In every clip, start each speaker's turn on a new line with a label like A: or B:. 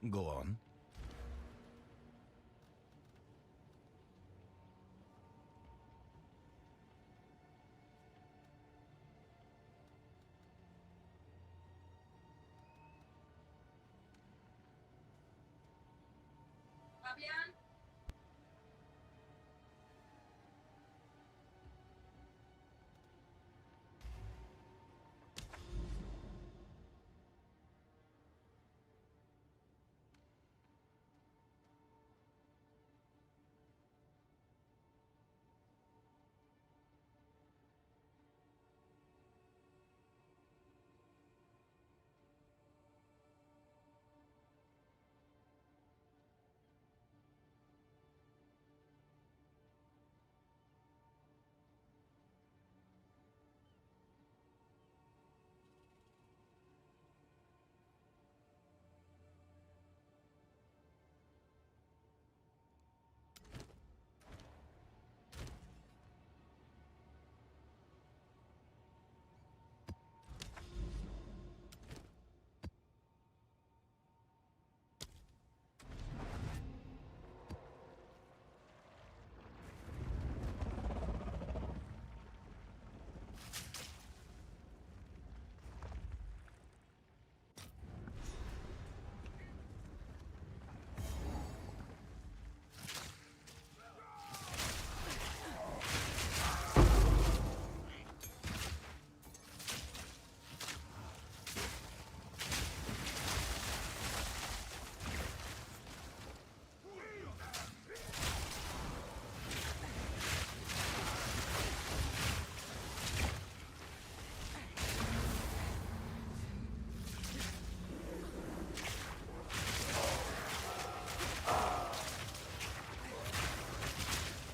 A: Go on.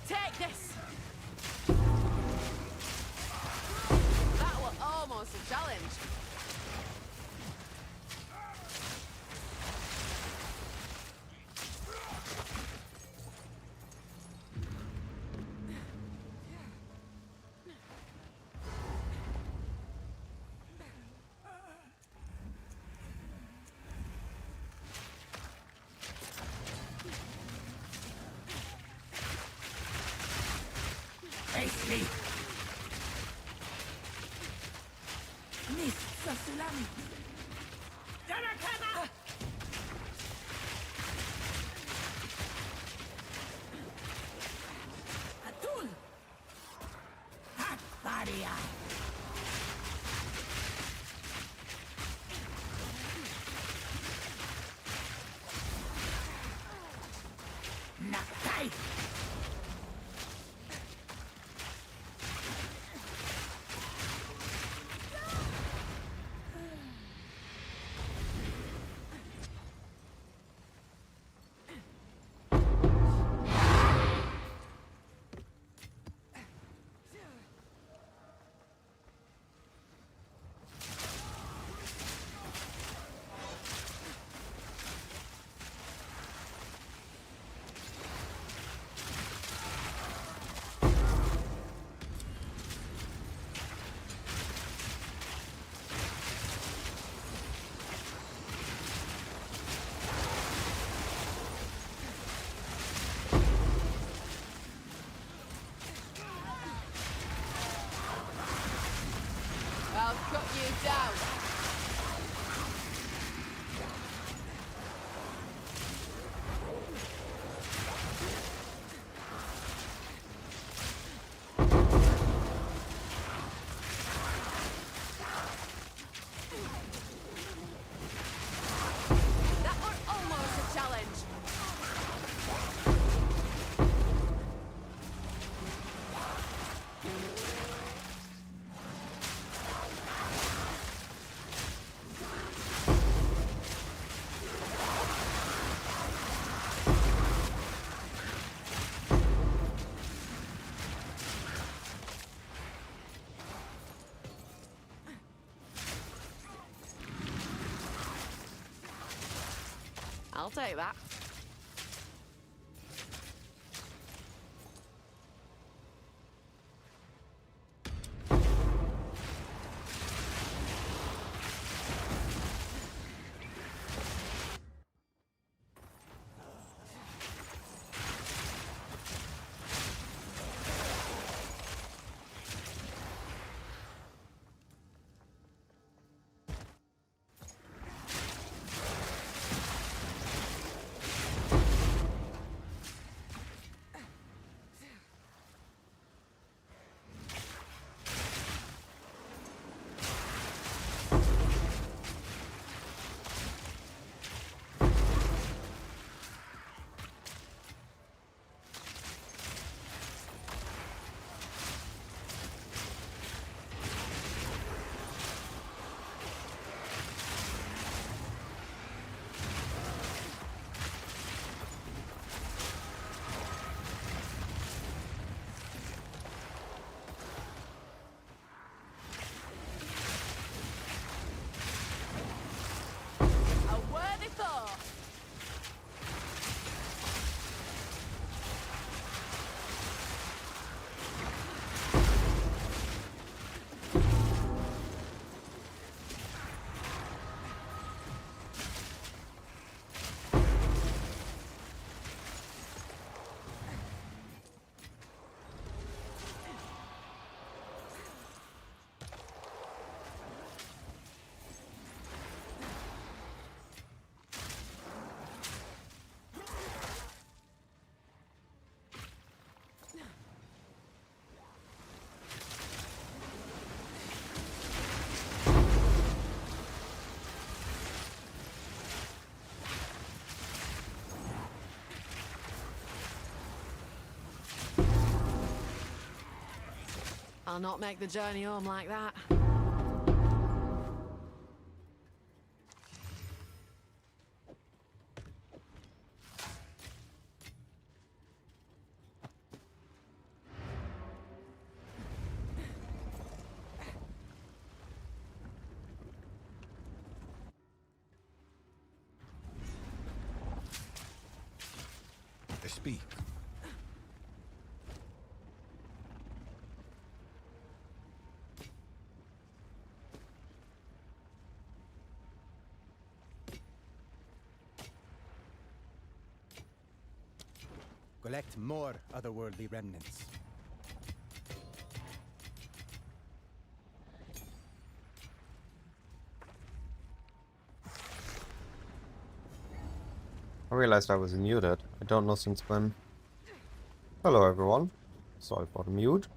B: Take this! That was almost a challenge.
C: Face me! Missa Sulami! Darakana! Atul! Akbaria! Nakai!
B: I'll cut you down. That was almost a challenge. I'll take that. I'll not make the journey home like that.
A: They speak. Collect more otherworldly remnants.
D: I realized I was muted. I don't know since when. Hello everyone. Sorry for the mute.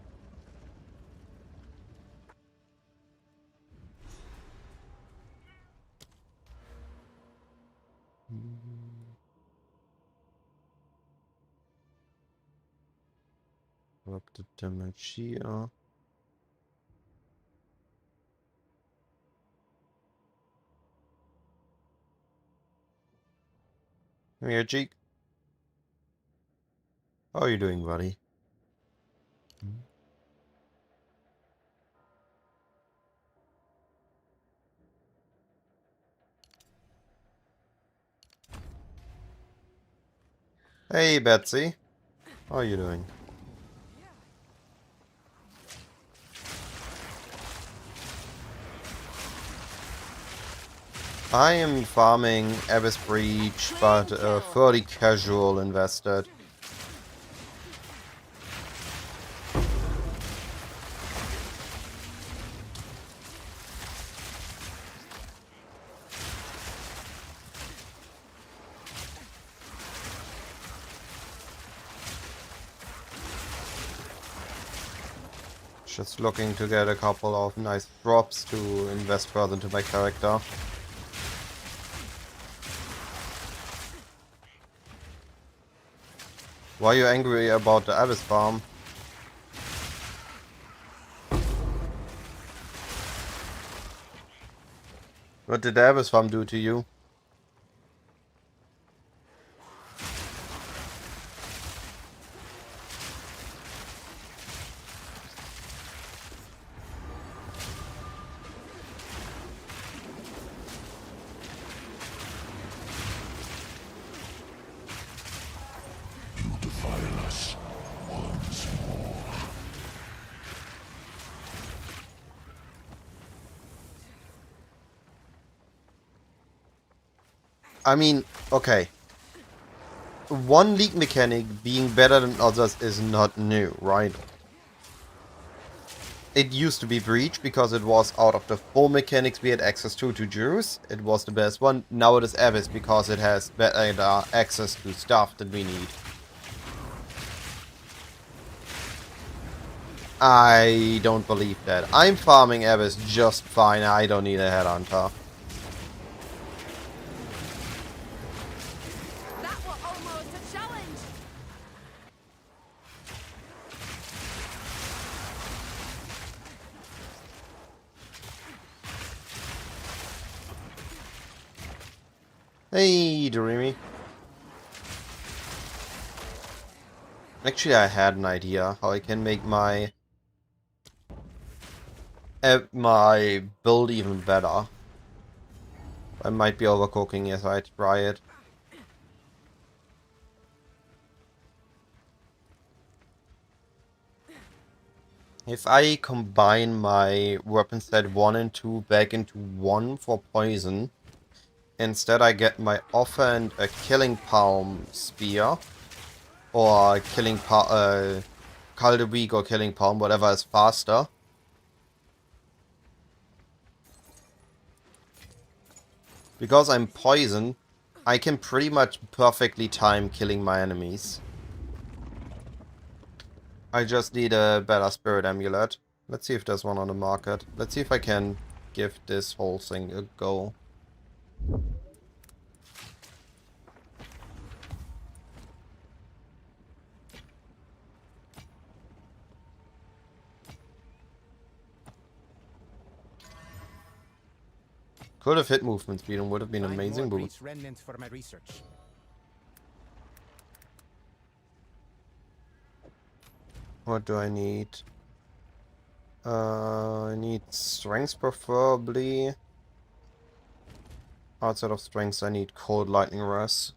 D: Corrupted damage here. Come here, Cheek. How are you doing, buddy? Hey, Betsy. How are you doing? I am farming Abyss Breach, but fairly casual invested. Just looking to get a couple of nice drops to invest further into my character. Why are you angry about the Abyss farm? What did the Abyss farm do to you? I mean, okay. One league mechanic being better than others is not new, right? It used to be Breach because it was out of the 4 mechanics we had access to Juice. It was the best one. Now it is Abyss because it has better access to stuff that we need. I don't believe that. I'm farming Abyss just fine. I don't need a headhunter.
B: That was almost a challenge.
D: Hey, Dreamy. Actually, I had an idea how I can make my build even better. I might be overcooking as I try it. If I combine my weapon set 1 and 2 back into 1 for poison, instead I get my offhand a killing palm spear, or killing Call the Weak or killing palm, whatever is faster. Because I'm poisoned, I can pretty much perfectly time killing my enemies. I just need a better spirit amulet. Let's see if there's one on the market. Let's see if I can give this whole thing a go. Could have hit movement speed and would have been
A: Find
D: amazing
A: more
D: boost.
A: priest remnants for my research.
D: What do I need? I need strength preferably. Outside of strength, I need cold lightning rest.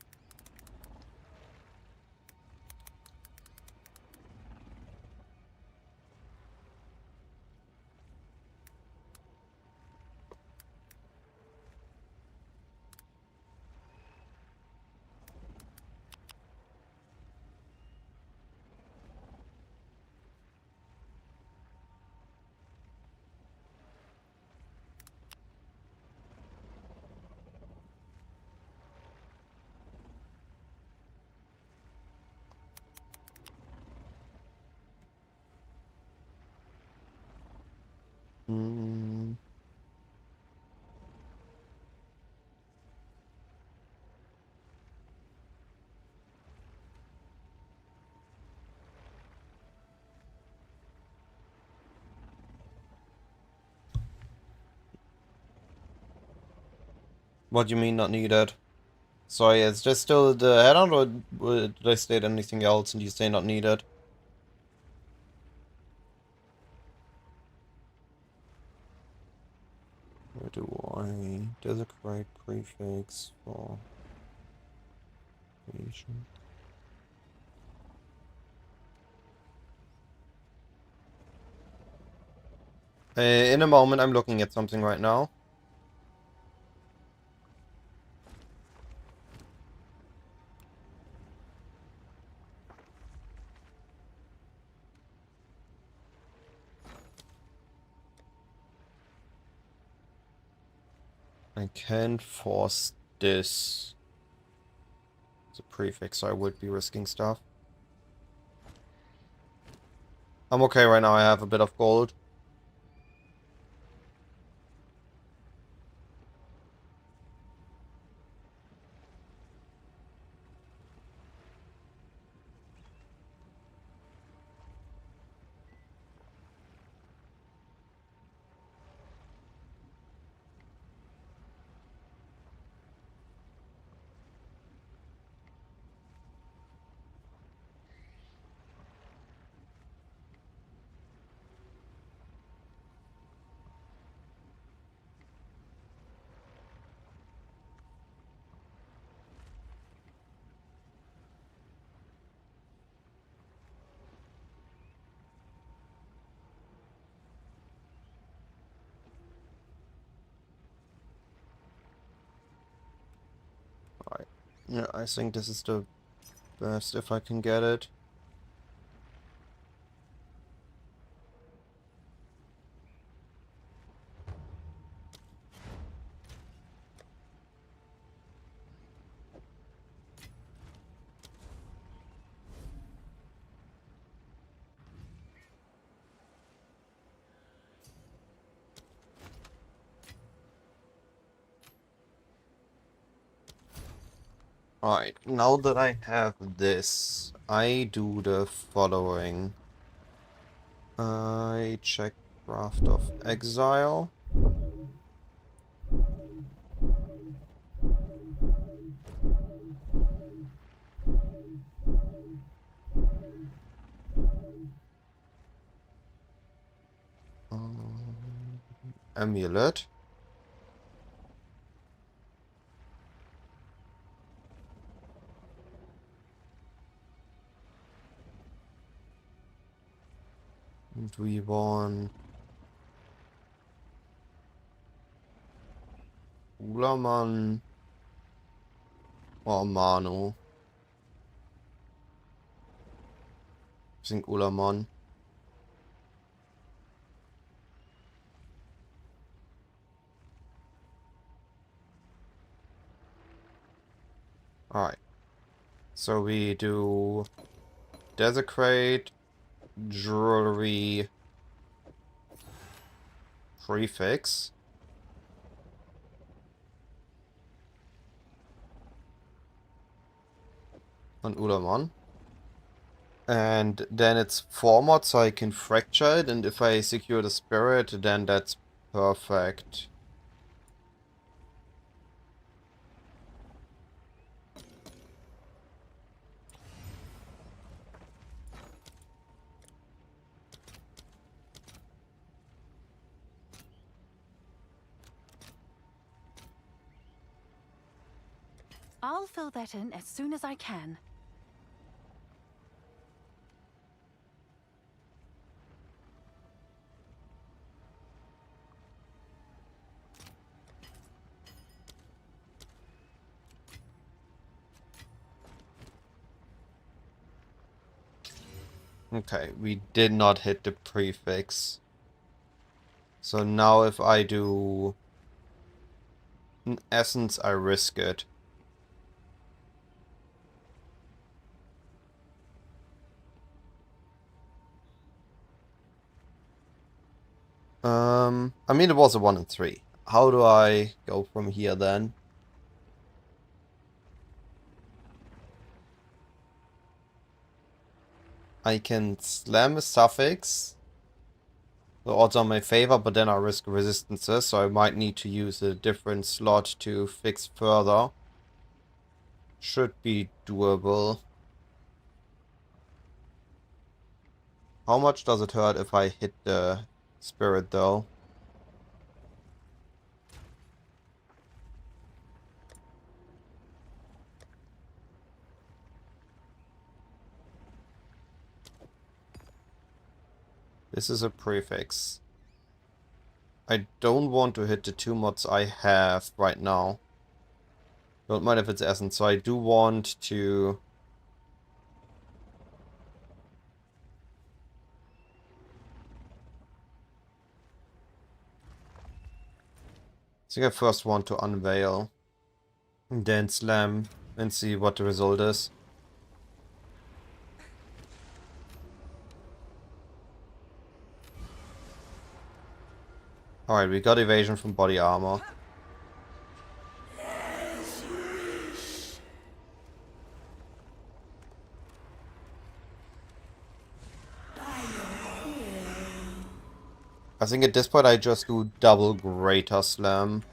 D: Hmm. What do you mean not needed? Sorry, it's just still the head-on, or did I state anything else and you say not needed? Where do I desecrate prefix for creation? In a moment, I'm looking at something right now. I can force this. It's a prefix, so I would be risking stuff. I'm okay right now, I have a bit of gold. Alright. Yeah, I think this is the best if I can get it. Alright, now that I have this, I do the following. I check Craft of Exile. Amulet. And we want Ulaman or Manu. I think Ulaman. Alright. So we do Desecrate, Jewelry, Prefix. On Ulaman. And then it's format, so I can fracture it, and if I secure the spirit, then that's perfect.
E: I'll fill that in as soon as I can.
D: Okay, we did not hit the prefix. So now if I do an essence, I risk it. I mean, it was a 1 and 3. How do I go from here then? I can slam a suffix. The odds are in my favor, but then I risk resistances, so I might need to use a different slot to fix further. Should be doable. How much does it hurt if I hit the spirit though? This is a prefix. I don't want to hit the 2 mods I have right now. Don't mind if it's essence, so I do want to... I think I first want to unveil, and then slam, and see what the result is. Alright, we got evasion from body armor. I think at this point I just do double greater slam.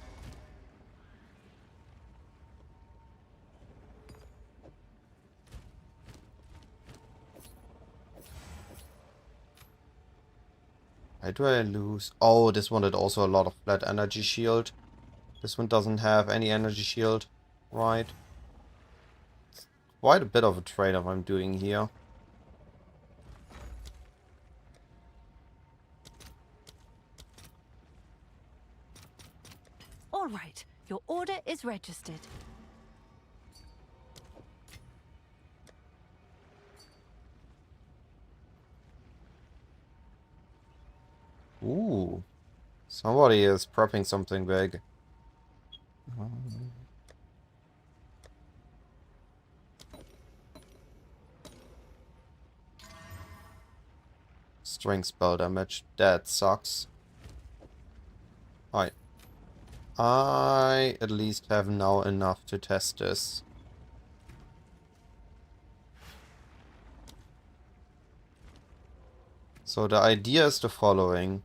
D: Why do I lose? Oh, this one had also a lot of flat energy shield. This one doesn't have any energy shield. Right. Quite a bit of a trade-off I'm doing here.
E: All right, your order is registered.
D: Ooh. Somebody is prepping something big. String spell damage. That sucks. Alright. I at least have now enough to test this. So the idea is the following.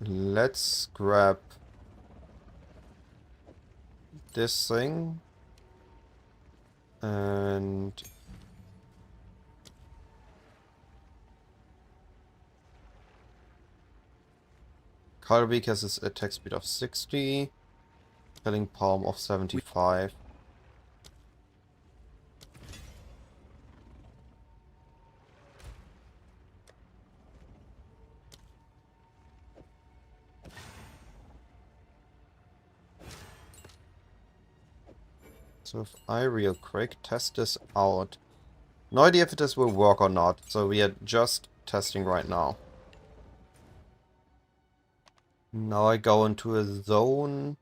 D: Let's grab this thing and Kalbeek has his attack speed of 60, killing palm of 75. So if I real quick test this out. No idea if this will work or not, so we are just testing right now. Now I go into a zone.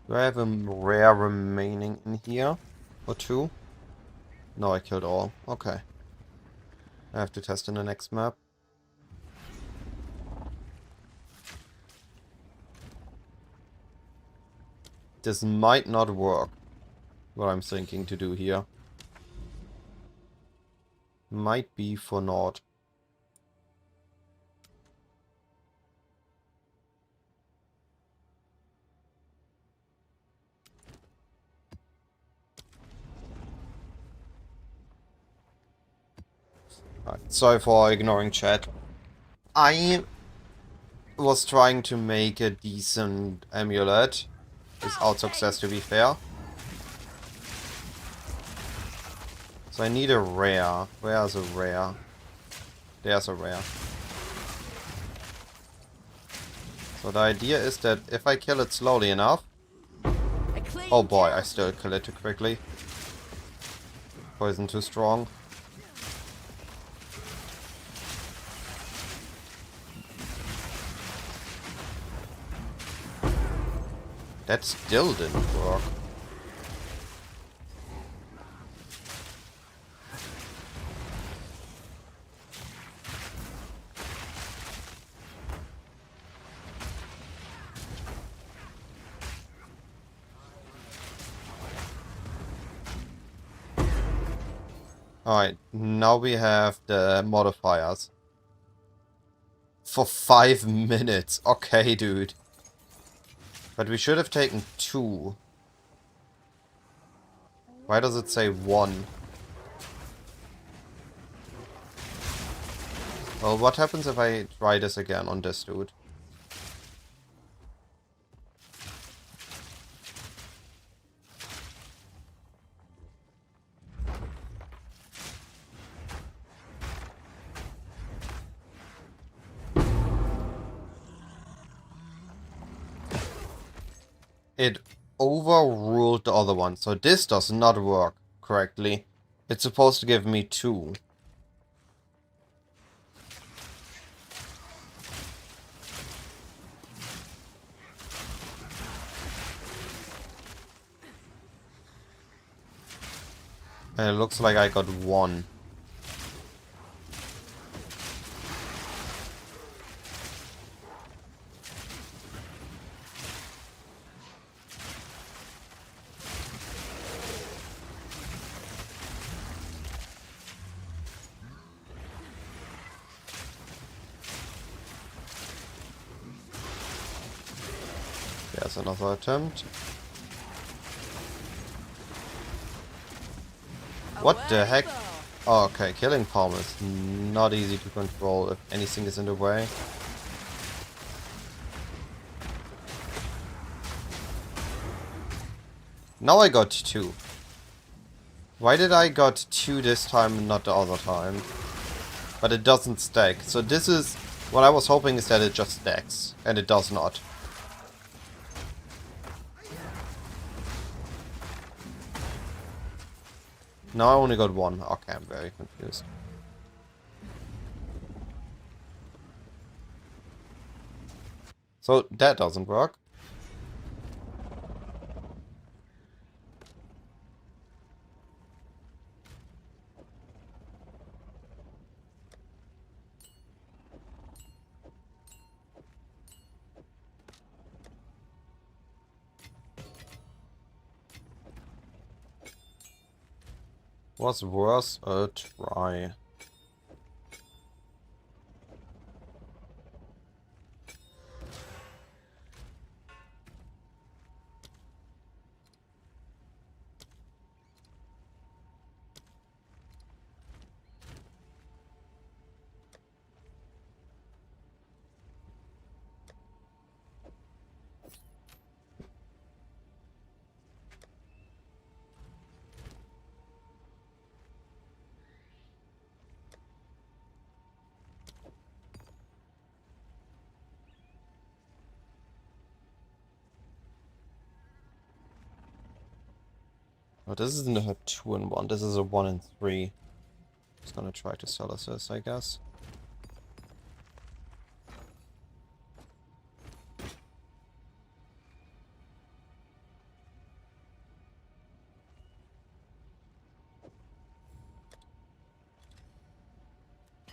D: Do I have a rare remaining in here? Or 2? No, I killed all. Okay. I have to test in the next map. This might not work. What I'm thinking to do here. Might be for naught. Alright, sorry for ignoring chat. I was trying to make a decent amulet, without success to be fair. So I need a rare. Where's a rare? There's a rare. So the idea is that if I kill it slowly enough... Oh boy, I still kill it too quickly. Poison too strong. That still didn't work. Alright, now we have the modifiers. For 5 minutes. Okay, dude. But we should have taken 2. Why does it say 1? Well, what happens if I try this again on this dude? It overruled the other one, so this does not work correctly. It's supposed to give me 2. And it looks like I got 1. There's another attempt. What the heck? Oh, okay, killing palm is not easy to control if anything is in the way. Now I got 2. Why did I got 2 this time and not the other time? But it doesn't stack. So this is... What I was hoping is that it just stacks. And it does not. Now I only got 1. Okay, I'm very confused. So that doesn't work. Was worth a try. Oh, this isn't a 2-in-1, this is a 1-in-3. Just gonna try to sell us this, I guess.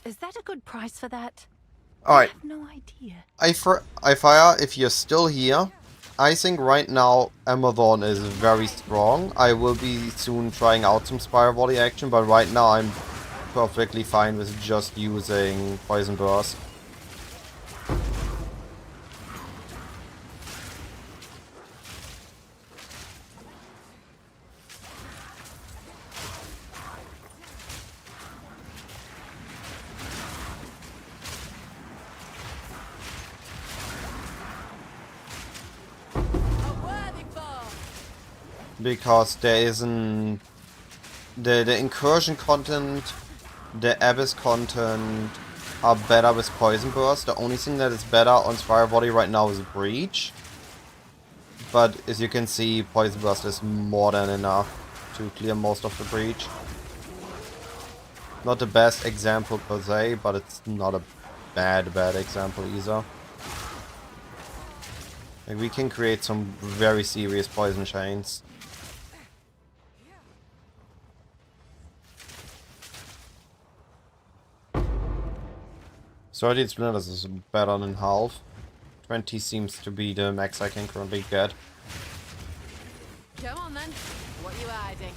E: Is that a good price for that?
D: Alright,
E: I have no idea.
D: Ifire, if you're still here, I think right now Amazon is very strong. I will be soon trying out some Spire Volley action, but right now I'm perfectly fine with just using Poison Burst. because there isn't the incursion content, the abyss content are better with poison burst. The only thing that is better on fire body right now is breach, but as you can see, poison burst is more than enough to clear most of the breach. Not the best example per se, but it's not a bad example either. Like, we can create some very serious poison chains. So 30 splinters is better than half. 20 seems to be the max I can currently get.
B: Come on then. What are you hiding?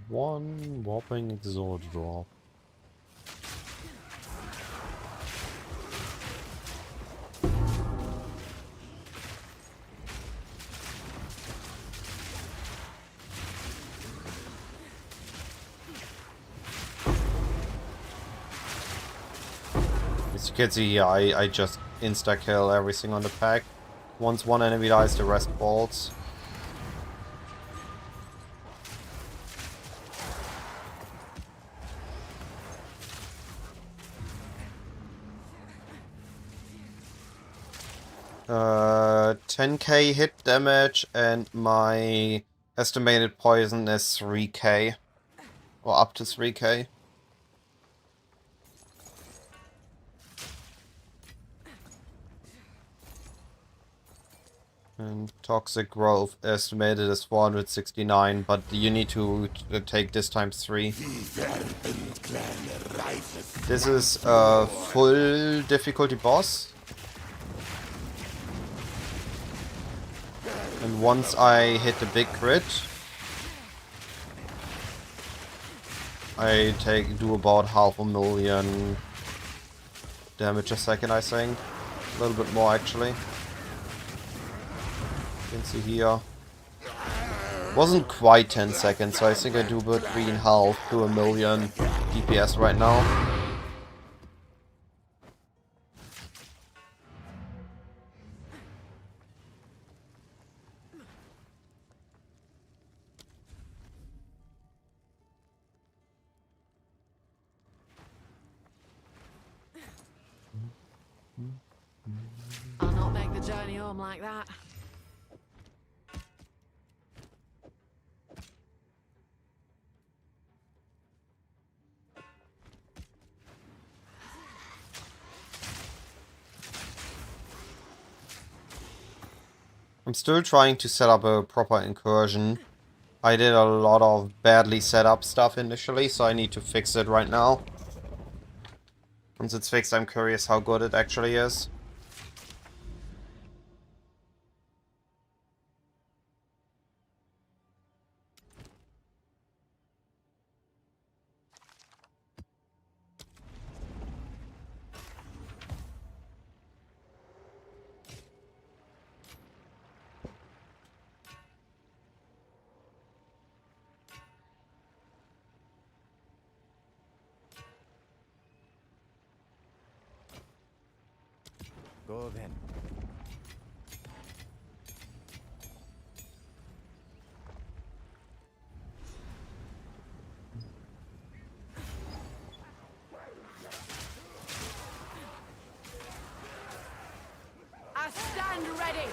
D: One whopping exhaust drop. As you can see here, I just insta-kill everything on the pack. Once one enemy dies, the rest falls. Uh, 10k hit damage and my estimated poison is 3k. Or up to 3k. And toxic growth estimated is 469, but you need to take this times 3. This is a full difficulty boss. And once I hit the big crit, I do about 500,000 damage a second, I think. A little bit more actually. You can see here. Wasn't quite 10 seconds, so I think I do between half to 1,000,000 DPS right now.
B: I'll not make the journey home like that.
D: I'm still trying to set up a proper incursion. I did a lot of badly set up stuff initially, so I need to fix it right now. Once it's fixed, I'm curious how good it actually is.
A: Go then.
B: I stand ready.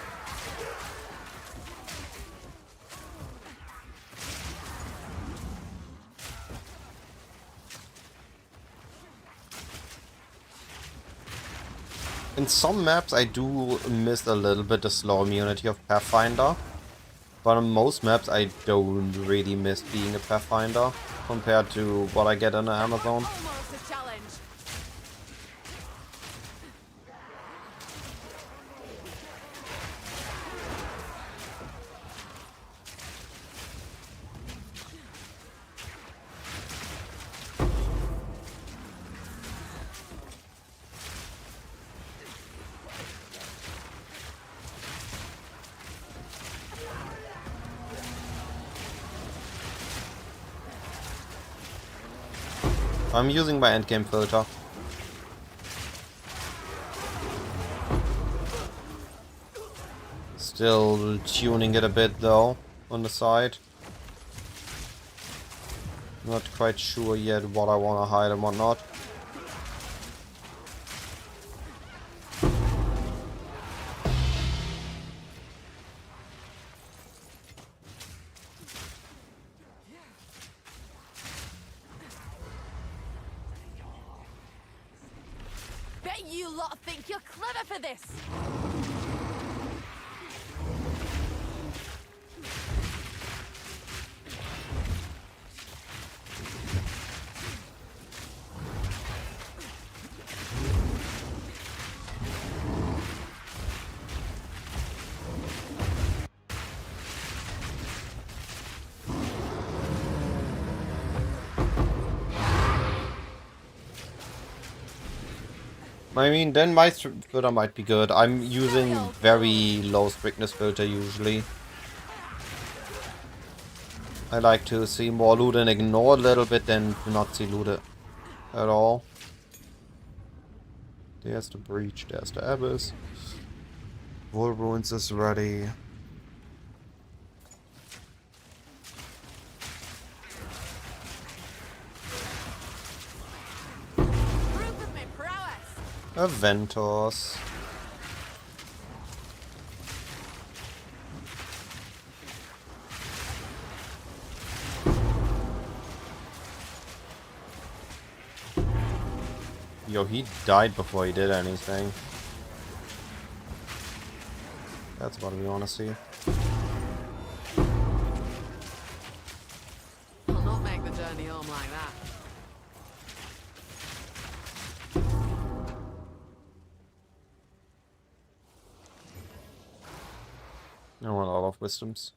D: In some maps I do miss a little bit the slow immunity of Pathfinder. But on most maps I don't really miss being a Pathfinder compared to what I get on the Amazon.
B: Almost a challenge.
D: I'm using my endgame filter. Still tuning it a bit though, on the side. Not quite sure yet what I want to hide and what not.
B: Bet you lot think you're clever for this.
D: I mean, then my filter might be good. I'm using very low strictness filter usually. I like to see more loot and ignore a little bit than to not see loot at all. There's the breach, there's the abyss. Wall ruins is ready.
B: Proof of my prowess.
D: Aventors. Yo, he died before he did anything. That's what we want to see.
B: I'll not make the journey home like that.
D: I want all of wisdoms.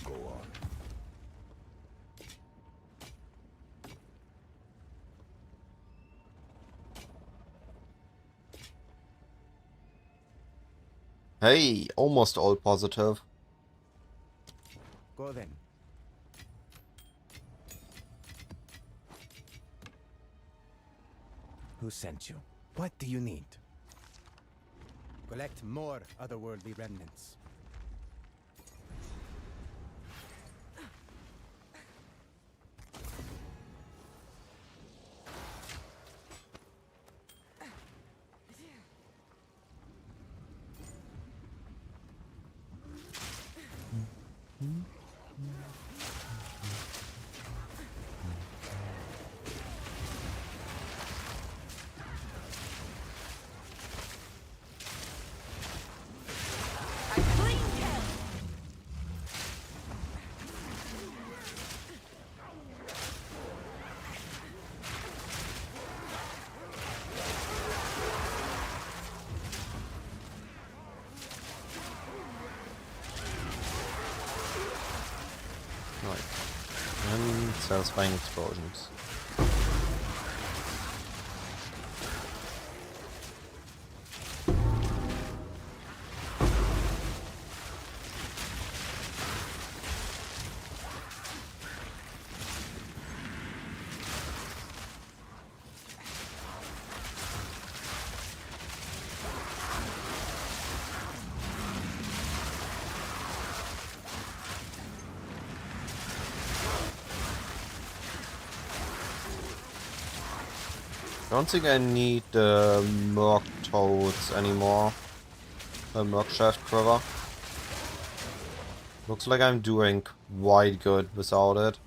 A: Go on.
D: Hey, almost all positive.
A: Go then. Who sent you? What do you need? Collect more otherworldly remnants.
B: A clean kill.
D: Right. And satisfying explosions. Don't think I need the Merc Toads anymore. The Merc Shaft Quiver. Looks like I'm doing quite good without it.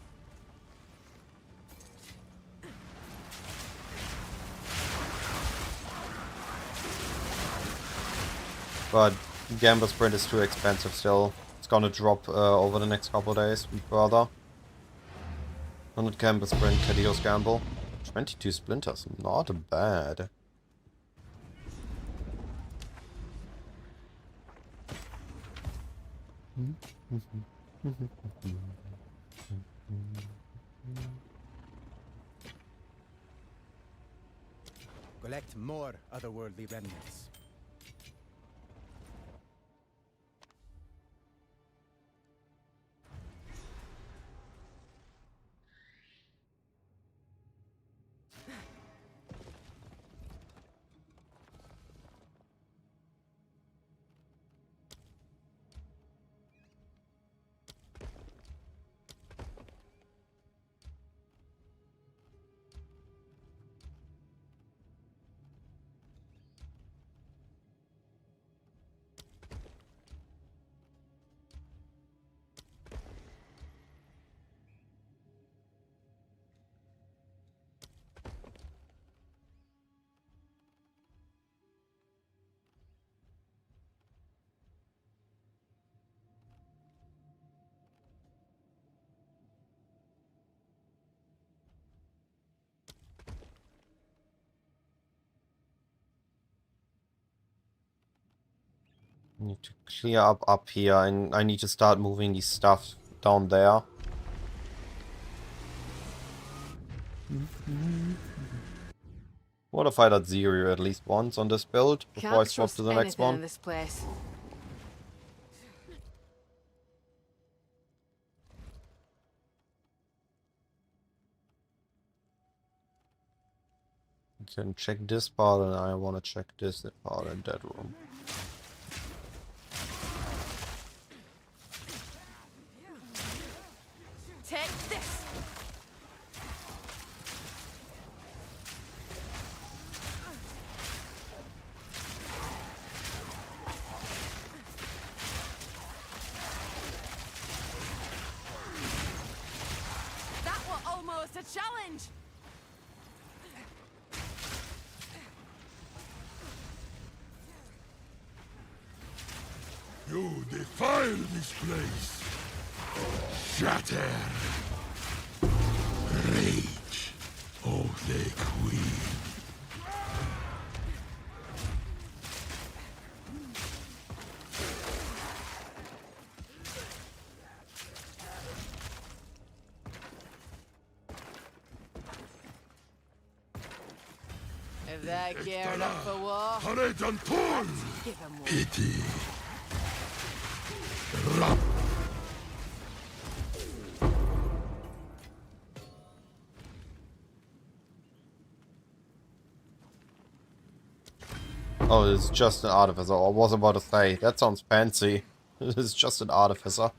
D: But Gambler Sprint is too expensive still. It's gonna drop over the next couple of days further. 100 campus sprint, Cadios gamble. 22 splinters, not bad.
A: Collect more otherworldly remnants.
D: Need to clear up here, and I need to start moving these stuff down there. What if I did zero at least once on this build before I
B: Can't
D: swap
B: trust
D: to the next
B: anything in
D: one?
B: this place.
D: You can check this part, and I want to check this part in that room.
B: Take this. That was almost a challenge.
C: You defile this place. Shatter. Rage of the Queen.
B: If they're geared up for war,
C: Parade and pull.
B: give them war.
C: Pity. Rap.
D: Oh, it's just an artificer. I was about to say, that sounds fancy. It's just an artificer.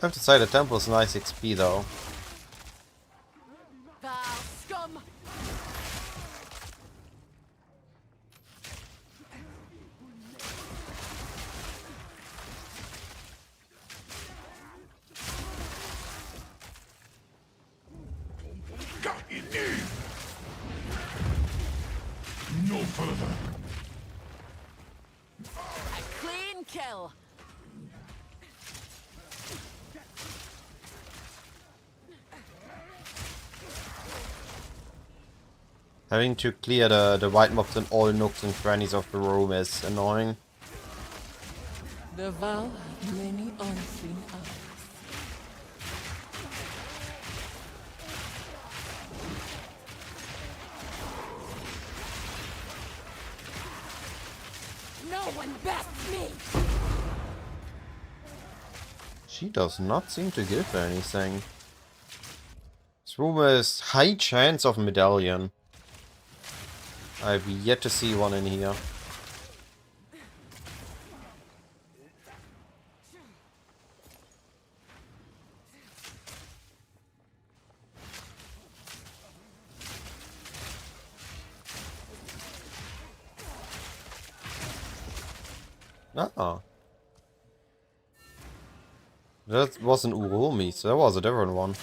D: I have to say, the temple is nice XP though.
B: Thou scum!
C: Got it in. No further.
B: A clean kill!
D: Having to clear the white mobs in all nooks and crannies of the room is annoying.
B: The vow of many unseen eyes. No one bests me!
D: She does not seem to give anything. This room is high chance of medallion. I've yet to see one in here. Ah. That wasn't Urumi, so that was a different one.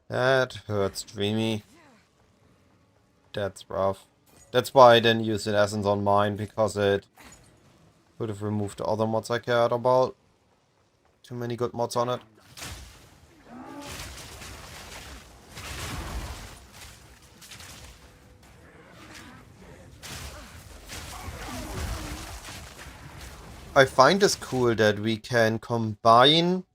D: That hurts, Dreamy. That's rough. That's why I didn't use the essence on mine, because it would have removed the other mods I cared about. Too many good mods on it. I find this cool that we can combine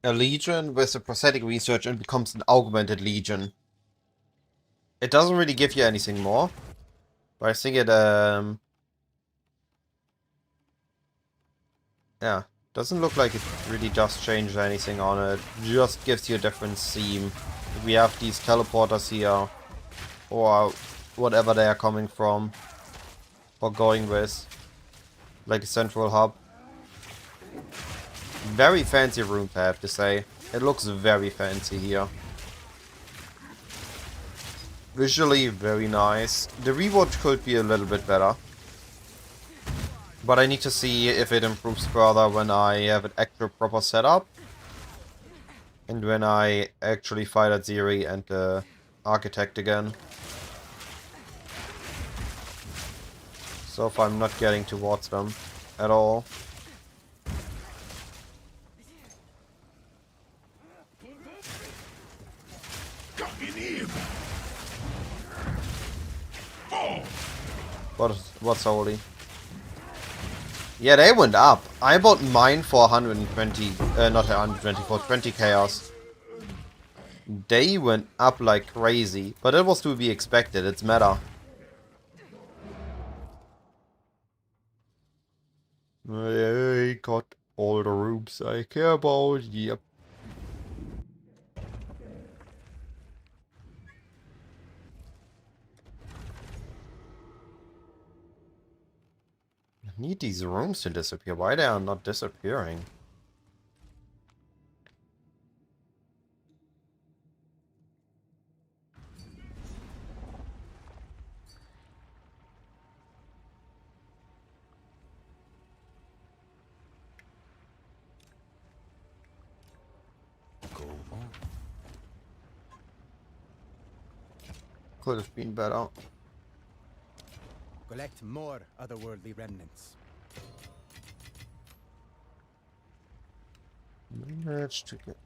D: a legion with a prosthetic research and becomes an augmented legion. It doesn't really give you anything more, but I think it yeah, doesn't look like it really just changed anything on it. Just gives you a different theme. We have these teleporters here, or whatever they are coming from, or going with, like a central hub. Very fancy room, I have to say. It looks very fancy here. Visually, very nice. The rewatch could be a little bit better. But I need to see if it improves further when I have an actual proper setup. And when I actually fight at Ziri and the Architect again. So far I'm not getting towards them at all. What's holy? Yeah, they went up. I bought mine for 120, not 120, for 20 chaos. They went up like crazy, but it was to be expected. It's meta. I got all the rooms I care about. Yep. I need these rooms to disappear. Why they are not disappearing? Could have been better.
A: Collect more otherworldly remnants.
D: Managed to get.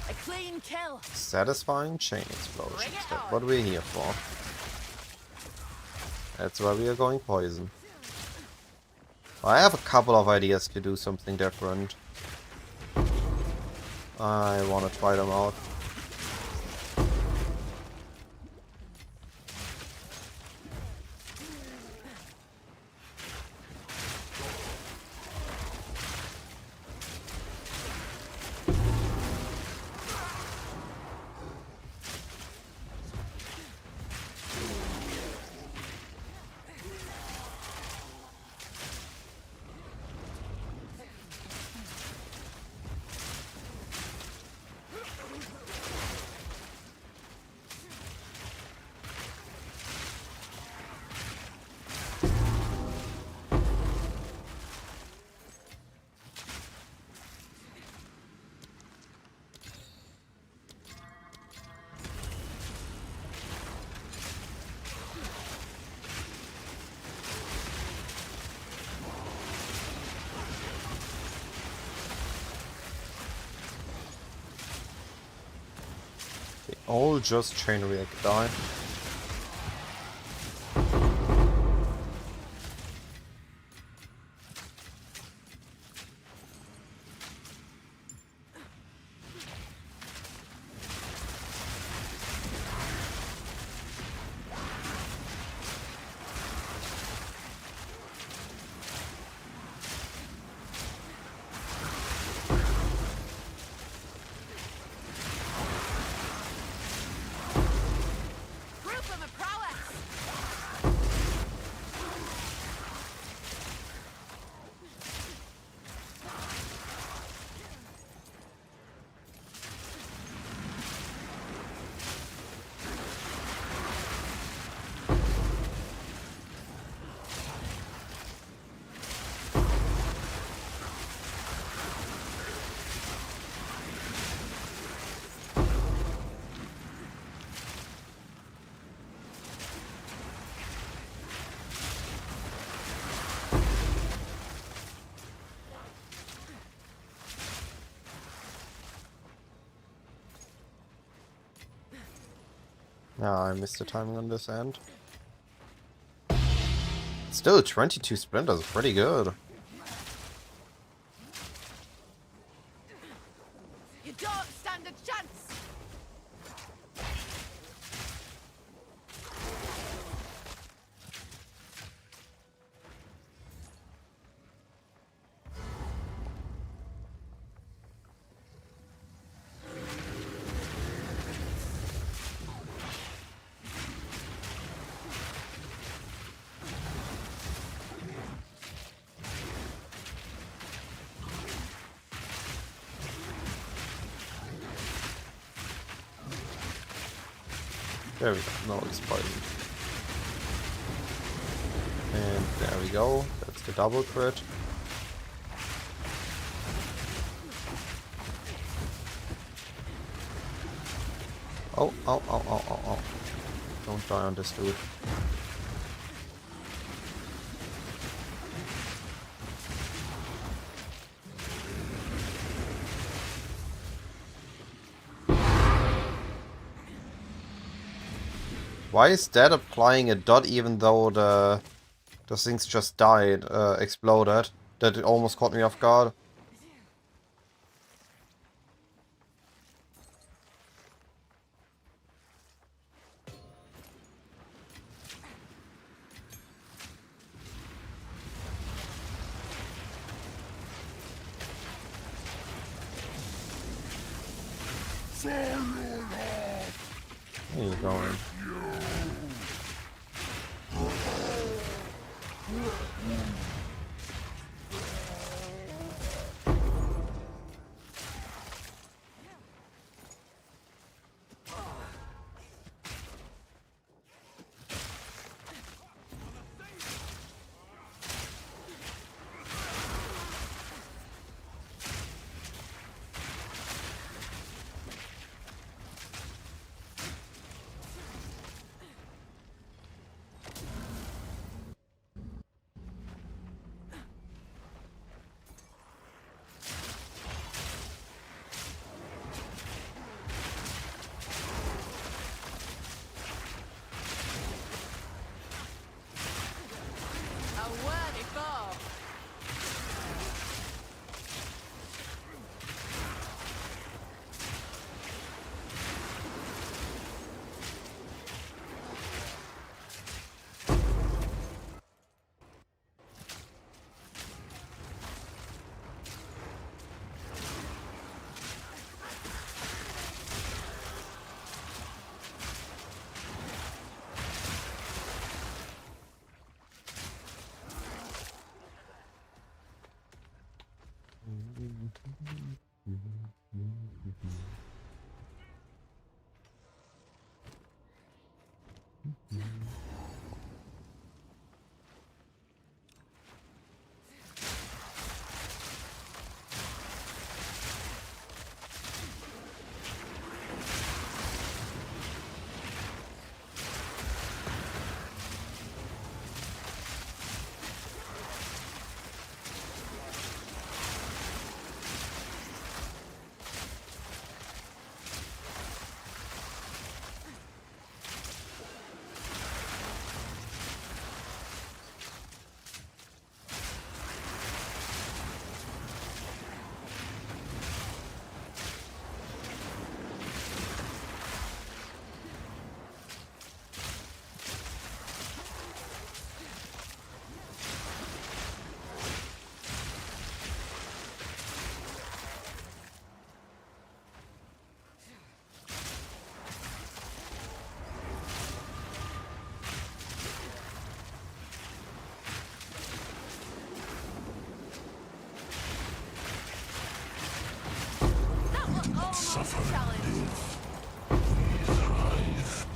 B: A clean kill.
D: Satisfying chain explosions. That's what we're here for. That's why we are going poison. I have a couple of ideas to do something different. I want to try them out. They all just chain react die.
B: Proof of my prowess.
D: Ah, I missed the timing on this end. Still, 22 sprinters, pretty good.
B: You don't stand a chance.
D: There we go. No, it's poisoned. And there we go. That's the double crit. Oh, oh, oh, oh, oh, oh. Don't die on this dude. Why is that applying a dot even though the things just died, exploded? That it almost caught me off guard. Where are you going?
C: suffer
B: challenge.
C: and live. We thrive.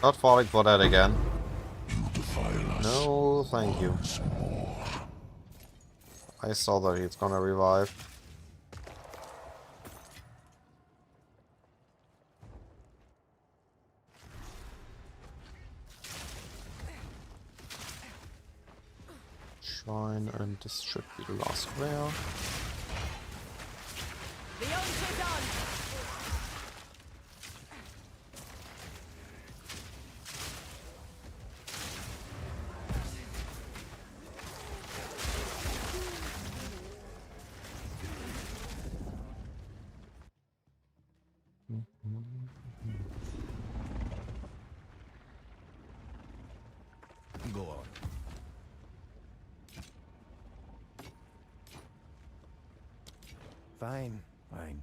D: Not falling for that again.
C: You defile us
D: No, thank you.
C: once more.
D: I saw that he's gonna revive. Shrine, and this should be the last square.
B: The hunt is on.
A: Go on. Fine, fine.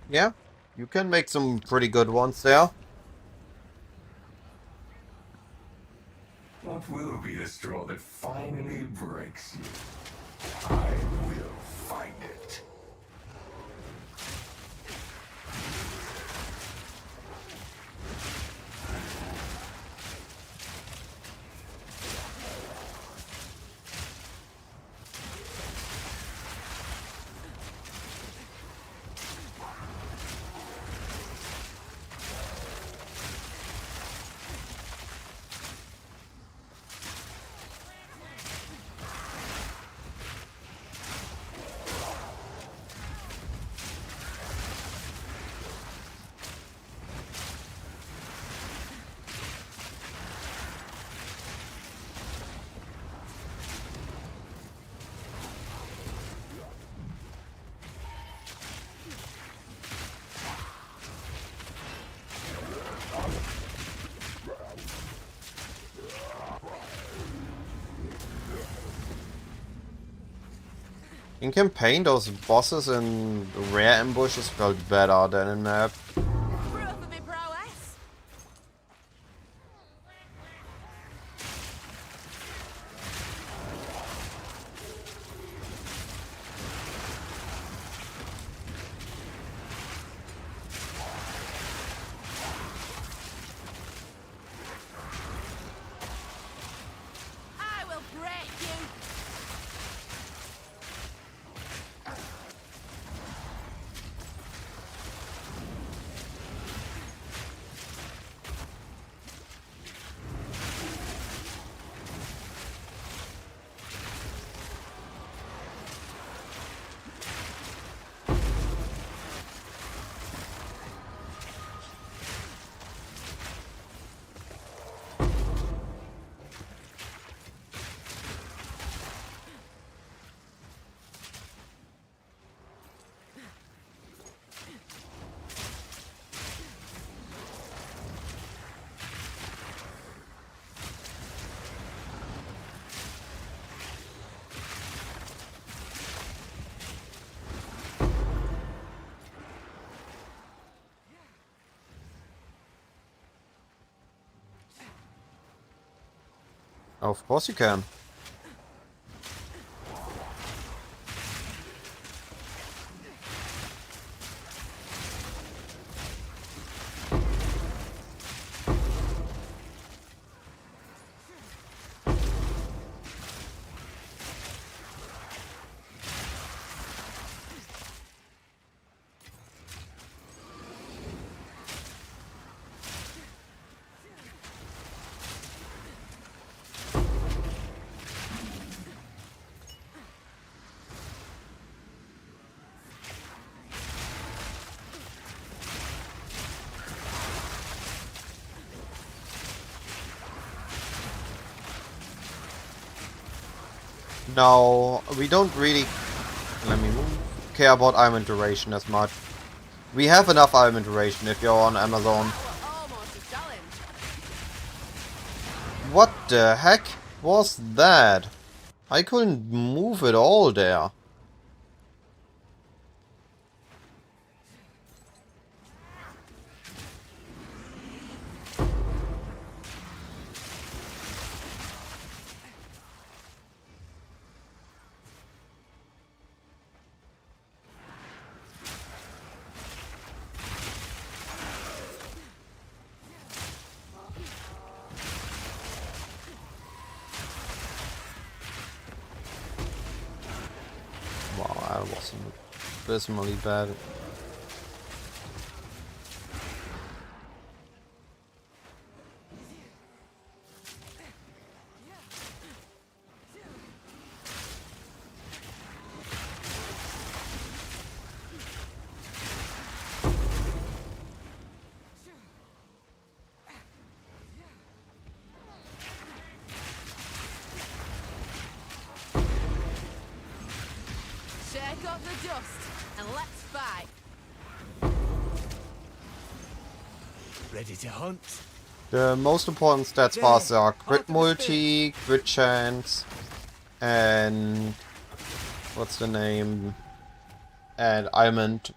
D: Yeah, you can make some pretty good ones there.
C: What will be the straw that finally breaks you? I will find it.
D: In campaign, those bosses in rare ambushes felt better than in map.
B: Proof of my prowess. I will break you.
D: Of course you can. Now, we don't really, let me move, care about almond duration as much. We have enough almond duration if you're on Amazon.
B: That were almost a challenge.
D: What the heck was that? I couldn't move at all there. Wow, that was abysmally bad.
B: Shake up the dust and let's fight.
A: Ready to hunt?
D: The most important stats for us are crit multi, crit chance, and what's the name? And almond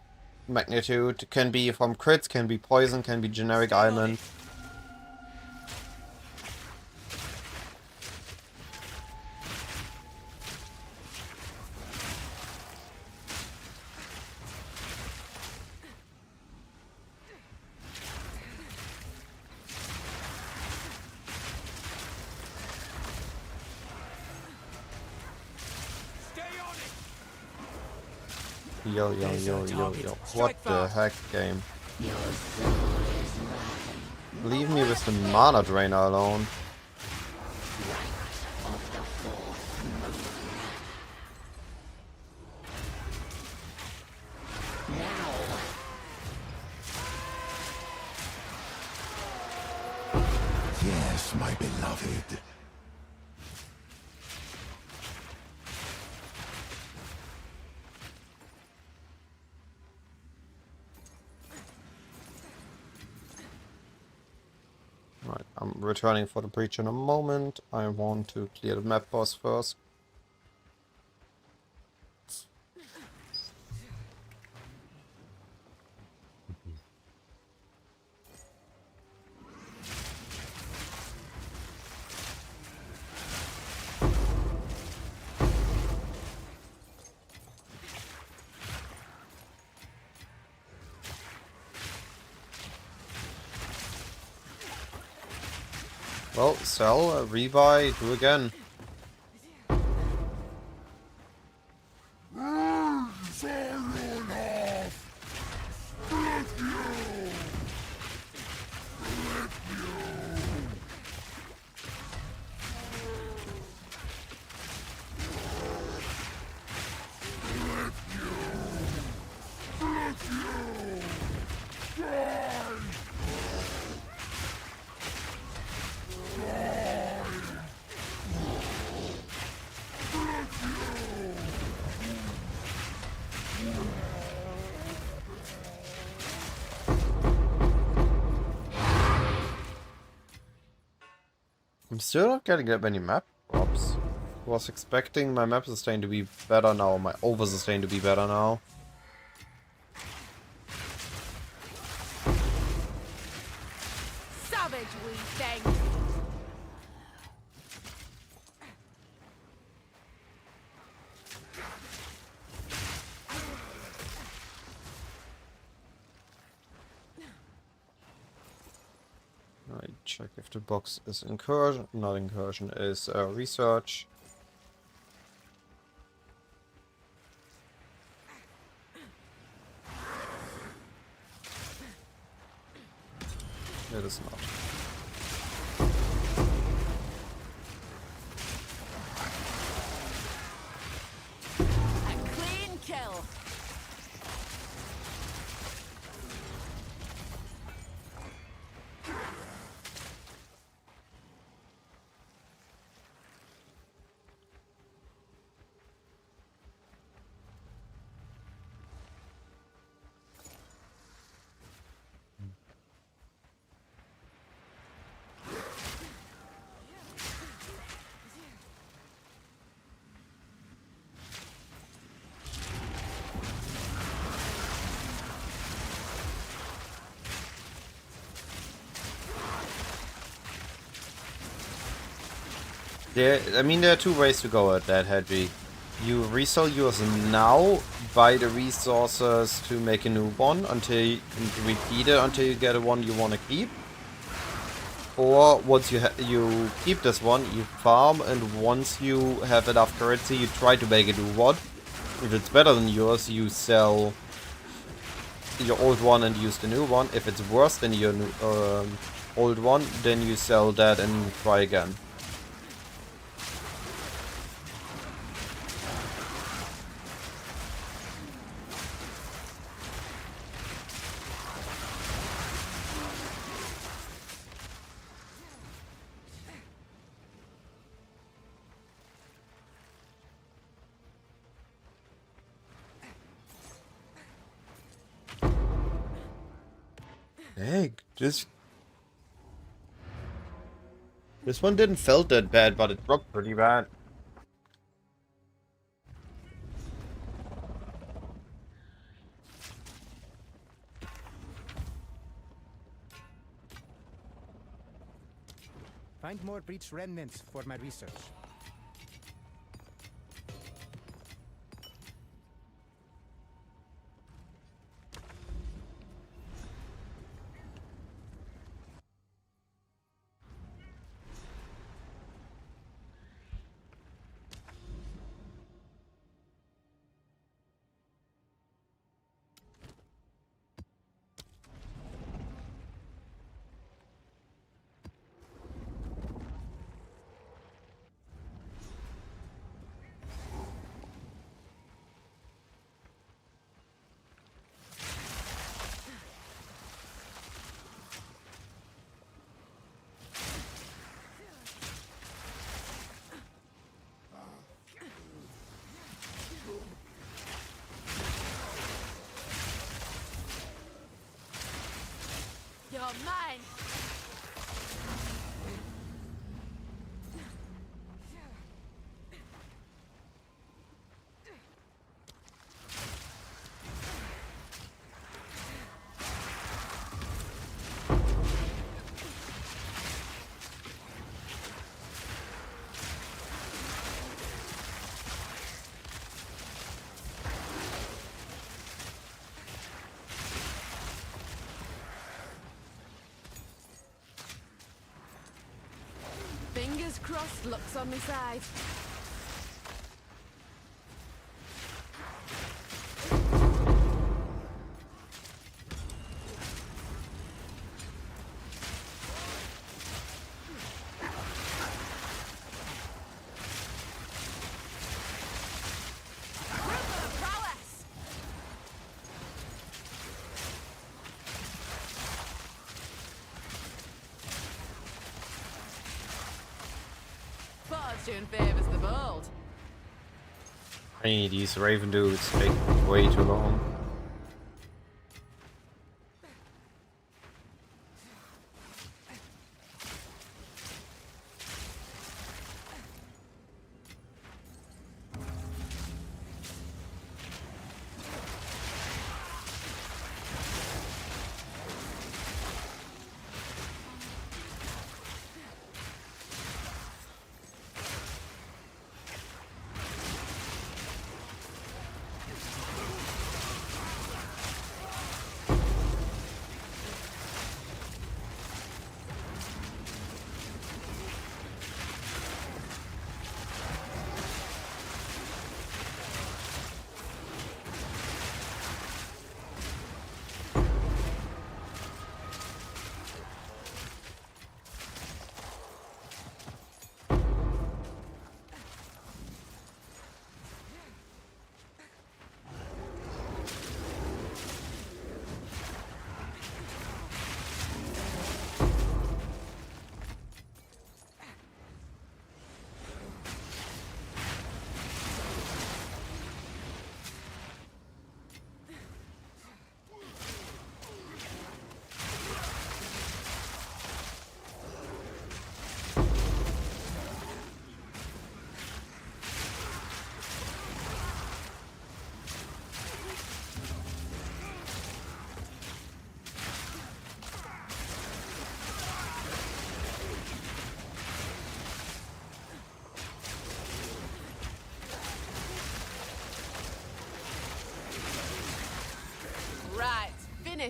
D: magnitude. Can be from crits, can be poison, can be generic almond. Yo, yo, yo, yo, yo. What the heck, game? Leave me with the mana drainer alone.
C: Yes, my beloved.
D: Right, I'm returning for the breach in a moment. I want to clear the map boss first. Well, sell, rebuy, do again. I'm still not getting that many map drops. Was expecting my map sustain to be better now, my over sustain to be better now.
B: Savage we thing.
D: Right, check if the box is incursion, not incursion, is research. It is not.
B: A clean kill.
D: I mean, there are two ways to go at that, Hedgie. You resell yours now, buy the resources to make a new one and repeat it until you get a one you want to keep. Or once you keep this one, you farm, and once you have enough currency, you try to make a new one. If it's better than yours, you sell your old one and use the new one. If it's worse than your old one, then you sell that and try again. Hey, this one didn't felt that bad, but it dropped pretty bad.
A: Find more breach remnants for my research.
B: You're mine. Fingers crossed, luck's on my side. Prowess! Fortune favours the bold.
D: Hey, these Raven dudes take way too long.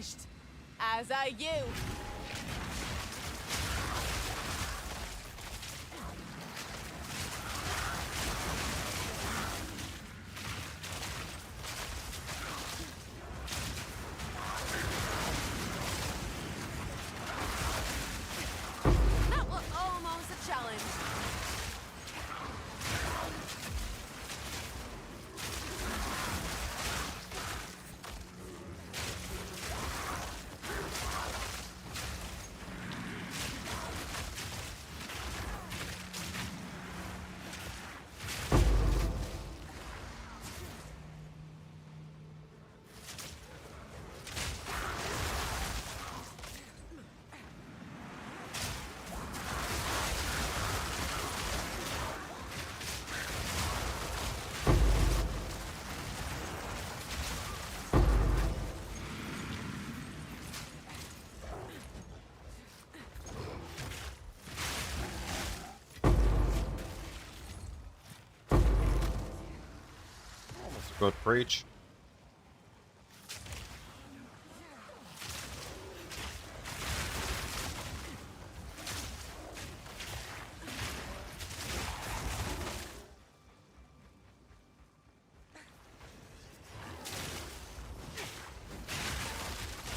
B: finished. As are you. That was almost a challenge.
D: Good breach.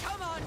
B: Come on.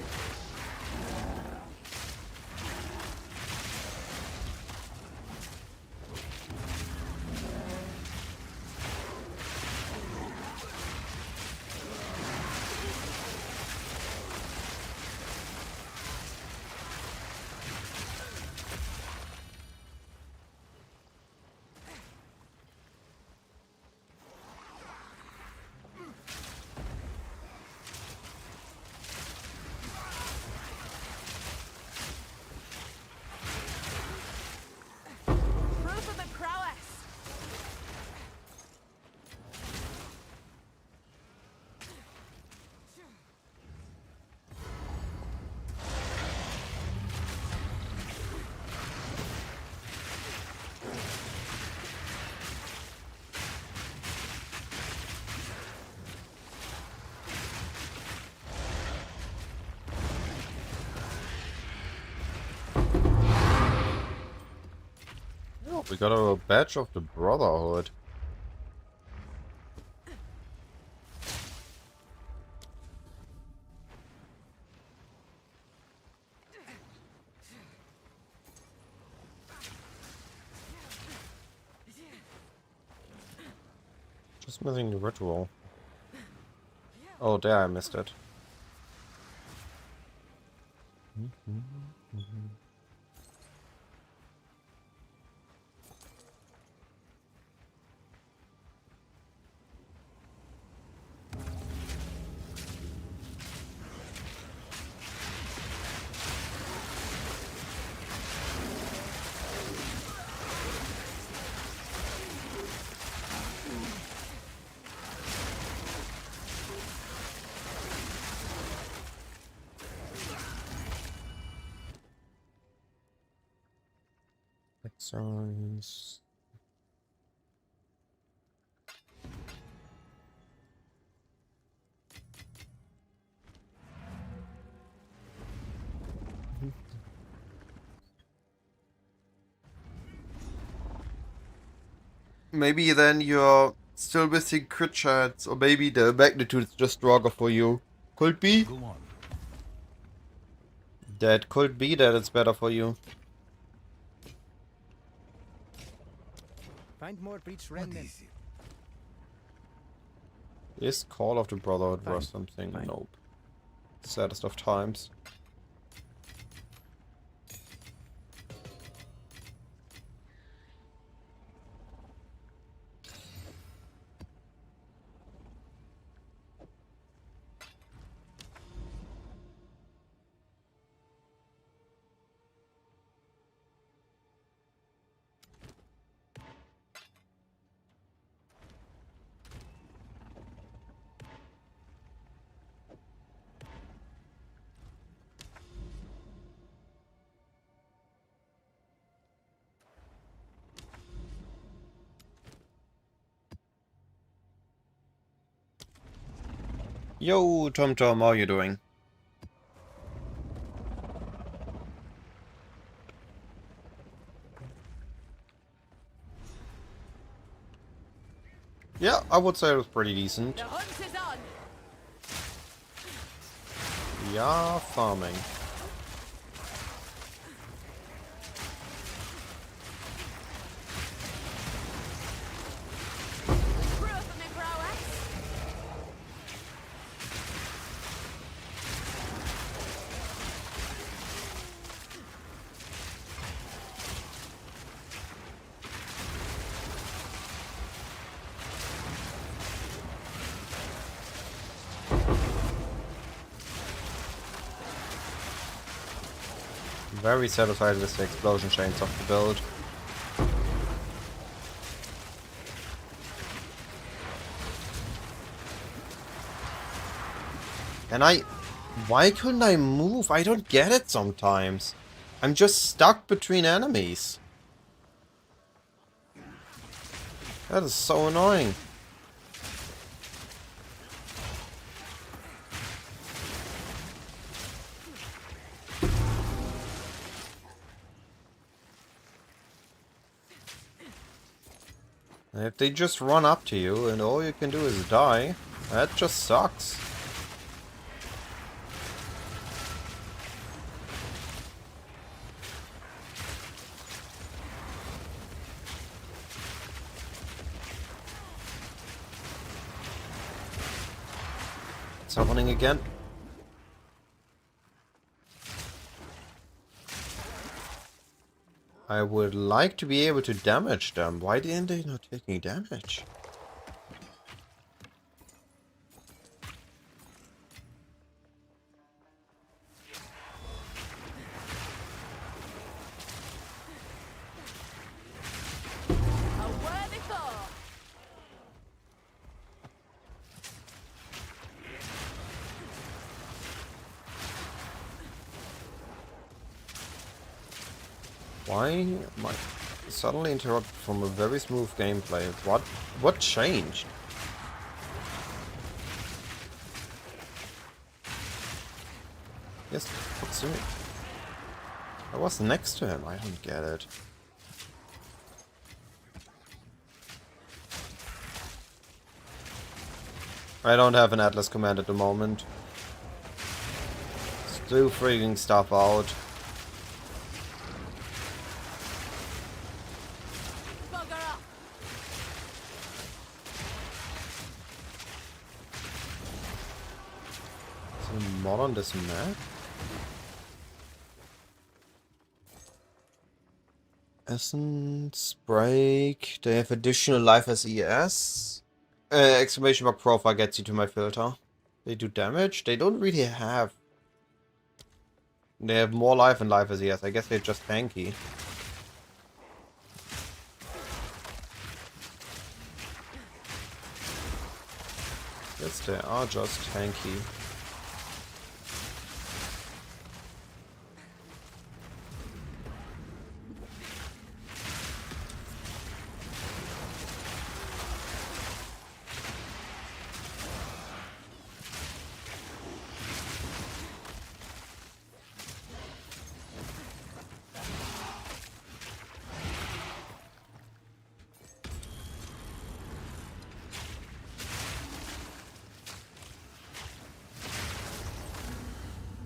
B: Proof of the prowess.
D: Oh, we got a badge of the Brotherhood. Just missing the ritual. Oh, there I missed it. Excellence. Maybe then you're still missing crit chance, or maybe the magnitude is just stronger for you. Could be.
A: Go on.
D: That could be that it's better for you.
A: Find more breach
C: What
A: remnants.
C: is it?
D: Is Call of the Brotherhood
A: Fine.
D: worth something?
A: Fine.
D: Nope. Saddest of times. Yo, Tom Tom, how are you doing? Yeah, I would say it was pretty decent.
B: The hunt is on.
D: Yeah, farming.
B: Proof of my prowess.
D: Very satisfied with the explosion chains of the build. And why couldn't I move? I don't get it sometimes. I'm just stuck between enemies. That is so annoying. And if they just run up to you and all you can do is die, that just sucks. It's happening again. I would like to be able to damage them. Why didn't they not take any damage?
B: A worthy foe.
D: Why am I suddenly interrupted from a very smooth gameplay? What changed? Yes, what's doing? I was next to him, I don't get it. I don't have an Atlas command at the moment. Still freaking stuff out.
B: Bugger off.
D: Is there a mod on this map? Essence, break. They have additional life as ES. Exclamation mark profile gets you to my filter. They do damage? They don't really have. They have more life and life as ES. I guess they're just tanky. Yes, they are just tanky.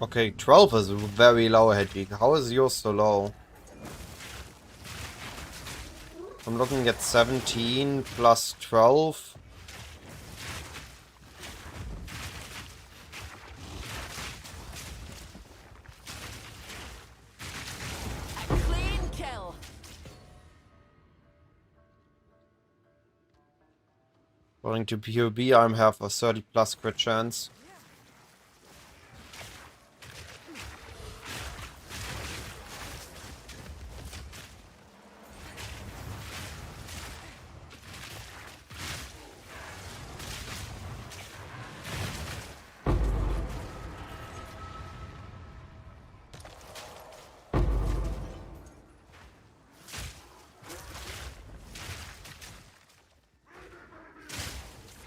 D: Okay, 12 is very low, Hedwig. How is yours so low? I'm looking at 17 plus 12.
B: A clean kill.
D: According to PoB, I have a 30 plus crit chance.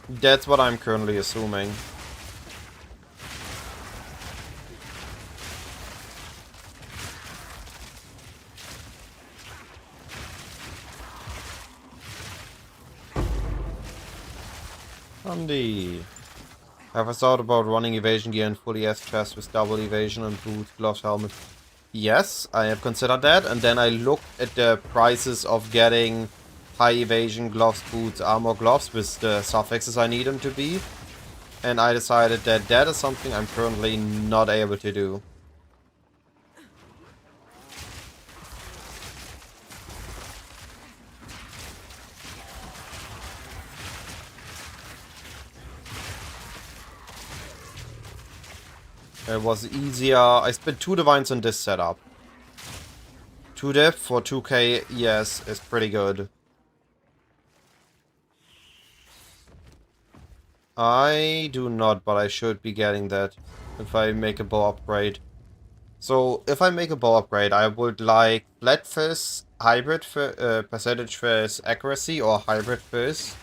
D: That's what I'm currently assuming. Andy. Have I thought about running evasion gear and fully S chest with double evasion and boots, gloves, helmet? Yes, I have considered that, and then I looked at the prices of getting high evasion gloves, boots, armor, gloves with the suffixes I need them to be, and I decided that that is something I'm currently not able to do. It was easier. I spent 2 divines on this setup. 2 div for 2k, yes, is pretty good. I do not, but I should be getting that if I make a bow upgrade. So, if I make a bow upgrade, I would like flat fizz, hybrid percentage fizz accuracy, or hybrid fizz.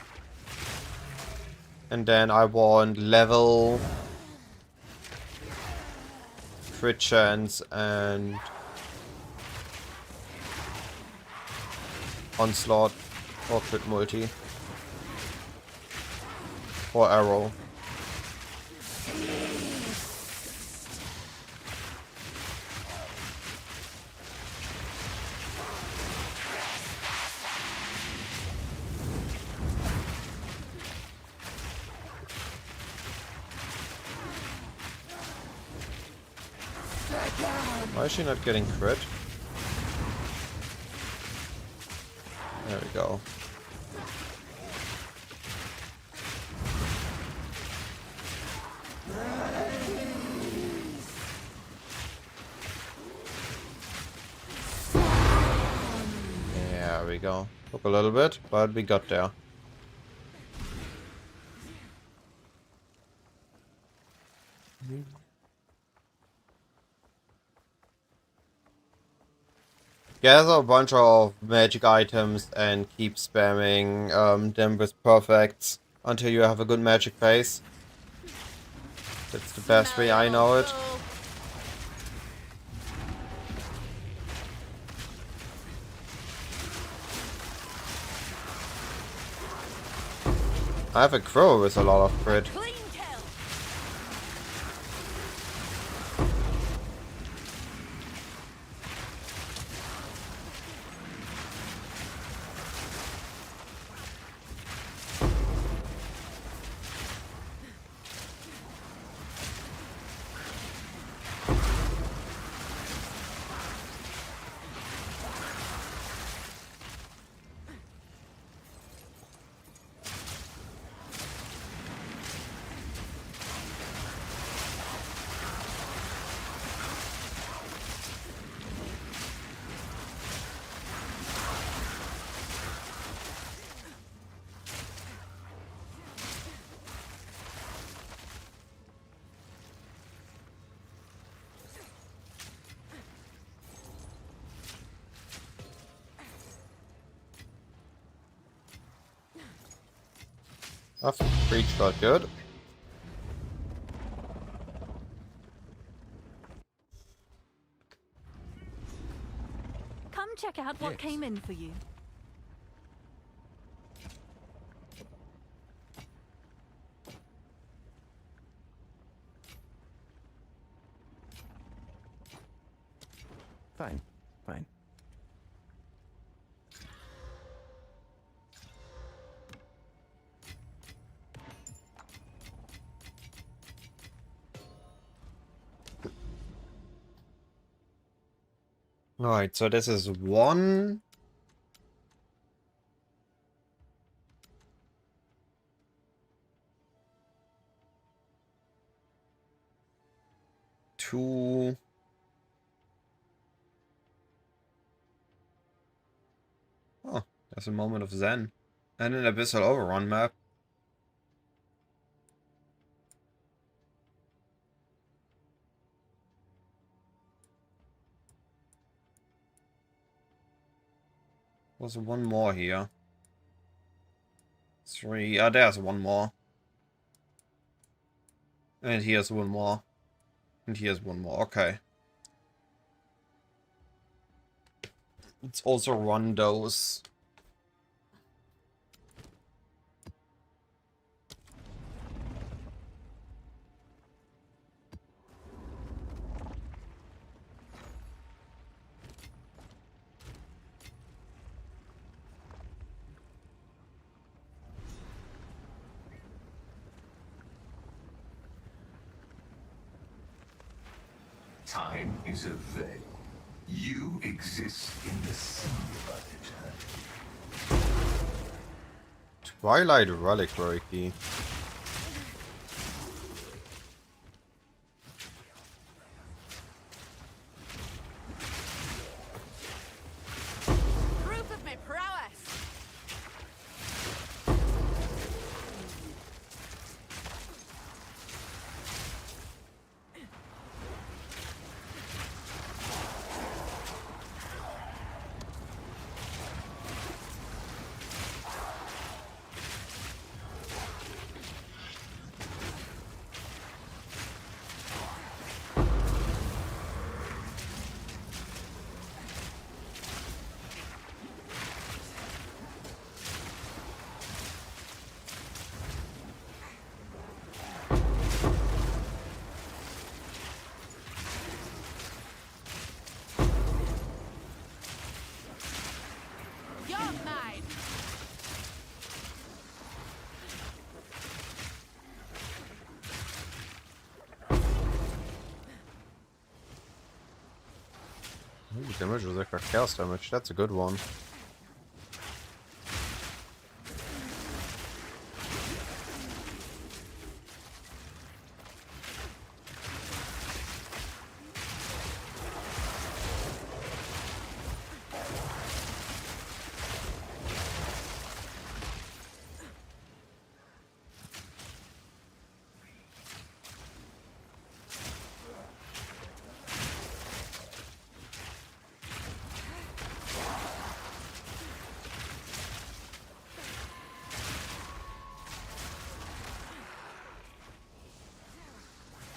D: And then I want level, crit chance, and onslaught, or crit multi. Or arrow. Why is she not getting crit? There we go. There we go. Took a little bit, but we got there. Gather a bunch of magic items and keep spamming them with perfects until you have a good magic base. That's the best way I know it. I have a crow with a lot of crit. That breach felt good.
E: Come check out what
A: Yes.
E: came in for you.
A: Fine, fine.
D: Alright, so this is 1. Two. Oh, there's a moment of Zen. And an Abyssal Overrun map. There's one more here. 3. Ah, there's one more. And here's one more. And here's one more. Okay. Let's also run those.
C: Time is a veil. You exist in the sea of eternity.
D: Twilight Reliquary Key.
B: Proof of my prowess. You're mine.
D: Ooh, damage was extra chaos damage. That's a good one.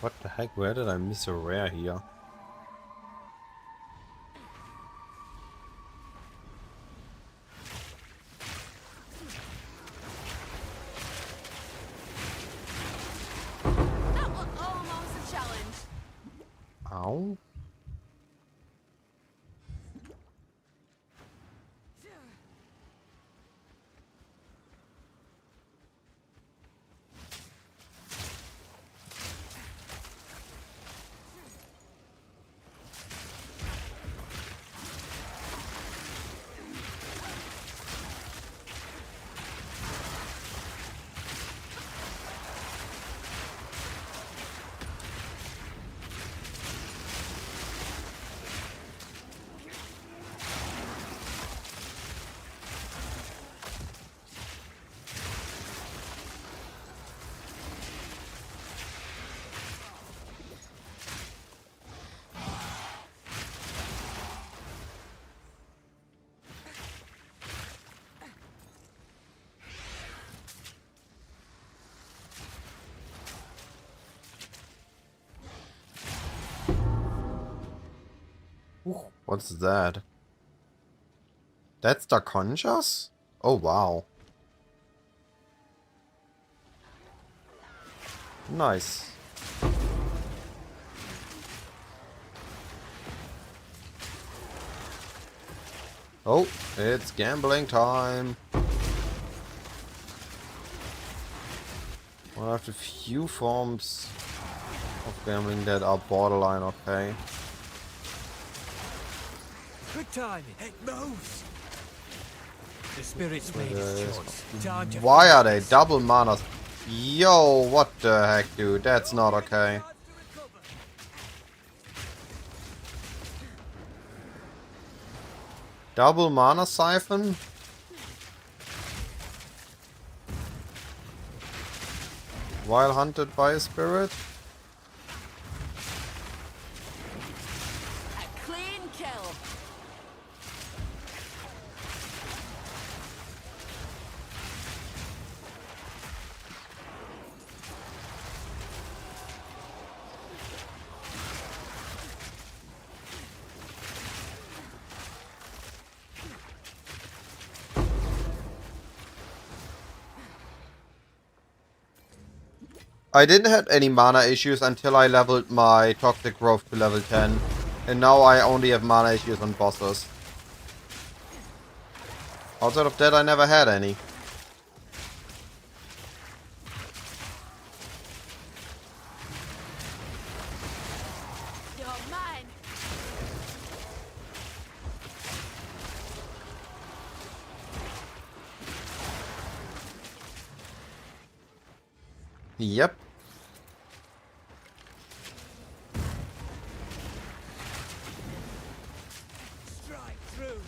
D: What the heck? Where did I miss a rare here?
B: That was almost a challenge.
D: Ow. Ooh, what's that? That's the Conchas? Oh wow. Nice. Oh, it's gambling time. One of the few forms of gambling that are borderline okay.
A: Quick timing. It moves. The spirits made
D: Yes.
A: its choice. Time to
D: Why are they
A: finish this.
D: double mana? Yo, what the heck, dude? That's not okay. Double mana siphon? While hunted by a spirit?
B: A clean kill.
D: I didn't have any mana issues until I leveled my Toxic Growth to level 10. And now I only have mana issues on bosses. Outside of that, I never had any.
B: You're mine.
D: Yep.
A: Strike through.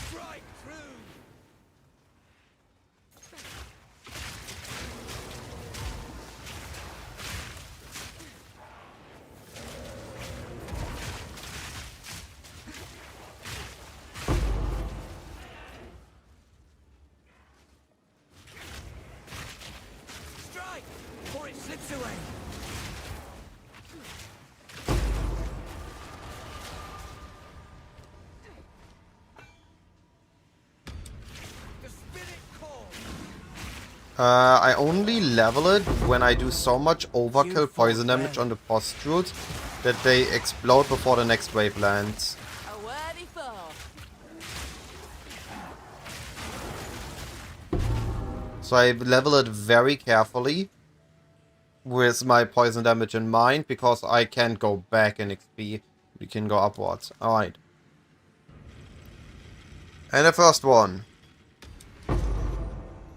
A: Strike through. Strike, or it slips away. The spirit calls.
D: I only level it when I do so much overkill poison damage on the pustules that they explode before the next wave lands.
B: A worthy foe.
D: So I level it very carefully with my poison damage in mind because I can't go back in XP. We can go upwards. Alright. And the first one.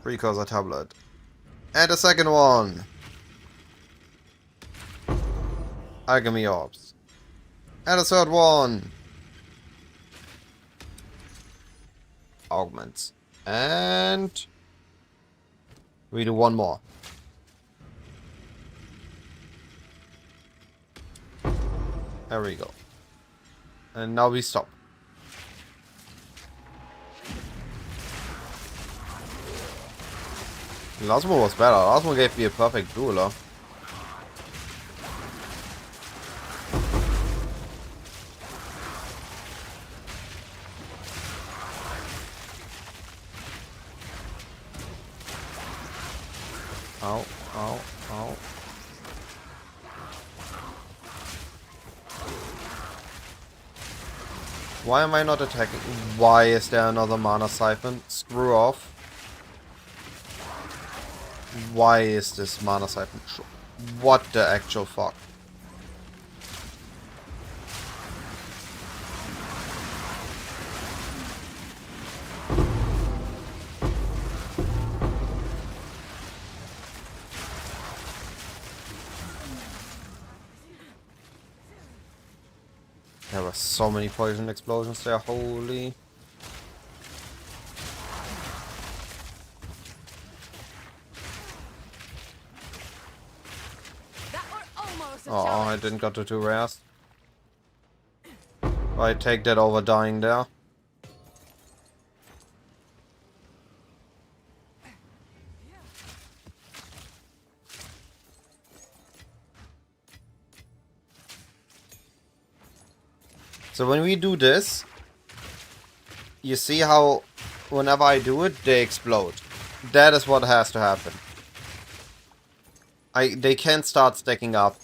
D: Precursor tablet. And the second one. Alchemy orbs. And the third one. Augments. And we do one more. There we go. And now we stop. The last one was better. The last one gave me a perfect dueler. Ow, ow, ow. Why am I not attacking? Why is there another mana siphon? Screw off. Why is this mana siphon? What the actual fuck? There were so many poison explosions there, holy.
B: That were almost a
D: Oh, I
B: challenge.
D: didn't got the 2 rares. I take that over dying there. So when we do this, you see how whenever I do it, they explode. That is what has to happen. They can't start stacking up.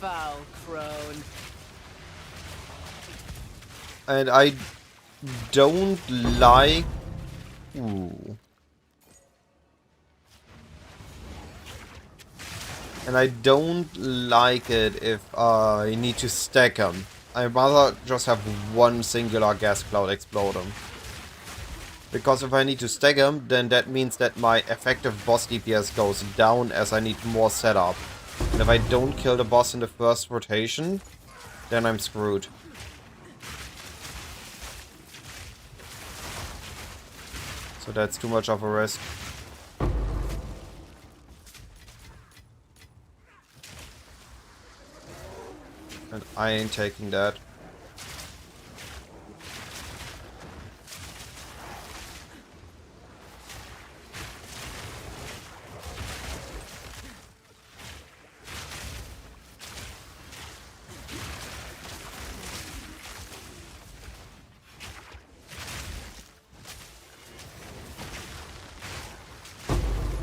B: Foul crone.
D: And I don't like... Ooh. And I don't like it if I need to stack them. I'd rather just have one singular gas cloud explode them. Because if I need to stack them, then that means that my effective boss DPS goes down as I need more setup. And if I don't kill the boss in the first rotation, then I'm screwed. So that's too much of a risk. And I ain't taking that.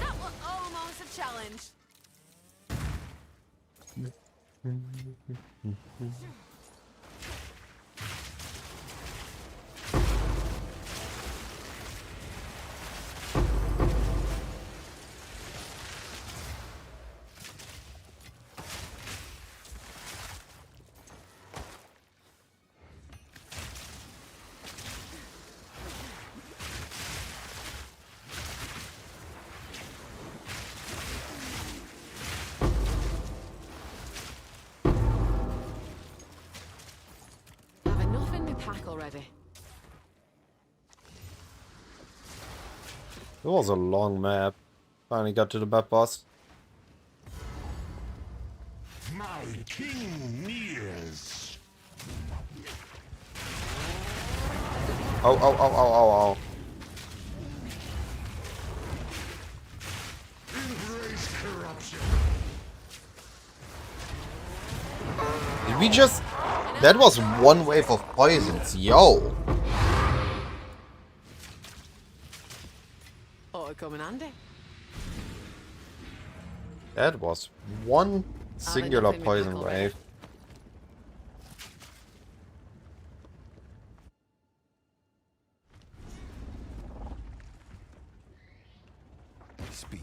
B: That were almost a challenge. back already.
D: It was a long map. Finally got to the map boss.
C: My king nears.
D: Oh, oh, oh, oh, oh, oh.
C: Embrace corruption.
D: Did we just... That was one wave of poisons, yo!
B: Ought to come in handy.
D: That was one singular
B: nothing with
D: poison
B: Huckleberry.
D: wave.
A: Speed.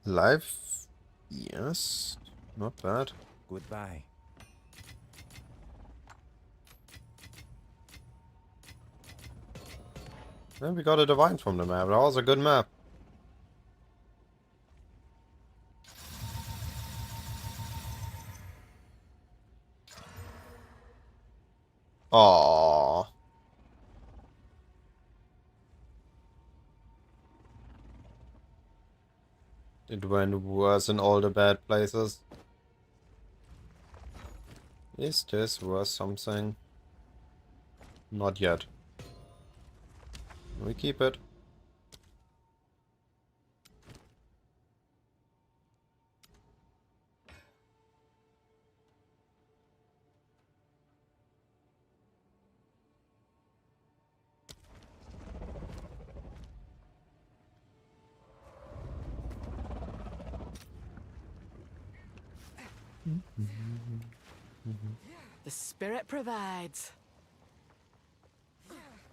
D: Life? Yes. Not bad.
A: Goodbye.
D: Then we got a divine from the map. That was a good map. Aww. It went worse in all the bad places. Is this worth something? Not yet. We keep it.
B: The spirit provides.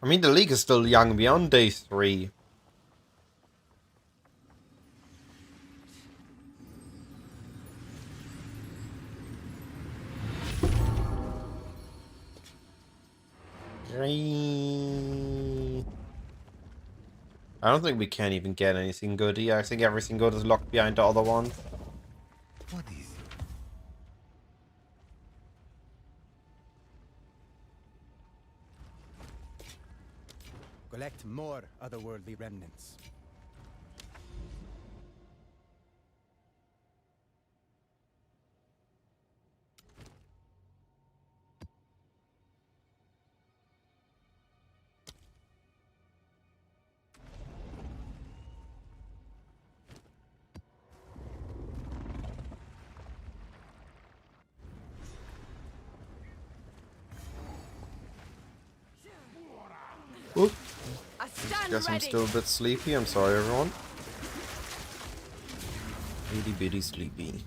D: I mean, the league is still young. We're on day 3. I don't think we can even get anything good here. I think everything good is locked behind the other one.
A: What is it? Collect more otherworldly remnants.
D: Oop.
B: I stand
D: Guess I'm
B: ready.
D: still a bit sleepy. I'm sorry, everyone. Itty bitty sleepy.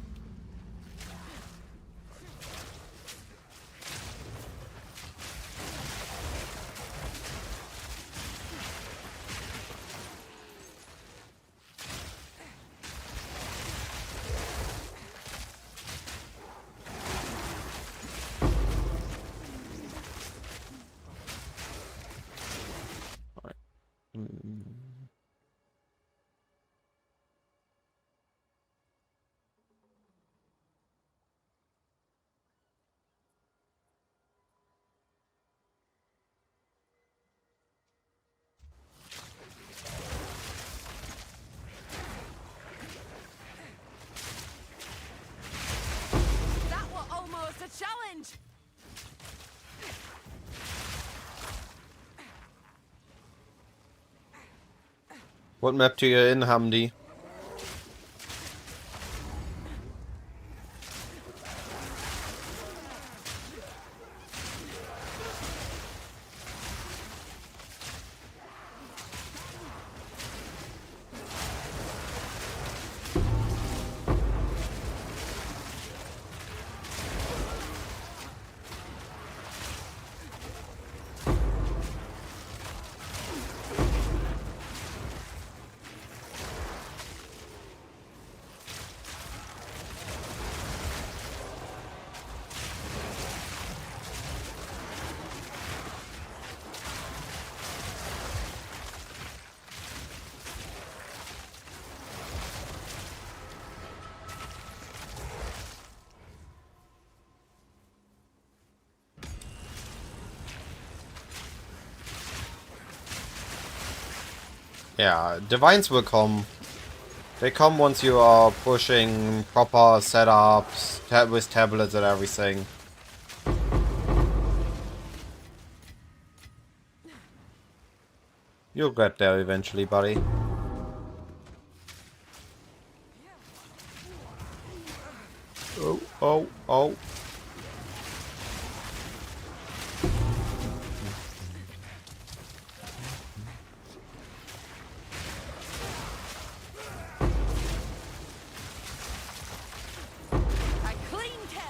B: That was almost a challenge.
D: What map do you in, Hamdi? Yeah, divines will come. They come once you are pushing proper setups with tablets and everything. You'll get there eventually, buddy. Oh, oh, oh.
B: A clean kill.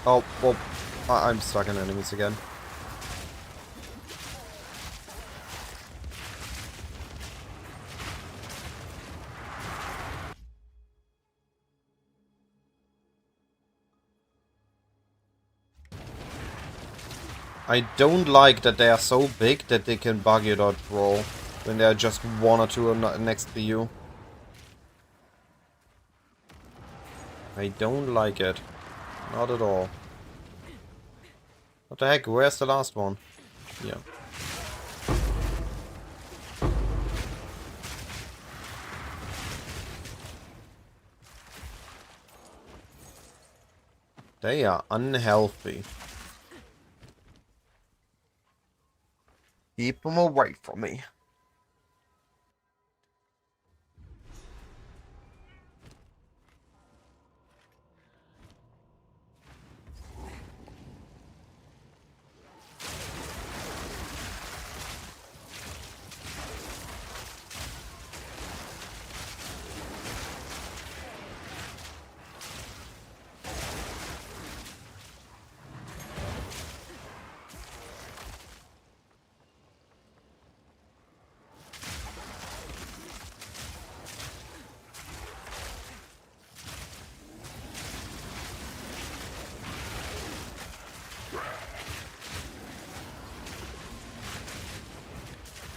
D: Oh, well, I'm stuck in enemies again. I don't like that they are so big that they can bug your dodge roll when they are just one or two next to you. I don't like it. Not at all. What the heck? Where's the last one? Yeah. They are unhealthy. Keep them away from me.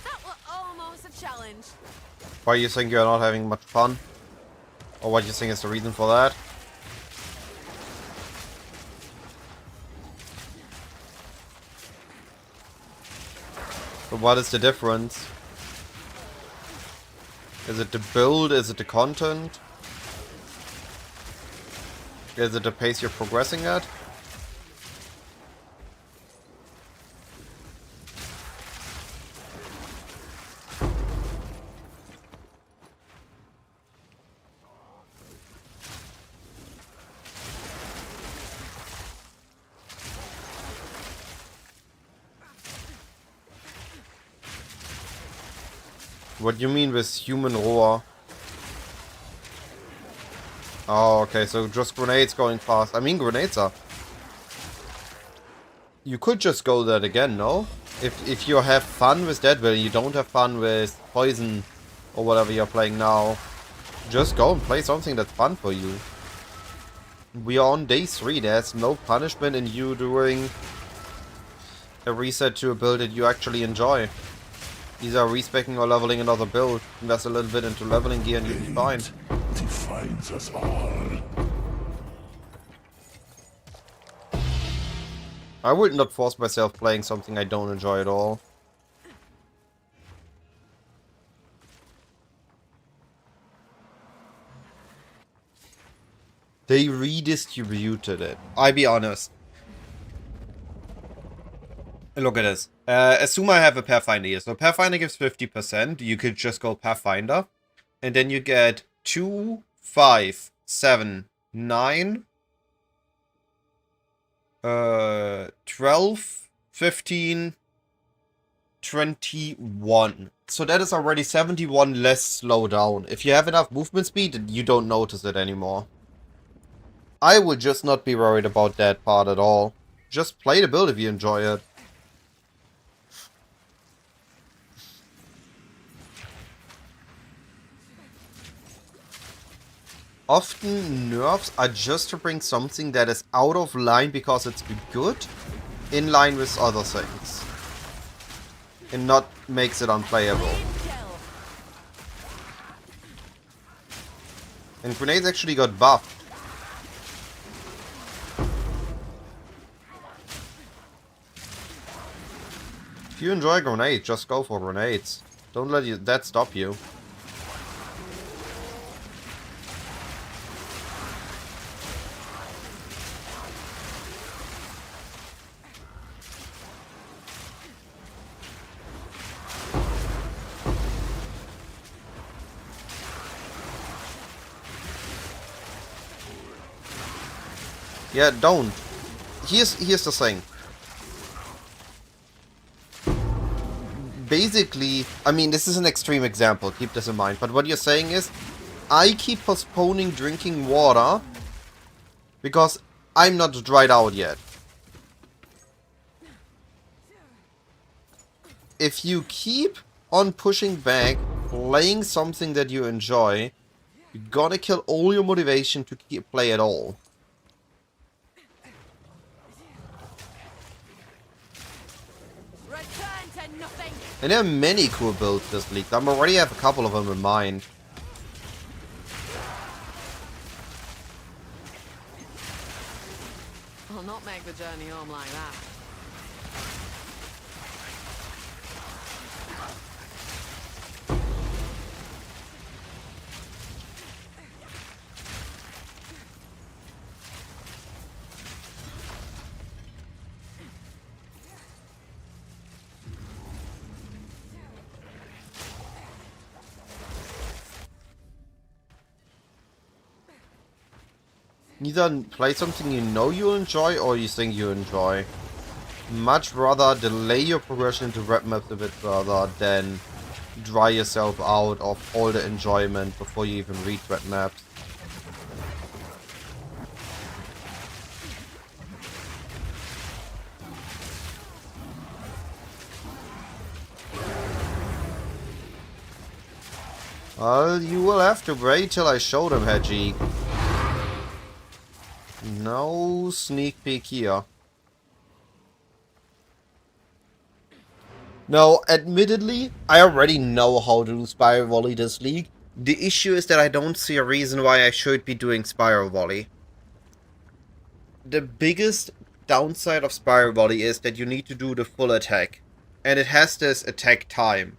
B: That was almost a challenge.
D: Why you think you're not having much fun? Or what you think is the reason for that? But what is the difference? Is it the build? Is it the content? Is it the pace you're progressing at? What do you mean with human roar? Oh, okay, so just grenades going fast. I mean, grenades are... You could just go that again, no? If you have fun with that, but you don't have fun with poison or whatever you're playing now, just go and play something that's fun for you. We are on day 3. There's no punishment in you doing a reset to a build that you actually enjoy. Either respeccing or leveling another build. Invest a little bit into leveling gear and you'll be fine.
C: Defines us all.
D: I would not force myself playing something I don't enjoy at all. They redistributed it. I'll be honest. Look at this. Assume I have a Pathfinder here. So Pathfinder gives 50%. You could just go Pathfinder. And then you get 2, 5, 7, 9, 12, 15, 21. So that is already 71 less slow down. If you have enough movement speed, you don't notice it anymore. I would just not be worried about that part at all. Just play the build if you enjoy it. Often nerfs are just to bring something that is out of line because it's good, in line with other things. And not makes it unplayable. And grenades actually got buffed. If you enjoy grenades, just go for grenades. Don't let that stop you. Yeah, don't. Here's the thing. Basically, I mean, this is an extreme example, keep this in mind, but what you're saying is, I keep postponing drinking water because I'm not dried out yet. If you keep on pushing back, playing something that you enjoy, you're gonna kill all your motivation to play at all. And there are many cool builds this league. I already have a couple of them in mind.
B: I'll not make the journey home like that.
D: Either play something you know you'll enjoy or you think you enjoy. Much rather delay your progression into red maps a bit further than dry yourself out of all the enjoyment before you even reach red maps. Well, you will have to wait till I show them, Hedgie. No sneak peek here. No, admittedly, I already know how to do Spiral Volley this league. The issue is that I don't see a reason why I should be doing Spiral Volley. The biggest downside of Spiral Volley is that you need to do the full attack. And it has this attack time.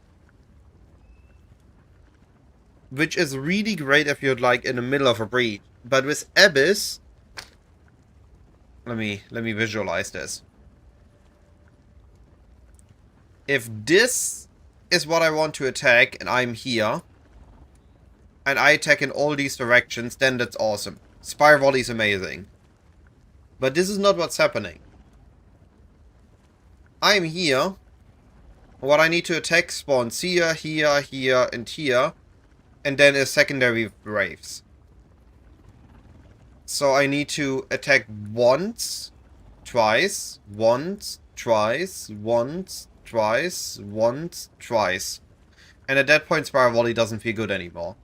D: Which is really great if you're like in the middle of a breach. But with Abyss... Let me visualize this. If this is what I want to attack and I'm here, and I attack in all these directions, then that's awesome. Spiral Volley is amazing. But this is not what's happening. I'm here. What I need to attack spawns here, here, here, and here. And then a secondary waves. So I need to attack once, twice, once, twice, once, twice, once, twice. And at that point, Spiral Volley doesn't feel good anymore.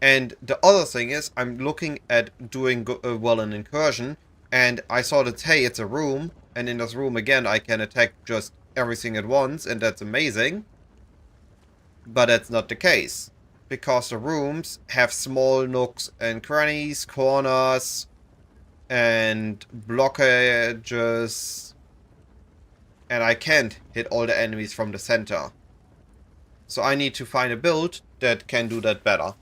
D: And the other thing is, I'm looking at doing well in Incursion, and I saw that, hey, it's a room, and in this room again, I can attack just everything at once, and that's amazing. But that's not the case. Because the rooms have small nooks and crannies, corners, and blockages. And I can't hit all the enemies from the center. So I need to find a build that can do that better.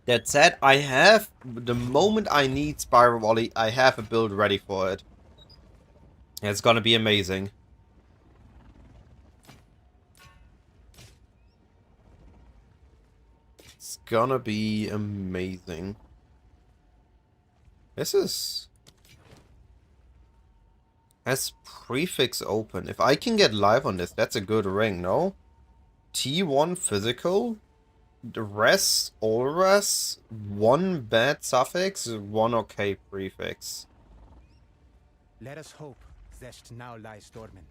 D: That said, I have, the moment I need Spiral Volley, I have a build ready for it. It's gonna be amazing. It's gonna be amazing. This is... As prefix open. If I can get live on this, that's a good ring, no? T1 physical. The rest, all res. 1 bad suffix, 1 okay prefix.
A: Let us hope Zest now lies dormant.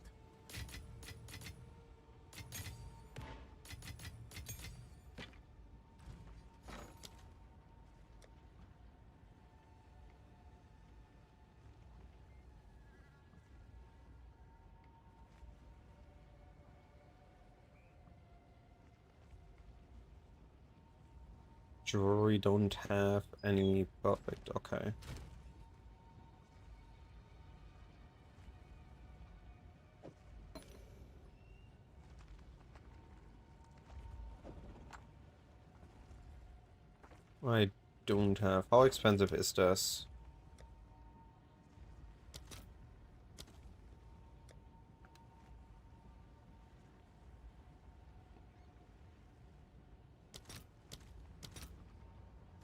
D: Jewelry don't have any perfect, okay. I don't have. How expensive is this?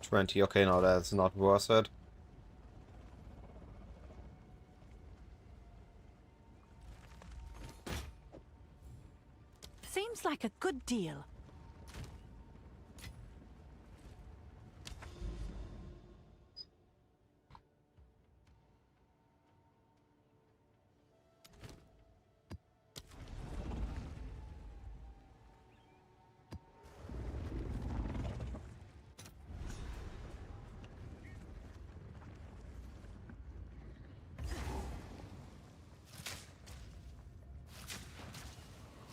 D: $20. Okay, no, that's not worth it.
E: Seems like a good deal.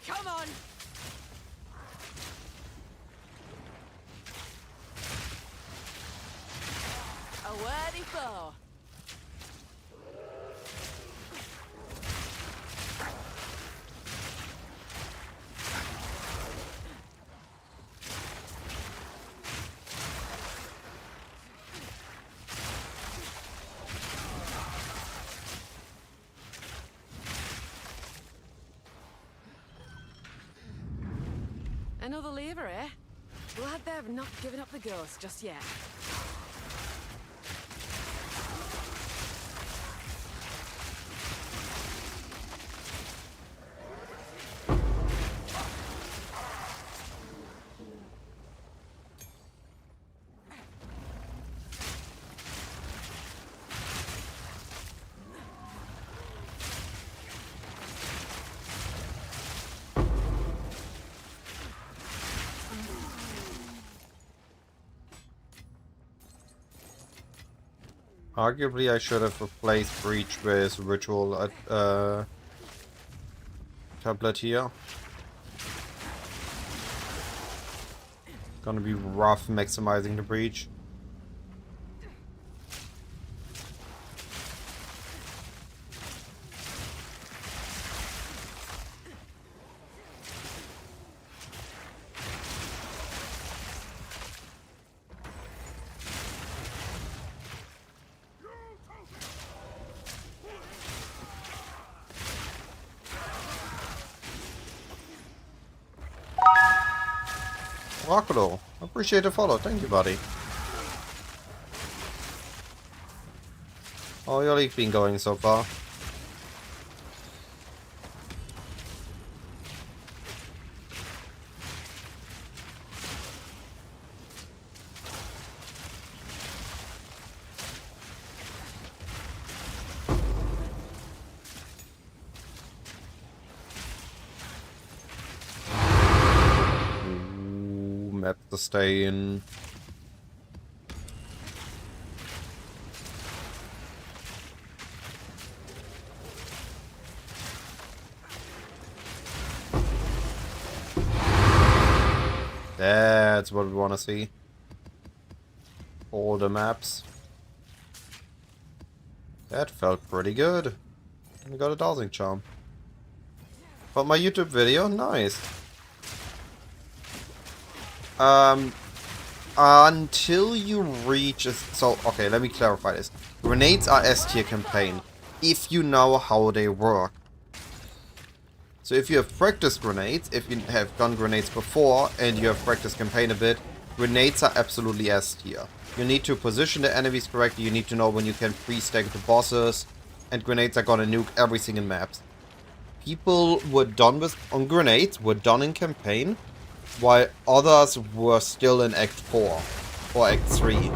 B: Come on! A worthy foe. Another lever, eh? Glad they've not given up the ghost just yet.
D: Arguably, I should have replaced Breach with Ritual tablet here. Gonna be rough maximizing the Breach. Crocodile, appreciate the follow, thank you, buddy. How your league been going so far? Map to stay in. That's what we want to see. All the maps. That felt pretty good. We got a dowsing charm. But my YouTube video, nice. Until you reach so okay, let me clarify this. Grenades are S tier campaign if you know how they work. So if you have practiced grenades, if you have done grenades before and you have practiced campaign a bit, grenades are absolutely S tier. You need to position the enemies correctly, you need to know when you can pre-stack the bosses, and grenades are gonna nuke everything in maps. People were done with on grenades, were done in campaign, while others were still in Act 4 or Act 3.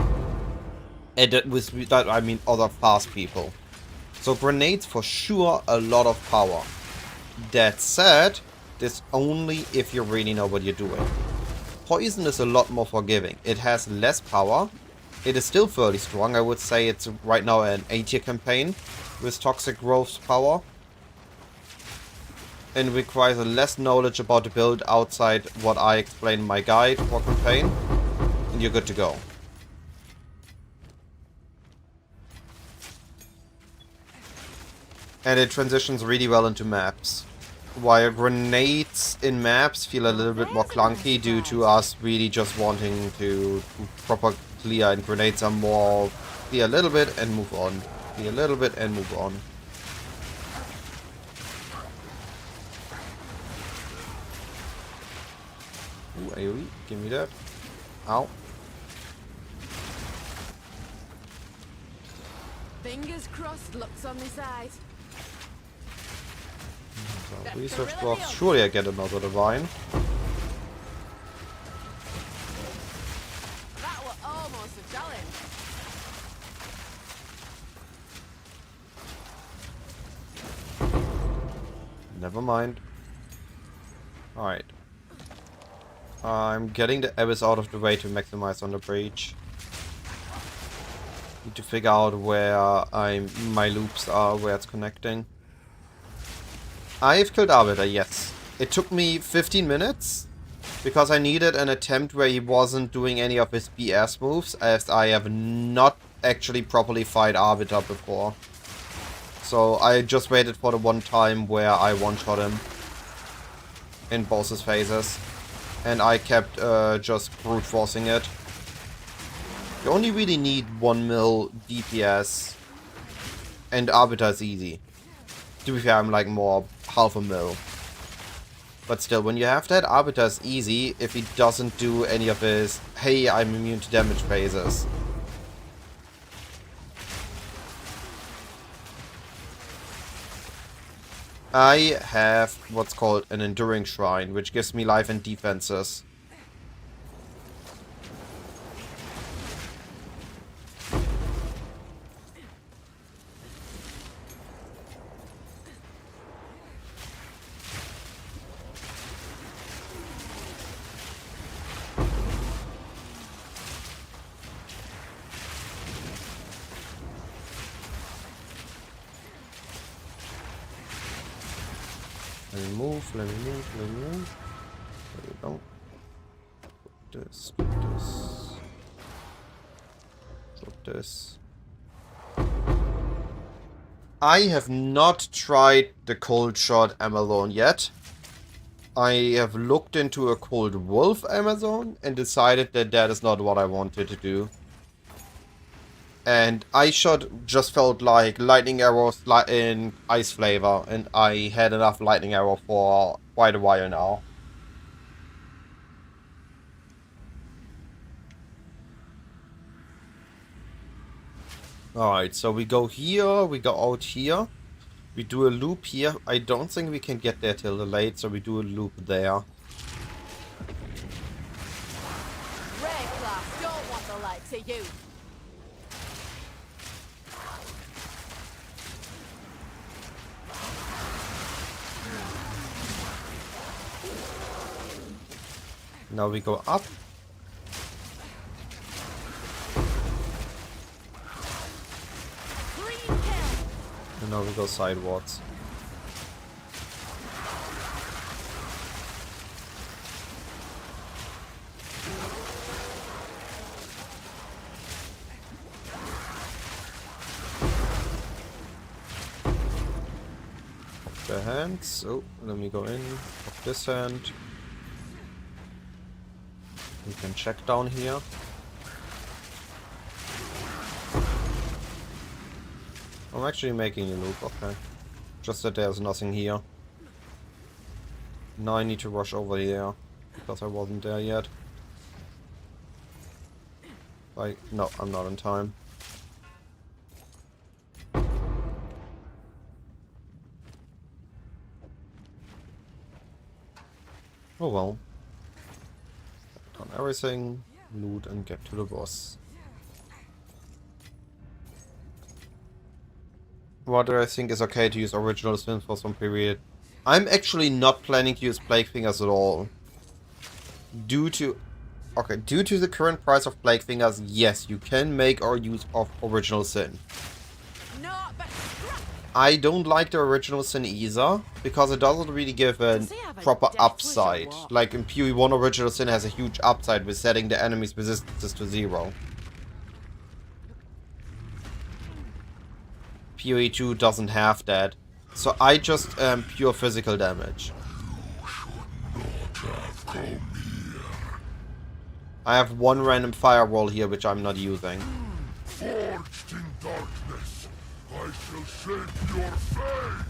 D: And with that I mean other fast people. So grenades for sure a lot of power. That said, this only if you really know what you're doing. Poison is a lot more forgiving. It has less power. It is still fairly strong. I would say it's right now an 8-tier campaign with toxic growth power. And requires less knowledge about the build outside what I explain in my guide for campaign. And you're good to go. And it transitions really well into maps. While grenades in maps feel a little bit more clunky due to us really just wanting to proper clear, and grenades are more clear a little bit and move on. Clear a little bit and move on. Ooh, AoE, give me that. Ow.
B: Fingers crossed, luck's on my side.
D: So, research box. Surely I get another divine.
B: That was almost a challenge.
D: Never mind. Alright. I'm getting the abyss out of the way to maximize on the breach. Need to figure out where my loops are, where it's connecting. I've killed Arbiter, yes. It took me 15 minutes because I needed an attempt where he wasn't doing any of his BS moves, as I have not actually properly fight Arbiter before. So I just waited for the one time where I one-shot him in both his phases. And I kept just brute forcing it. You only really need 1 mil DPS, and Arbiter is easy. To be fair, I'm like more half a mil. But still, when you have that, Arbiter is easy if he doesn't do any of his, hey, I'm immune to damage phases. I have what's called an Enduring Shrine, which gives me life and defenses. Let me move, let me move, let me move. There we go. Put this, put this. Put this. I have not tried the cold shot Amazon yet. I have looked into a cold wolf Amazon and decided that that is not what I wanted to do. And ice shot just felt like lightning arrows in ice flavor, and I had enough lightning arrow for quite a while now. Alright, so we go here, we go out here, we do a loop here. I don't think we can get there till the late, so we do a loop there.
B: Ray class don't want the likes of you.
D: Now we go up. And now we go sidewards. Pop the hands. Oh, let me go in. Pop this hand. We can check down here. I'm actually making a loop, okay. Just that there's nothing here. Now I need to rush over here, because I wasn't there yet. No, I'm not in time. Oh well. On everything, loot and get to the boss. What do I think is okay to use original sin for some period? I'm actually not planning to use Plague Fingers at all. Due to the current price of Plague Fingers, yes, you can make or use of original sin.
B: No, but
D: I don't like the original sin either, because it doesn't really give a
B: Does he have a
D: proper
B: death wish or
D: upside.
B: what?
D: Like in PoE 1, original sin has a huge upside with setting the enemy's resistances to 0. PoE 2 doesn't have that. So I just pure physical damage. I have one random firewall here which I'm not using.
C: Forged in darkness, I shall shape your fate!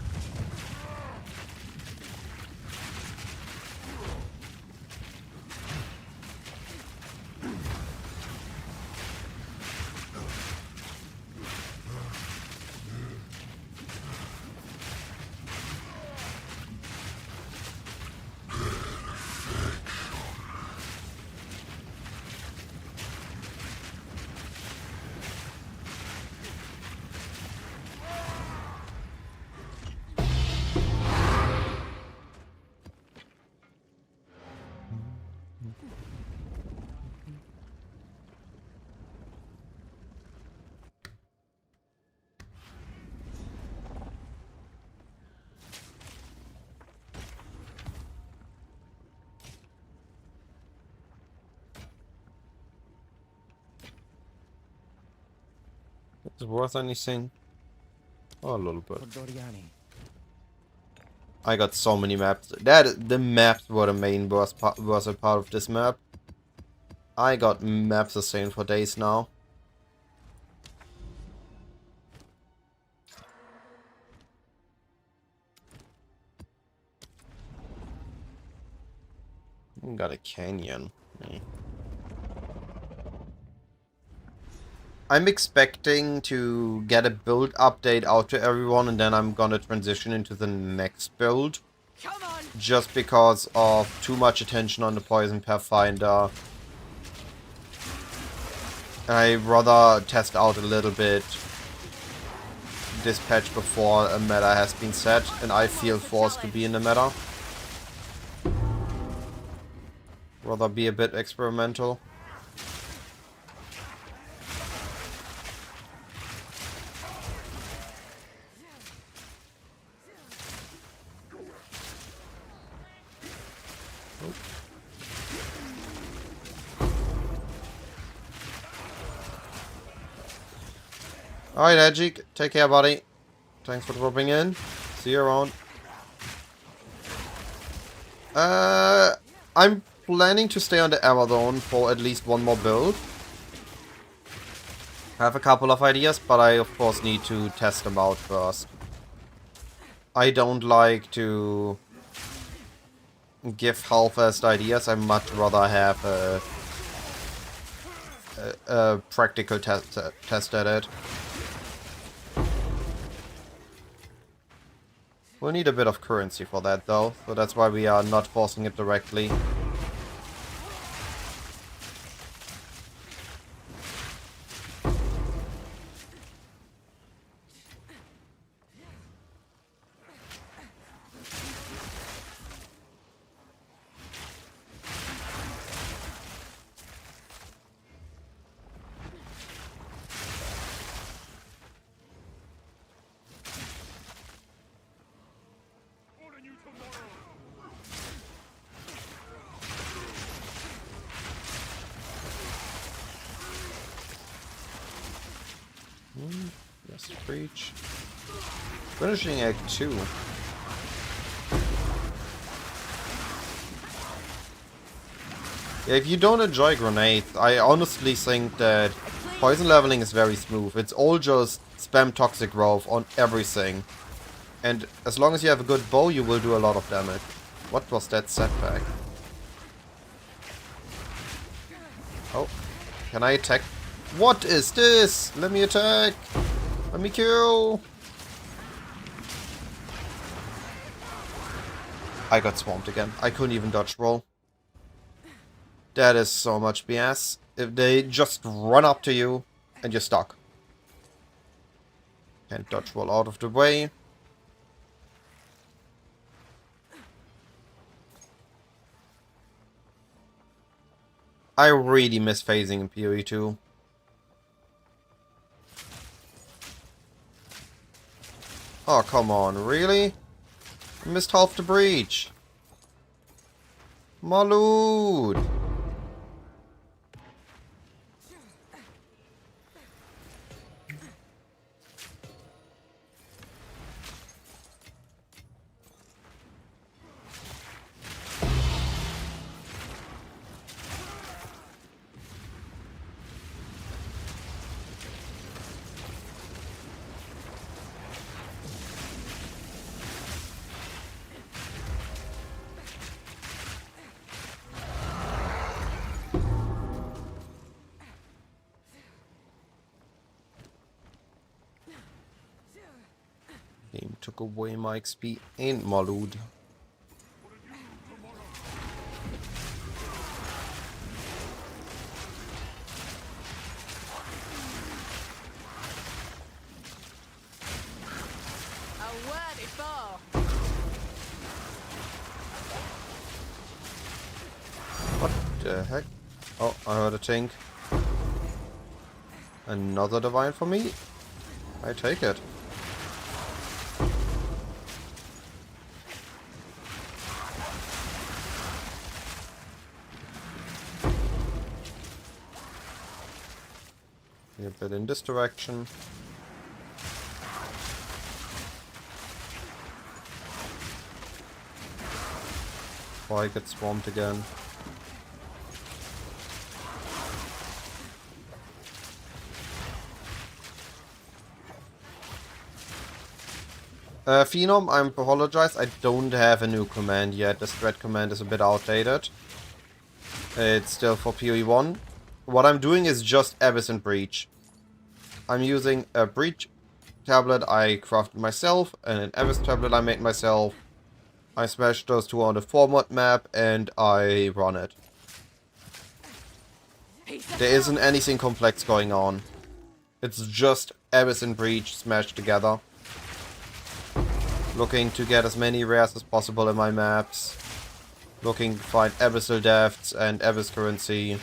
D: Is it worth anything? Oh, a little bit. I got so many maps. The maps were the main worst part of this map. I got maps the same for days now. Got a canyon. I'm expecting to get a build update out to everyone, and then I'm gonna transition into the next build.
B: come on.
D: Just because of too much attention on the Poison Pathfinder. I'd rather test out a little bit this patch before a meta has been set, and I feel forced to be in the meta. Rather be a bit experimental. Alright, Edgy, take care, buddy. Thanks for dropping in. See you around. I'm planning to stay on the Amazon for at least one more build. I have a couple of ideas, but I of course need to test them out first. I don't like to give half-assed ideas. I much rather have a practical test at it. We'll need a bit of currency for that though, so that's why we are not forcing it directly. Yes, breach. Finishing Act 2. Yeah, if you don't enjoy grenades, I honestly think that poison leveling is very smooth. It's all just spam toxic growth on everything. And as long as you have a good bow, you will do a lot of damage. What was that setback? Oh, can I attack? What is this? Let me attack! Let me kill! I got swamped again. I couldn't even dodge roll. That is so much BS. If they just run up to you and you're stuck. Can't dodge roll out of the way. I really miss phasing in PoE 2. Oh, come on, really? I missed half the breach. My lord. Game took away my XP and my loot.
B: A worthy foe.
D: What the heck? Oh, I heard a tink. Another divine for me? I take it. A bit in this direction. Before I get swamped again. Phenom, I apologize, I don't have a new command yet. The threat command is a bit outdated. It's still for PoE 1. What I'm doing is just Abyss and Breach. I'm using a Breach tablet I crafted myself, and an Abyss tablet I made myself. I smashed those two on the format map, and I run it. There isn't anything complex going on. It's just Abyss and Breach smashed together. Looking to get as many rares as possible in my maps. Looking to find Abyssal Depths and Abyss currency.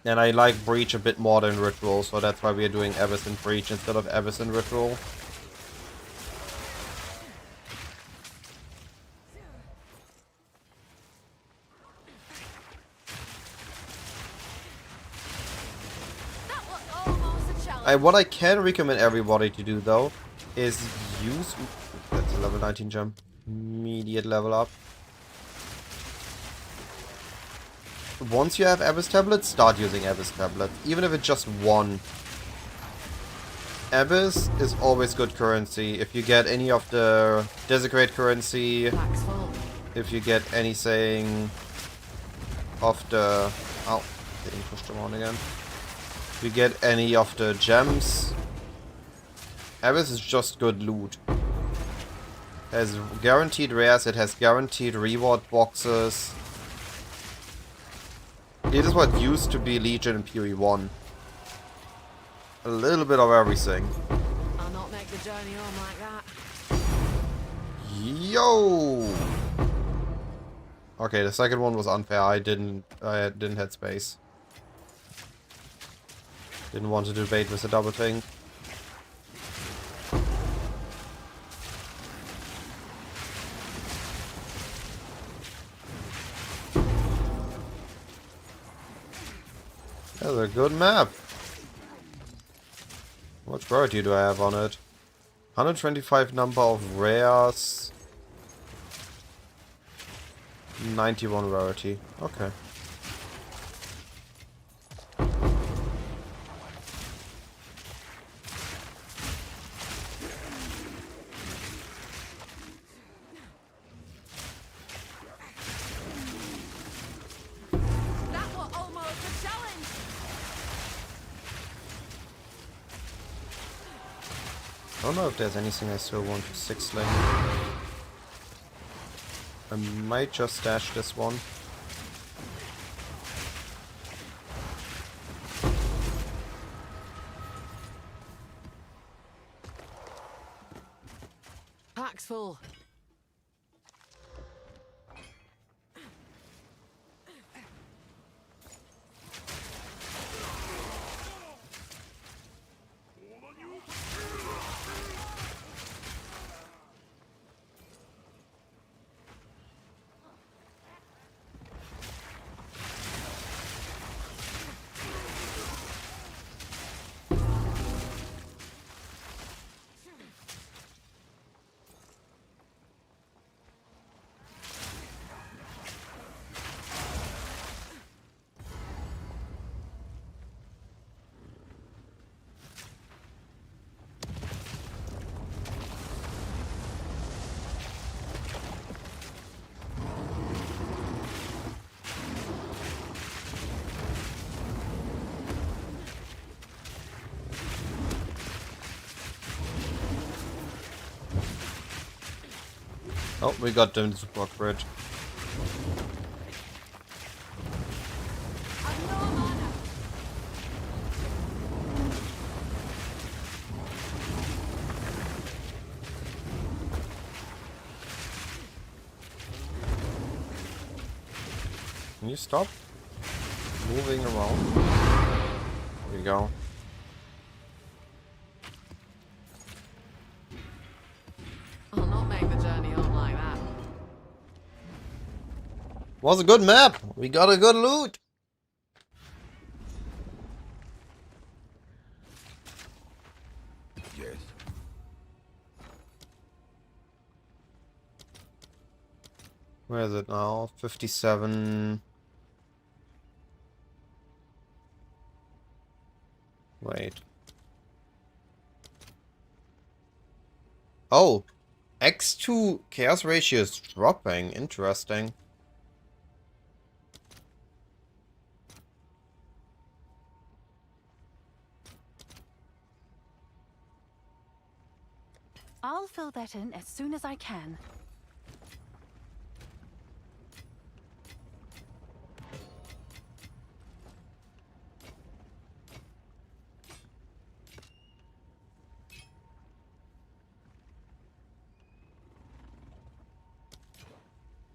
D: And I like Breach a bit more than Ritual, so that's why we are doing Abyss and Breach instead of Abyss and Ritual.
B: That was almost a challenge.
D: What I can recommend everybody to do though is use... That's a level 19 jump. Immediate level up. Once you have Abyss tablets, start using Abyss tablets. Even if it's just one. Abyss is always good currency. If you get any of the Desecrate currency,
B: Black's fault.
D: if you get anything of the... Ow, getting pushed around again. If you get any of the gems, Abyss is just good loot. Has guaranteed rares, it has guaranteed reward boxes. It is what used to be Legion in PoE 1. A little bit of everything.
B: I'll not make the journey home like that.
D: Yo! Okay, the second one was unfair. I didn't have space. Didn't want to debate with the double thing. That's a good map. What rarity do I have on it? 125 number of rares. 91 rarity. Okay.
B: That was almost a challenge.
D: don't know if there's anything I still want to 6-lane. I might just stash this one.
B: Pack's full.
D: Oh, we got the support bridge.
B: I've no mana.
D: Can you stop moving around? There you go.
B: I'll not make the journey home like that.
D: Was a good map. We got a good loot.
A: Yes.
D: Where is it now? 57. Wait. Oh, X2 chaos ratio is dropping. Interesting.
E: I'll fill that in as soon as I can.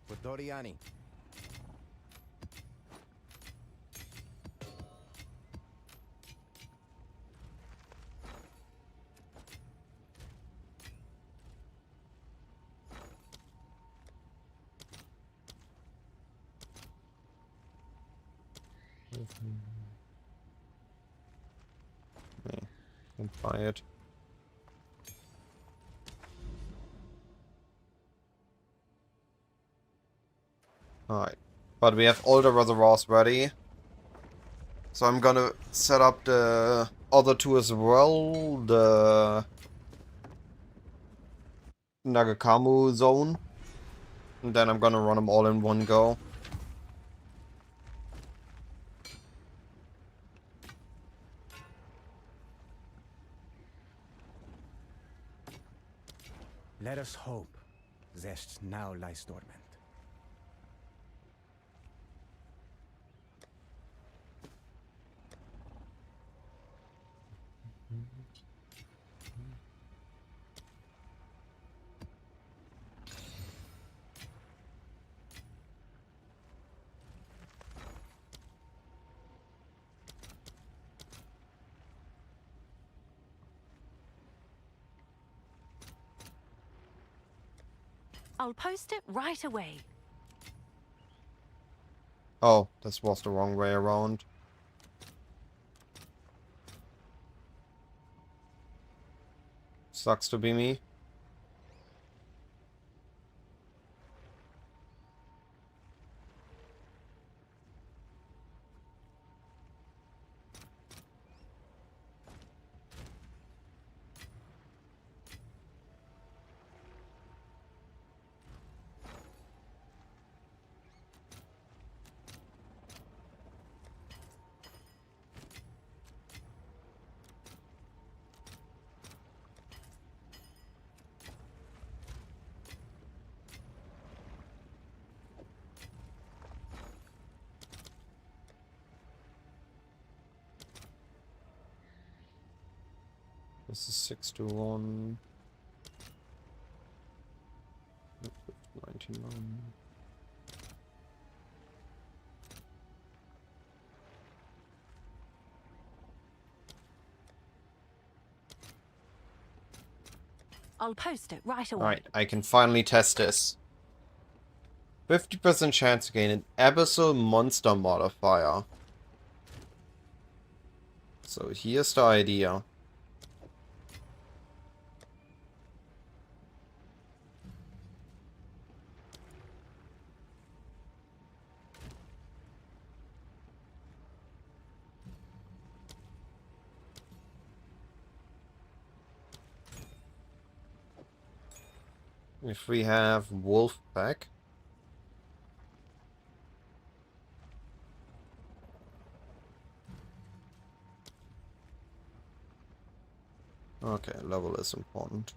F: For Doriani.
D: Can't buy it. Alright. But we have all the reservoirs ready. So I'm gonna set up the other two as well. The Nagakamu zone. And then I'm gonna run them all in one go.
F: Let us hope Zest now lies dormant.
E: I'll post it right away.
D: Oh, this was the wrong way around. Sucks to be me. This is 6 to 1. 99.
E: I'll post it right away.
D: Alright, I can finally test this. 50% chance to gain an abyssal monster modifier. So here's the idea. If we have wolf pack. Okay, level is important.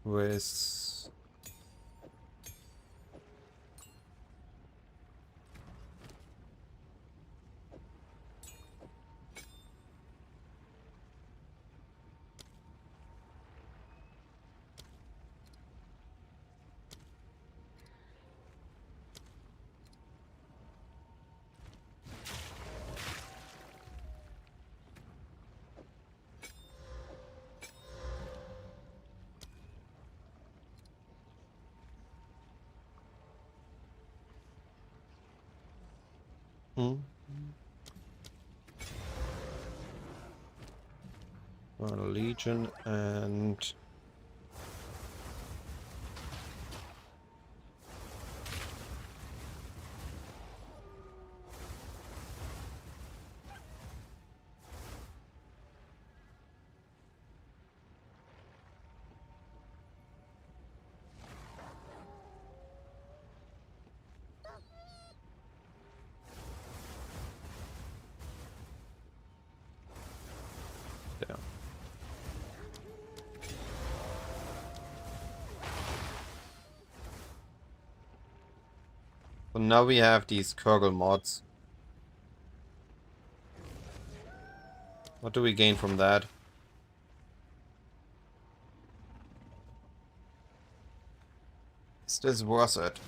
D: With Legion and yeah. So now we have these Kurgle mods. What do we gain from that? Is this worth it?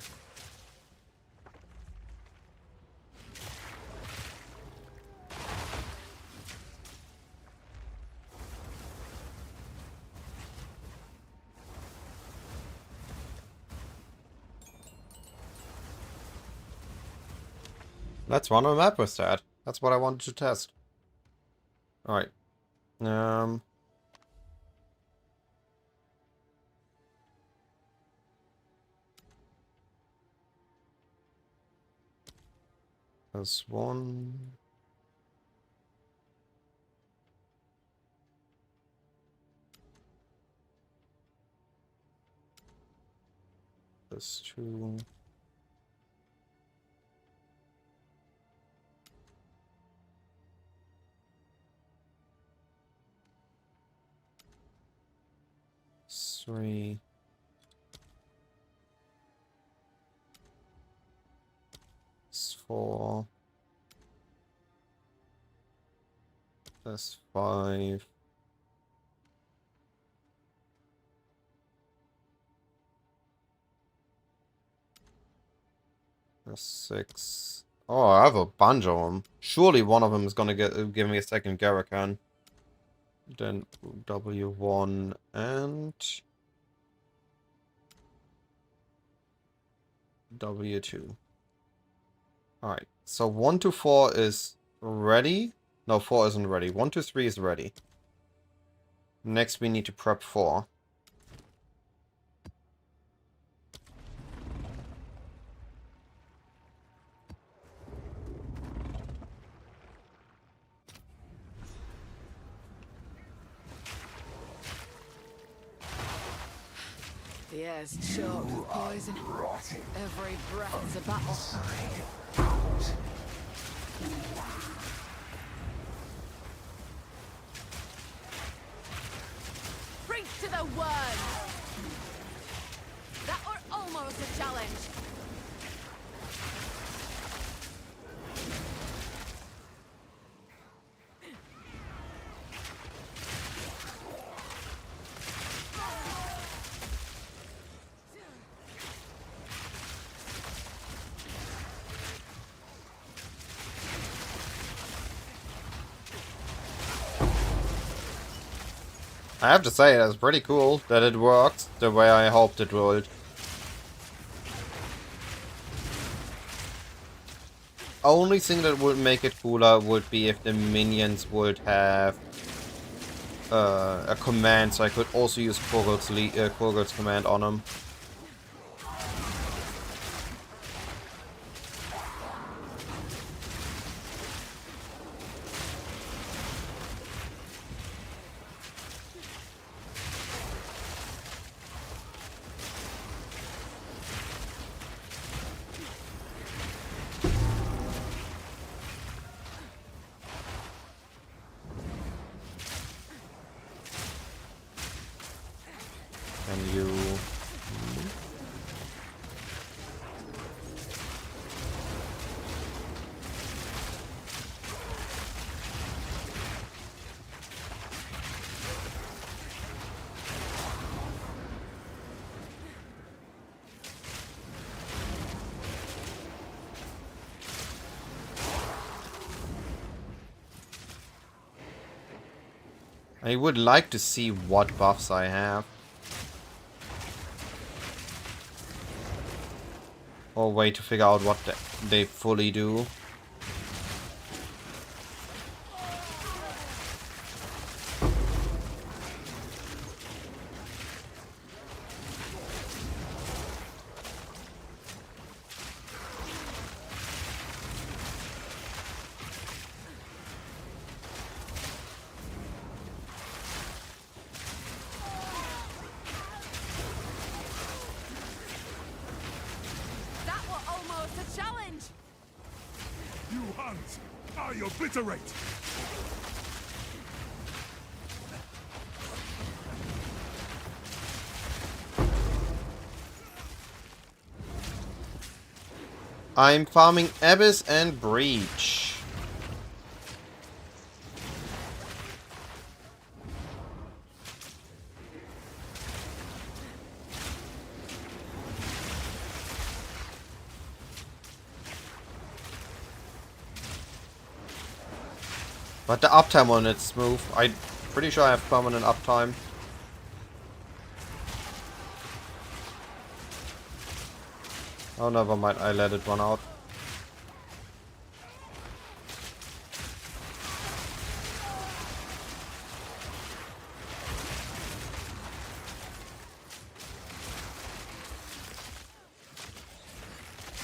D: Let's run a map with that. That's what I wanted to test. Alright. There's one. There's two. Three. It's 4. That's 5. That's 6. Oh, I have a bunch of them. Surely one of them is gonna give me a second Garakan. Then W1 and W2. Alright, so 1 to 4 is ready. No, 4 isn't ready. 1 to 3 is ready. Next we need to prep 4.
B: The air's choked with poison. Every breath is a battle. Preach to the word! That were almost a challenge.
D: I have to say, that's pretty cool that it works the way I hoped it would. Only thing that would make it cooler would be if the minions would have a command, so I could also use Korgul's command on them. And you... I would like to see what buffs I have. Or way to figure out what they fully do.
B: That was almost a challenge!
A: You hunt! I obliterate!
D: I'm farming Abyss and Breach. But the uptime on it's smooth. I'm pretty sure I have permanent uptime. Oh, never mind. I let it run out.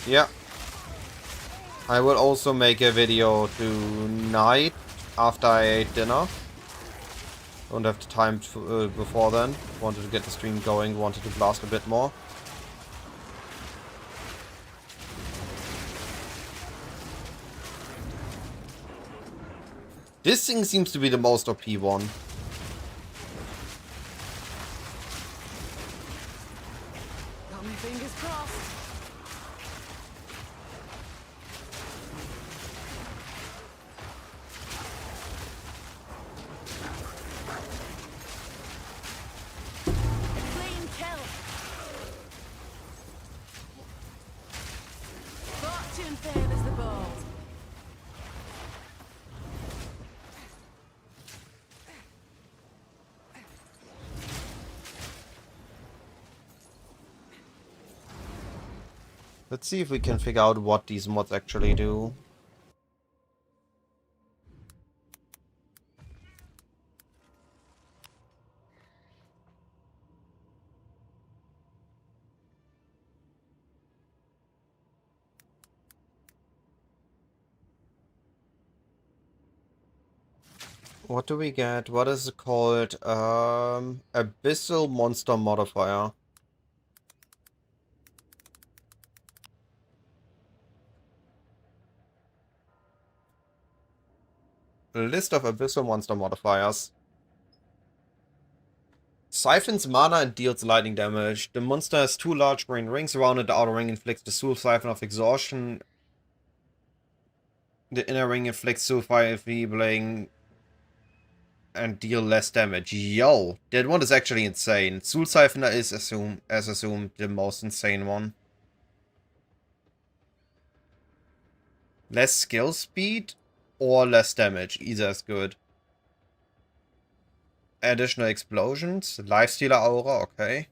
D: Yeah. I will also make a video tonight after I ate dinner. Don't have the time before then. Wanted to get the stream going, wanted to blast a bit more. This thing seems to be the most OP one.
B: Got my fingers crossed. Clean kill. Fortune favors the bold.
D: Let's see if we can figure out what these mods actually do. What do we get? What is it called? Abyssal Monster Modifier. A list of Abyssal Monster Modifiers. Siphons mana and deals lightning damage. The monster has 2 large green rings around it. The outer ring inflicts the Soul Siphon of Exhaustion. The inner ring inflicts Soul Fire Enfeebling and deal less damage. Yo, that one is actually insane. Soul Siphoner is assumed the most insane one. Less skill speed or less damage. Either is good. additional explosions. Lifestealer Aura, okay.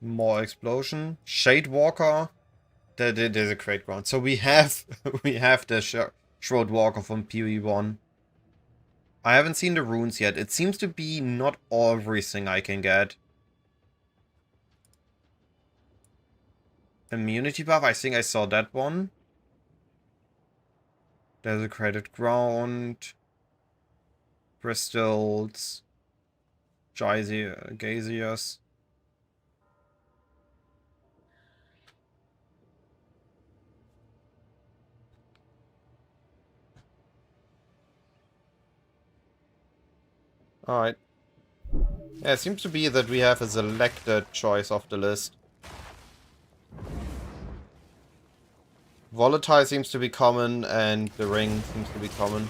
D: More explosion. Shade Walker. There's a great ground. So we have we have the Shroud Walker from PoE 1. I haven't seen the runes yet. It seems to be not everything I can get. Immunity buff, I think I saw that one. Desecrated ground. Crystals. Geysers. Alright. Yeah, it seems to be that we have a selected choice of the list. Volatile seems to be common, and the ring seems to be common.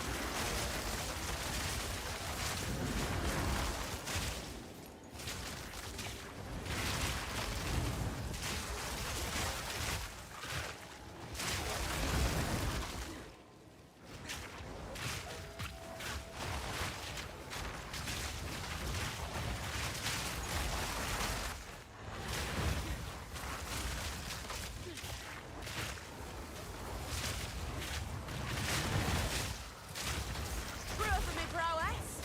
B: Proof of me prowess.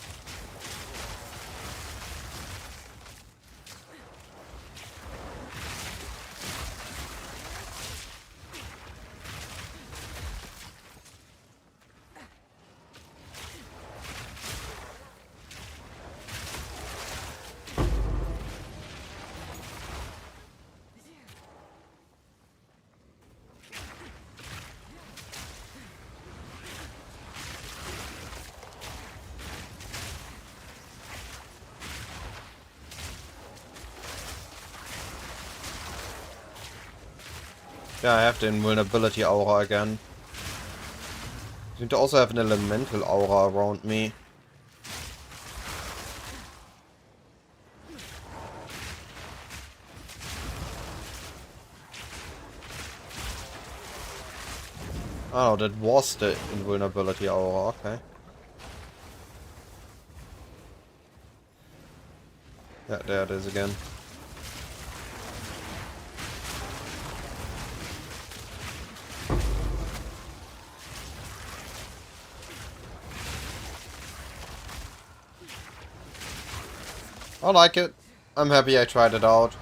D: Yeah, I have the invulnerability aura again. I seem to also have an elemental aura around me. Oh, that was the invulnerability aura, okay. Yeah, there it is again. I like it. I'm happy I tried it out.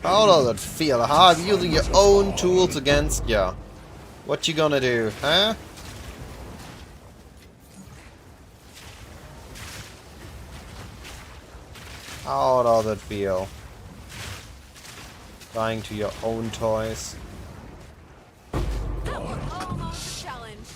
D: How does it feel? How are you using your own tools against ya? What you gonna do, huh? How does it feel? Dying to your own toys.
B: That was almost a challenge.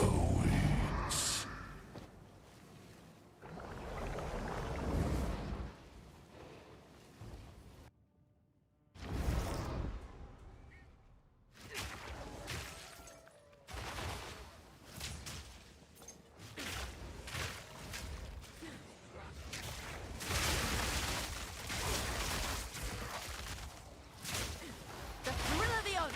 B: The thrill of the hunt.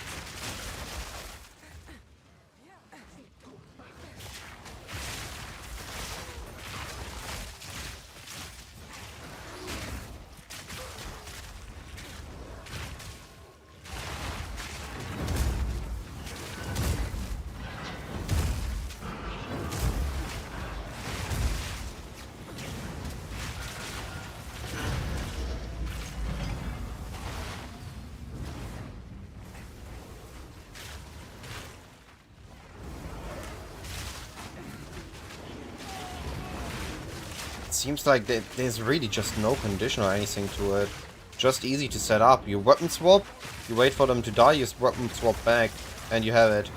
D: Seems like there's really just no condition or anything to it. Just easy to set up. You weapon swap, you wait for them to die, you weapon swap back, and you have it.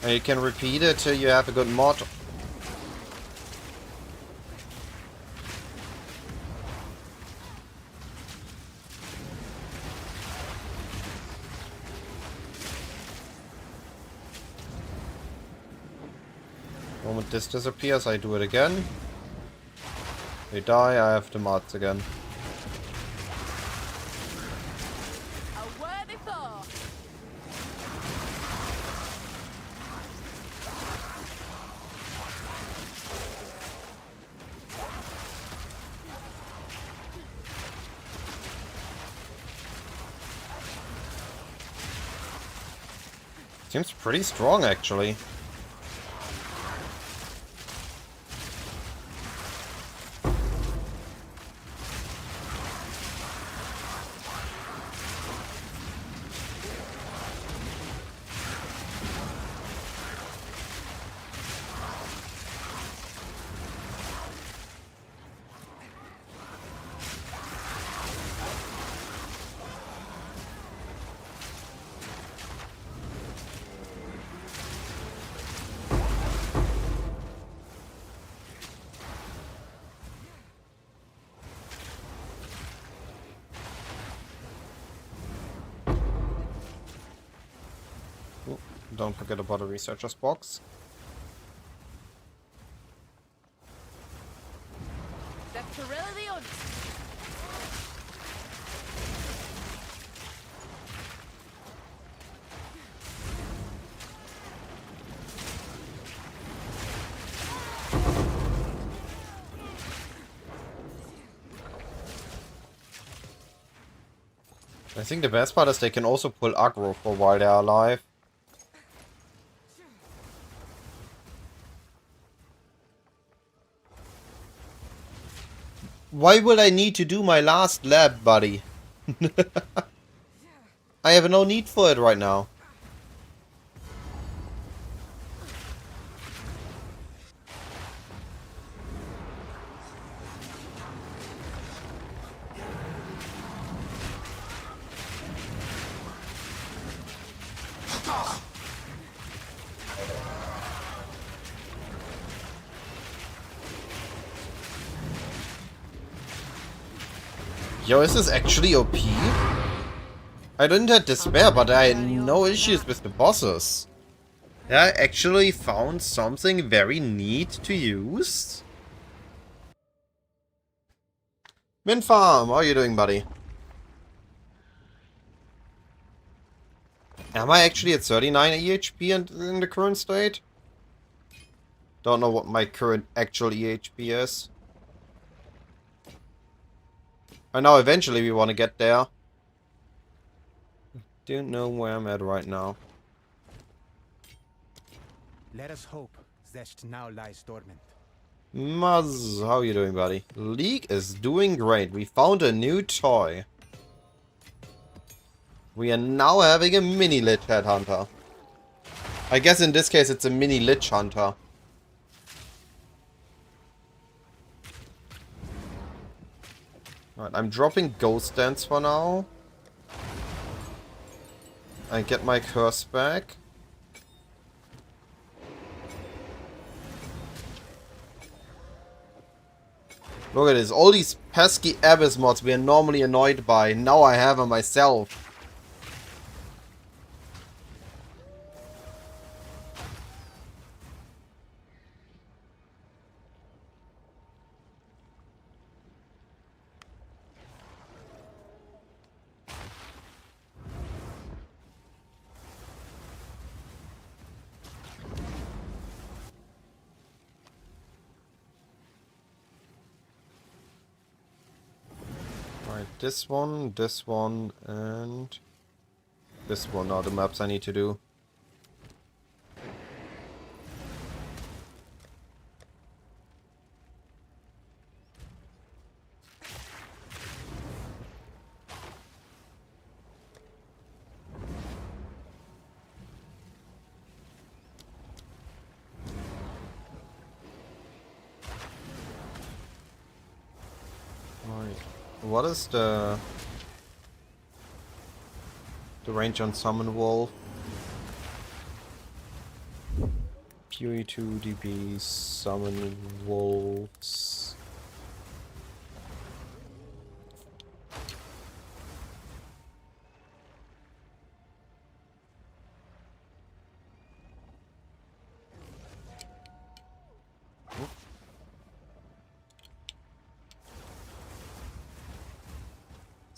D: And you can repeat it till you have a good mod. The moment this disappears, I do it again. They die, I have the mods again.
B: A worthy foe.
D: Seems pretty strong, actually. Ooh, don't forget about the researcher's box.
B: The thrill of the hunt.
D: I think the best part is they can also pull aggro for while they're alive. Why would I need to do my last lab, buddy? I have no need for it right now. Yo, is this actually OP? I didn't have despair, but I had no issues with the bosses. I actually found something very neat to use. Min Farm, how are you doing, buddy? Am I actually at 39 EHP in the current state? Don't know what my current actual EHP is. I know eventually we want to get there. Don't know where I'm at right now.
F: Let us hope Zest now lies dormant.
D: Muzz, how are you doing, buddy? League is doing great. We found a new toy. We are now having a mini Lich Headhunter. I guess in this case it's a mini Lich Hunter. Alright, I'm dropping Ghost Dance for now. I get my curse back. Look at this, all these pesky Abyss mods we are normally annoyed by, now I have them myself. Right, this one, and this one are the maps I need to do. Right, what is the range on Summon Wolf? PoE 2 DB Summon Wolves.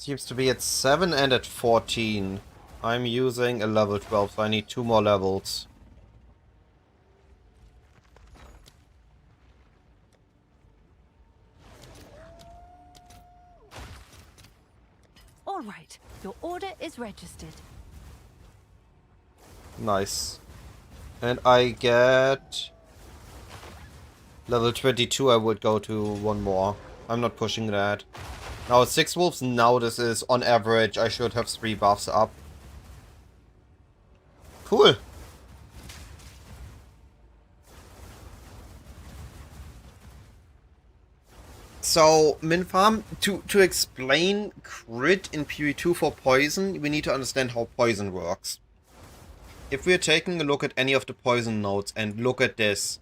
D: Seems to be at 7 and at 14. I'm using a level 12, so I need 2 more levels.
E: All right. Your order is registered.
D: Nice. And I get... level 22, I would go to 1 more. I'm not pushing that. Now it's 6 wolves, now this is, on average, I should have 3 buffs up. Cool. So, Minfarm, to explain crit in PoE 2 for poison, we need to understand how poison works. If we're taking a look at any of the poison nodes and look at this,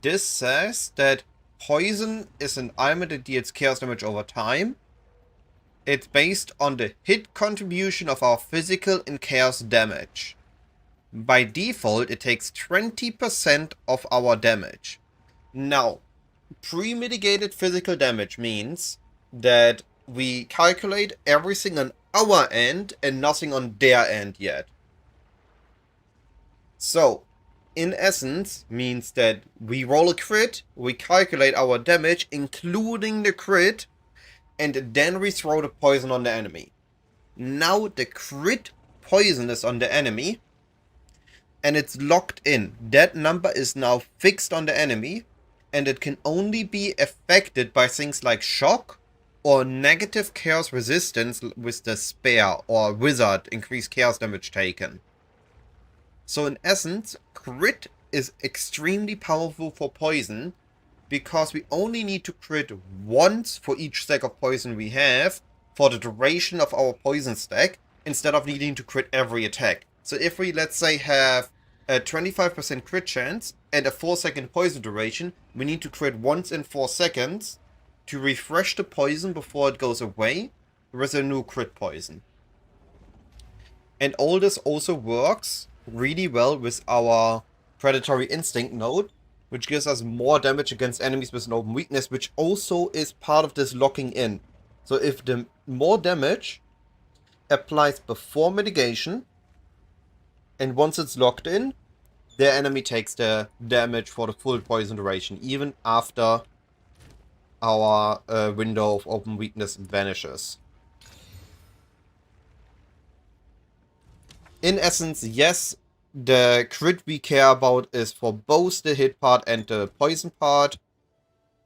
D: this says that poison is an element that deals chaos damage over time. It's based on the hit contribution of our physical and chaos damage. By default, it takes 20% of our damage. Now, pre-mitigated physical damage means that we calculate everything on our end and nothing on their end yet. So, in essence, means that we roll a crit, we calculate our damage, including the crit, and then we throw the poison on the enemy. Now the crit poison is on the enemy, and it's locked in. That number is now fixed on the enemy, and it can only be affected by things like shock or negative chaos resistance with the spare or wizard increased chaos damage taken. So in essence, crit is extremely powerful for poison because we only need to crit once for each stack of poison we have for the duration of our poison stack instead of needing to crit every attack. So if we, let's say, have a 25% crit chance and a 4-second poison duration, we need to crit once in 4 seconds to refresh the poison before it goes away with a new crit poison. And all this also works really well with our Predatory Instinct node, which gives us more damage against enemies with an open weakness, which also is part of this locking in. So if the more damage applies before mitigation, and once it's locked in, their enemy takes the damage for the full poison duration, even after our window of open weakness vanishes. In essence, yes, the crit we care about is for both the hit part and the poison part,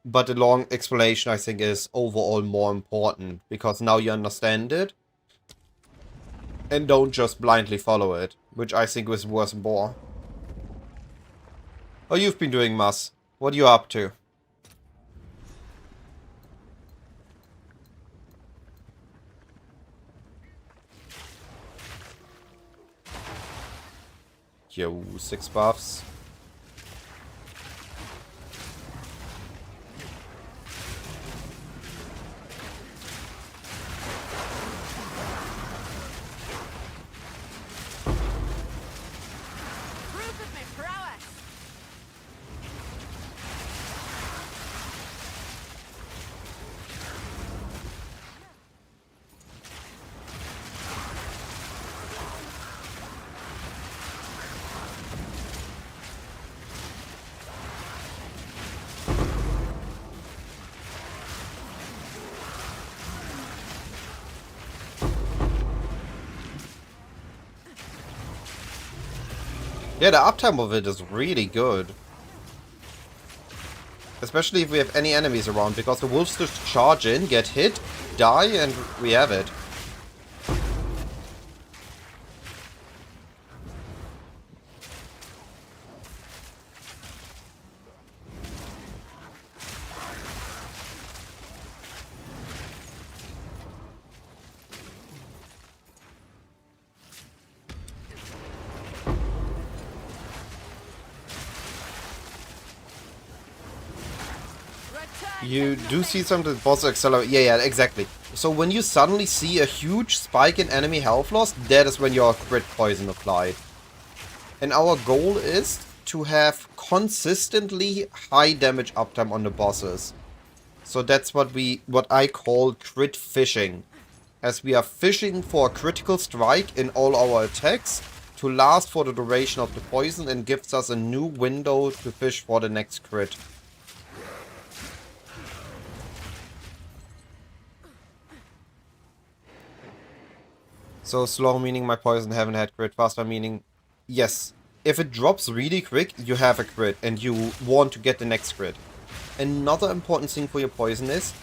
D: but the long explanation I think is overall more important, because now you understand it, and don't just blindly follow it, which I think is worth more. Oh, you've been doing, Mas. What are you up to? Yo, 6 buffs.
B: Proof of my prowess!
D: Yeah, the uptime of it is really good. Especially if we have any enemies around, because the wolves just charge in, get hit, die, and we have it. You do see something boss accelerate. Yeah, exactly. So when you suddenly see a huge spike in enemy health loss, that is when your crit poison applied. And our goal is to have consistently high damage uptime on the bosses. So that's what I call crit fishing. as we are fishing for a critical strike in all our attacks to last for the duration of the poison and gives us a new window to fish for the next crit. So slow meaning my poison haven't had crit, faster meaning yes. If it drops really quick, you have a crit and you want to get the next crit. Another important thing for your poison is,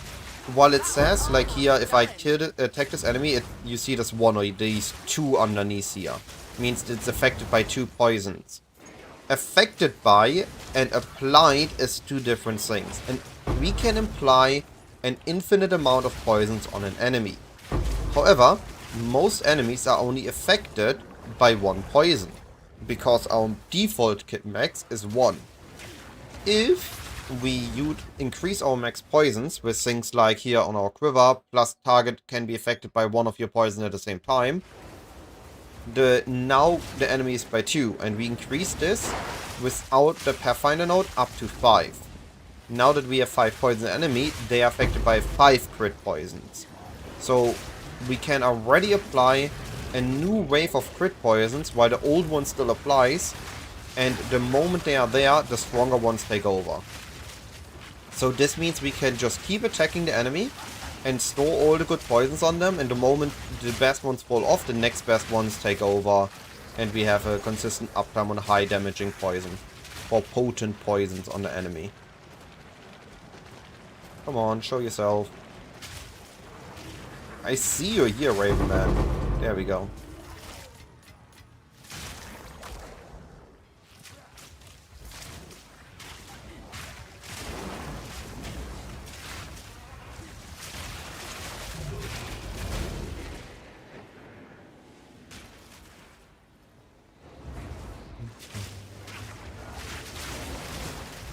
D: while it says, like here, if I attack this enemy, you see this one or these two underneath here. Means it's affected by 2 poisons. Affected by and applied is 2 different things. And we can apply an infinite amount of poisons on an enemy. However, most enemies are only affected by 1 poison. Because our default kit max is 1. If we increase our max poisons with things like here on our quiver, plus target can be affected by 1 of your poison at the same time, now the enemy is by 2, and we increase this without the Pathfinder node up to 5. Now that we have 5 poison enemy, they are affected by 5 crit poisons. So we can already apply a new wave of crit poisons while the old one still applies, and the moment they are there, the stronger ones take over. So this means we can just keep attacking the enemy and store all the good poisons on them, and the moment the best ones fall off, the next best ones take over, and we have a consistent uptime on high damaging poison, or potent poisons on the enemy. Come on, show yourself. I see you here, Raven Man. There we go.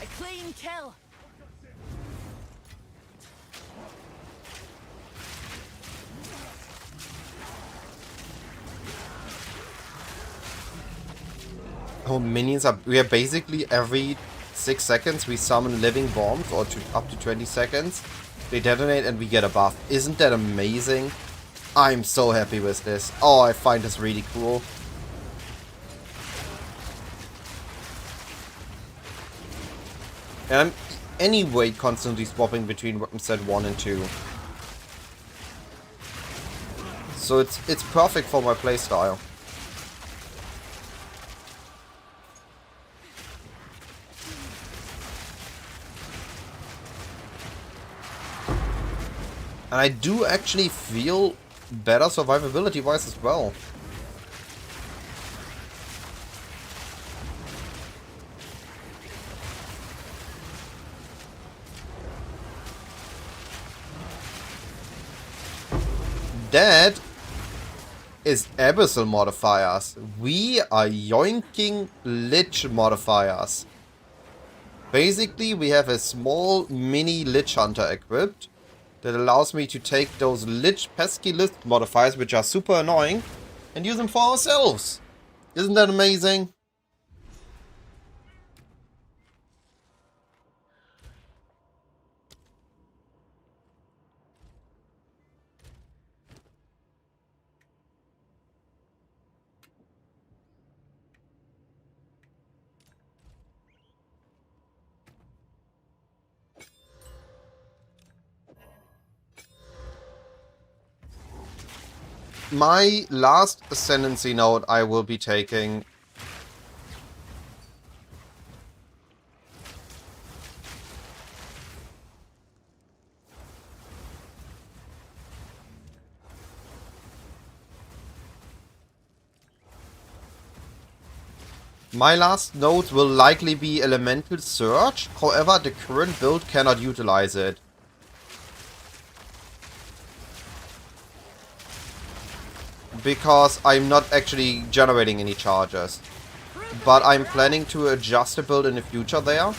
B: A clean kill.
D: Our minions are... We are basically every 6 seconds we summon living bombs, or up to 20 seconds. They detonate and we get a buff. Isn't that amazing? I'm so happy with this. Oh, I find this really cool. And I'm anyway constantly swapping between weapon set 1 and 2. So it's perfect for my playstyle. And I do actually feel better survivability wise as well. That is abyssal modifiers. We are yoinking lich modifiers. Basically, we have a small mini lich hunter equipped that allows me to take those lich pesky list modifiers, which are super annoying, and use them for ourselves. Isn't that amazing? My last ascendancy node I will be taking. My last node will likely be Elemental Surge, however the current build cannot utilize it. Because I'm not actually generating any charges. But I'm planning to adjust the build in the future there.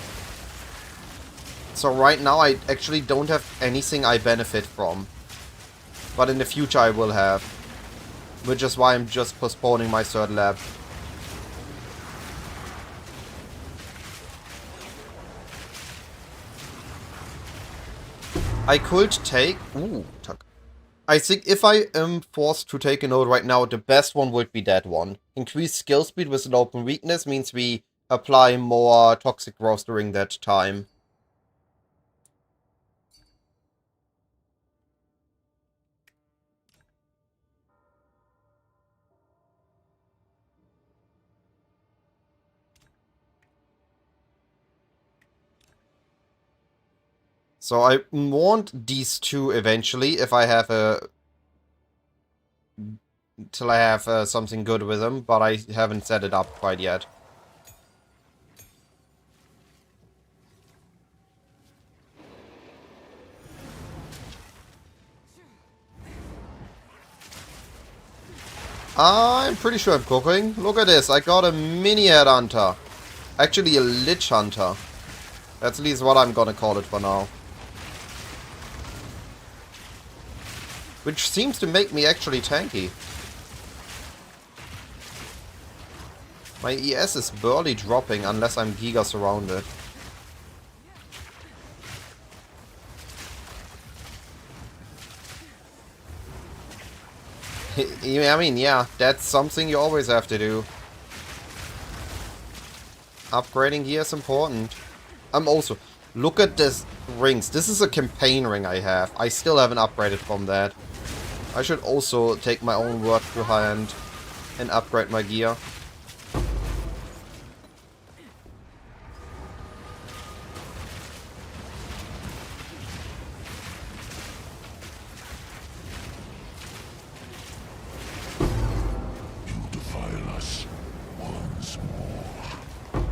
D: So right now I actually don't have anything I benefit from. But in the future I will have. Which is why I'm just postponing my third lab. I could take... Ooh, I think if I am forced to take a note right now, the best one would be that one. Increased skill speed with an open weakness means we apply more toxic growth during that time. So I want these two eventually if I have till I have something good with them, but I haven't set it up quite yet. I'm pretty sure I'm cooking. Look at this, I got a mini headhunter. Actually a lich hunter. That's at least what I'm gonna call it for now. Which seems to make me actually tanky. My ES is barely dropping unless I'm Giga surrounded. I mean, yeah, that's something you always have to do. Upgrading gear is important. I'm also... Look at this rings. This is a campaign ring I have. I still haven't upgraded from that. I should also take my own word to hand and upgrade my gear.
C: You defile us once more.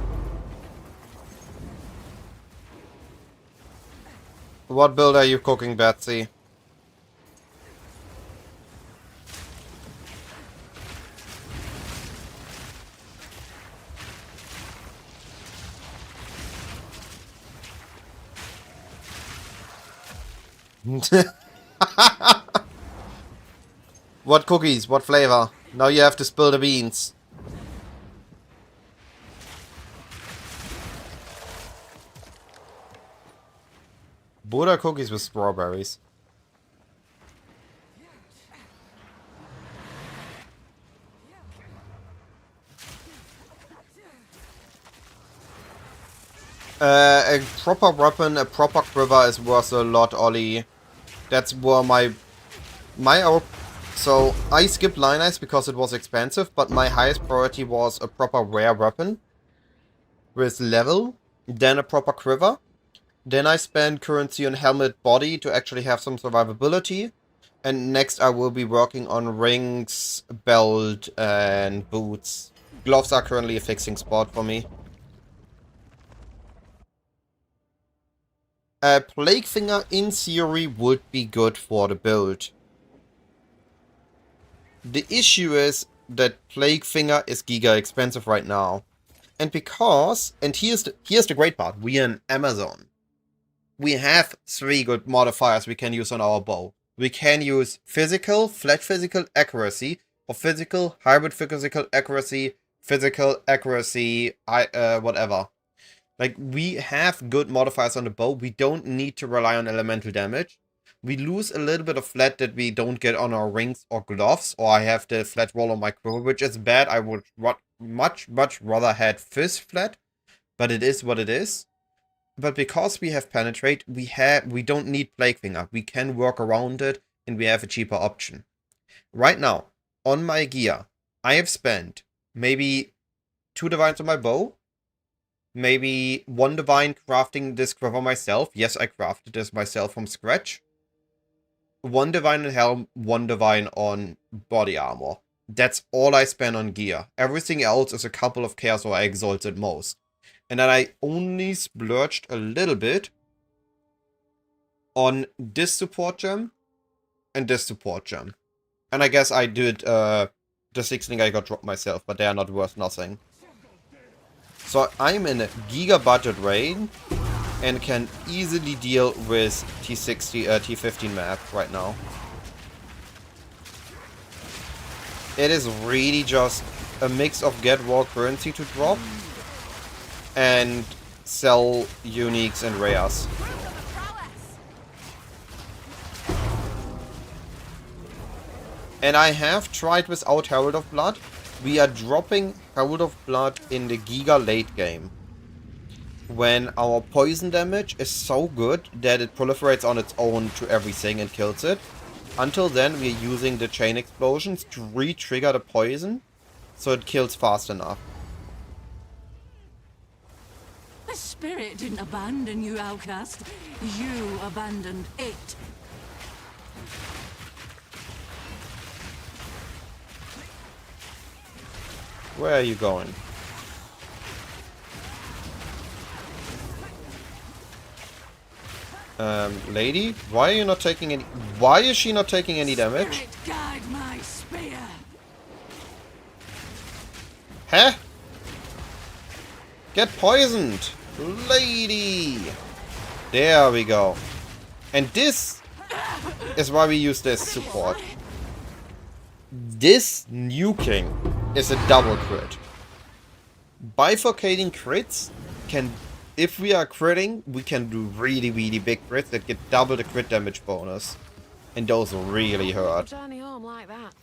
D: What build are you cooking, Betsy? What cookies? What flavor? Now you have to spill the beans. Buddha cookies with strawberries. A proper weapon, a proper quiver is worth a lot, Ollie. That's where so I skipped Line Ice because it was expensive, but my highest priority was a proper rare weapon with level, then a proper quiver. Then I spent currency on helmet body to actually have some survivability. And next I will be working on rings, belt, and boots. Gloves are currently a fixing spot for me. Plague Finger in theory would be good for the build. The issue is that Plague Finger is giga expensive right now. And because, and here's the great part, we are in Amazon. We have 3 good modifiers we can use on our bow. We can use physical, flat physical accuracy, or physical, hybrid physical accuracy, whatever. Like, we have good modifiers on the bow. We don't need to rely on elemental damage. We lose a little bit of flat that we don't get on our rings or gloves, or I have the flat wall on my quiver, which is bad. I would much rather had fist flat, but it is what it is. But because we have penetrate, we don't need Plague Finger. We can work around it, and we have a cheaper option. Right now, on my gear, I have spent maybe 2 divines on my bow, maybe 1 divine crafting this quiver myself. Yes, I crafted this myself from scratch. 1 divine on helm, 1 divine on body armor. That's all I spend on gear. Everything else is a couple of chaos or exalts at most. And then I only splurged a little bit on this support gem and this support gem. And I guess I did the 16 I got dropped myself, but they are not worth nothing. So I'm in a giga budget range and can easily deal with T15 map right now. It is really just a mix of get raw currency to drop and sell uniques and rares. And I have tried without Herald of Blood. We are dropping Herald of Blood in the Giga late game, when our poison damage is so good that it proliferates on its own to everything and kills it. Until then, we're using the chain explosions to re-trigger the poison, so it kills fast enough.
E: The spirit didn't abandon you, outcast. You abandoned it.
D: Where are you going? Lady? Why are you not taking any... Why is she not taking any damage?
E: Spirit, guide my spear.
D: Huh? Get poisoned! Lady! There we go. And this is why we use this support. This nuking is a double crit. Bifurcating crits can... If we are critting, we can do really, really big crits that get double the crit damage bonus. And those really hurt.
B: Journey home like that.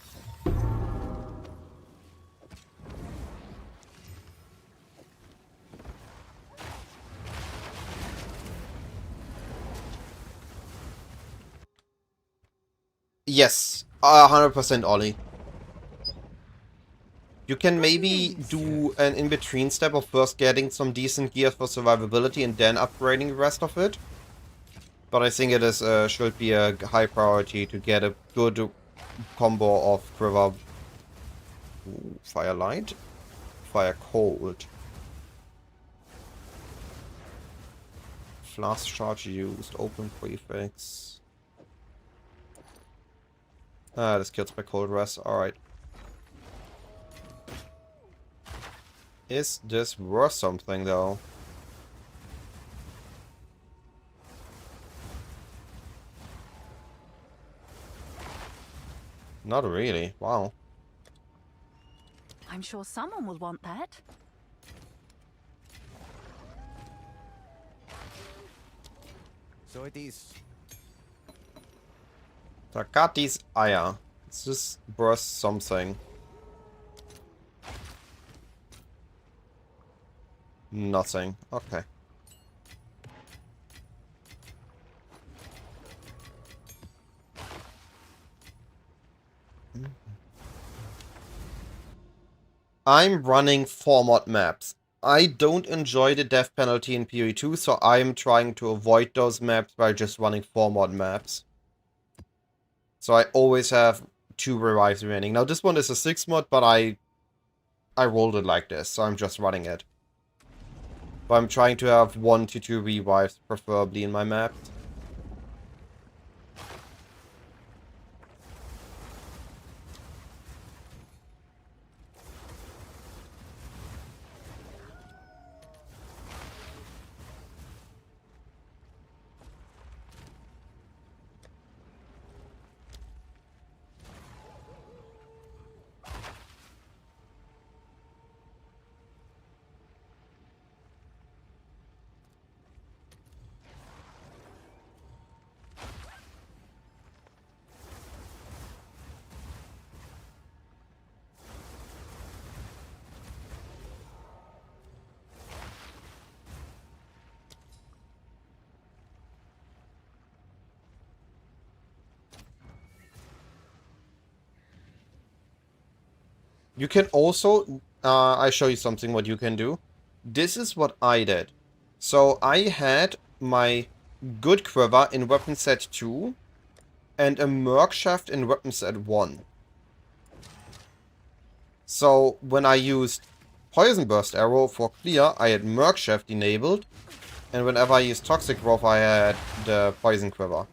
D: Yes, 100% Ollie. You can maybe do an in-between step of first getting some decent gear for survivability and then upgrading the rest of it. But I think it is should be a high priority to get a good combo of Quiver. Ooh, Fire Light, Fire Cold. Flask charge used, open prefix. Ah, this kills my cold rest, alright. Is this worth something, though? Not really. Wow.
E: I'm sure someone will want that.
F: So it is.
D: So I got these Eier. Is this worth something? Nothing. Okay. I'm running 4 mod maps. I don't enjoy the death penalty in PoE 2, so I'm trying to avoid those maps by just running 4 mod maps. So I always have 2 revives remaining. Now this one is a 6 mod, but I rolled it like this, so I'm just running it. But I'm trying to have 1 to 2 revives, preferably in my map. You can also, I show you something what you can do. This is what I did. So I had my good quiver in weapon set 2 and a merc shaft in weapon set 1. So when I used poison burst arrow for clear, I had merc shaft enabled, and whenever I used toxic growth, I had the poison quiver.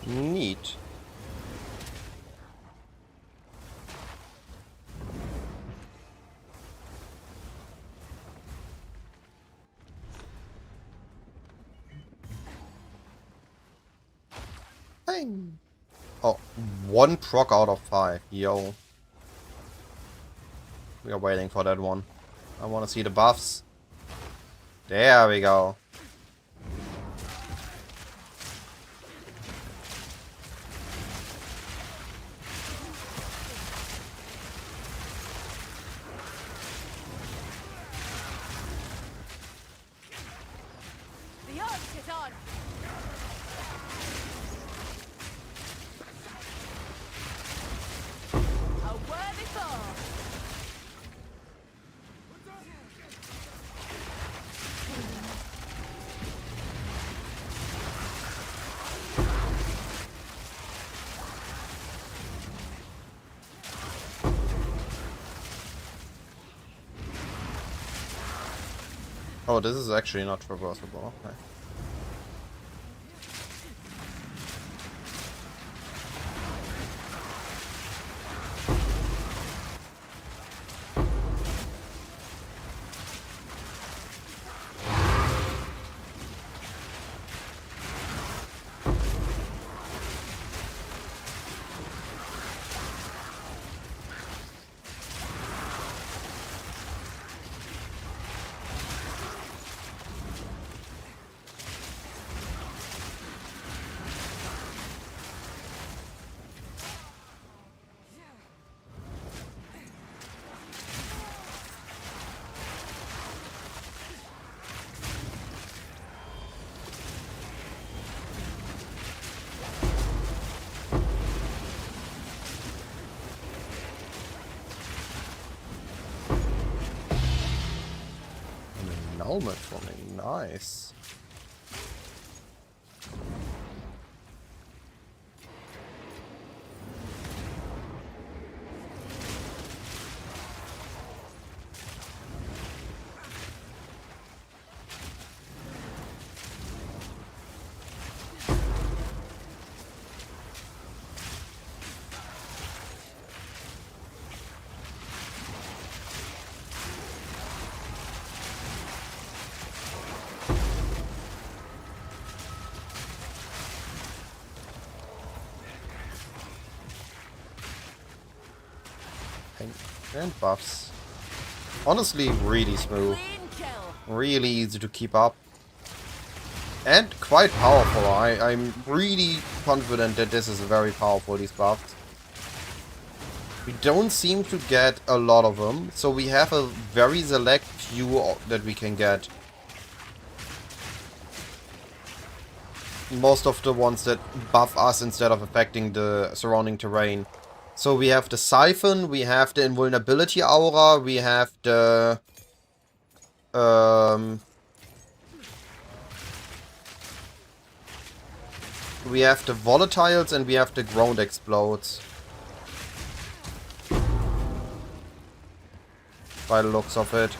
D: Neat. Ping. Oh, 1 proc out of 5. Yo. We are waiting for that one. I want to see the buffs. There we go.
B: The odds is on. A worthy foe.
D: Oh, this is actually not traversable. Okay. Helmet for me, nice. And buffs. Honestly, really smooth.
B: Clean kill.
D: Really easy to keep up. And quite powerful. I'm really confident that this is very powerful, these buffs. We don't seem to get a lot of them, so we have a very select few that we can get. Most of the ones that buff us instead of affecting the surrounding terrain. So we have the Siphon, we have the Invulnerability Aura, we have the... we have the Volatiles and we have the Ground Explodes. By the looks of it.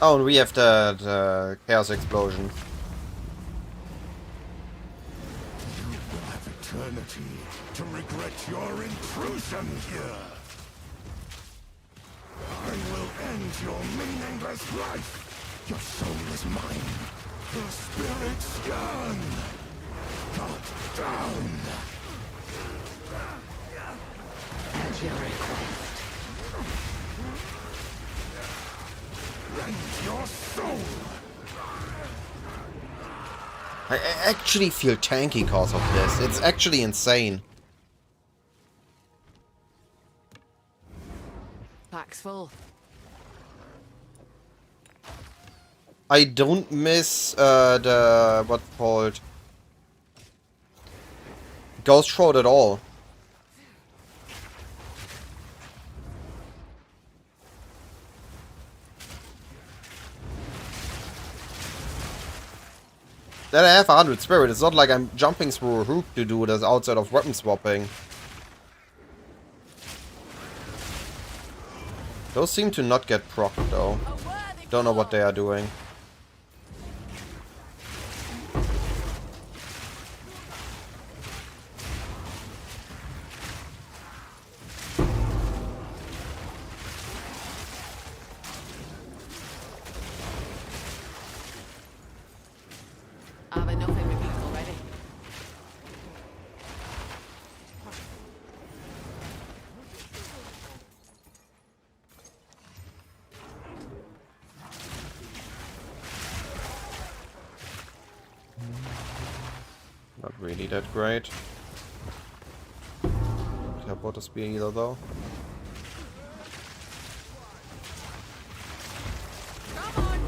D: Oh, and we have the Chaos Explosion.
C: You will have eternity to regret your intrusion here. I will end your meaningless life. Your soul is mine. Your spirit's gone. Cut down.
E: At your request.
C: Rend your soul.
D: I actually feel tanky because of this. It's actually insane.
B: Pack's full.
D: I don't miss the what's called Ghost Throat at all. Then I have 100 spirit. It's not like I'm jumping through a hoop to do this outside of weapon swapping. Those seem to not get procced though. Don't know what they are doing.
B: I've enough in repeat already.
D: Not really that great. Can't afford a spear either though.
B: Come on!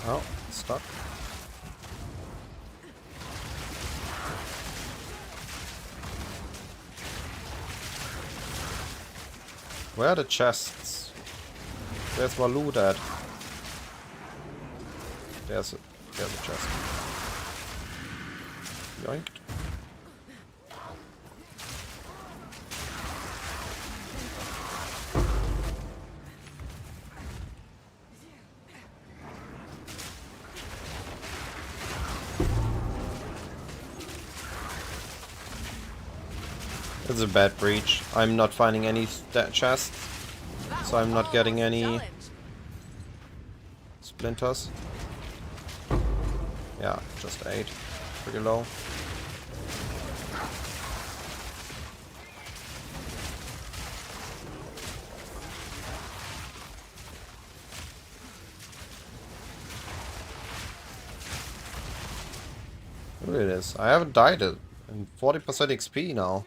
D: Oh, stuck. Where are the chests? There's more loot at. There's a chest. Yoink. It's a bad breach. I'm not finding any chests, so I'm not getting any splinters. Yeah, just 8. Pretty low. Look at this. I haven't died it. I'm 40% XP now.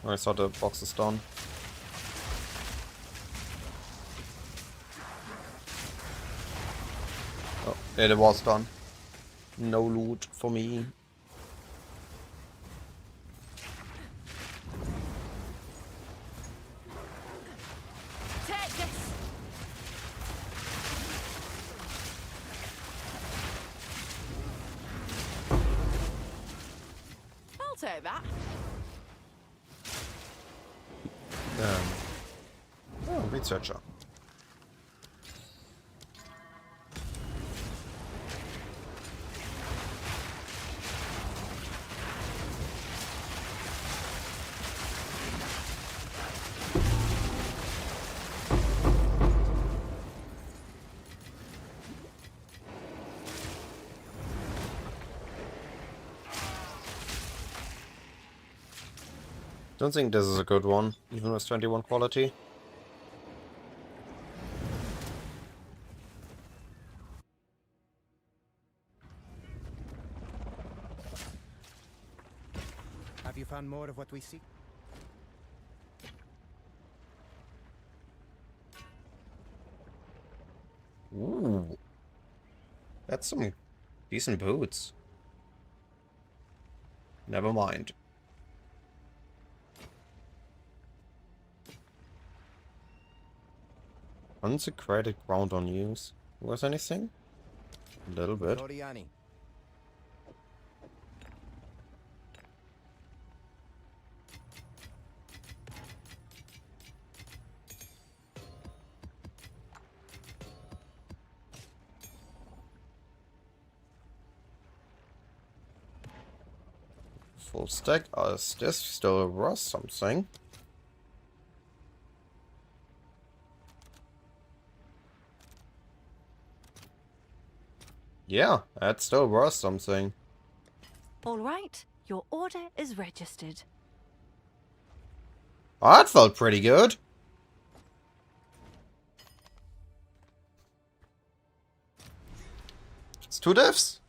D: I saw the box is done. Oh, it was done. No loot for me.
B: Take this! I'll take that.
D: Oh, researcher. Don't think this is a good one, even with 21 quality.
F: Have you found more of what we seek?
D: Ooh. That's some decent boots. Never mind. Unsecrated ground on use. Was anything? A little bit.
F: Oriani.
D: Full stack. Is this still worth something? Yeah, that's still worth something.
G: All right, your order is registered.
D: Oh, that felt pretty good. It's 2 diffs.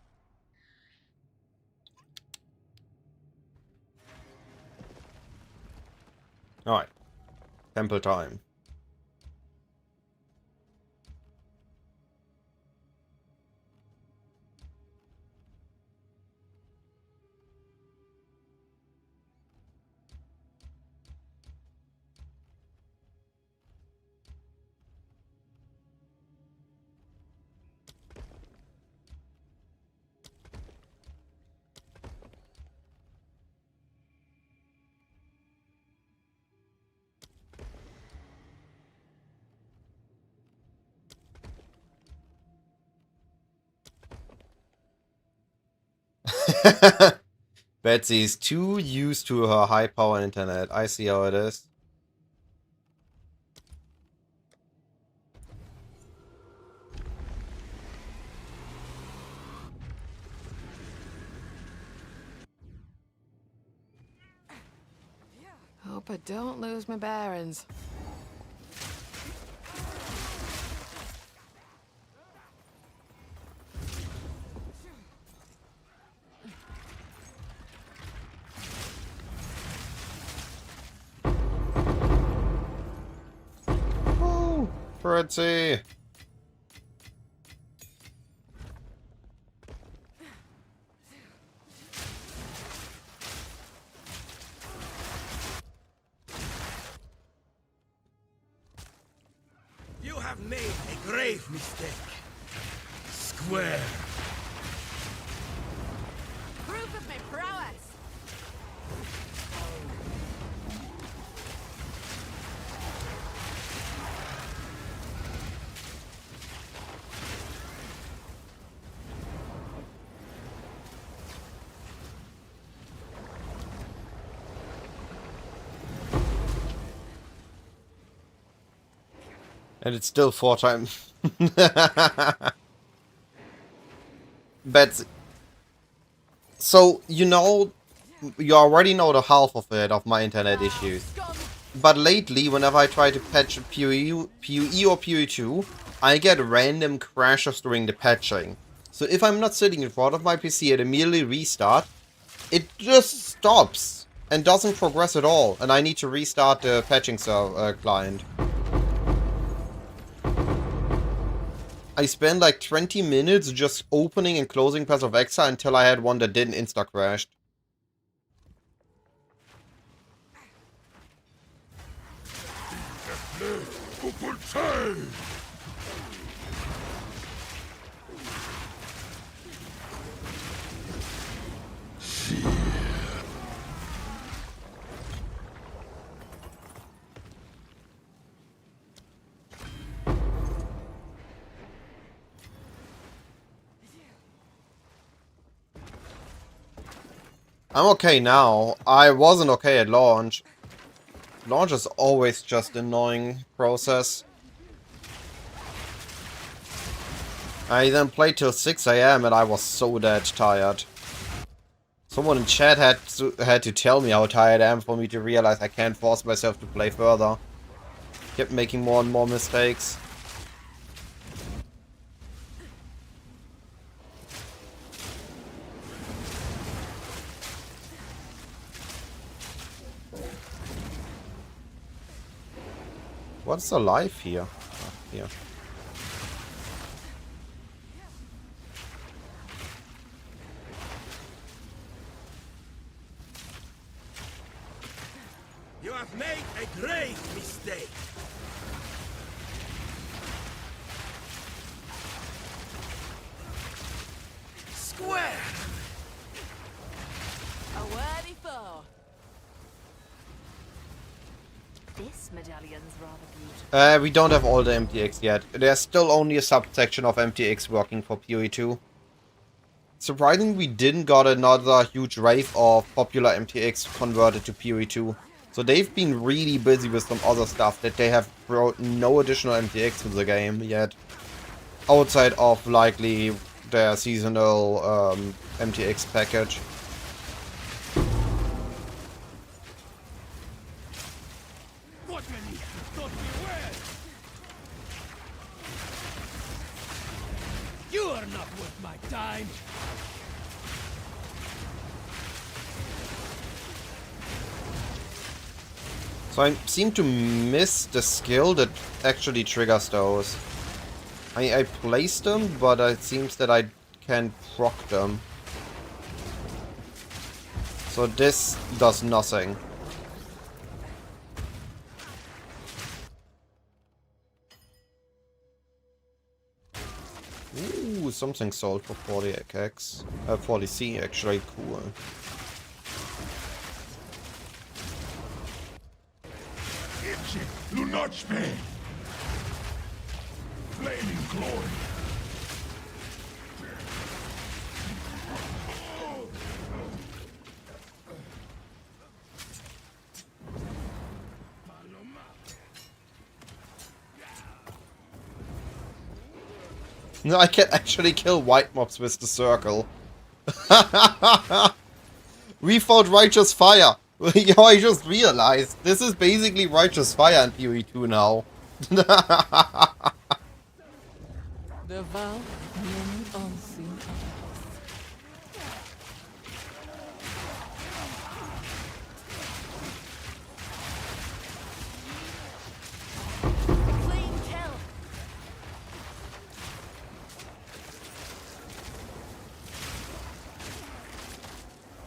D: Alright. Temple time. Betsy's too used to her high power internet. I see how it is.
B: Hope I don't lose my bearings.
D: Woo! Betsy!
C: You have made a grave mistake. Square.
B: Proof of my prowess!
D: And it's still 4 times. Betsy. So, you already know the half of it, of my internet issues. But lately, whenever I try to patch PoE or PoE2, I get random crashes during the patching. So if I'm not sitting in front of my PC and immediately restart, it just stops and doesn't progress at all. And I need to restart the patching client. I spent like 20 minutes just opening and closing Path of Exile until I had one that didn't insta-crashed. I'm okay now. I wasn't okay at launch. Launch is always just an annoying process. I then played till 6 AM and I was so dead tired. Someone in chat had to tell me how tired I am for me to realize I can't force myself to play further. Kept making more and more mistakes. What's alive here? Oh, here.
C: You have made a grave mistake. Square.
B: A worthy foe.
G: This medallion's rather beautiful.
D: We don't have all the MTX yet. There's still only a subsection of MTX working for PoE2. Surprisingly, we didn't got another huge wave of popular MTX converted to PoE2. So they've been really busy with some other stuff that they have brought no additional MTX to the game yet. Outside of likely their seasonal MTX package.
A: not worth my time.
D: So I seem to miss the skill that actually triggers those. I placed them, but it seems that I can't proc them. So this does nothing. Ooh, something sold for 40x. 40c actually, cool.
C: Lunachme! Flaming glory!
D: No, I can actually kill white mobs with the circle. We fought Righteous Fire! Yo, I just realized, this is basically Righteous Fire in PoE 2 now.
E: The vow many unseen
G: Flame kill.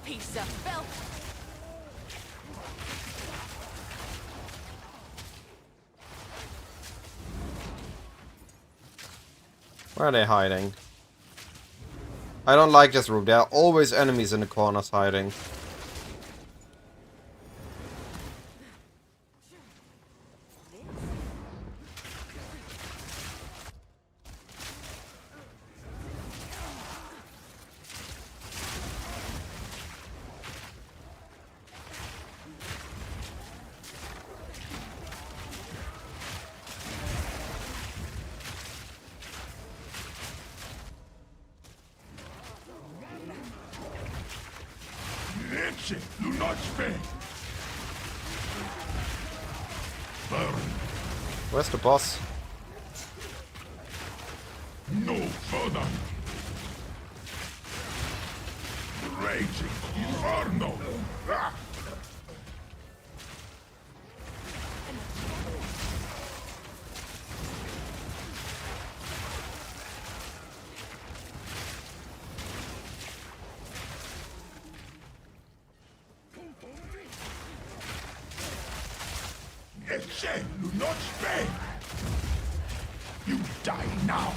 G: Piece of filth.
D: Where are they hiding? I don't like this room. There are always enemies in the corners hiding.
C: Lunachme! Burn!
D: Where's the boss?
C: No further! Raging Inferno! Ah! Eche Lunachme! You die now!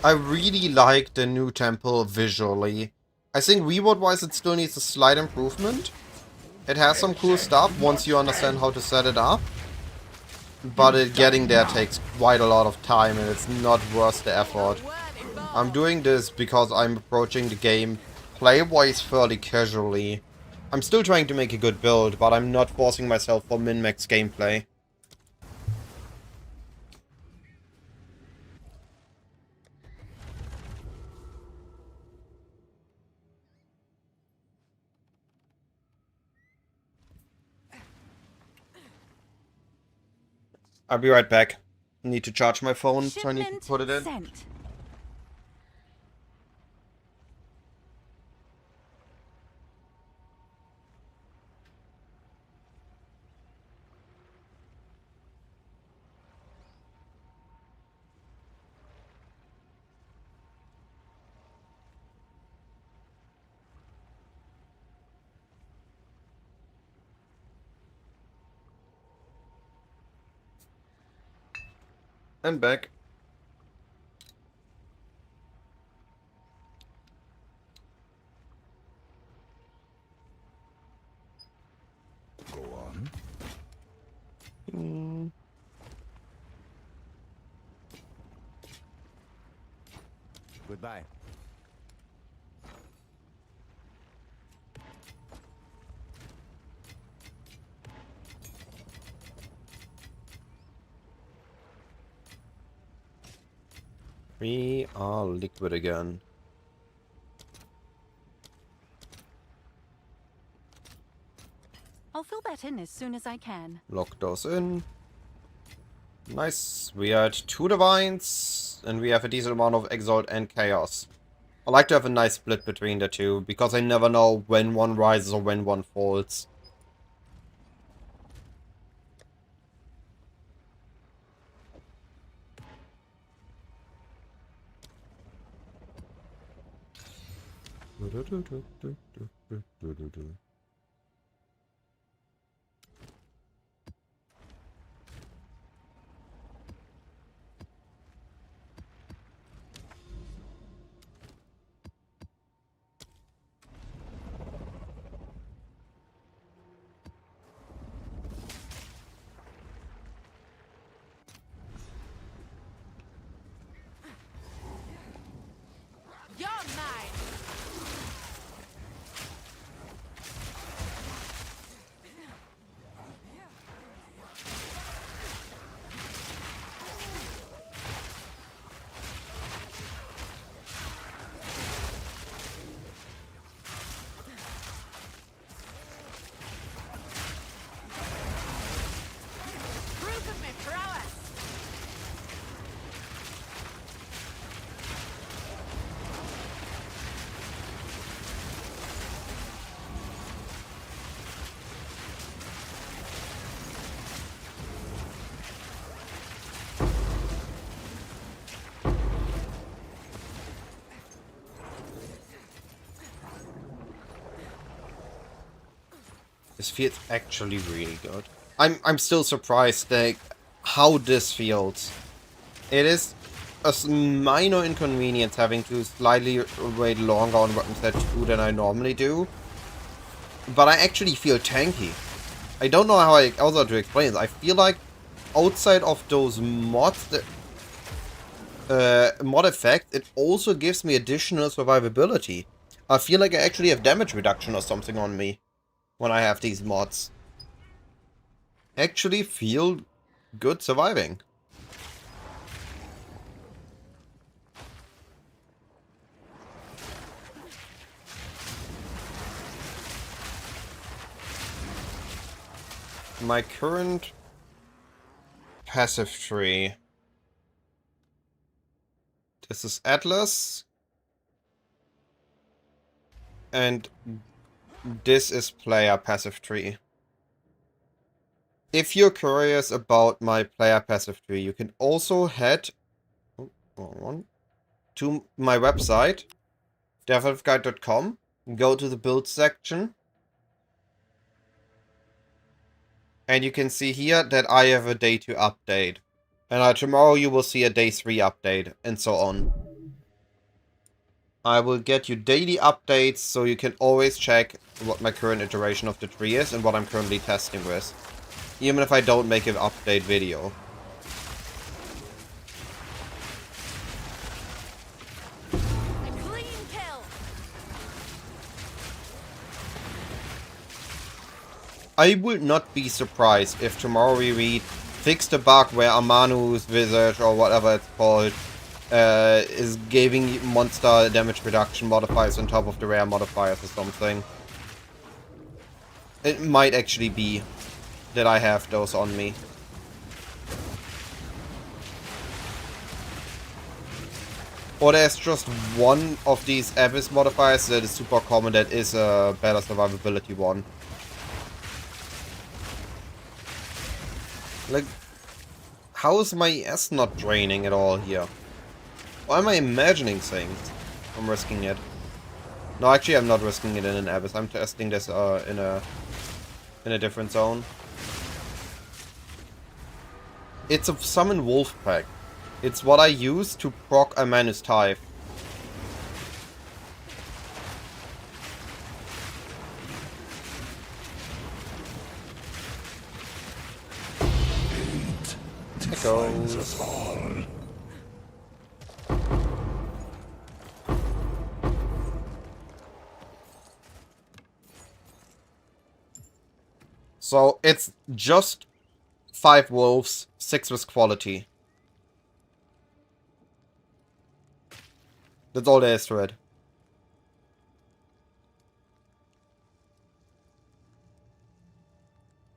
D: I really like the new temple visually. I think reward-wise it still needs a slight improvement. It has some cool stuff once you understand how to set it up. But getting there takes quite a lot of time and it's not worth the effort. I'm doing this because I'm approaching the game play-wise fairly casually. I'm still trying to make a good build, but I'm not forcing myself for min-max gameplay. I'll be right back. Need to charge my phone, so I need to put it in.
G: Sent.
D: I'm back.
F: Go on. Goodbye.
D: We are liquid again.
H: I'll fill that in as soon as I can.
D: Lock those in. Nice. We are at 2 divines, and we have a decent amount of exalt and chaos. I like to have a nice split between the two, because I never know when one rises or when one falls.
G: You're mine. Proof of my prowess.
D: This feels actually really good. I'm still surprised like how this feels. It is a minor inconvenience having to slightly wait longer on weapon set 2 than I normally do. But I actually feel tanky. I don't know how I also to explain it. I feel like outside of those mods, mod effect, it also gives me additional survivability. I feel like I actually have damage reduction or something on me when I have these mods. Actually feel good surviving. My current passive tree. This is Atlas. And this is player passive tree. If you're curious about my player passive tree, you can also head to my website, devilguide.com, go to the build section, and you can see here that I have a day 2 update. And tomorrow you will see a day 3 update, and so on. I will get you daily updates, so you can always check what my current iteration of the tree is and what I'm currently testing with. Even if I don't make an update video.
G: A clean kill.
D: I would not be surprised if tomorrow we read fix the bug where Amanu's Visage or whatever it's called is giving monster damage reduction modifiers on top of the rare modifiers or something. It might actually be that I have those on me. Or there's just one of these Abyss modifiers that is super common that is a better survivability one. Like, how is my ES not draining at all here? Why am I imagining things? I'm risking it. No, actually I'm not risking it in an Abyss. I'm testing this in a different zone. It's a summon wolf pack. It's what I use to proc a Manus Tithe. There goes. So it's just 5 wolves, 6 with quality. That's all there is to it.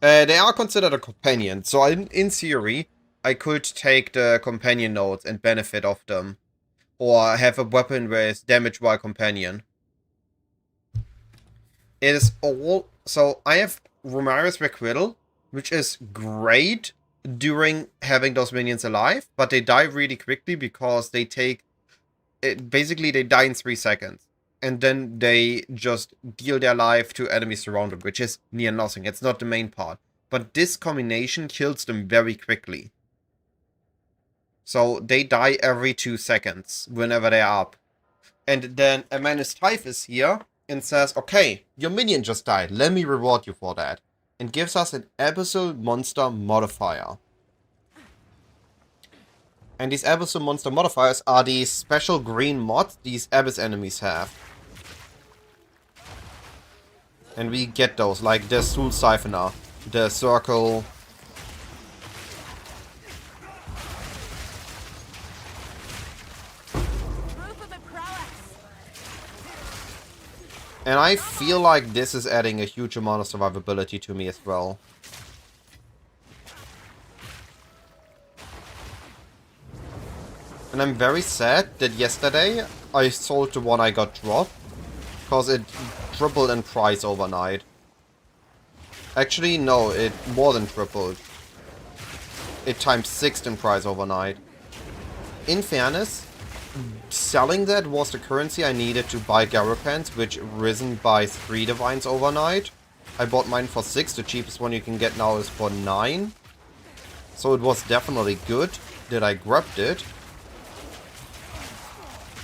D: They are considered a companion, so in theory, I could take the companion nodes and benefit off them. Or have a weapon with damage while companion. It is all... So, I have Romari's Requital, which is great during having those minions alive, but they die really quickly because they take... basically, they die in 3 seconds. And then they just deal their life to enemies around them, which is near nothing. It's not the main part. But this combination kills them very quickly. So they die every 2 seconds whenever they are up. And then Amanus Tithe is here and says, okay, your minion just died. Let me reward you for that. And gives us an Abyssal Monster modifier. And these Abyssal Monster modifiers are these special green mods these Abyss enemies have. And we get those, like the Soul Siphoner, the Circle... And I feel like this is adding a huge amount of survivability to me as well. And I'm very sad that yesterday I sold the one I got dropped. Because it tripled in price overnight. Actually, no, it more than tripled. It times 6 in price overnight. In fairness, selling that was the currency I needed to buy Garrukans, which risen by 3 divines overnight. I bought mine for 6, the cheapest one you can get now is for 9. So it was definitely good that I grabbed it.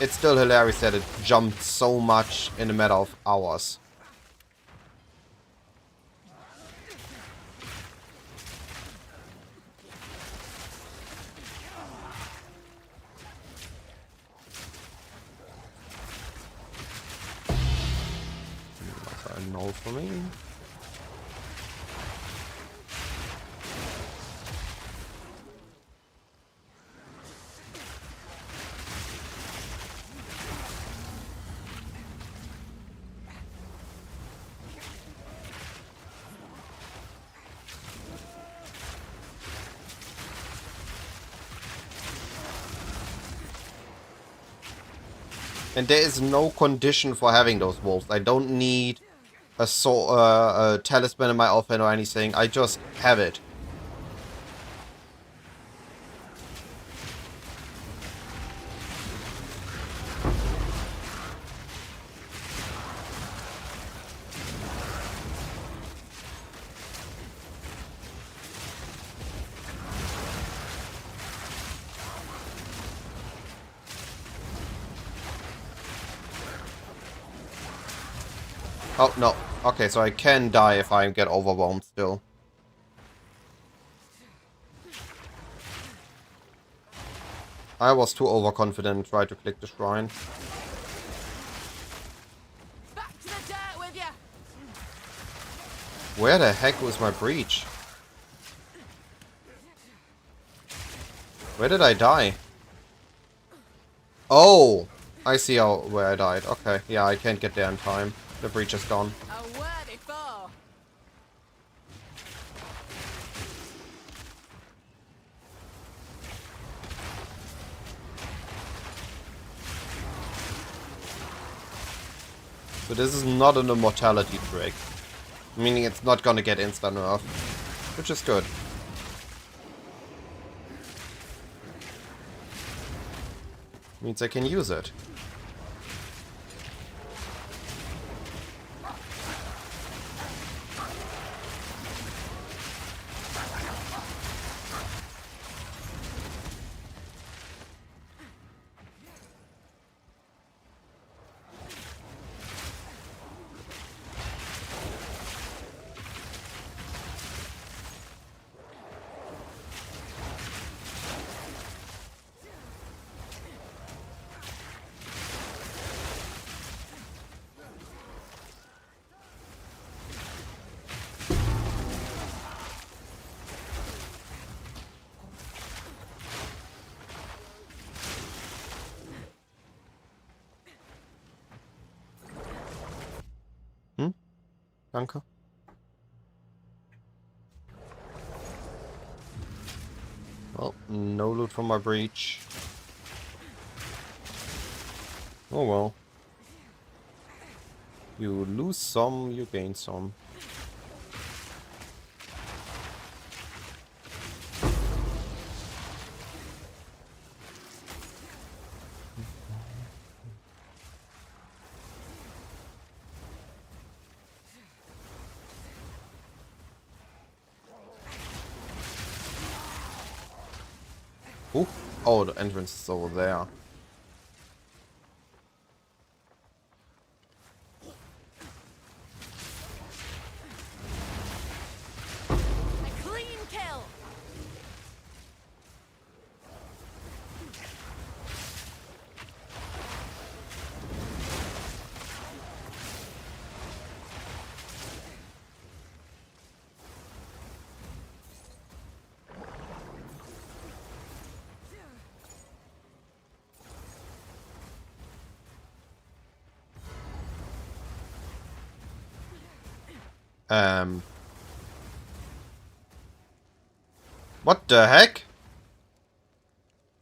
D: It's still hilarious that it jumped so much in a matter of hours. No for me. And there is no condition for having those wolves. I don't need a talisman in my outfit or anything. I just have it. Oh, no. Okay, so I can die if I get overwhelmed still. I was too overconfident and tried to click the shrine.
G: Back to the dirt with you.
D: Where the heck was my breach? Where did I die? Oh! I see where I died. Okay, yeah, I can't get there in time. The breach is gone.
G: A worthy foe.
D: So this is not an immortality trick. Meaning it's not gonna get insta nerf. Which is good. Means I can use it. Danke. Well, no loot from my breach. Oh well. You lose some, you gain some. Ooh. Oh, the entrance is over there.
G: A clean kill.
D: What the heck?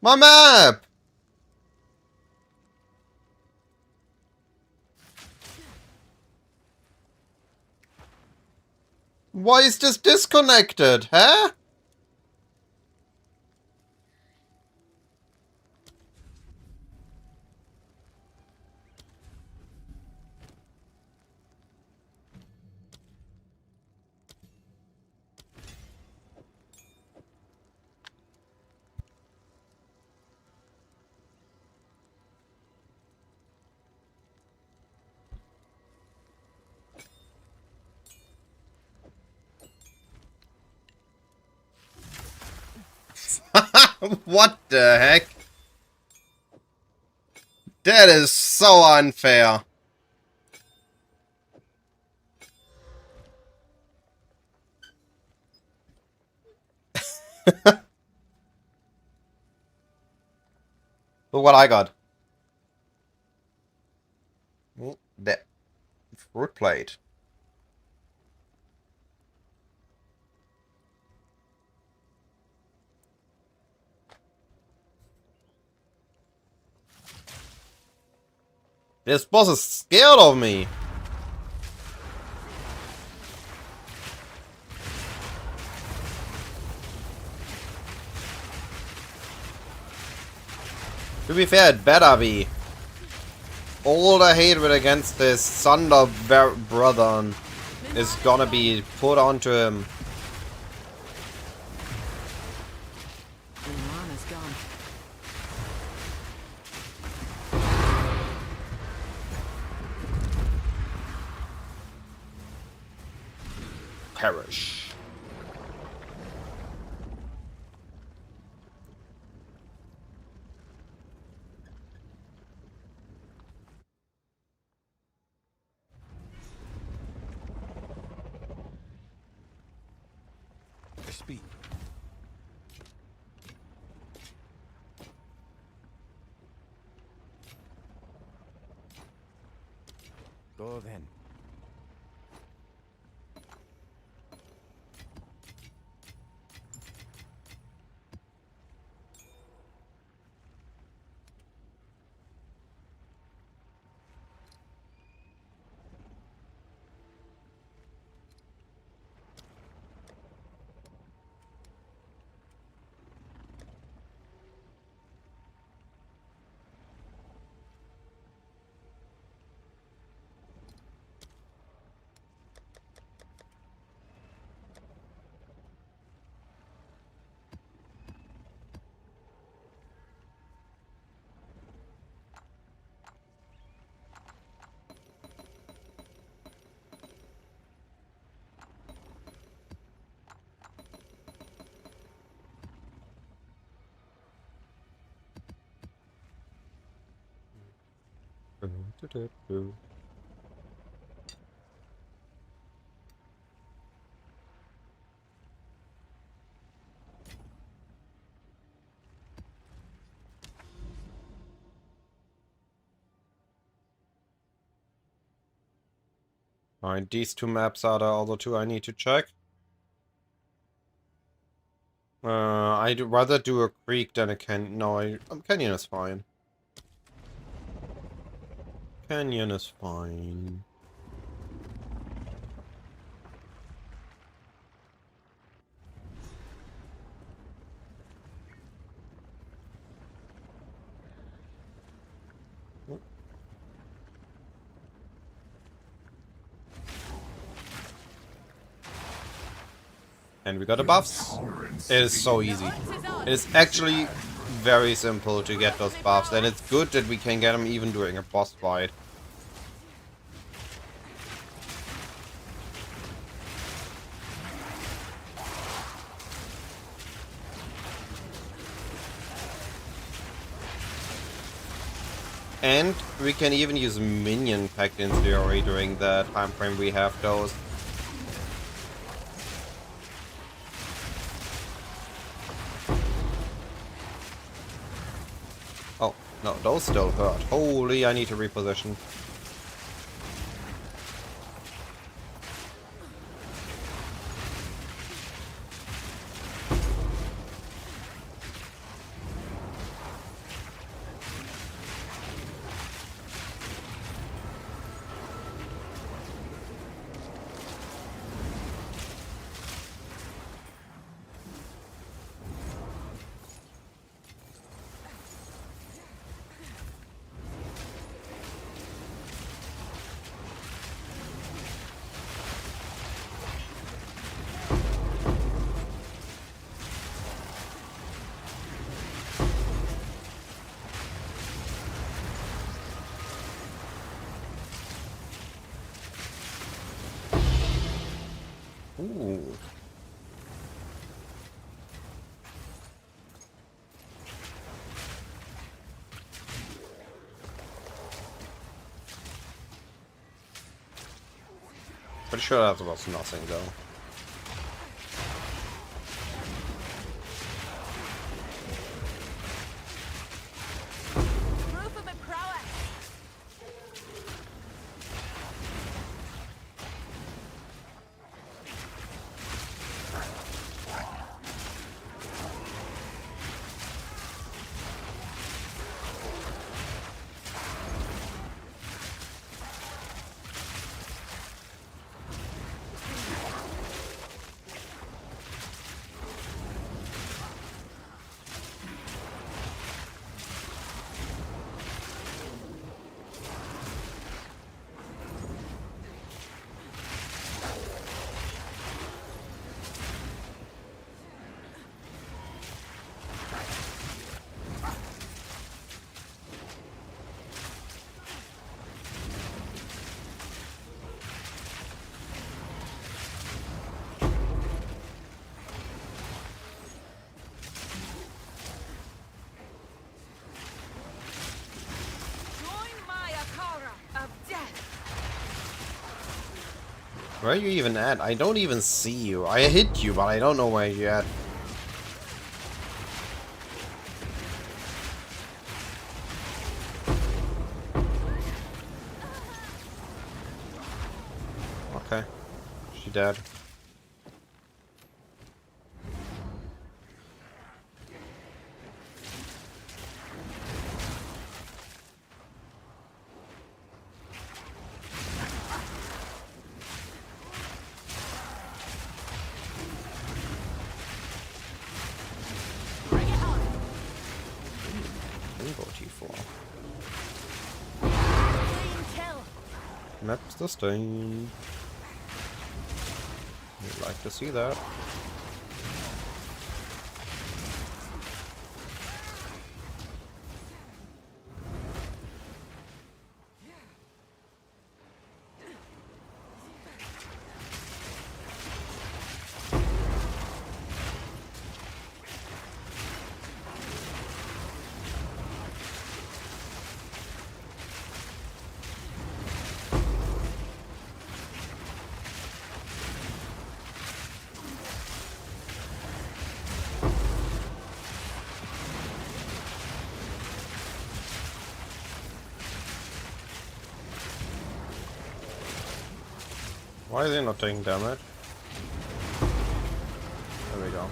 D: My map! Why is this disconnected, huh? What the heck? That is so unfair. Look what I got. That fruit plate. This boss is scared of me. To be fair, it better be. All the hatred against this Thunder brother is gonna be put onto him.
B: The mana's gone.
D: Perish.
F: Speak. Go then.
D: Alright, these two maps are the other two I need to check. I'd rather do a creek than a canyon. No, canyon is fine. Canyon is fine. And we got the buffs. It is so easy. It is actually very simple to get those buffs, and it's good that we can get them even during a boss fight. And we can even use minion pack in theory during the time frame we have those. Oh, no, those still hurt. Holy, I need to reposition. Ooh. Pretty sure that was nothing though.
G: Proof of my prowess.
D: Where are you even at? I don't even see you. I hit you, but I don't know where you're at. Okay. She dead. Map's the stain. We'd like to see that. Why is he not taking damage? There we go.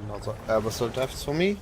D: Another abyssal deaths for me.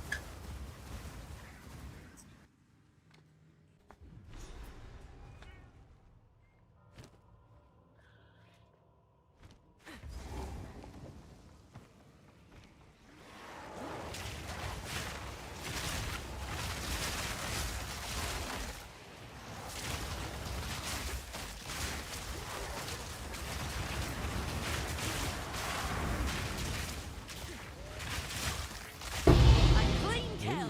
G: A clean kill.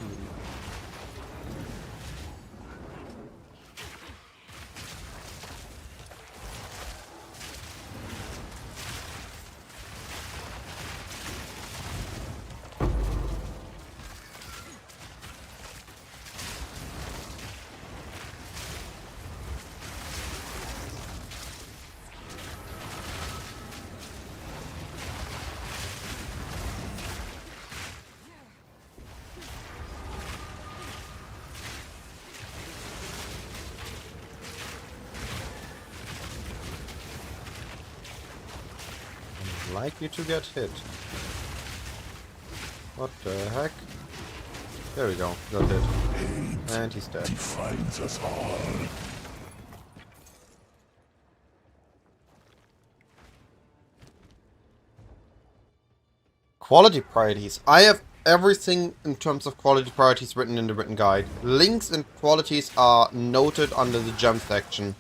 D: Likely to get hit. What the heck? There we go, got hit. And he's dead.
C: Defines us all.
D: Quality priorities. I have everything in terms of quality priorities written in the written guide. Links and qualities are noted under the gem section.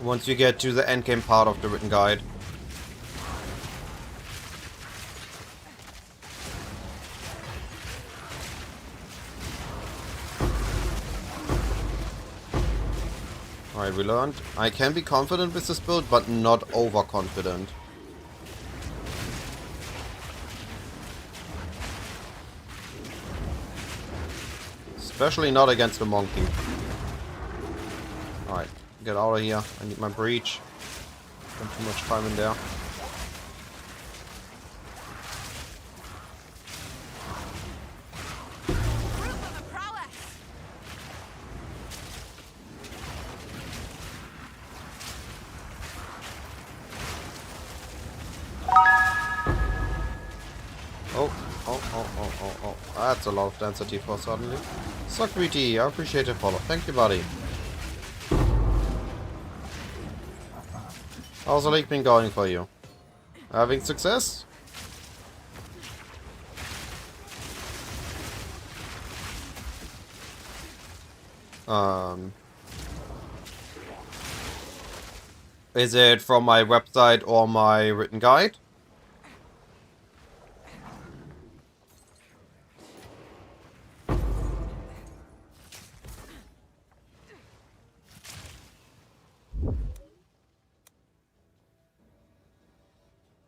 D: Once you get to the endgame part of the written guide. Alright, we learned. I can be confident with this build, but not overconfident. Especially not against the monkey. Alright, get out of here. I need my breach. Spent too much time in there.
G: Proof of a prowess.
D: Oh. That's a lot of density for suddenly. Socriti, I appreciate the follow. Thank you, buddy. How's the league been going for you? Having success? Is it from my website or my written guide?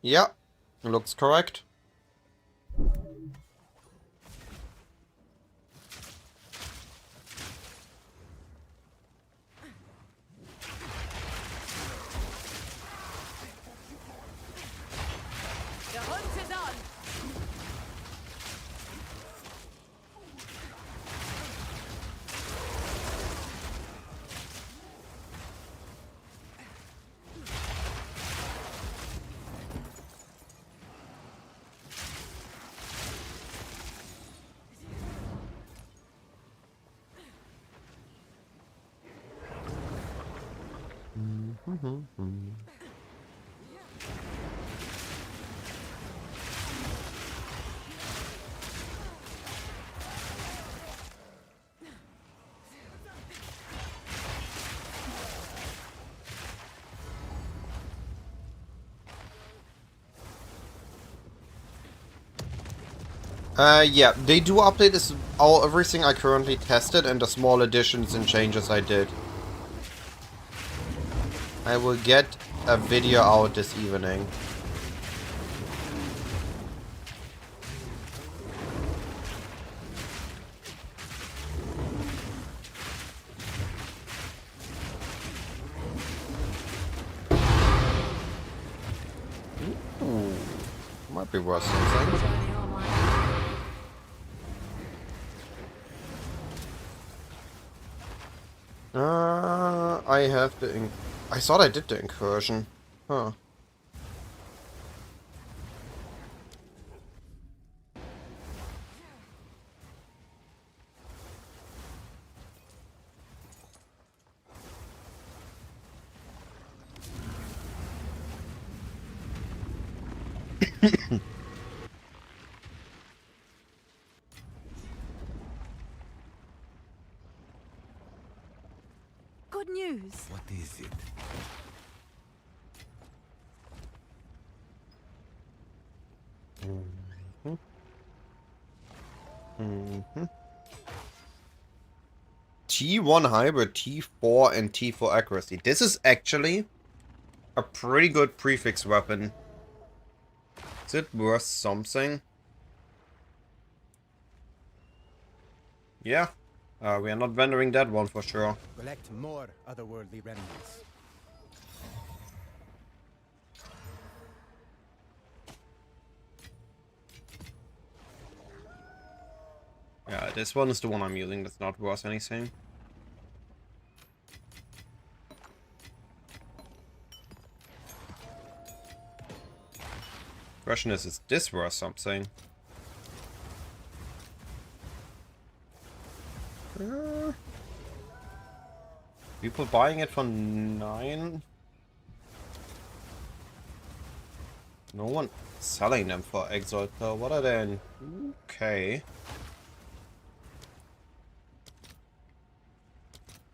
D: Yeah, looks correct.
G: The hunt is on.
D: Yeah, they do update this, all everything I currently tested and the small additions and changes I did. I will get a video out this evening. Ooh, might be worth something.
B: Journey online.
D: I have the... I thought I did the incursion. Huh.
H: Good news.
C: What is it?
D: T1 hybrid, T4 and T4 accuracy. This is actually a pretty good prefix weapon. Is it worth something? Yeah. We are not rendering that one for sure.
F: Collect more otherworldly remnants.
D: Yeah, this one is the one I'm using that's not worth anything. Question is this worth something? People buying it for 9? No one selling them for Exalt though. What are they in? Okay.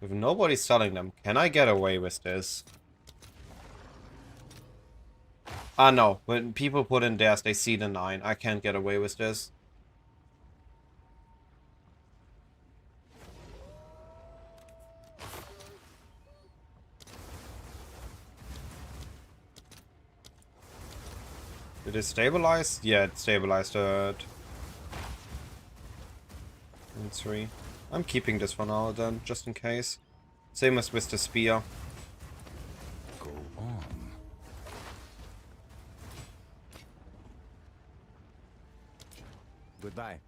D: If nobody's selling them, can I get away with this? Ah no, when people put in theirs, they see the 9. I can't get away with this. Did it stabilize? Yeah, it stabilized at 3. I'm keeping this for now then, just in case. Same as with the spear.
C: Go on.
F: Goodbye.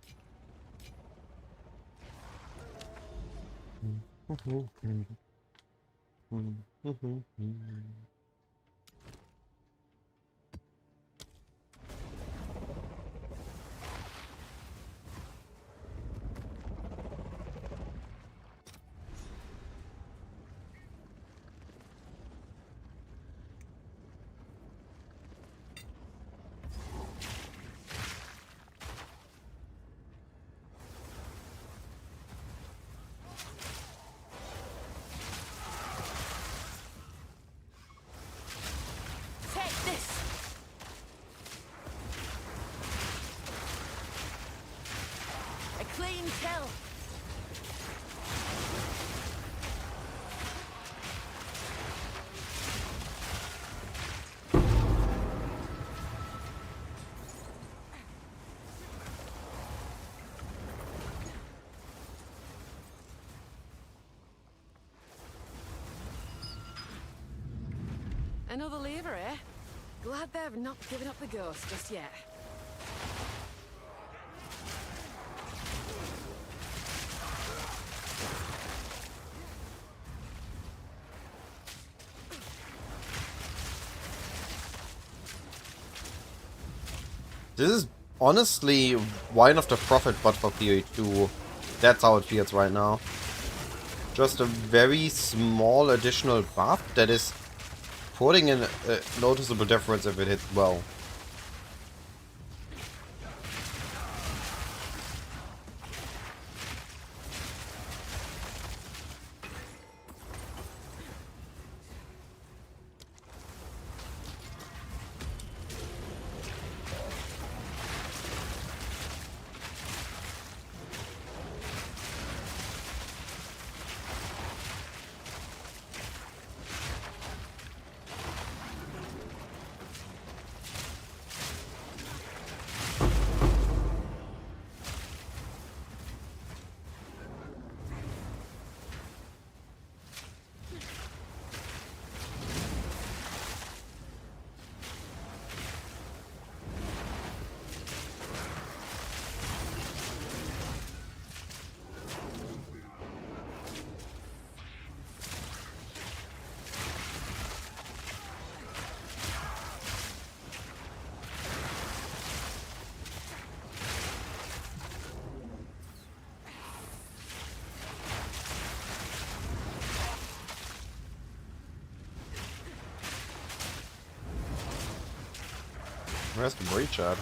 G: Take this. A clean kill.
B: Another lever, eh? Glad they've not given up the ghost just yet.
D: This is honestly Wine of the Prophet but for PoE 2. That's how it feels right now. Just a very small additional buff that is putting in a noticeable difference if it hits well. Where's the breach at?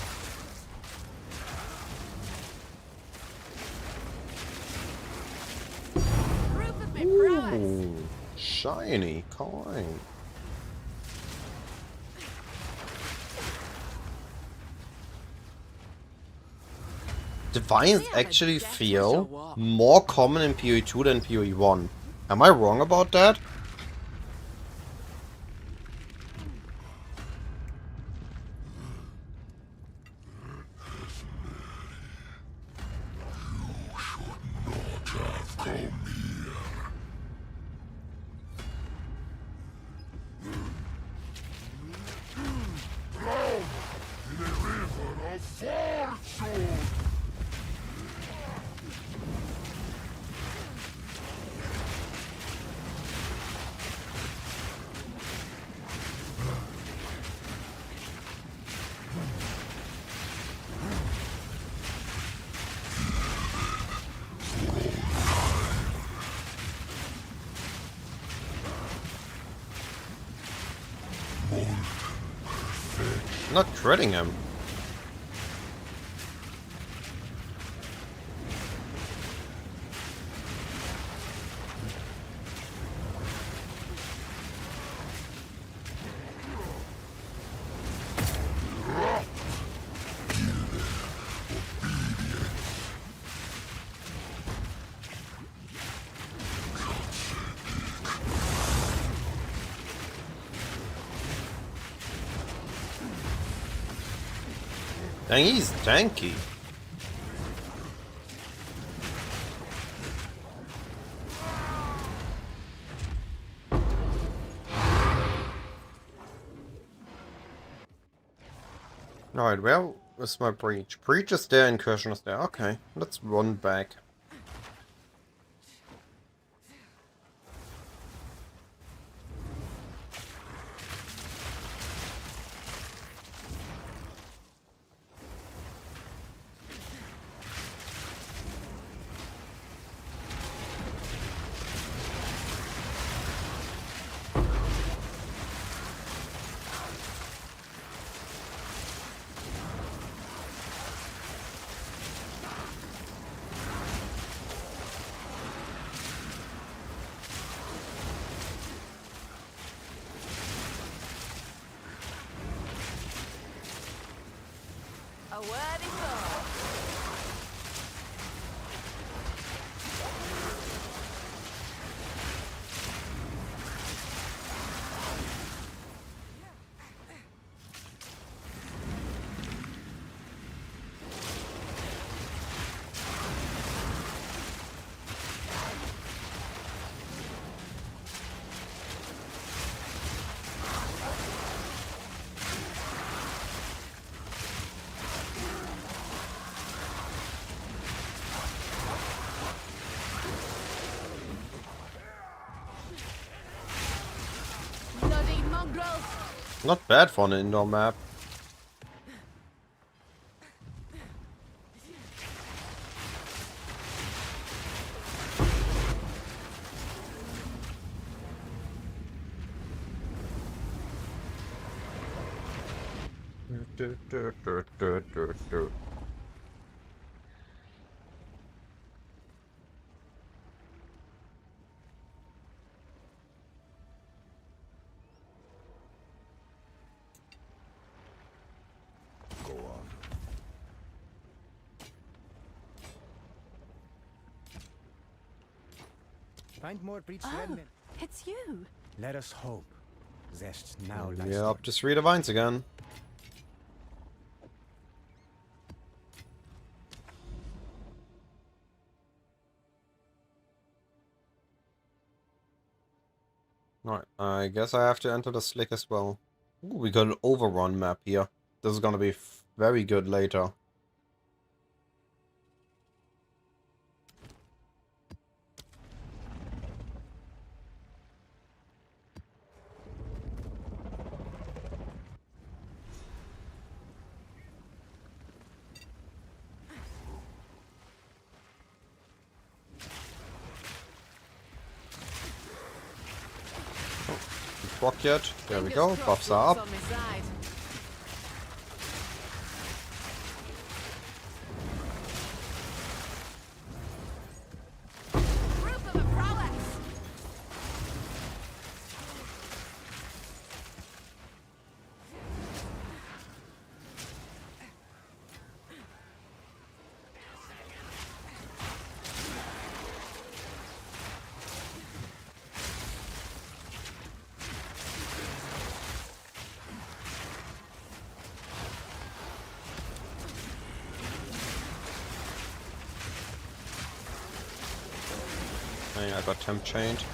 B: Proof of me prowess.
D: Ooh, shiny coin. Divines
B: They have a
D: actually
B: death wish or
D: feel
B: what?
D: more common in PoE 2 than PoE 1. Am I wrong about that?
C: In a river of fortune!
D: Not critting him. Dang, he's tanky. Alright, where is my breach? Breach is there, incursion is there. Okay, let's run back.
G: A worthy foe. Bloody mongrels!
D: Not bad for an indoor map.
C: Go on.
F: Find more breach
H: Oh,
F: remnant.
H: it's you.
F: Let us hope. Zest now lies
D: Yeah,
F: dormant.
D: up to 3 divines again. Alright, I guess I have to enter the slick as well. Ooh, we got an overrun map here. This is gonna be very good later. Proc yet? There we
B: Fingers
D: go,
B: crossed
D: buffs
B: luck's
D: are up.
B: on my side.
D: Yeah, I got temp chained.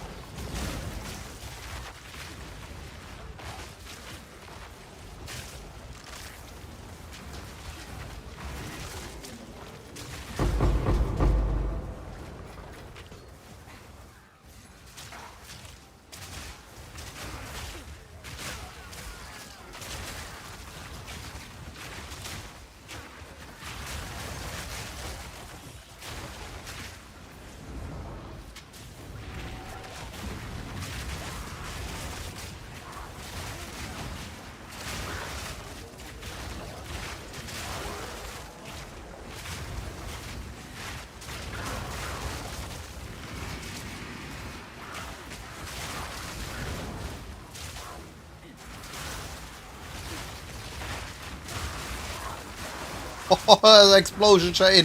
D: Oh, the explosion chain!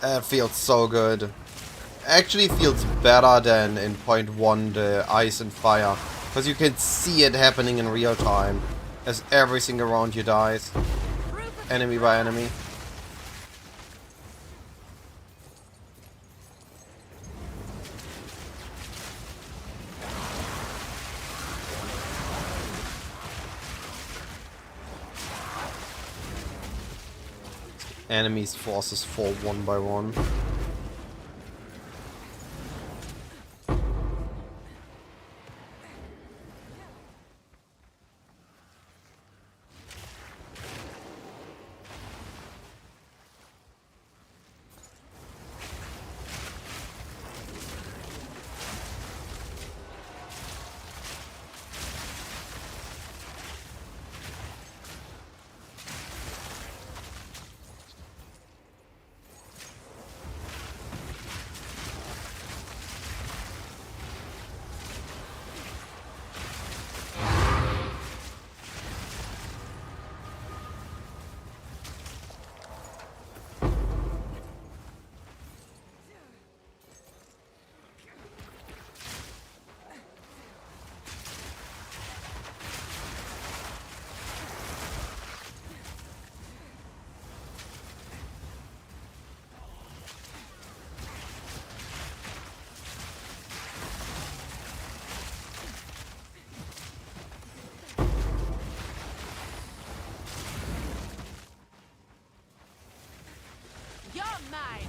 D: That feels so good. Actually feels better than in point 1, the ice and fire. Because you can see it happening in real time. As everything around you dies. Enemy by enemy. Enemies' forces fall one by one.
G: You're mine.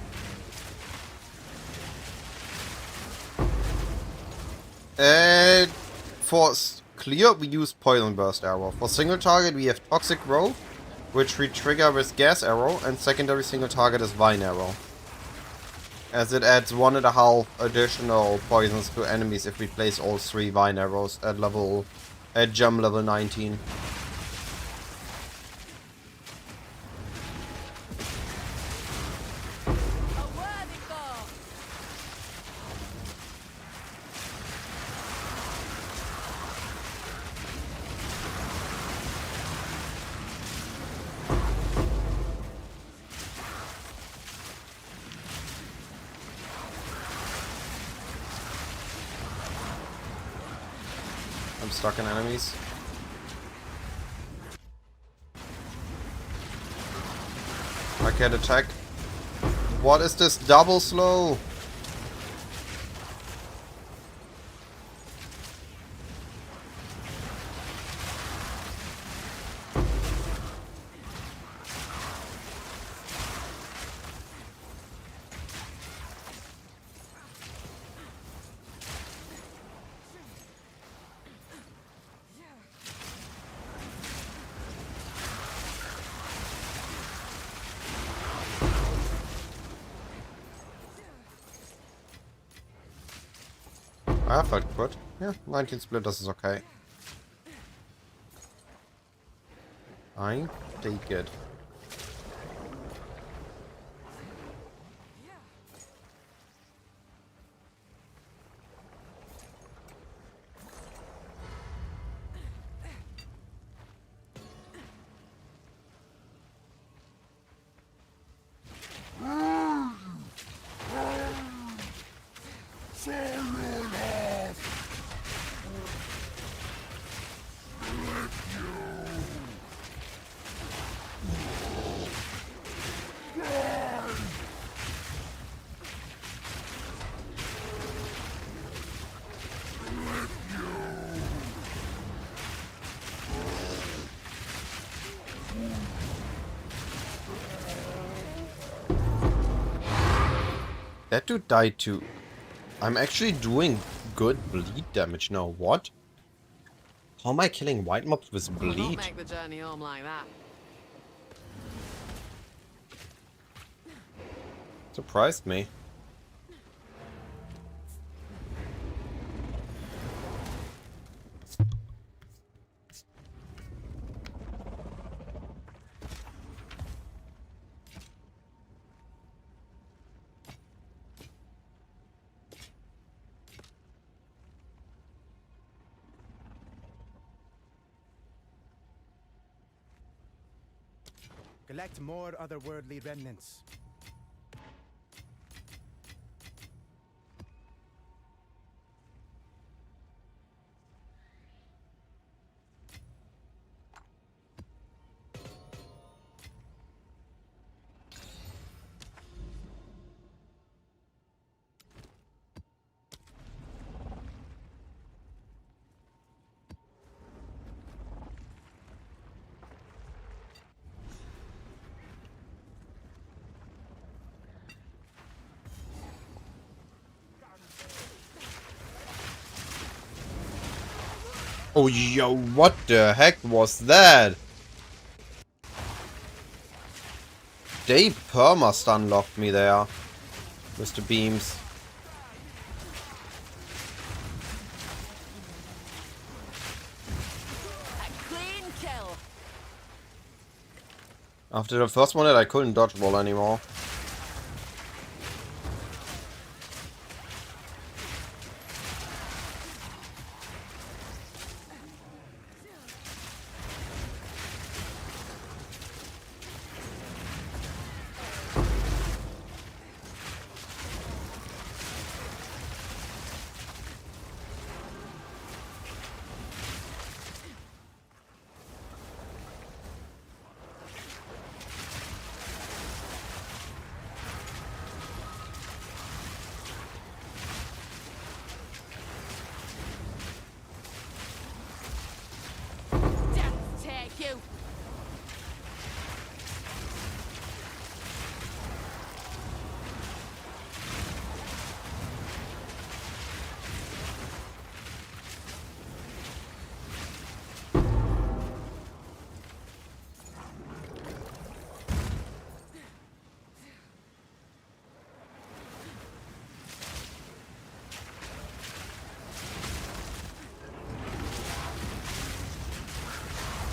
D: For clear, we use Poison Burst Arrow. For single target, we have Toxic Growth, which we trigger with Gas Arrow, and secondary single target is Vine Arrow. As it adds 1.5 additional poisons to enemies if we place all 3 Vine Arrows at gem level 19.
G: A worthy foe.
D: I'm stuck in enemies. I can't attack. What is this double slow? I felt good. Yeah, 19 splitters is okay. I take it. That dude died too. I'm actually doing good bleed damage now. What? How am I killing white mobs with
B: We'll not
D: bleed?
B: make the journey home like that.
D: Surprised me.
F: Collect more otherworldly remnants.
D: Oh, yo, what the heck was that? They perma-stun locked me there. With the beams.
G: A clean kill.
D: After the first one, I couldn't dodge roll anymore.
G: Death take you.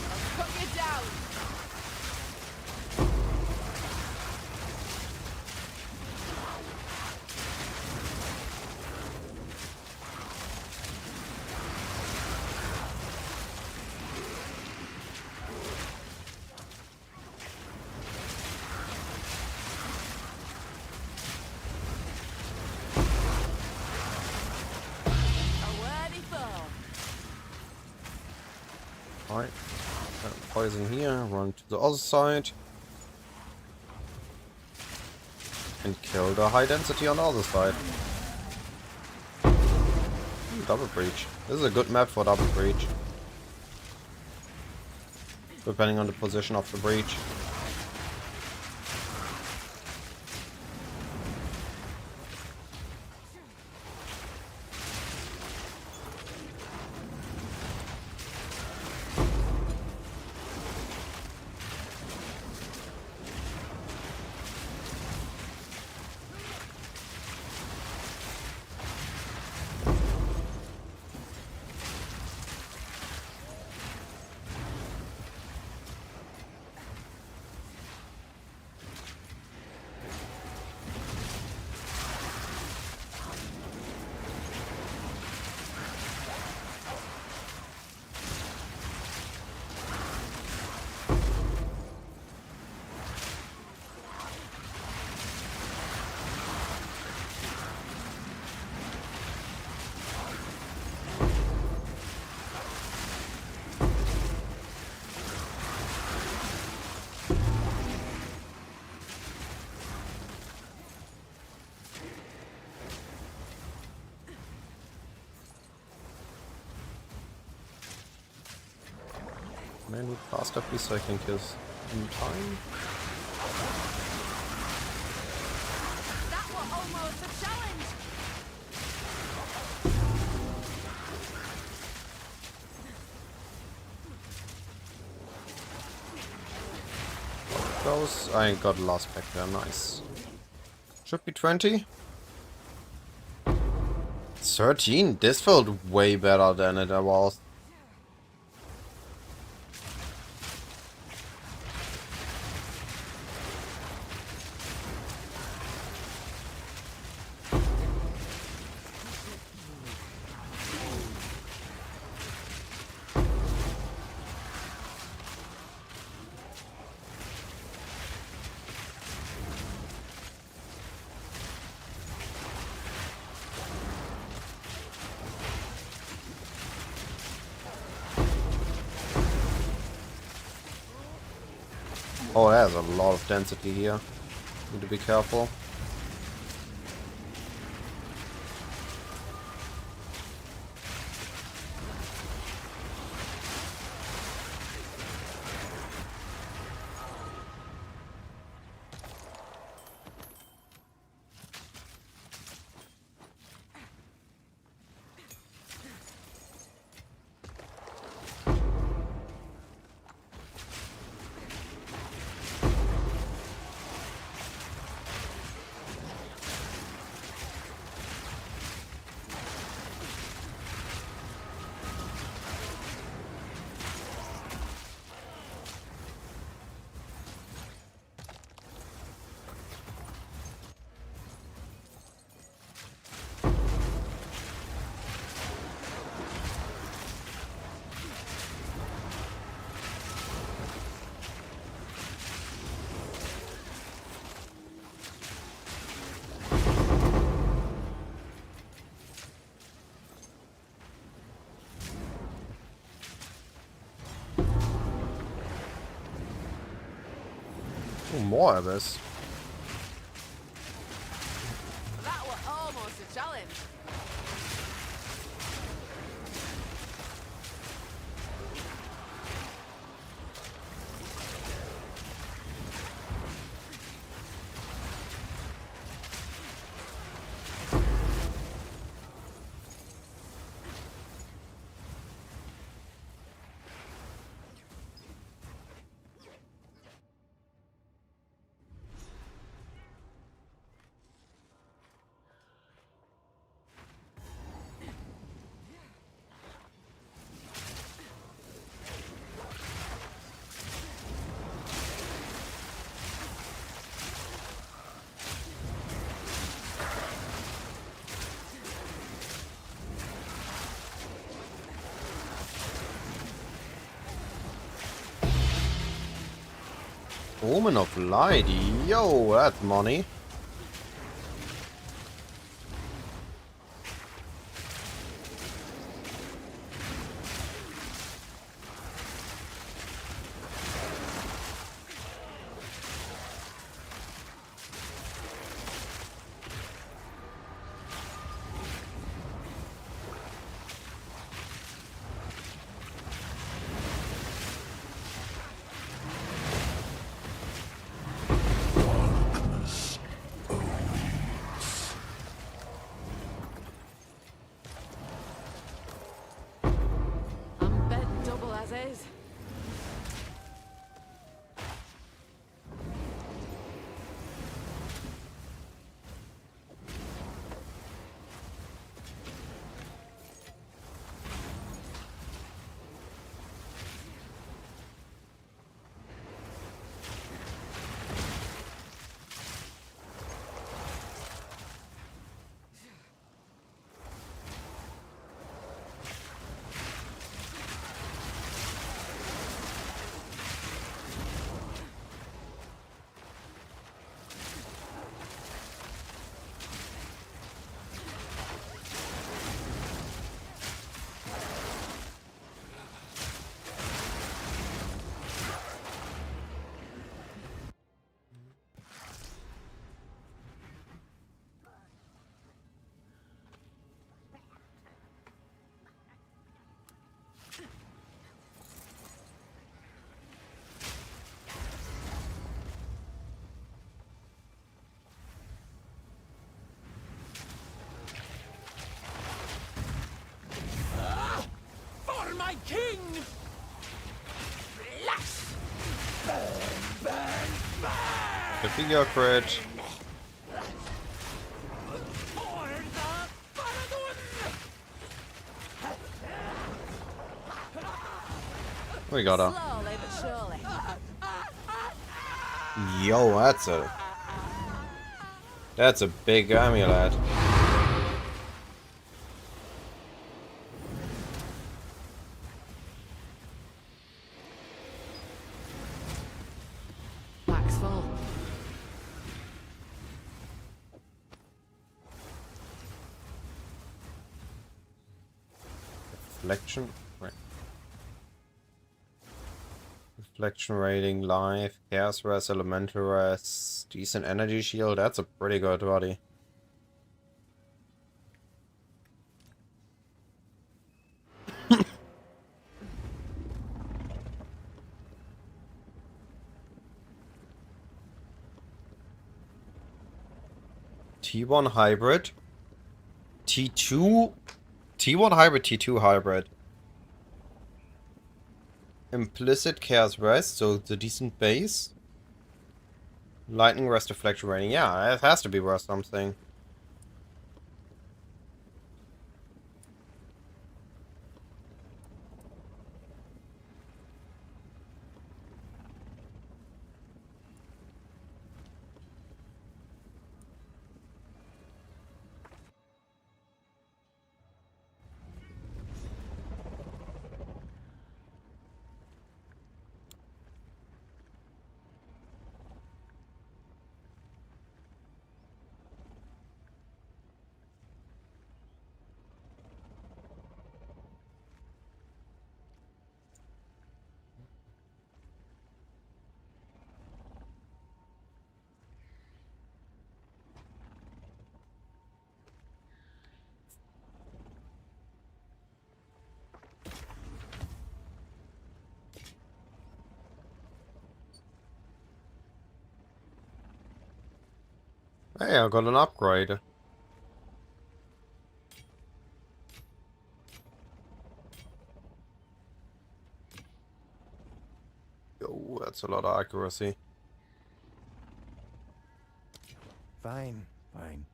G: I'll cut you down. A worthy foe.
D: Alright. Poison here, run to the other side. And kill the high density on the other side. Ooh, double breach. This is a good map for double breach. Depending on the position of the breach. Man, move faster, please, so I can kill in time.
G: That was almost almost a challenge.
D: Close. I got lost back there. Nice. Should be 20. 13. This felt way better than it was. Oh, there's a lot of density here. Need to be careful. Oh, more of this.
G: That was almost a challenge.
D: Omen of Light. Yo, that's money.
B: I'm bed double as is.
D: Could be your crit. We got her.
G: Slowly but surely.
D: Yo, that's a big amulet.
B: Pack's full.
D: Reflection. Reflection rating, life, chaos res, elemental res, decent energy shield. That's a pretty good body. T1 hybrid. T2. T1 hybrid, T2 hybrid. Implicit chaos rest, so the decent base. Lightning rest, deflection rating. Yeah, it has to be worth something. Hey, I got an upgrade. Yo, that's a lot of accuracy.
F: Fine, fine.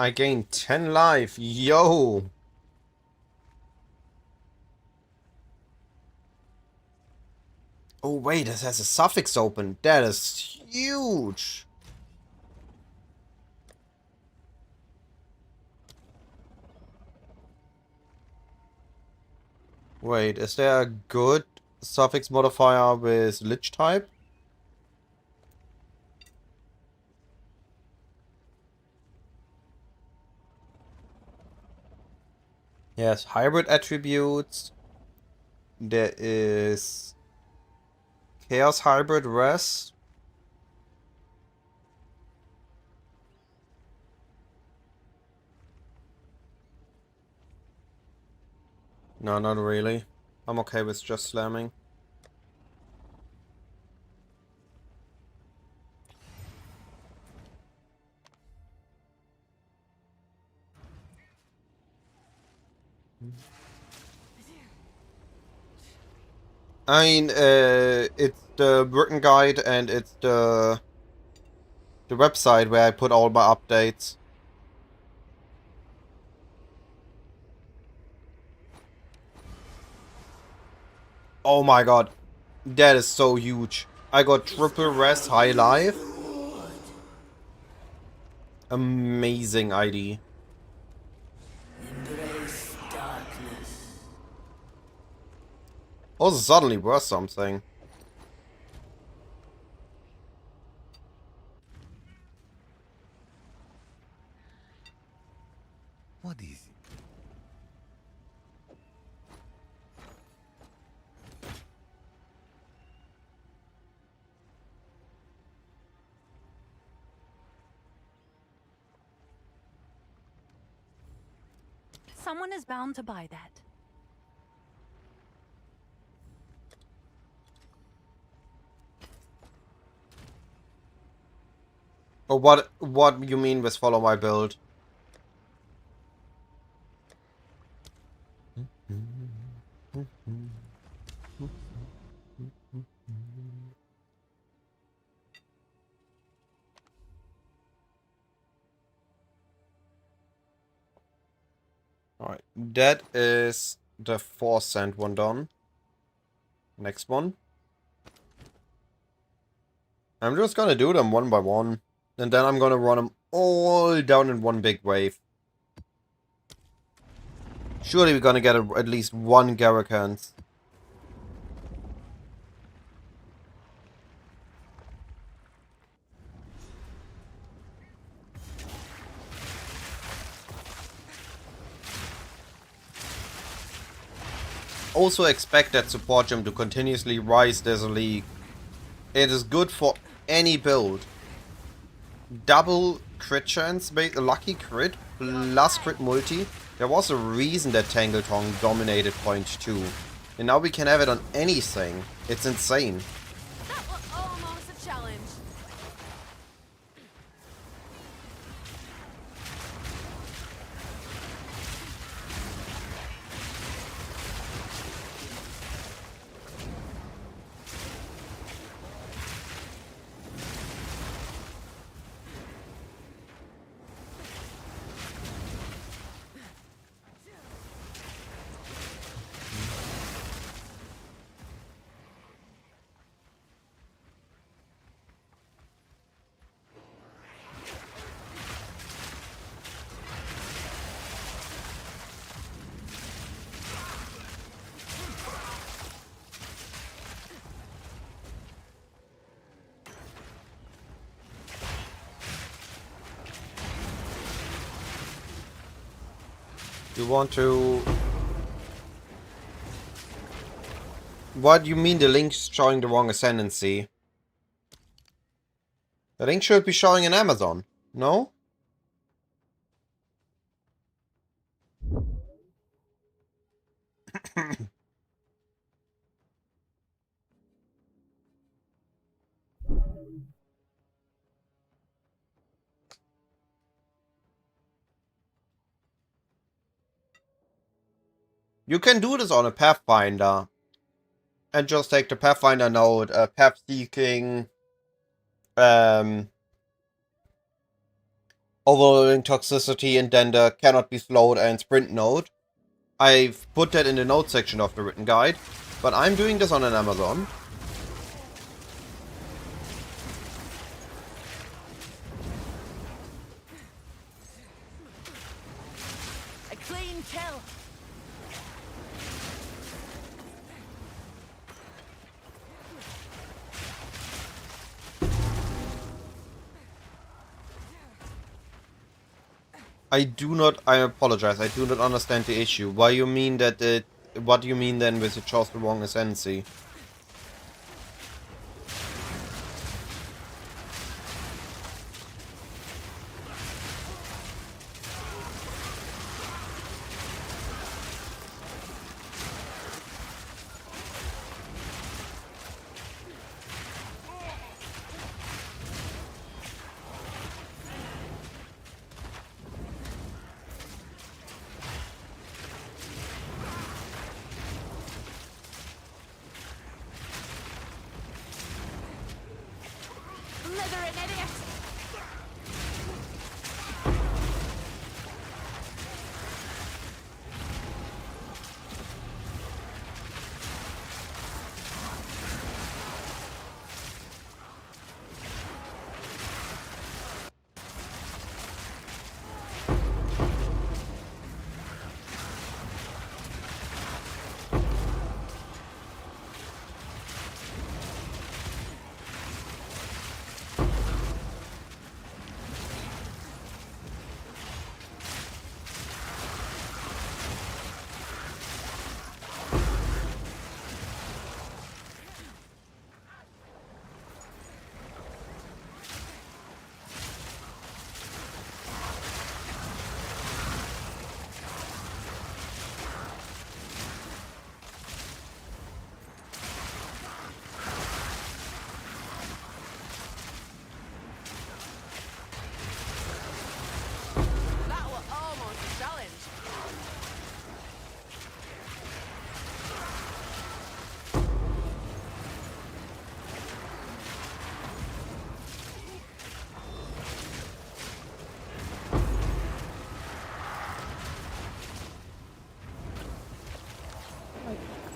D: I gained 10 life. Yo! Oh wait, this has a suffix open. That is huge. Wait, is there a good suffix modifier with Lich type? Yes, hybrid attributes. There is Chaos Hybrid Res. No, not really. I'm okay with just slamming. I mean, it's the written guide and it's the website where I put all my updates. Oh my god, that is so huge. I got triple res high life. Amazing ID. Also suddenly worth something.
F: What is it?
H: Someone is bound to buy that.
D: Or what you mean with follow my build? Alright, that is the 4-cent one done. Next one. I'm just gonna do them one by one. And then I'm gonna run them all down in one big wave. Surely we're gonna get at least one Garricans. Also expect that support gem to continuously rise as a league. It is good for any build. Double crit chance, lucky crit, plus crit multi. There was a reason that Tangletong dominated point 2. And now we can have it on anything. It's insane.
G: That was almost a challenge.
D: You want to... What do you mean the link's showing the wrong ascendancy? The link should be showing in Amazon, no? You can do this on a Pathfinder. And just take the Pathfinder node, Path Seeking, overloading toxicity, and then the cannot be slowed and sprint node. I've put that in the note section of the written guide, but I'm doing this on an Amazon.
G: A clean kill.
D: I apologize, I do not understand the issue. What do you mean then with it chose the wrong ascendancy?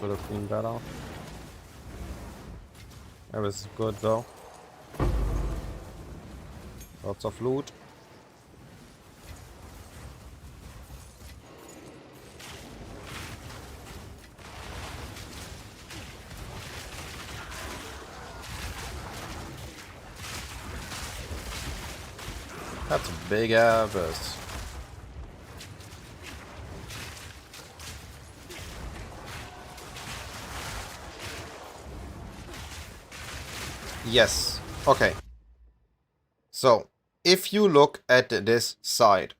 D: Could have been better. That was good though. Lots of loot. That's a big abyss. Yes. Okay. So, if you look at this side.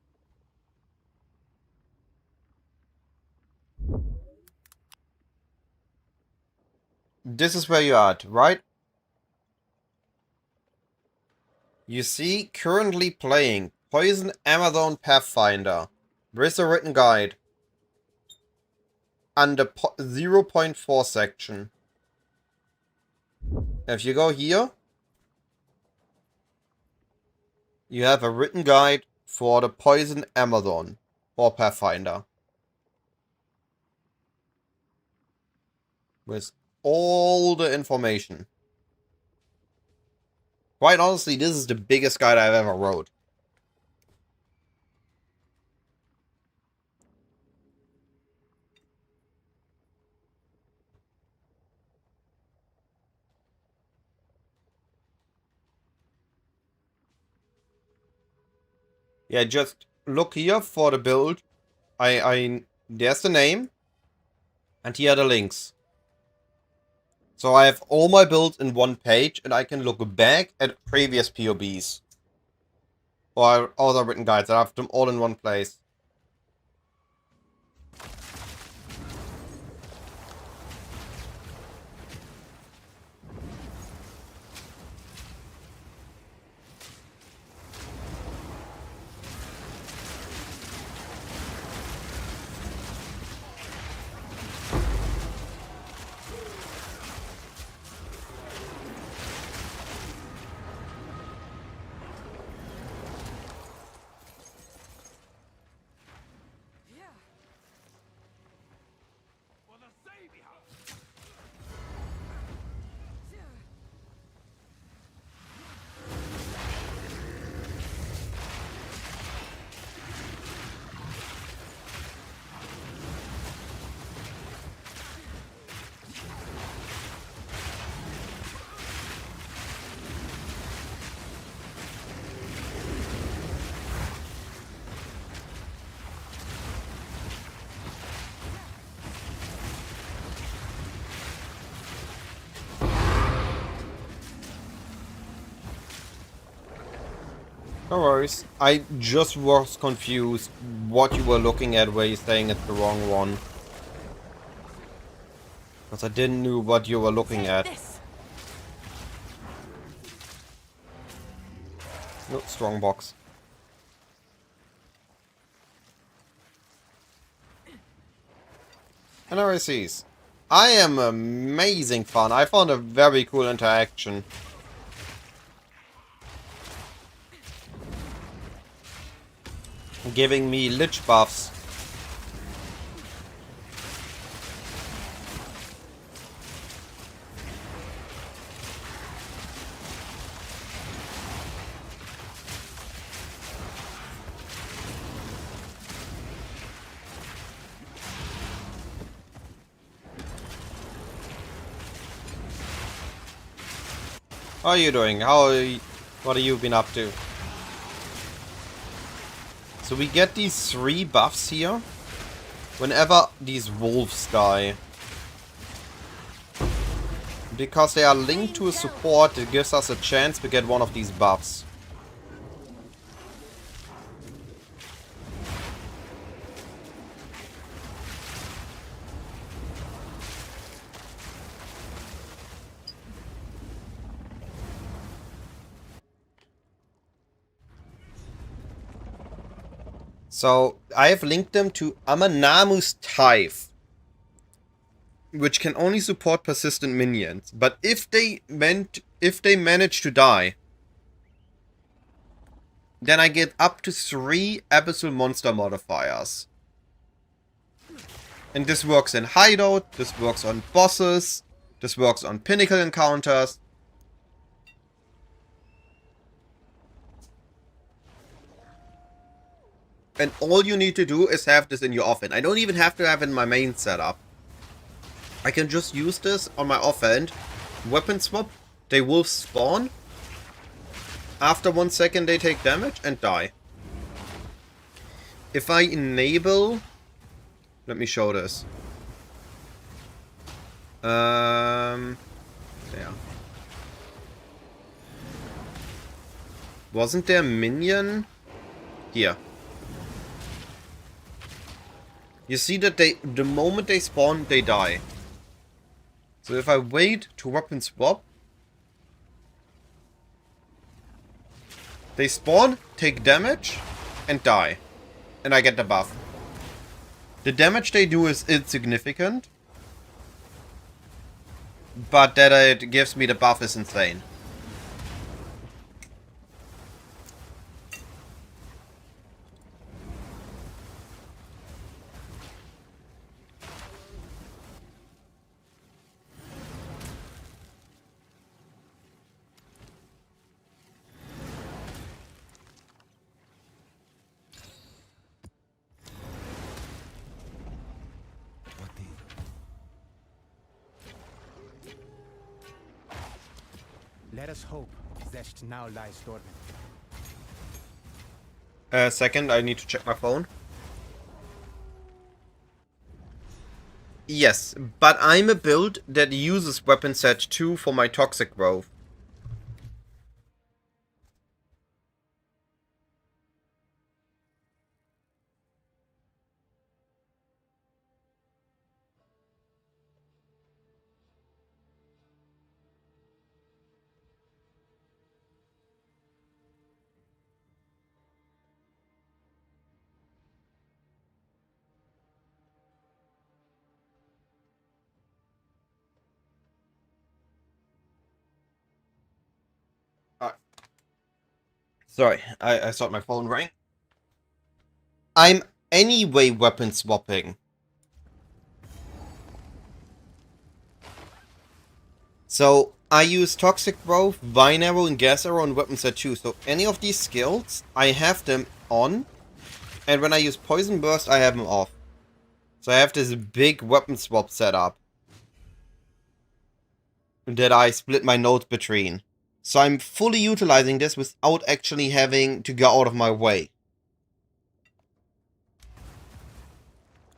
D: This is where you're at, right? You see, currently playing Poison Amazon Pathfinder with a written guide under 0.4 section. If you go here, you have a written guide for the Poison Amazon or Pathfinder. With all the information. Quite honestly, this is the biggest guide I've ever wrote. Yeah, just look here for the build. There's the name. And here are the links. So I have all my builds in one page, and I can look back at previous POBs. Or other written guides. I have them all in one place. No worries. I just was confused what you were looking at where you're saying it's the wrong one. Because I didn't know what you were looking at. No, strong box. NRCs. I am amazing fun. I found a very cool interaction. Giving me lich buffs. How are you doing? What have you been up to? So we get these 3 buffs here whenever these wolves die. Because they are linked to a support, it gives us a chance to get one of these buffs. So, I have linked them to Amanamu's Tithe, which can only support persistent minions. But if they manage to die, then I get up to 3 abyssal monster modifiers. And this works in hideout, this works on bosses, this works on pinnacle encounters. And all you need to do is have this in your offhand. I don't even have to have it in my main setup. I can just use this on my offhand. Weapon swap. They will spawn. After 1 second they take damage and die. If I enable... Let me show this. Yeah. Wasn't there a minion? Here. You see that the moment they spawn, they die. So if I wait to weapon swap, they spawn, take damage, and die. And I get the buff. The damage they do is insignificant, but that it gives me the buff is insane.
F: Let us hope Zest now lies dormant.
D: Second, I need to check my phone. Yes, but I'm a build that uses weapon set 2 for my toxic growth. Sorry, I thought my phone rang. I'm anyway weapon swapping. So, I use Toxic Growth, Vine Arrow, and Gas Arrow on weapon set 2. So, any of these skills, I have them on. And when I use Poison Burst, I have them off. So, I have this big weapon swap setup that I split my nodes between. So I'm fully utilizing this without actually having to go out of my way.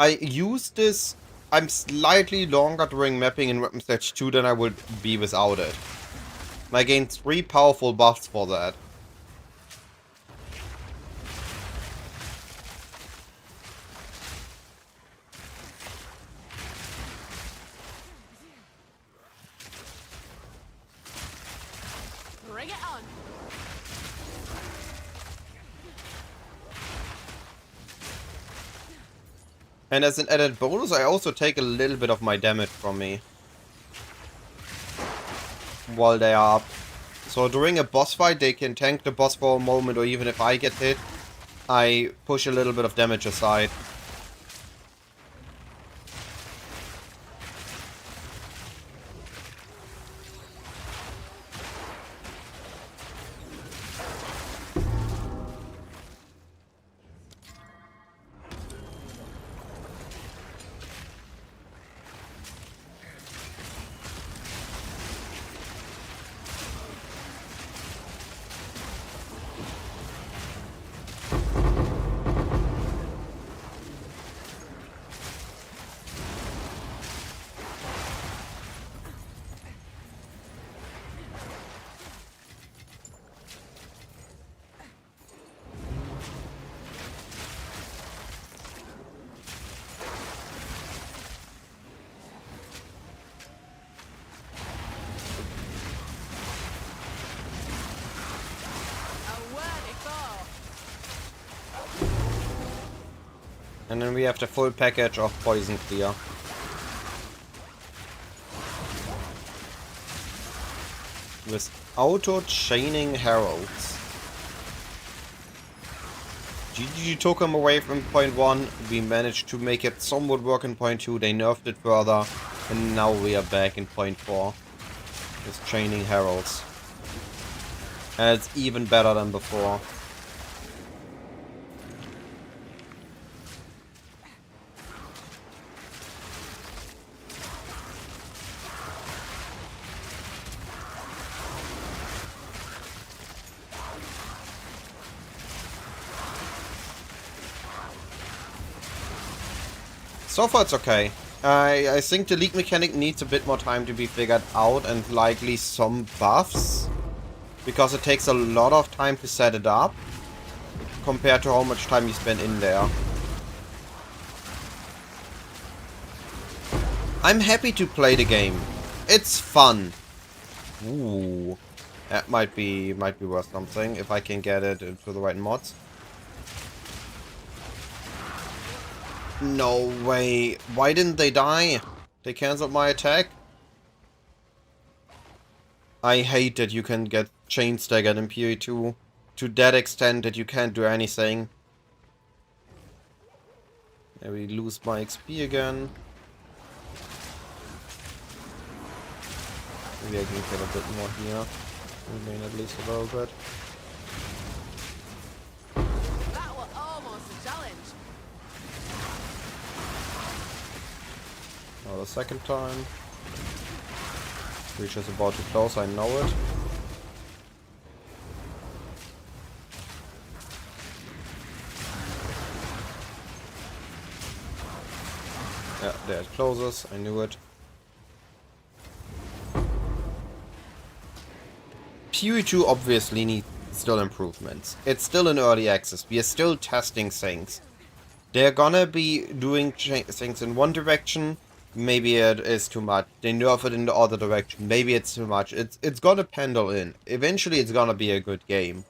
D: I use this... I'm slightly longer during mapping in Weapon Stage 2 than I would be without it. I gained 3 powerful buffs for that.
G: Bring it on.
D: And as an added bonus, I also take a little bit of my damage from me while they are up. So during a boss fight, they can tank the boss for a moment, or even if I get hit, I push a little bit of damage aside. And then we have the full package of Poison Clear. With auto-chaining heralds. GG took him away from point 1. We managed to make it somewhat work in point 2. They nerfed it further. And now we are back in point 4. With training heralds. And it's even better than before. So far it's okay. I think the league mechanic needs a bit more time to be figured out and likely some buffs. Because it takes a lot of time to set it up. Compared to how much time you spend in there. I'm happy to play the game. It's fun. Ooh. That might be worth something if I can get it to the right mods. No way. Why didn't they die? They cancelled my attack? I hate that you can get chain staggered in PoE 2 to that extent that you can't do anything. Maybe lose my XP again. Maybe I can get a bit more here. Remain at least a little bit.
G: That was almost a challenge.
D: Now the second time. Breach is about to close, I know it. Yeah, there it closes, I knew it. PoE 2 obviously needs still improvements. It's still in early access, we are still testing things. They're gonna be doing things in one direction. Maybe it is too much. They nerf it in the other direction. Maybe it's too much. It's gonna pendle in. Eventually it's gonna be a good game.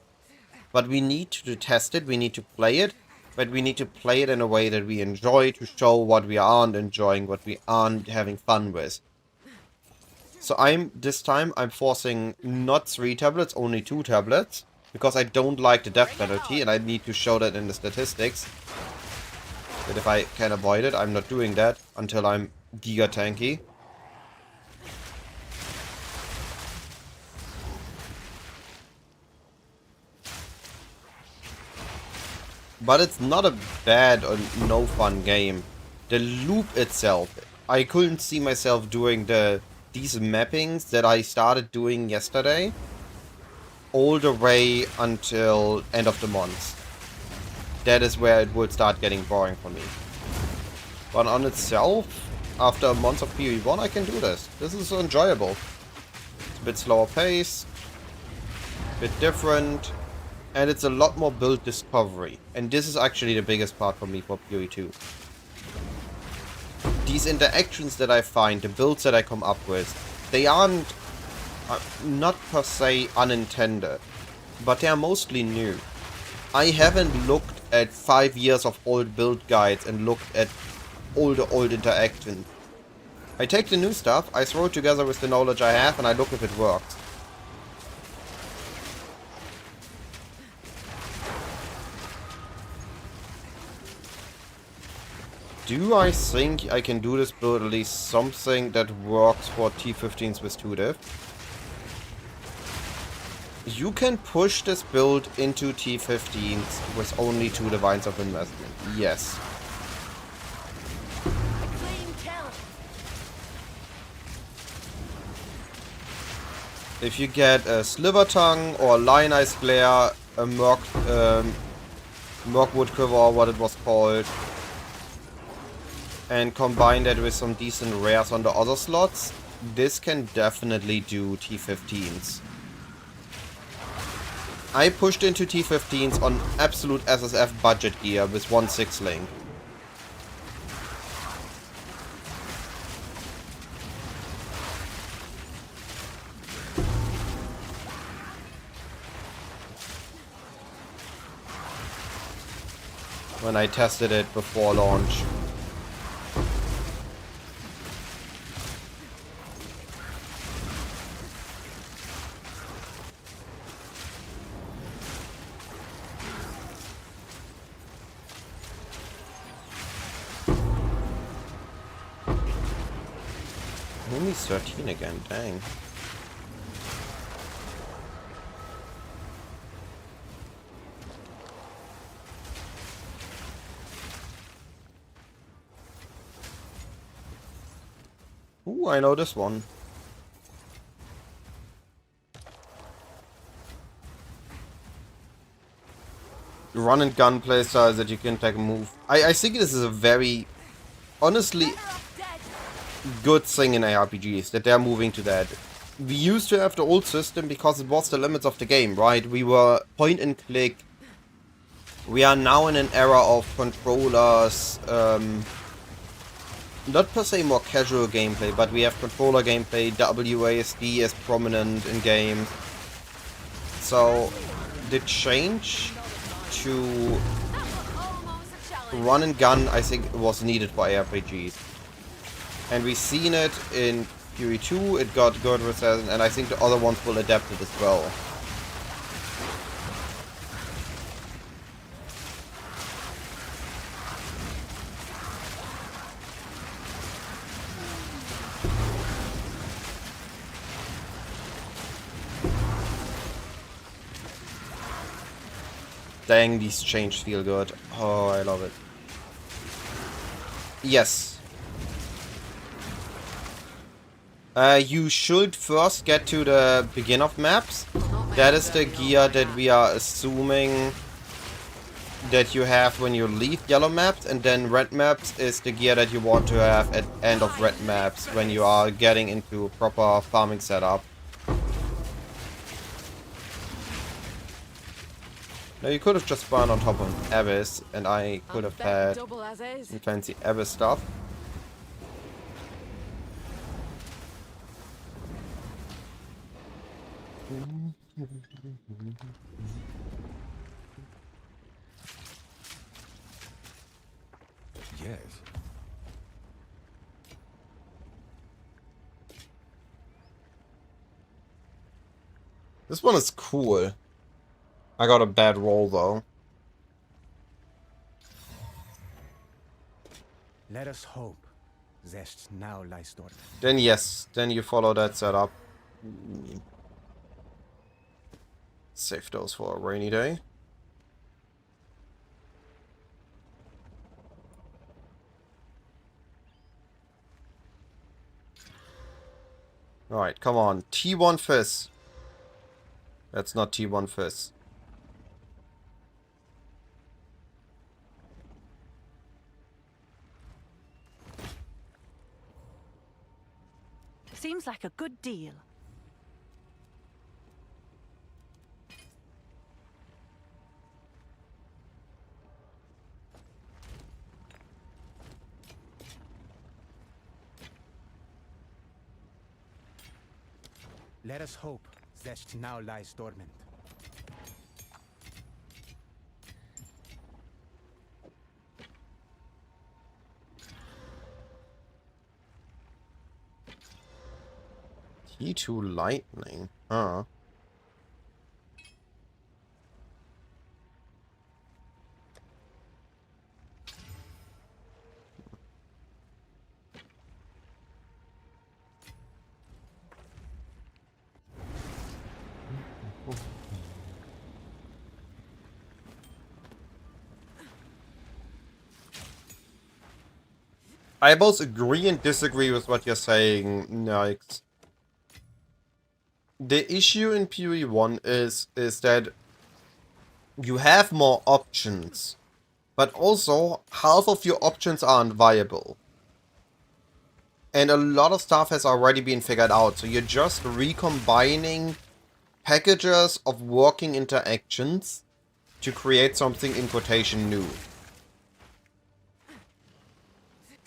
D: But we need to test it, we need to play it. But we need to play it in a way that we enjoy to show what we aren't enjoying, what we aren't having fun with. So this time I'm forcing not 3 tablets, only 2 tablets. Because I don't like the death penalty and I need to show that in the statistics. But if I can avoid it, I'm not doing that until I'm giga tanky. But it's not a bad or no fun game. The loop itself, I couldn't see myself doing these mappings that I started doing yesterday all the way until end of the month. That is where it would start getting boring for me. But on itself, after a month of PoE 1, I can do this. This is enjoyable. It's a bit slower pace, a bit different, and it's a lot more build discovery. And this is actually the biggest part for me for PoE 2. These interactions that I find, the builds that I come up with, they aren't not per se unintended, but they are mostly new. I haven't looked at 5 years of old build guides and looked at all the old interactions. I take the new stuff, I throw it together with the knowledge I have, and I look if it works. Do I think I can do this build at least something that works for T15s with 2div? You can push this build into T15s with only 2 Divines of Investment. Yes.
G: Clean kill.
D: If you get a Sliver Tongue or Lionized Glare, a Murkwood Quiver or what it was called, and combine that with some decent rares on the other slots, this can definitely do T15s. I pushed into T15s on absolute SSF budget gear with 1/6 link. When I tested it before launch. He's 13 again, dang. Ooh, I know this one. Run and gun playstyle that you can take a move. I think this is a very, honestly, good thing in ARPGs, that they're moving to that. We used to have the old system because it was the limits of the game, right? We were point and click. We are now in an era of controllers, not per se more casual gameplay, but we have controller gameplay, WASD is prominent in games. So, the change to run and gun, I think, was needed for ARPGs. And we've seen it in PoE 2, it got good reception, and I think the other ones will adapt it as well. Dang, these changes feel good. Oh, I love it. Yes. You should first get to the begin of maps. That is the gear that we are assuming that you have when you leave yellow maps, and then red maps is the gear that you want to have at end of red maps when you are getting into a proper farming setup. Now you could have just spawned on top of Abyss, and I could have had some fancy Abyss stuff.
F: Yes.
D: This one is cool. I got a bad roll though.
F: Let us hope Zest now lies dormant.
D: Then yes, then you follow that setup. Save those for a rainy day. Alright, come on. T1 Fizz. That's not T1 Fizz.
H: Seems like a good deal.
F: Let us hope Zest now lies dormant.
D: T2 Lightning. Huh. I both agree and disagree with what you're saying, Nyx. The issue in PoE 1 is that you have more options, but also half of your options aren't viable. And a lot of stuff has already been figured out, so you're just recombining packages of working interactions to create something in quotation new.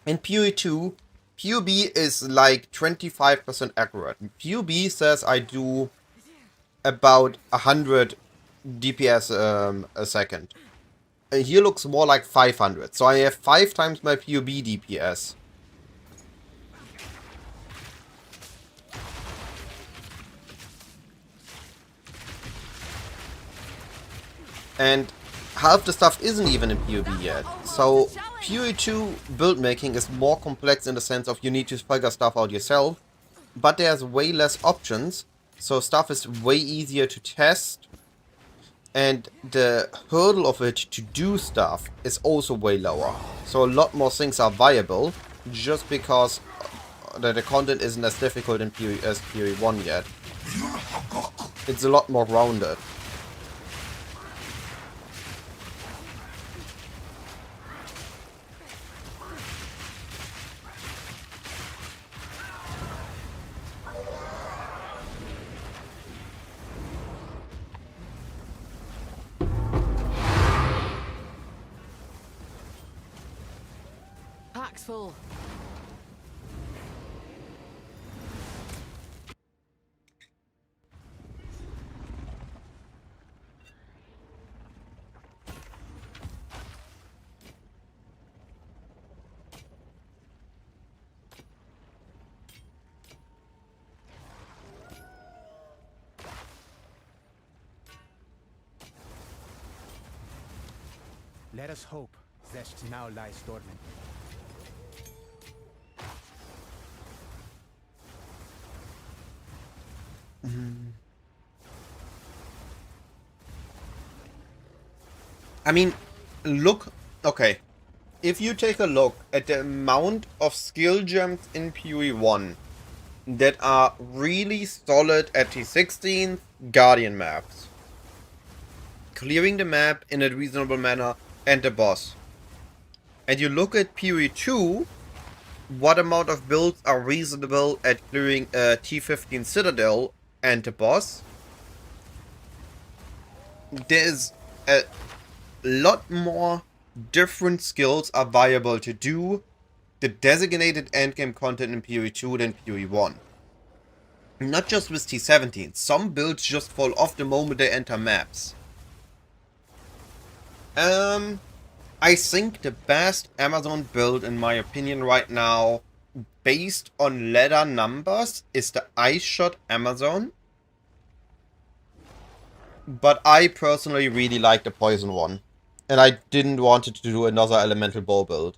D: In PoE 2, PoB is like 25% accurate. PoB says I do about 100 DPS a second. And here looks more like 500. So I have 5 times my PoB DPS. And half the stuff isn't even in PoB yet. So PoE 2 build making is more complex in the sense of you need to figure stuff out yourself. but there's way less options, so stuff is way easier to test, and the hurdle of it to do stuff is also way lower. So a lot more things are viable, just because the content isn't as difficult in PoE as PoE 1 yet. It's a lot more rounded.
B: Pack's full.
F: Let us hope Zest now lies dormant.
D: I mean, look, okay. If you take a look at the amount of skill gems in PoE 1 that are really solid at T16 Guardian maps, clearing the map in a reasonable manner, and the boss. And you look at PoE 2, what amount of builds are reasonable at clearing a T15 Citadel and the boss. There's a lot more different skills are viable to do the designated endgame content in PoE 2 than PoE 1. Not just with T17, some builds just fall off the moment they enter maps. I think the best Amazon build, in my opinion right now, based on ladder numbers, is the Ice Shot Amazon. But I personally really like the Poison one. And I didn't want it to do another Elemental Bow build.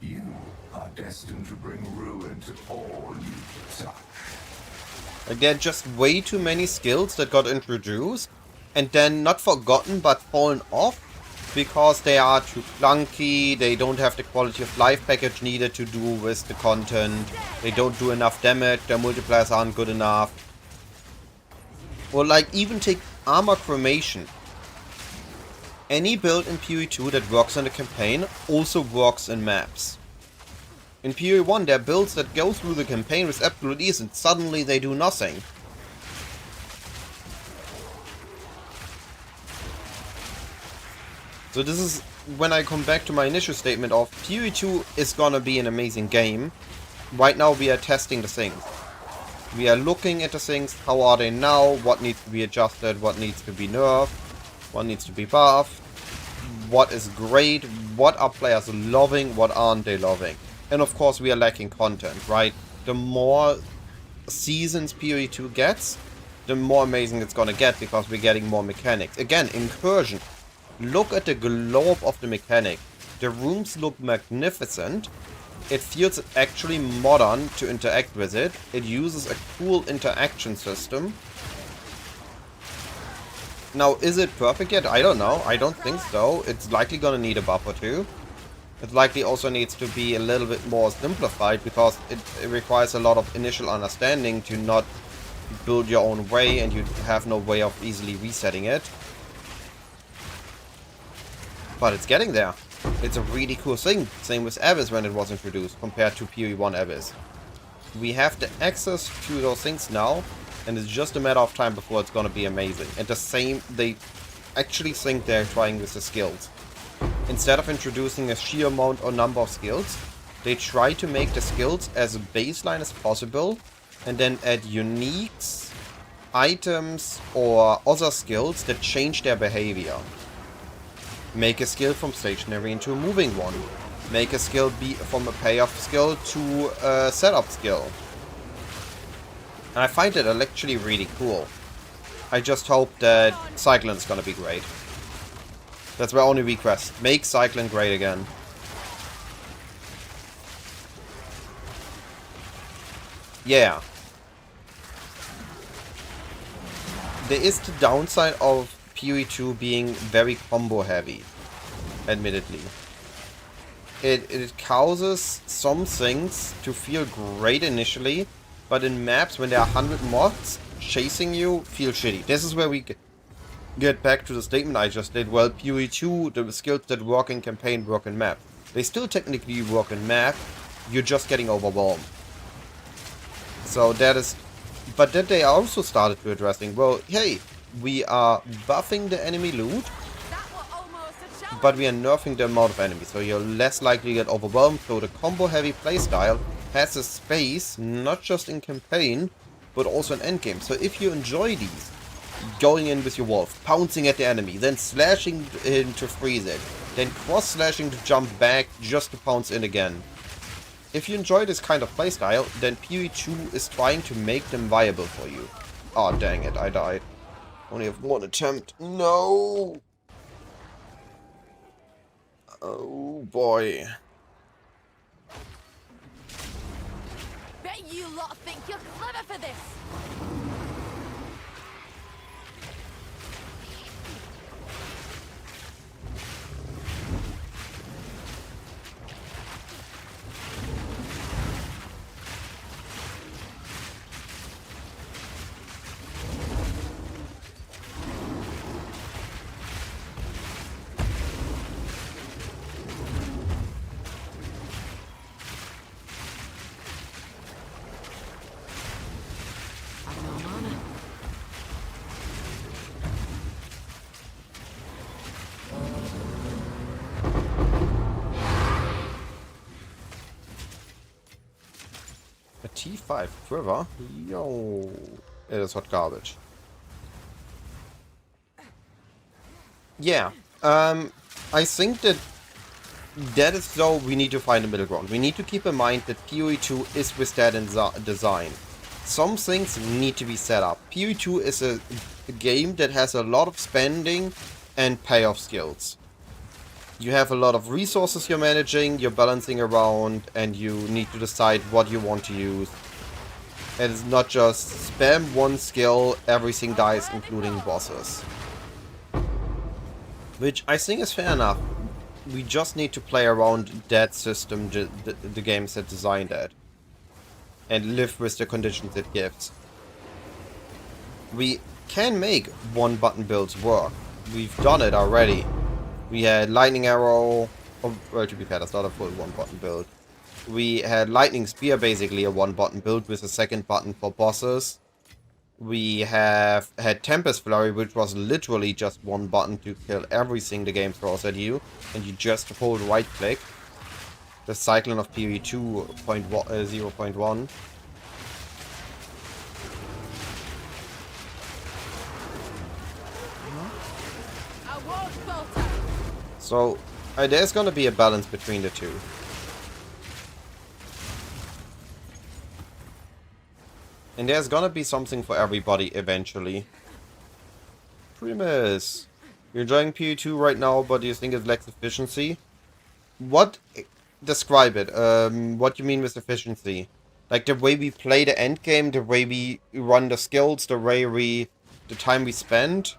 C: You are destined to bring ruin to all you touch.
D: Like, there are just way too many skills that got introduced and then not forgotten but fallen off because they are too clunky, they don't have the quality of life package needed to do with the content, they don't do enough damage, their multipliers aren't good enough. Or like, even take Armor Cremation. Any build in PoE 2 that works in the campaign also works in maps. In PoE 1 there are builds that go through the campaign with absolute ease and suddenly they do nothing. So this is when I come back to my initial statement of PoE 2 is gonna be an amazing game. Right now we are testing the things. We are looking at the things, how are they now, what needs to be adjusted, what needs to be nerfed, what needs to be buffed, what is great, what are players loving, what aren't they loving. And of course we are lacking content, right? The more seasons PoE 2 gets, the more amazing it's gonna get because we're getting more mechanics. Again, Incursion. Look at the globe of the mechanic. The rooms look magnificent. It feels actually modern to interact with it. It uses a cool interaction system. Now, is it perfect yet? I don't know. I don't think so. It's likely gonna need a buff or two. It likely also needs to be a little bit more simplified because it requires a lot of initial understanding to not build your own way and you have no way of easily resetting it. But it's getting there. It's a really cool thing. Same with Abyss when it was introduced compared to PoE 1 Abyss. We have the access to those things now, and it's just a matter of time before it's gonna be amazing. And the same, they actually think they're trying with the skills. Instead of introducing a sheer amount or number of skills, They try to make the skills as a baseline as possible and then add uniques, items or other skills that change their behavior. Make a skill from stationary into a moving one. Make a skill be from a payoff skill to a setup skill. And I find it actually really cool. I just hope that Cyclone's gonna be great. That's my only request. Make Cyclone great again. Yeah. There is the downside of PoE 2 being very combo heavy. Admittedly. It causes some things to feel great initially, but in maps when there are 100 mods chasing you, feel shitty. This is where we get back to the statement I just did. Well, PoE 2, the skills that work in campaign work in map. They still technically work in map, you're just getting overwhelmed. So that is... But then they also started to addressing, well, hey, we are buffing the enemy loot,
G: That were almost a challenge.
D: but we are nerfing the amount of enemies, so you're less likely to get overwhelmed. So the combo heavy playstyle has a space, not just in campaign, but also in endgame. So if you enjoy these, going in with your wolf, pouncing at the enemy, then slashing in to freeze it, then cross-slashing to jump back just to pounce in again. If you enjoy this kind of playstyle, then PoE 2 is trying to make them viable for you. Oh dang it, I died. Only have one attempt. No! Oh boy.
G: Bet you lot think you're clever for this.
B: I've no mana.
D: A T5 Quiver? Yo. It is hot garbage. Yeah. I think that is so we need to find a middle ground. We need to keep in mind that PoE 2 is with that in design. Some things need to be set up. PoE 2 is a game that has a lot of spending and payoff skills. You have a lot of resources you're managing, you're balancing around, and you need to decide what you want to use. And it's not just spam one skill, everything dies, including bosses. Which I think is fair enough. We just need to play around that system, the games that designed that. And live with the conditions it gives. We can make one-button builds work. We've done it already. We had Lightning Arrow, well, to be fair, that's not a full one-button build. We had Lightning Spear, basically a one-button build with a second button for bosses. We have had Tempest Flurry, which was literally just one button to kill everything the game throws at you, and you just hold right-click. The Cyclone of PoE 2.0.1.
G: I won't falter.
D: So, there's gonna be a balance between the two. And there's gonna be something for everybody eventually. Primus! You're enjoying PoE 2 right now, but you think it lacks efficiency? What? Describe it. What you mean with efficiency? Like the way we play the endgame, the way we run the skills, the time we spend?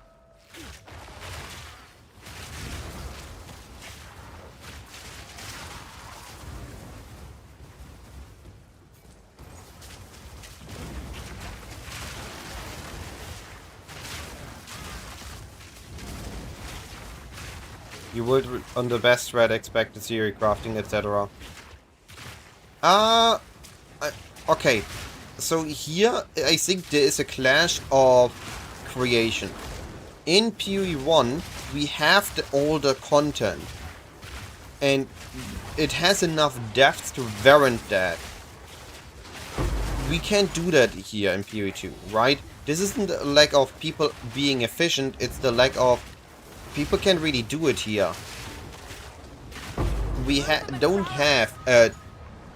D: You would, on the best thread, expect the theory crafting, etc. Okay. So here, I think there is a clash of creation. In PoE 1, we have all the content. And it has enough depth to warrant that. We can't do that here in PoE 2, right? This isn't a lack of people being efficient, it's the lack of people can't really do it here. We don't have a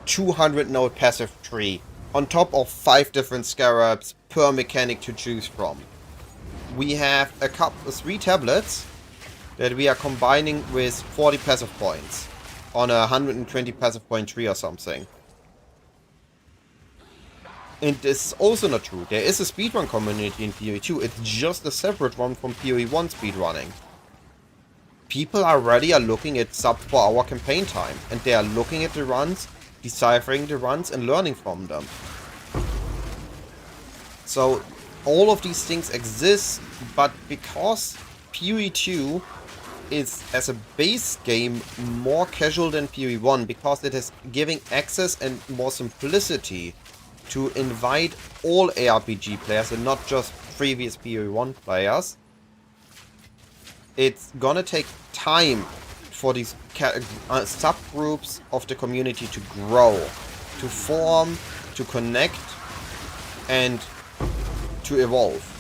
D: 200 node passive tree on top of 5 different scarabs per mechanic to choose from. We have 3 tablets that we are combining with 40 passive points on a 120 passive point tree or something. And this is also not true. There is a speedrun community in PoE 2, it's just a separate one from PoE 1 speedrunning. People already are looking at sub 4 hour campaign time, and they are looking at the runs, deciphering the runs, and learning from them. So, all of these things exist, but because PoE 2 is, as a base game, more casual than PoE 1, because it is giving access and more simplicity to invite all ARPG players and not just previous PoE 1 players, it's gonna take time for these subgroups of the community to grow, to form, to connect, and to evolve.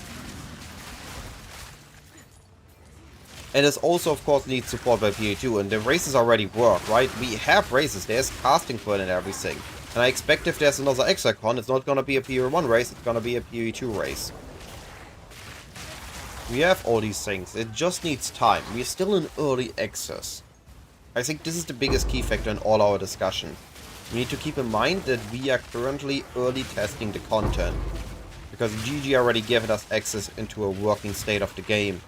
D: And this also, of course, needs support by PoE 2, and the races already work, right? We have races, there's casting for it and everything. And I expect if there's another Exarchon, it's not gonna be a PoE 1 race, it's gonna be a PoE 2 race. We have all these things, it just needs time. We're still in early access. I think this is the biggest key factor in all our discussion. We need to keep in mind that we are currently early testing the content, because GG already gave us access into a working state of the game.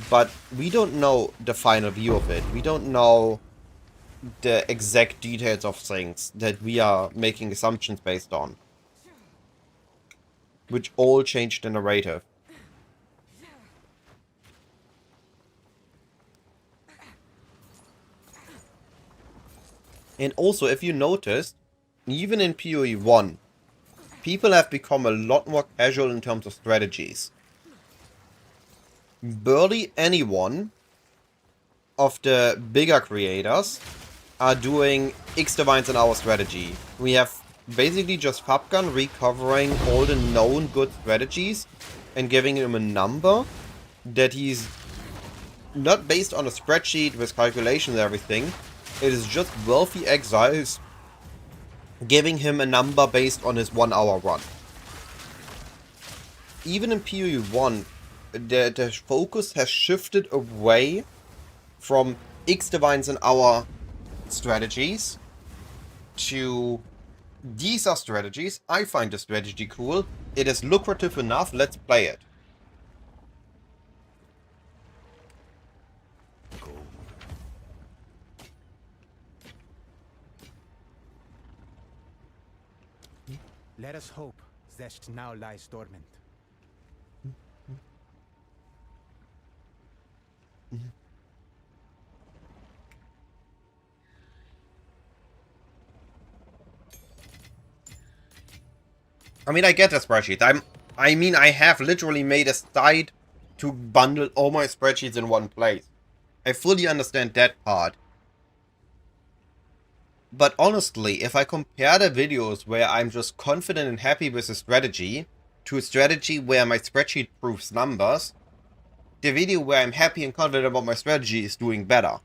D: But we don't know the final view of it. We don't know the exact details of things that we are making assumptions based on, which all change the narrative. And also, if you noticed, even in PoE 1, people have become a lot more casual in terms of strategies. Barely anyone of the bigger creators are doing X Divines in our strategy. We have basically just Fabgun recovering all the known good strategies and giving him a number that he's not based on a spreadsheet with calculations and everything. It is just wealthy exiles giving him a number based on his 1 hour run. Even in PoE 1, the focus has shifted away from X Divines in our strategies to these are strategies. I find the strategy cool. It is lucrative enough. Let's play it.
F: Let us hope Zest now lies dormant.
D: I mean, I get the spreadsheet. I mean, I have literally made a site to bundle all my spreadsheets in one place. I fully understand that part. But honestly, if I compare the videos where I'm just confident and happy with a strategy to a strategy where my spreadsheet proves numbers, the video where I'm happy and confident about my strategy is doing better.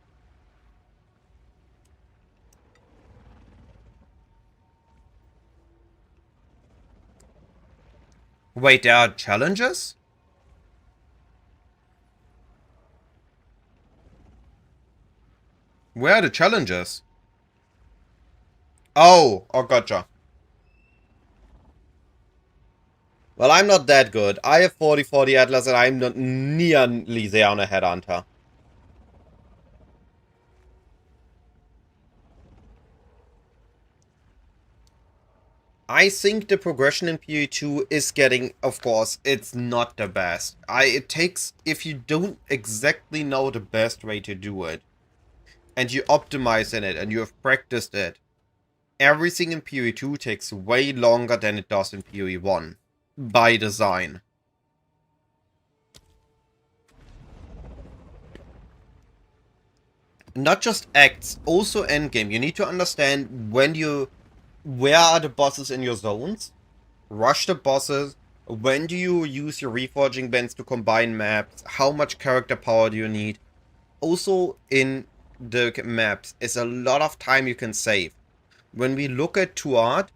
D: Wait, there are challenges? Where are the challenges? Oh, gotcha. Well, I'm not that good. I have 40 for the Atlas and I'm not nearly there on a Headhunter. I think the progression in PoE 2 is getting, of course, it's not the best. It takes, if you don't exactly know the best way to do it, and you optimize in it, and you have practiced it, everything in PoE 2 takes way longer than it does in PoE 1. By design. not just acts, also endgame. You need to understand where are the bosses in your zones, rush the bosses, when do you use your reforging bands to combine maps, how much character power do you need. Also in the maps is a lot of time you can save. When we look at Tuat,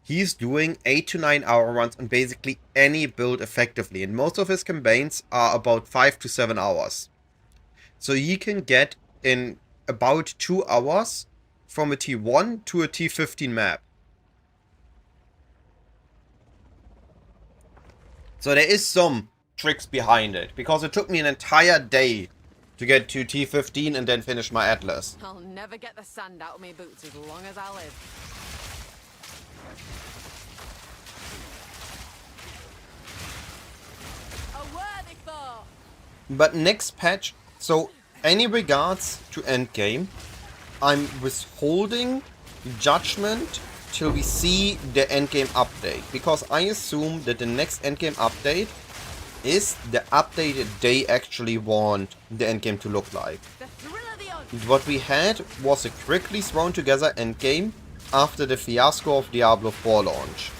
D: he's doing 8 to 9 hour runs on basically any build effectively, and most of his campaigns are about 5 to 7 hours. So he can get in about 2 hours from a T1 to a T15 map. So there is some tricks behind it, because it took me an entire day to get to T15 and then finish my Atlas.
B: I'll never get the sand out of my boots as long as I live. A worthy foe!
D: But next patch, so any regards to endgame, I'm withholding judgment till we see the endgame update, because I assume that the next endgame update is the update they actually want the endgame to look like.
B: The thrill of the hunt!
D: What we had was a quickly thrown together endgame after the fiasco of Diablo 4 launch.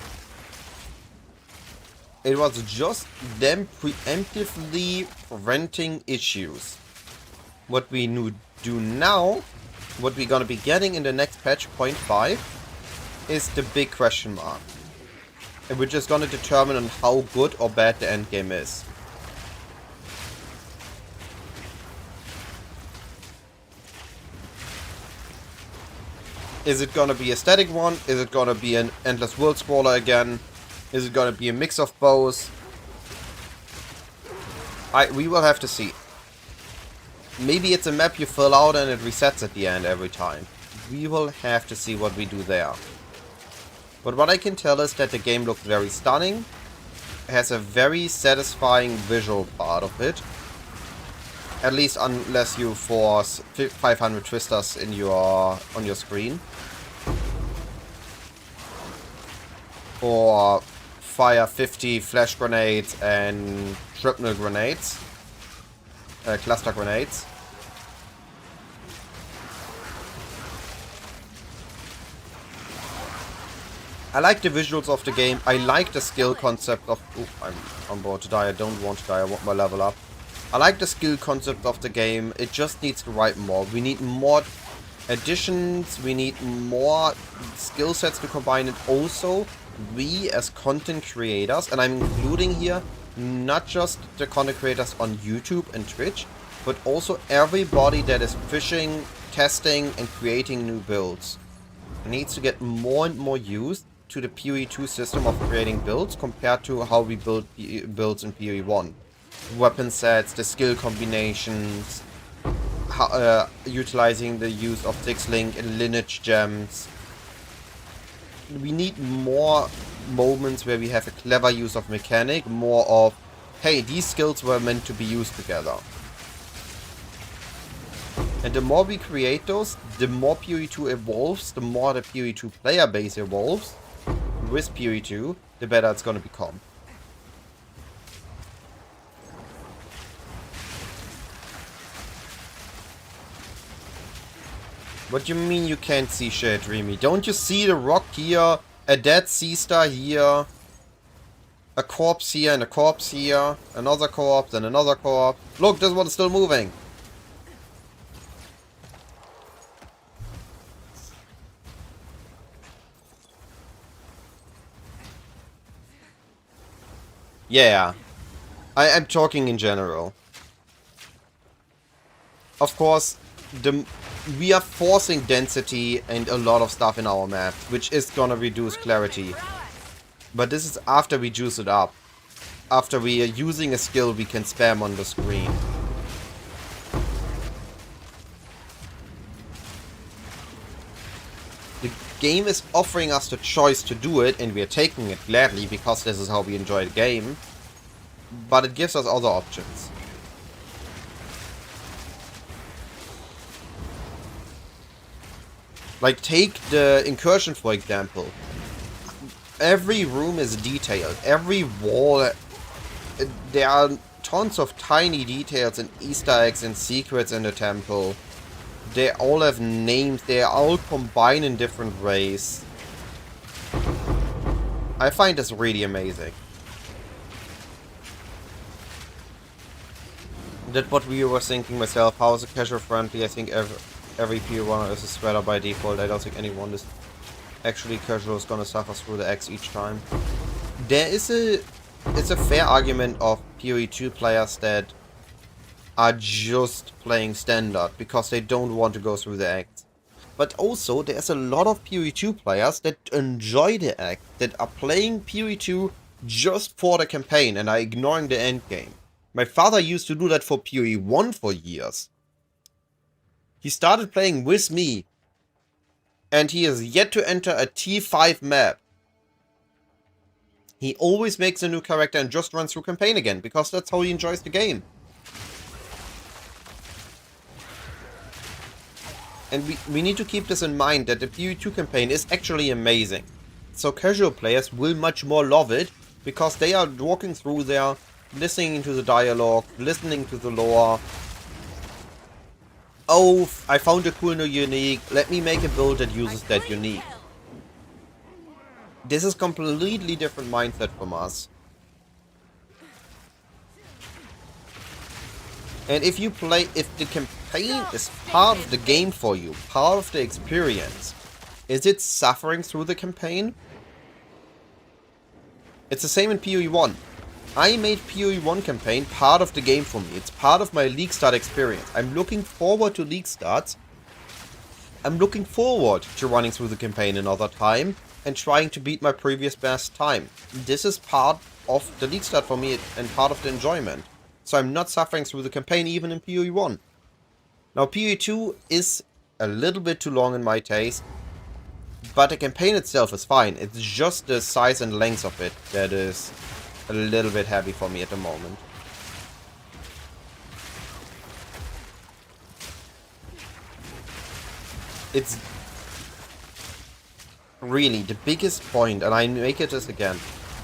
D: It was just them preemptively preventing issues. What we do now, what we're gonna be getting in the next patch, 0.5, is the big question mark. And we're just gonna determine on how good or bad the endgame is. Is it gonna be a static one? Is it gonna be an endless world scroller again? Is it gonna be a mix of both? We will have to see. Maybe it's a map you fill out and it resets at the end every time. We will have to see what we do there. But what I can tell is that the game looks very stunning. It has a very satisfying visual part of it. At least unless you force 500 twisters on your screen. Or fire 50 flash grenades and shrapnel grenades. Cluster grenades. I like the visuals of the game. I like the skill concept of... Oh, I'm about to die. I don't want to die. I want my level up. I like the skill concept of the game. It just needs the right mod. We need more additions. We need more skill sets to combine it. Also, we as content creators, and I'm including here not just the content creators on YouTube and Twitch, but also everybody that is fishing, testing, and creating new builds, needs to get more and more used to the PoE 2 system of creating builds compared to how we build builds in PoE 1. Weapon sets, the skill combinations, utilizing the use of 6-link and lineage gems. We need more moments where we have a clever use of mechanic, more of, hey, these skills were meant to be used together. And the more we create those, the more PoE 2 evolves, the more the PoE 2 player base evolves with PoE 2, the better it's gonna become. What do you mean you can't see shit, Dreamy? Don't you see the rock here, a dead sea star here, a corpse here and a corpse here, another corpse and another corpse? Look, this one's still moving. Yeah, I'm talking in general. Of course, we are forcing density and a lot of stuff in our map, which is gonna reduce clarity. But this is after we juice it up. After we are using a skill we can spam on the screen. The game is offering us the choice to do it, and we are taking it gladly because this is how we enjoy the game. But it gives us other options. Like, take the incursion, for example. Every room is detailed. Every wall... There are tons of tiny details and Easter eggs and secrets in the temple They all have names. They all combine in different ways. I find this really amazing. That's what we were thinking myself. How is it casual friendly? I think every PoE runner is a spreader by default. I don't think anyone is actually casual is gonna suffer through the X each time. It's a fair argument of PoE 2 players that are just playing standard because they don't want to go through the X. But also there's a lot of PoE 2 players that enjoy the X, that are playing PoE 2 just for the campaign and are ignoring the end game. My father used to do that for PoE 1 for years. He started playing with me, and he has yet to enter a T5 map. He always makes a new character and just runs through campaign again, because that's how he enjoys the game. And we need to keep this in mind, that the PoE 2 campaign is actually amazing. So casual players will much more love it, because they are walking through there, listening to the dialogue, listening to the lore. Oh, I found a cool new unique. Let me make a build that uses that unique. This is completely different mindset from us. And if the campaign is part of the game for you, part of the experience, is it suffering through the campaign? It's the same in PoE 1. I made PoE 1 campaign part of the game for me. It's part of my League Start experience. I'm looking forward to League Starts. I'm looking forward to running through the campaign another time and trying to beat my previous best time. This is part of the League Start for me and part of the enjoyment. So I'm not suffering through the campaign even in PoE 1. Now PoE 2 is a little bit too long in my taste, but the campaign itself is fine. It's just the size and length of it that is a little bit heavy for me at the moment. It's really the biggest point, and I make it this again.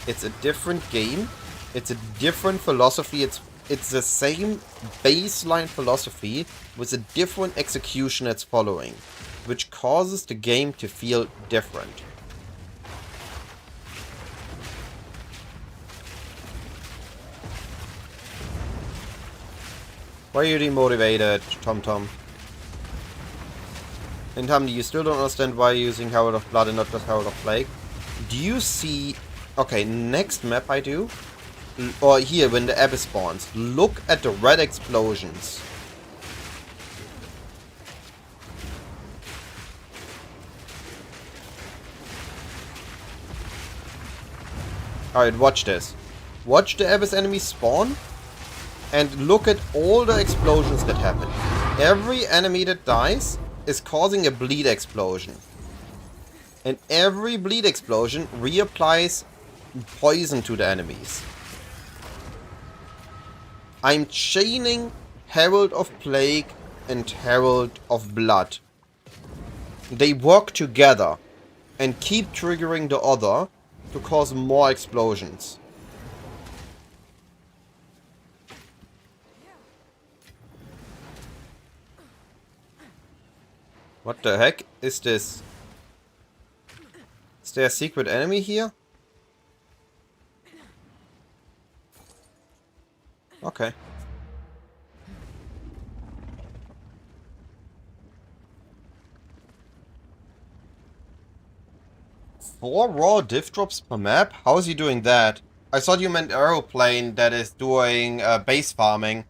D: It's a different game. It's a different philosophy. It's the same baseline philosophy with a different execution it's following, which causes the game to feel different. Why are you demotivated, TomTom? And Tom, you still don't understand why you're using Herald of Blood and not just Herald of Plague? Do you see... Okay, next map I do. Or here, when the Abyss spawns. Look at the red explosions. Alright, watch this. Watch the Abyss enemies spawn. And look at all the explosions that happen. Every enemy that dies is causing a bleed explosion. And every bleed explosion reapplies poison to the enemies. I'm chaining Herald of Plague and Herald of Blood. They work together and keep triggering the other to cause more explosions. What the heck is this? Is there a secret enemy here? Okay. Four raw diff drops per map? How is he doing that? I thought you meant aeroplane that is doing base farming.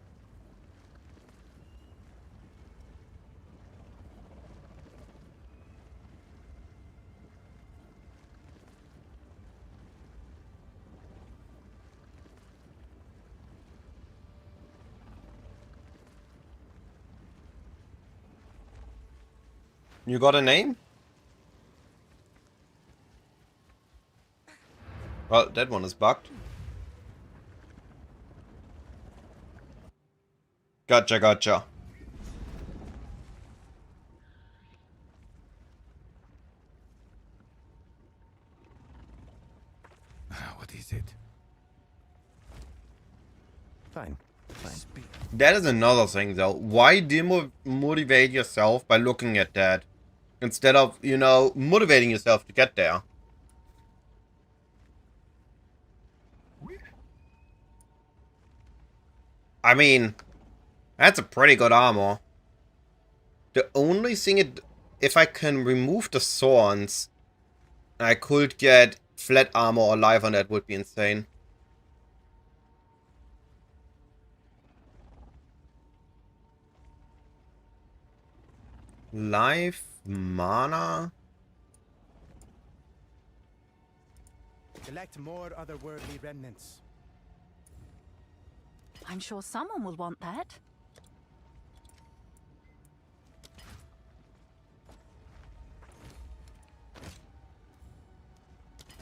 D: You got a name? Well, that one is bugged. Gotcha, gotcha.
F: What is it? Fine. Fine.
A: Speak.
D: That is another thing, though. Why demotivate yourself by looking at that? Instead of, you know, motivating yourself to get there. I mean, that's a pretty good armor. The only thing if I can remove the thorns, I could get flat armor or live on that would be insane. Life, mana.
F: Collect more otherworldly remnants.
H: I'm sure someone will want that.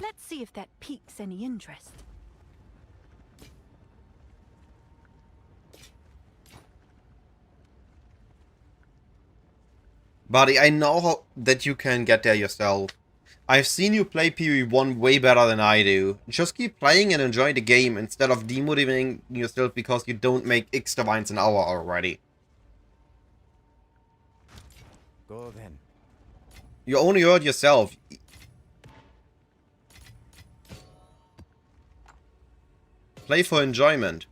H: Let's see if that piques any interest.
D: Buddy, I know that you can get there yourself. I've seen you play PoE 1 way better than I do. Just keep playing and enjoy the game instead of demotivating yourself because you don't make X divines an hour already.
F: Go then.
D: You only hurt yourself. Play for enjoyment.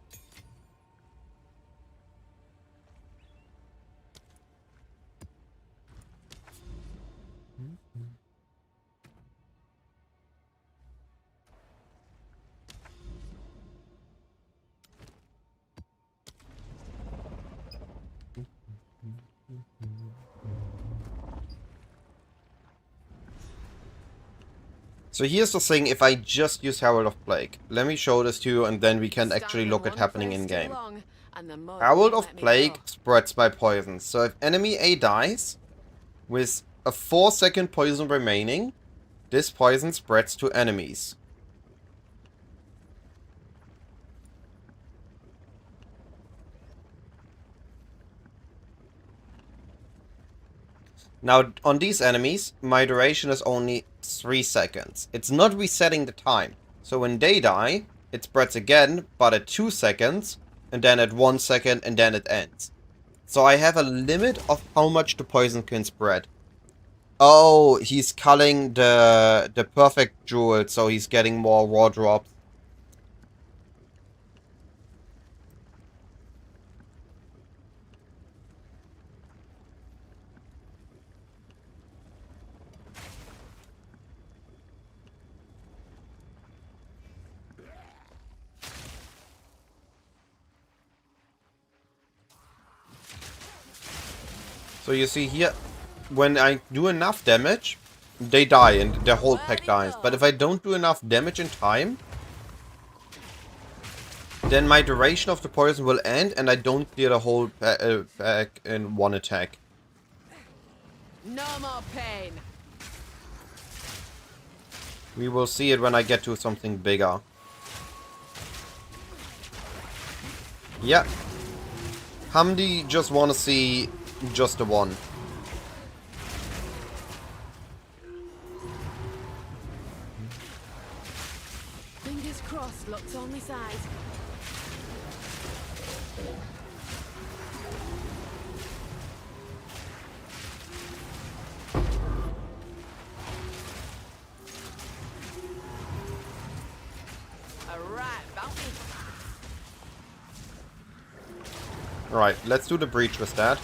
D: So here's the thing, if I just use Herald of Plague. Let me show this to you and then we can actually look at happening in game. Herald of Plague spreads by poison. So if enemy A dies, with a 4-second poison remaining, this poison spreads to enemies. Now, on these enemies, my duration is only 3 seconds. It's not resetting the time. So when they die, it spreads again, but at 2 seconds, and then at 1 second, and then it ends. So I have a limit of how much the poison can spread. Oh, he's culling the perfect jewel, so he's getting more raw drops. So you see here, when I do enough damage, they die and their whole pack dies. But if I don't do enough damage in time, then my duration of the poison will end and I don't clear the whole pack in one attack.
B: No more pain.
D: We will see it when I get to something bigger. Yeah. Hamdi just wanna see just the one.
B: Fingers crossed, luck's on my side. Alright, bounty.
D: Alright, let's do the breach with that.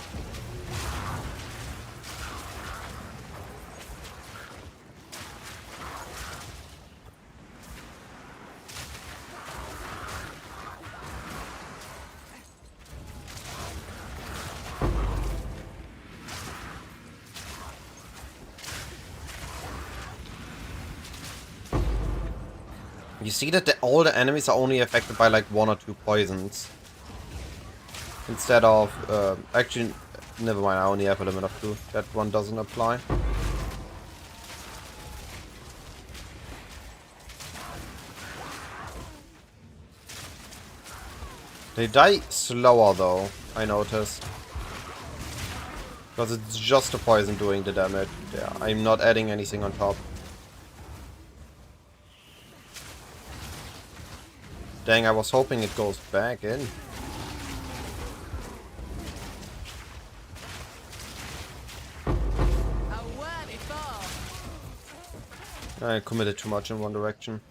D: You see that all the enemies are only affected by like 1 or 2 poisons. Instead of, actually, never mind, I only have a limit of 2. That one doesn't apply. They die slower though, I noticed. Because it's just the poison doing the damage. Yeah, I'm not adding anything on top. Dang, I was hoping it goes back in. I committed too much in one direction.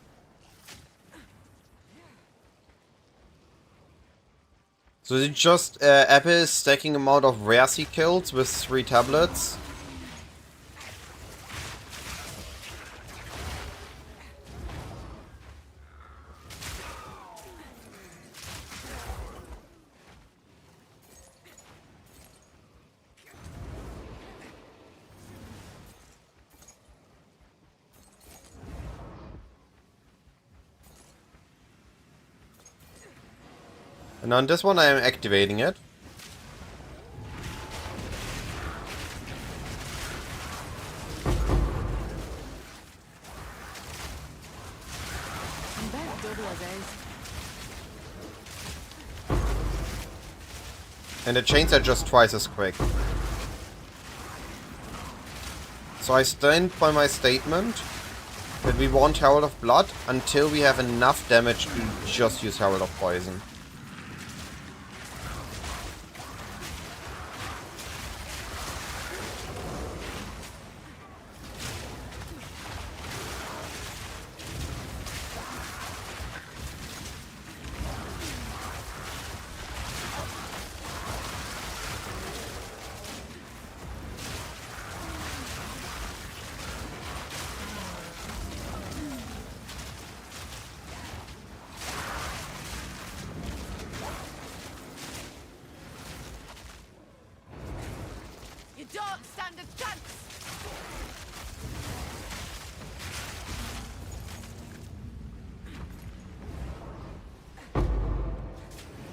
D: So is it just Apple stacking amount of rare seed kills with 3 tablets? And on this one I am activating it.
B: I'm back double as ace.
D: And the chains are just twice as quick. So I stand by my statement that we want Herald of Blood until we have enough damage to just use Herald of Poison.
G: You don't stand a chance!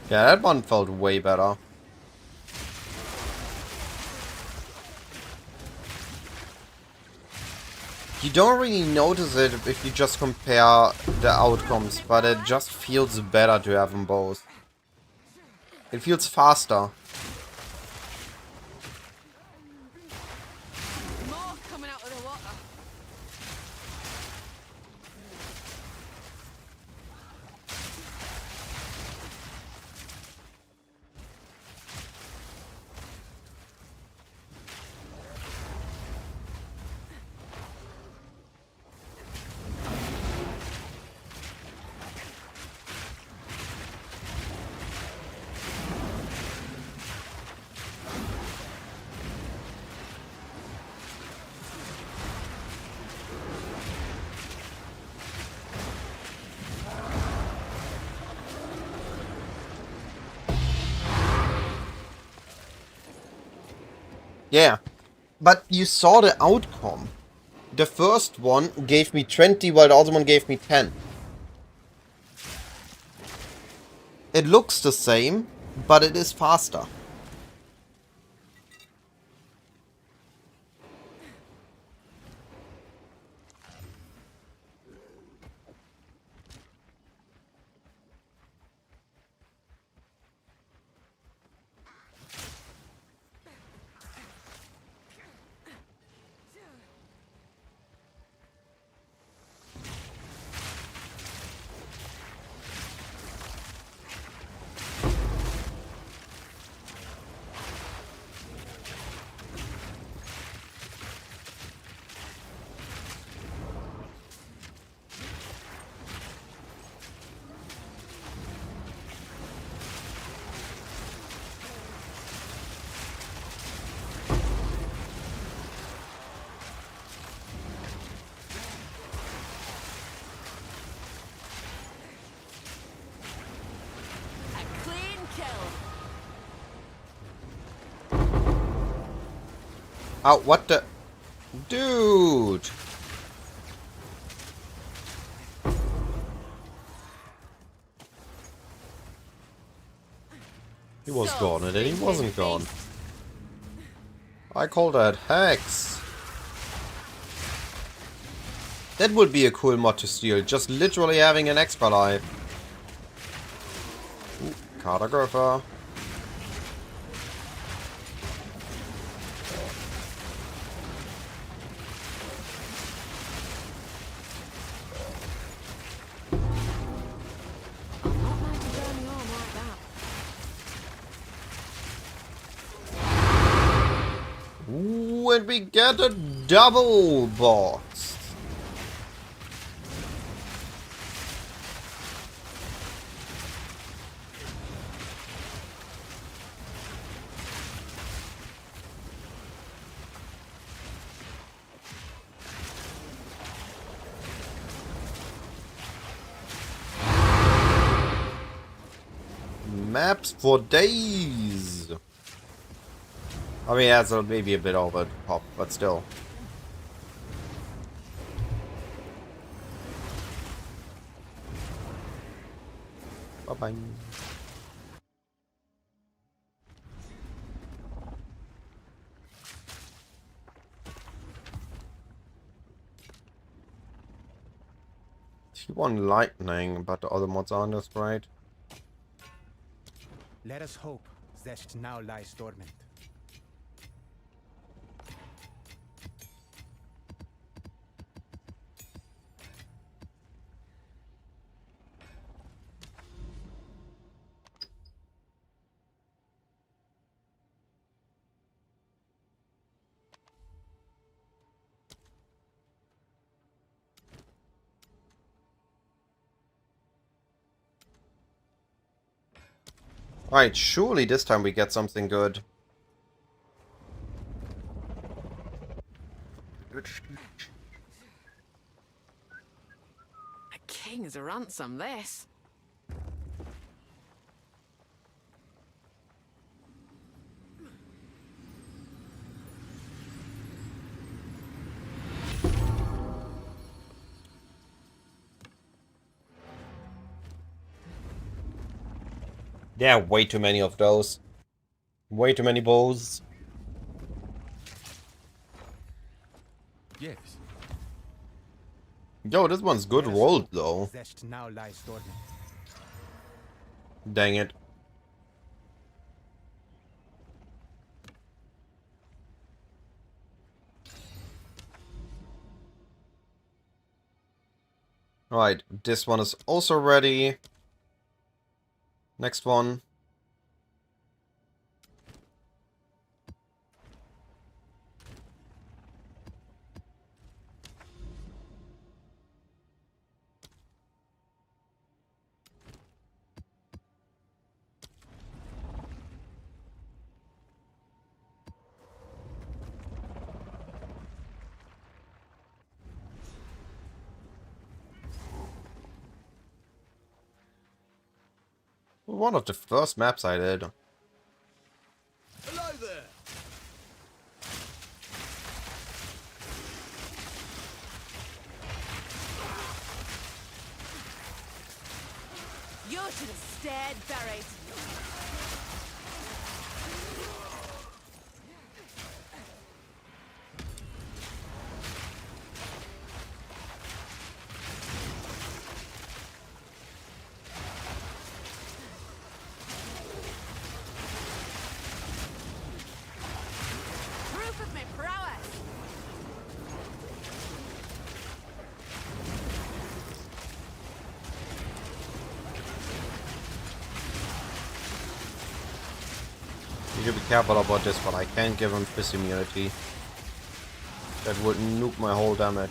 D: Yeah, that one felt way better. You don't really notice it if you just compare the outcomes, but it just feels better to have them both. It feels faster.
B: More coming out of the water.
D: Yeah, but you saw the outcome. The first one gave me 20 while the other one gave me 10. It looks the same, but it is faster.
G: A clean kill!
D: Oh, what the... Dude! He was
G: So
D: gone and then he
G: stinking
D: wasn't gone.
G: beast.
D: I call that Hex. That would be a cool mod to steal, just literally having an extra life. Ooh, cartographer.
B: Not like to journey home like that.
D: Ooh, and we get a double box. maps for days. I mean, that's maybe a bit over the top, but still. Bye-bye. She won lightning, but the other mods aren't as right.
F: Let us hope Zest now lies dormant.
D: Right, surely this time we get something good.
B: A king's ransom, this.
D: There are way too many of those. Way too many bows.
A: Yes.
D: Yo, this one's good
F: Let us
D: rolled
F: hope
D: though.
F: Zest now lies dormant.
D: Dang it. Right, this one is also ready. Next one. One of the first maps I did.
A: Hello there.
G: You should have stayed buried. Proof of my prowess.
D: You should be careful about this, but I can't give him fist immunity. That would nuke my whole damage.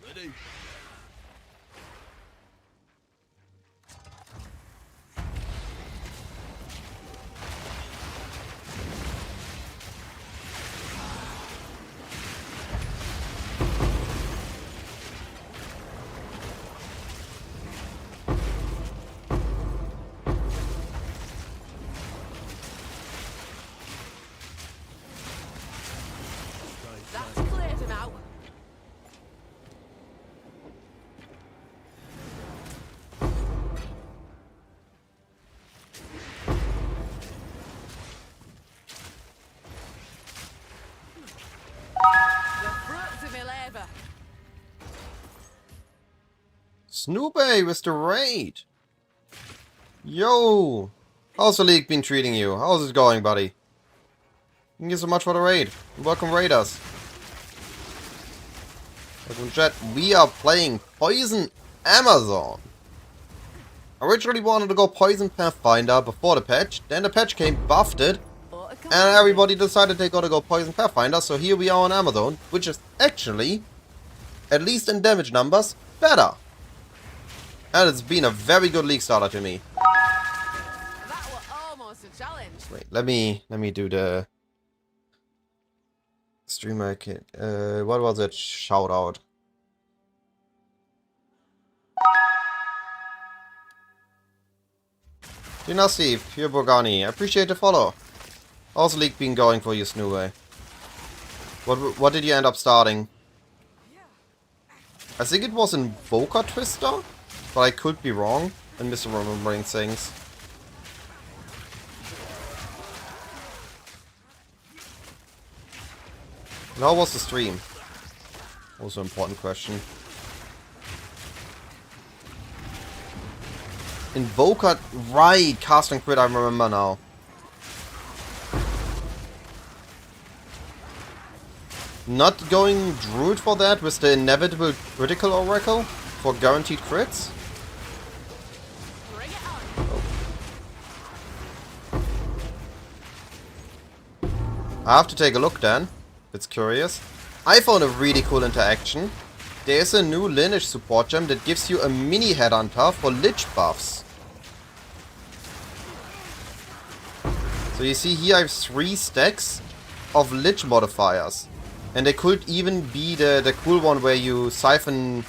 A: Ready.
G: That's cleared him out. The fruits of my labour.
D: Snoopy with the raid! Yo! How's the league been treating you? How's it going, buddy? Thank you so much for the raid. Welcome, raiders. Welcome, chat. We are playing Poison Amazon. originally wanted to go Poison Pathfinder before the patch, then the patch came, buffed it,
B: Ought to come
D: and
B: handy.
D: everybody decided they gotta go Poison Pathfinder, so here we are on Amazon, which is actually, at least in damage numbers, better. And it's been a very good league starter to me.
B: That was almost a challenge.
D: Wait, let me do the streamer kit. What was it? Shout out. Dynasty, Pure Borgani, I appreciate the follow. How's the league been going for you, Snooey? What did you end up starting? I think it was Invoker Twister, but I could be wrong and misremembering things. And how was the stream? Also an important question. Invoker, right, cast and crit, I remember now. Not going Druid for that with the inevitable critical oracle for guaranteed crits?
B: Bring it on.
D: I have to take a look then. It's curious. I found a really cool interaction. There's a new lineage support gem that gives you a mini headhunter for lich buffs. So you see here I have 3 stacks of lich modifiers. And they could even be the cool one where you siphon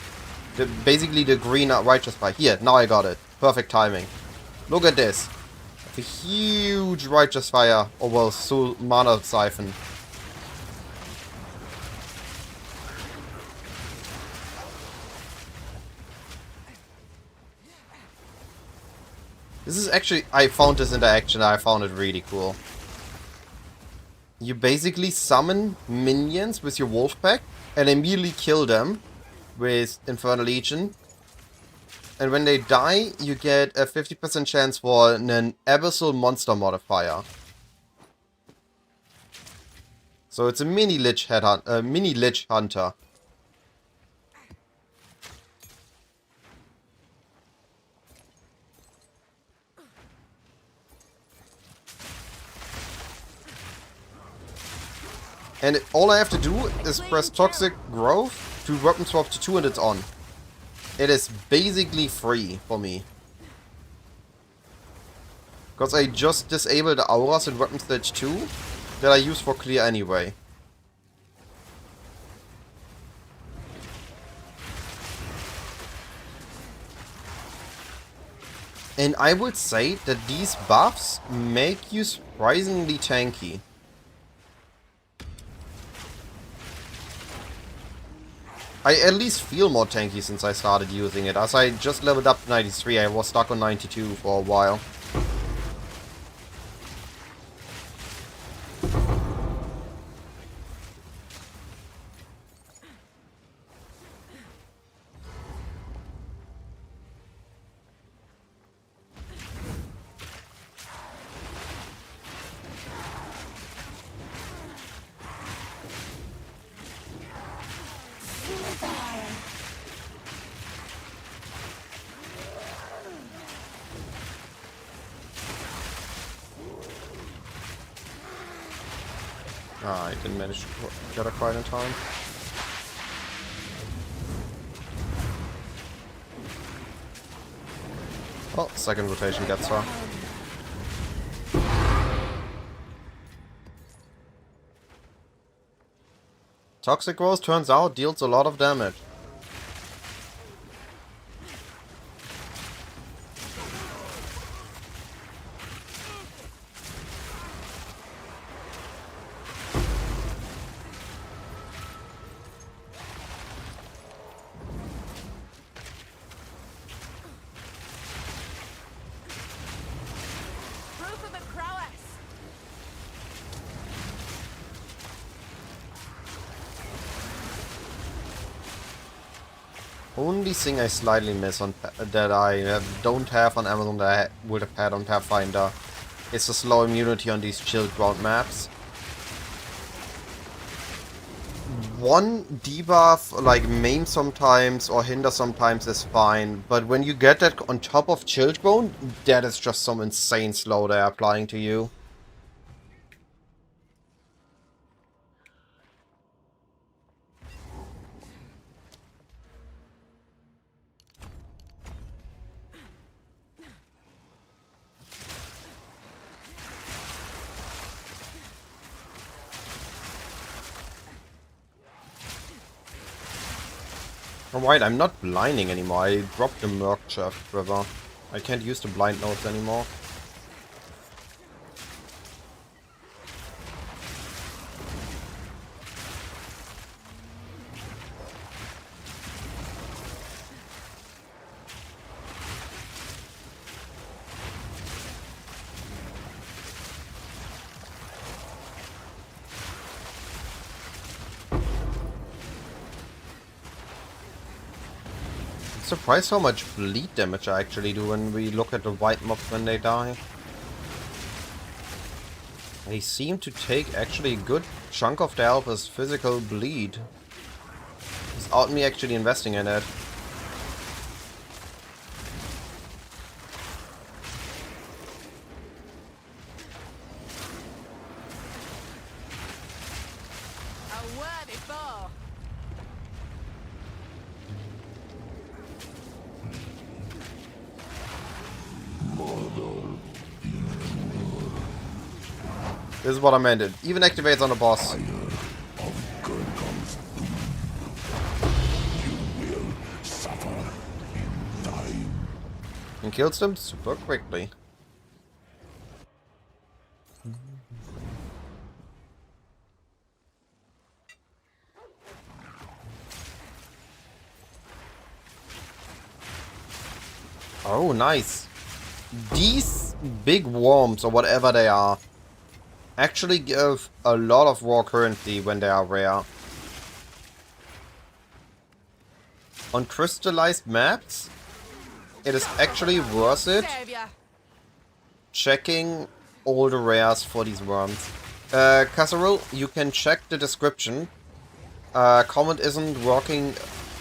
D: basically the green righteous fire. Here, now I got it. Perfect timing. Look at this. A huge righteous fire over soul mana siphon. This is actually, I found this interaction, I found it really cool. You basically summon minions with your wolf pack and immediately kill them with Infernal Legion. And when they die, you get a 50% chance for an Abyssal Monster modifier. So it's a mini Lich Hunter. And all I have to do is press Toxic Growth to weapon swap to 2 and it's on. It is basically free for me. Because I just disabled the auras in weapon stage 2 that I use for clear anyway. And I would say that these buffs make you surprisingly tanky. I at least feel more tanky since I started using it. As I just leveled up to 93, I was stuck on 92 for a while. Ah, I didn't manage to get her quite in time. Oh, second rotation gets her. Toxic Growth turns out deals a lot of damage.
B: Proof of the prowess.
D: Only thing I slightly miss on that I don't have on Amazon that I would have had on Pathfinder is the slow immunity on these chilled ground maps. one debuff, like maim sometimes or hinder sometimes, is fine. But when you get that on top of Chillbone, that is just some insane slow they're applying to you. Alright, I'm not blinding anymore. I dropped the Merc Shaft River. I can't use the blind nodes anymore. Surprised how much bleed damage I actually do when we look at the white mobs when they die. They seem to take actually a good chunk of the health as physical bleed, without me actually investing in it.
G: A worthy foe.
D: This is what I meant. It even activates on the boss. And kills them super quickly. Oh, nice. These big worms, or whatever they are, actually give a lot of raw currency when they are rare. On crystallized maps, it is actually worth it checking all the rares for these worms. Casserole, you can check the description. Command isn't working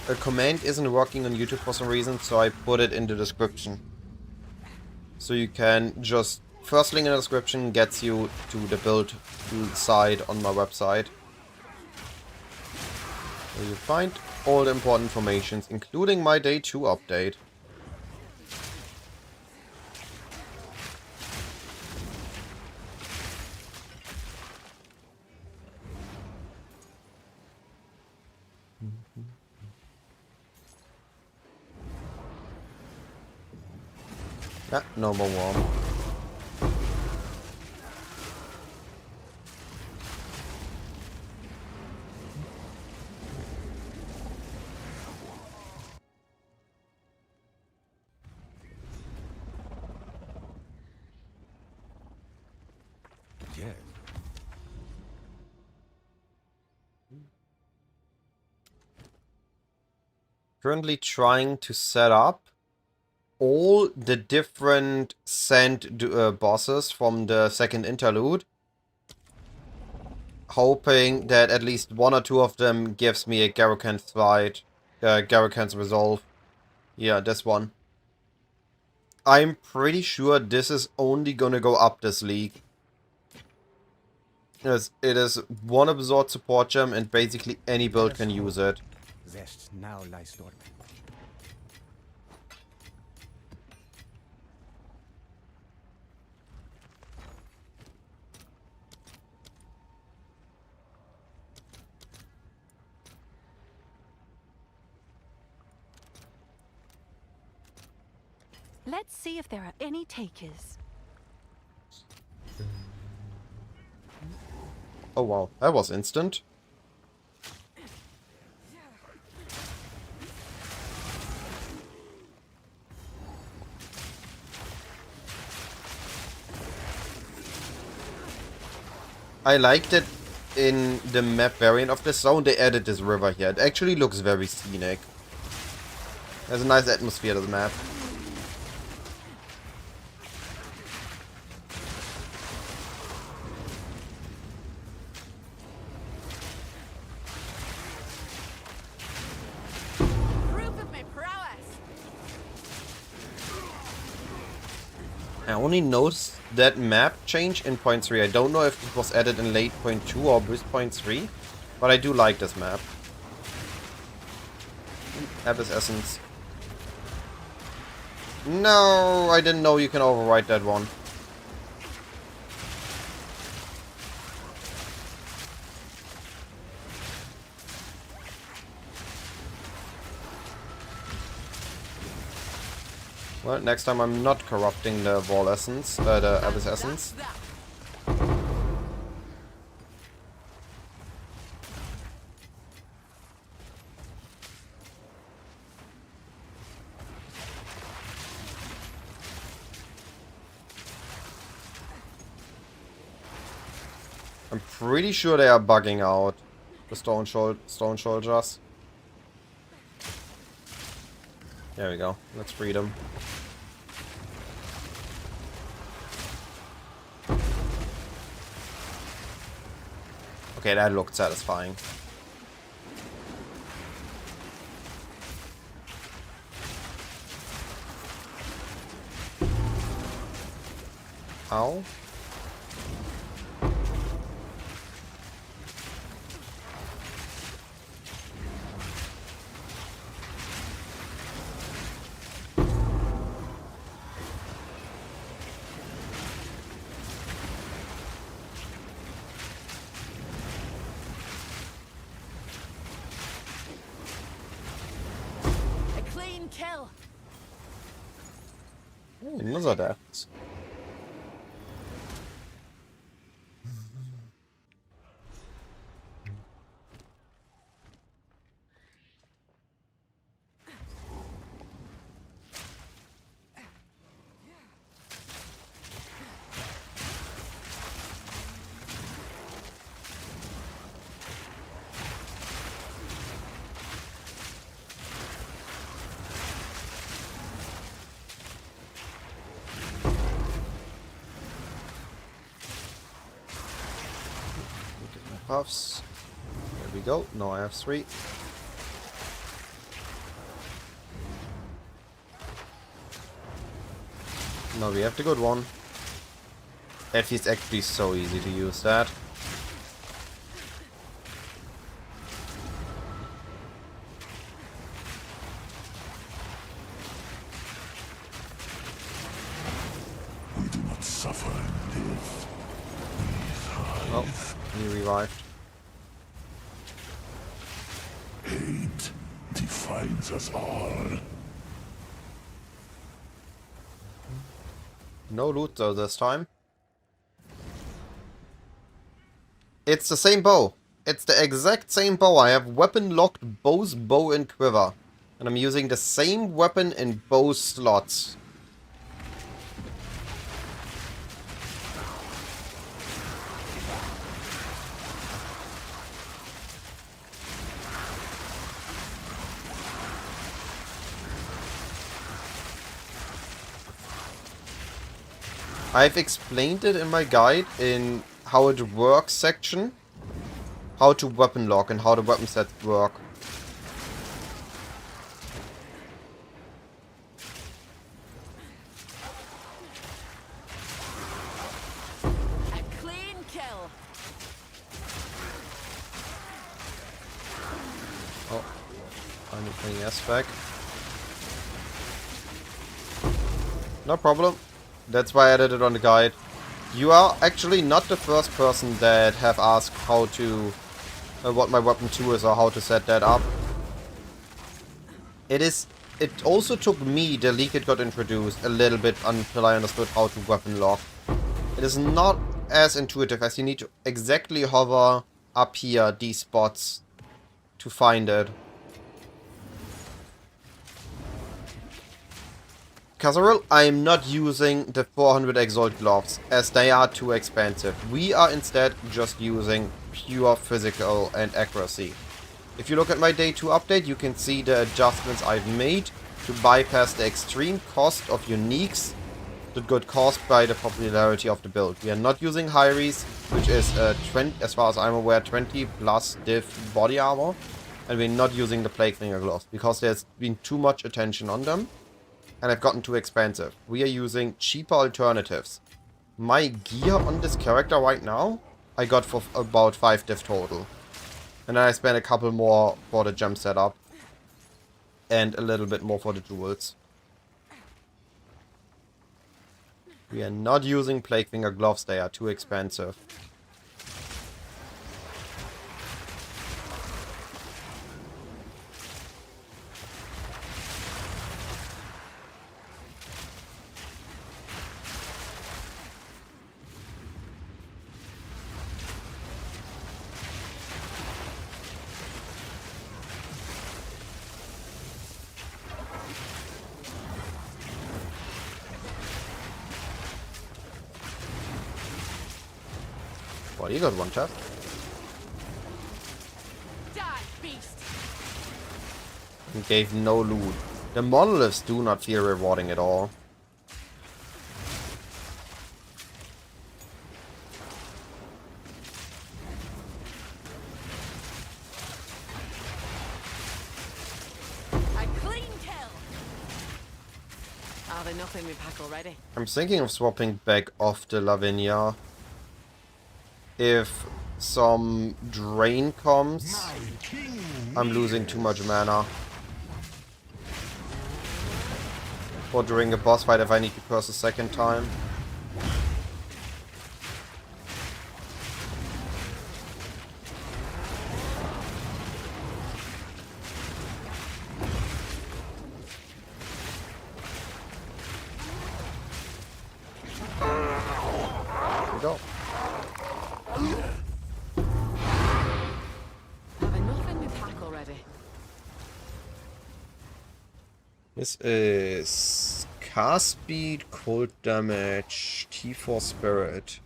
D: on YouTube for some reason, so I put it in the description. So you can just... First link in the description gets you to the build site on my website. Where you find all the important information, including my day 2 update. Yeah, no more worm.
F: Yeah.
D: Currently trying to set up all the different sand bosses from the second interlude, hoping that at least one or two of them gives me a Garrukant's fight, Garrukant's resolve. Yeah, this one. I'm pretty sure this is only gonna go up this league. Yes, it is one absorb support gem and basically any build can use it.
F: Zest now lies dormant.
H: Let's see if there are any takers.
D: Oh wow, that was instant. I like that in the map variant of the zone they added this river here. It actually looks very scenic. There's a nice atmosphere to the map. I only noticed that map change in point 3. I don't know if it was added in late point 2 or with point 3, but I do like this map. Abyss Essence. No, I didn't know you can overwrite that one. Well, next time I'm not corrupting the Wall Essence, the Abyss Essence. I'm pretty sure they are bugging out, the stone soldiers. There we go. Let's free them. Okay, that looked satisfying. Ow.
G: A clean kill.
D: Ooh, another death. Puffs. There we go. Now I have 3. Now we have the good one. That is actually so easy to use that.
C: We do not suffer and live. We
D: Oh,
C: thrive.
D: he revived.
C: Hate defines us all.
D: No loot though this time. It's the same bow. It's the exact same bow. I have weapon locked both bow and quiver. And I'm using the same weapon in both slots. I've explained it in my guide in how it works section. How to weapon lock and how the weapon sets work.
G: A clean kill.
D: Oh, I'm playing S back. No problem. That's why I added it on the guide. You are actually not the first person that have asked how to... what my weapon 2 is or how to set that up. It also took me, the leak it got introduced, a little bit until I understood how to weapon lock. It is not as intuitive as you need to exactly hover up here, these spots, to find it. Kazaril, I am not using the 400 Exalt gloves, as they are too expensive. We are instead just using pure physical and accuracy. If you look at my day 2 update, you can see the adjustments I've made to bypass the extreme cost of uniques that got caused by the popularity of the build. We are not using Hyries, which is, as far as I'm aware, 20 plus div body armor. And we're not using the Plague Bringer gloves, because there's been too much attention on them. and I've gotten too expensive. We are using cheaper alternatives. My gear on this character right now, I got for about 5 diff total. And then I spent a couple more for the gem setup. And a little bit more for the jewels. We are not using Plaguefinger gloves, they are too expensive. Well, you got one tap.
G: Die, beast!
D: And gave no loot. The monoliths do not feel rewarding at all.
G: A clean kill!
B: Are they enough in my pack already?
D: I'm thinking of swapping back off the Lavinia. If some drain comes, I'm losing too much mana. Or during a boss fight if I need to curse a second time. There we go.
B: Have enough in my pack already?
D: This is cast speed, cold damage, T4 spirit.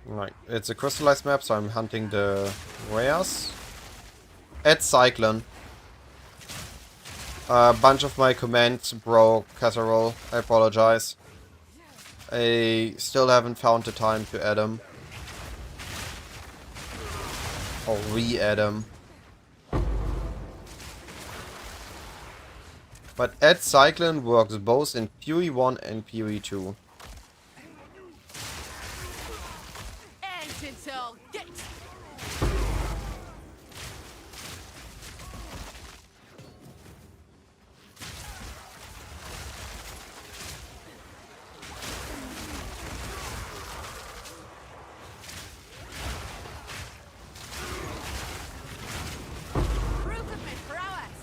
D: Right, it's a crystallized map, so I'm hunting the rares. At Cyclone. A bunch of my commands broke Casserole. I apologize. I still haven't found the time to add them. Or re-add them. But Add Cyclone works both in PoE 1 and PoE 2.
G: Antidote, get! Proof of my prowess!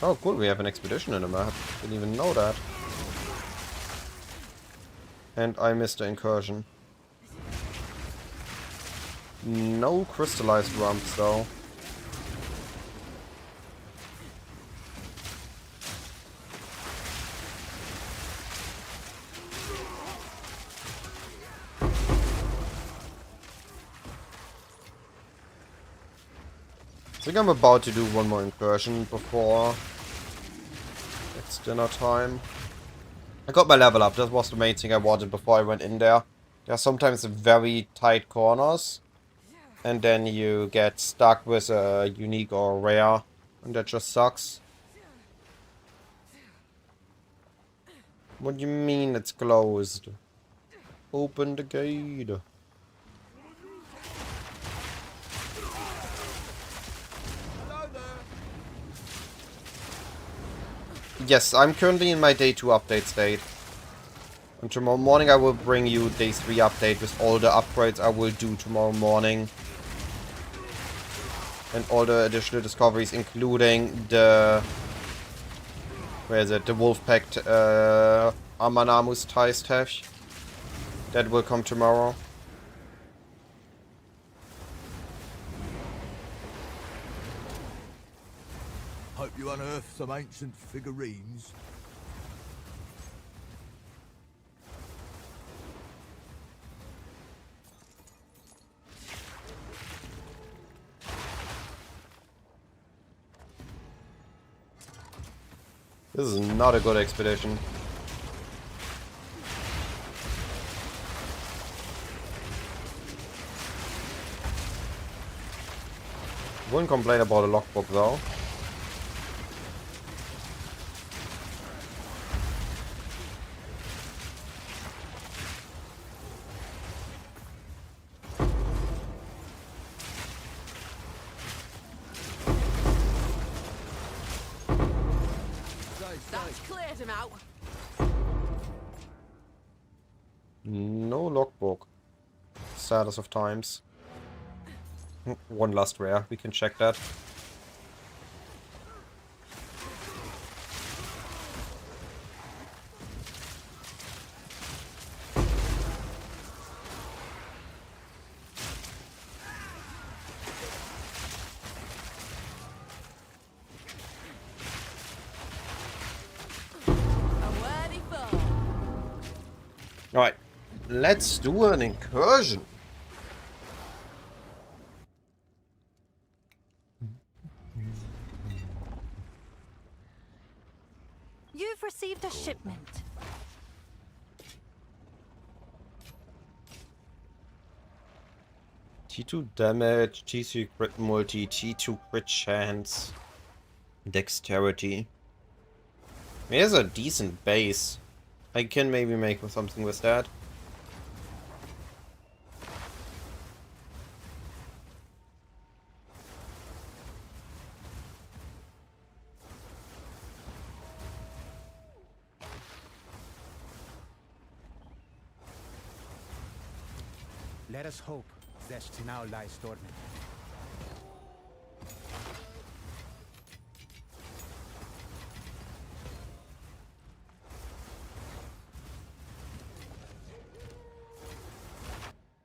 D: Oh cool, we have an expedition in the map. Didn't even know that. And I missed the incursion. No crystallized rumps though. I think I'm about to do one more incursion before it's dinner time. I got my level up, that was the main thing I wanted before I went in there. There are sometimes very tight corners, and then you get stuck with a unique or rare, and that just sucks. What do you mean it's closed? Open the gate. Yes, I'm currently in my day 2 update state. And tomorrow morning I will bring you day 3 update with all the upgrades I will do tomorrow morning. And all the additional discoveries, including the... Where is it? The Wolf-Packed Amanamus Thai stash. That will come tomorrow.
C: Hope you unearth some ancient figurines.
D: This is not a good expedition. Wouldn't complain about a logbook though.
B: That's cleared him out.
D: No logbook. Status of times. One last rare, we can check that.
B: A worthy foe.
D: Alright, let's do an incursion.
H: You've received a shipment.
D: T2 damage, T3 crit multi, T2 crit chance, dexterity. Here's a decent base. I can maybe make something with that.
F: Let us hope Zest now lies dormant.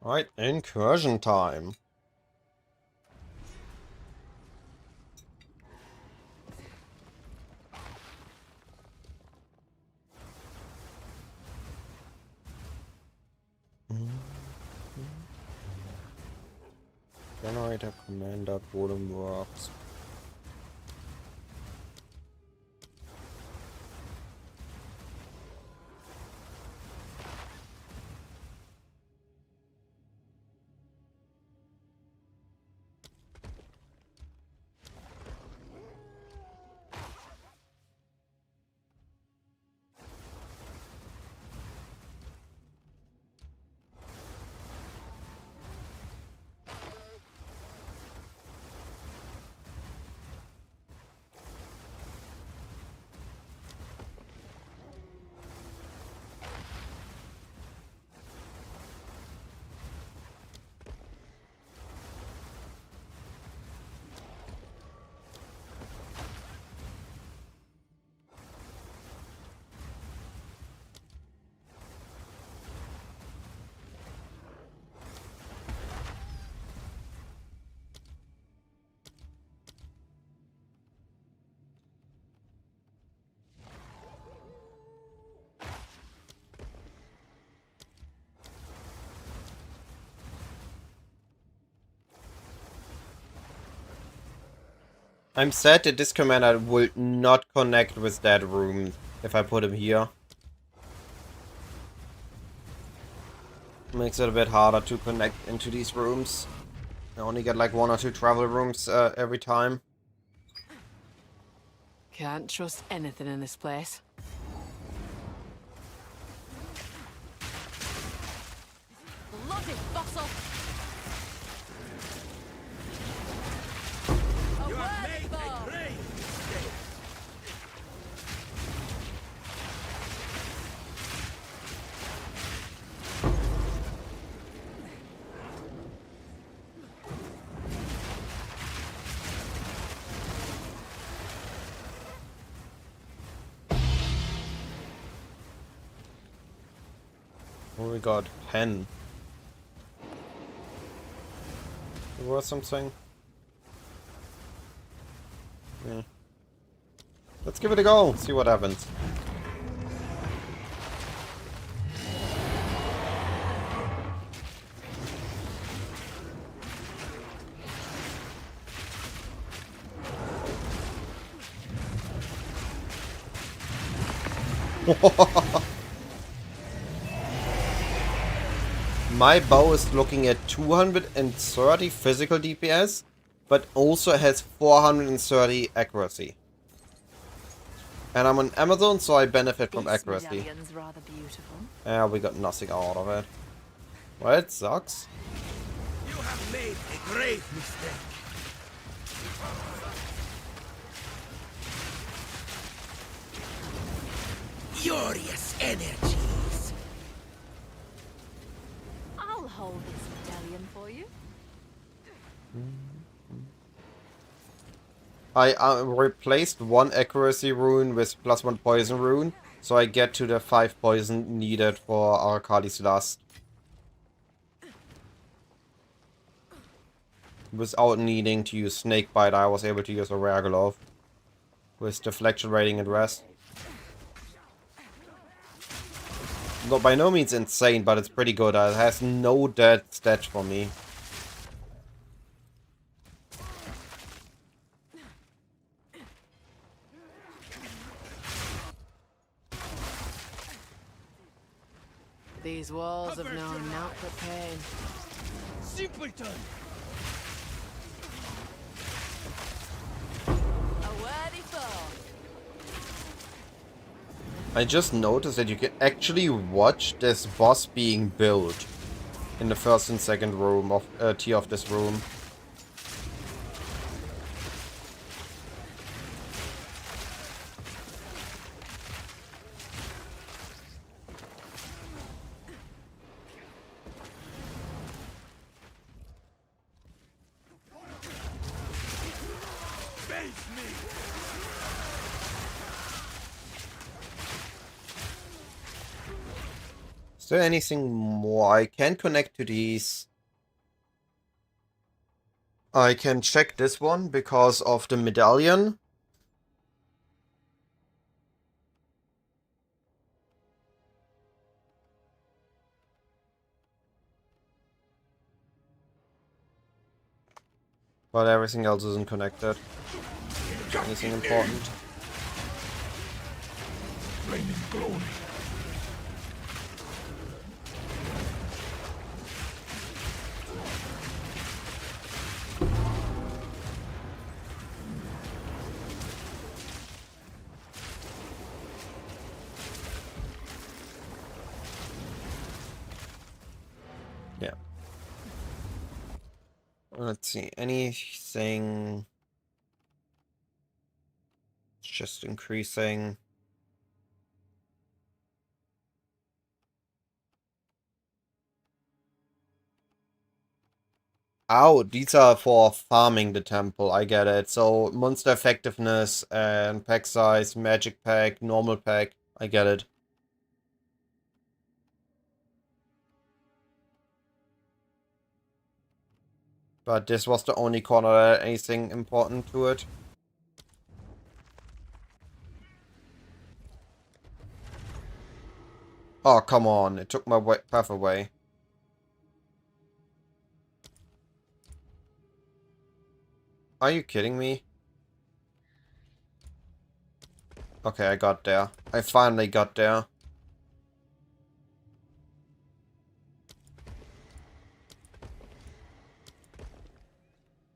D: Alright, incursion time. Generator, Commander, Golem Works. I'm sad that this commander will not connect with that room if I put him here. Makes it a bit harder to connect into these rooms. I only get like 1 or 2 travel rooms every time.
B: Can't trust anything in this place. Bloody fossil! A worthy foe.
D: Oh, we got pen. There was something. Yeah. Let's give it a go. See what happens. My bow is looking at 230 physical DPS, but also has 430 accuracy. And I'm on Amazon, so I benefit from
G: This
D: accuracy.
G: medallion's rather beautiful.
D: Yeah, we got nothing out of it. Well, it sucks.
A: You have made a great mistake. Furious energies.
G: I'll hold this medallion for you.
D: I replaced one accuracy rune with +1 poison rune, so I get to the 5 poison needed for Arcadi's Lust. Without needing to use Snakebite, I was able to use a Rare Glove with deflection rating and rest. No, by no means insane, but it's pretty good. It has no dead stats for me.
B: These walls have known naught but pain.
A: Simpleton.
G: A worthy foe.
D: I just noticed that you can actually watch this boss being built in the first and second room of tier of this room.
A: Face me.
D: Is there anything more? I can connect to these. I can check this one because of the medallion. But everything else isn't connected. Anything important?
C: Flaming glory.
D: Yeah. Let's see. Anything? It's just increasing. Oh, these are for farming the temple. I get it. So monster effectiveness and pack size, magic pack, normal pack. I get it. But this was the only corner that had anything important to it. Oh, come on. It took my path away. Are you kidding me? Okay, I got there. I finally got there.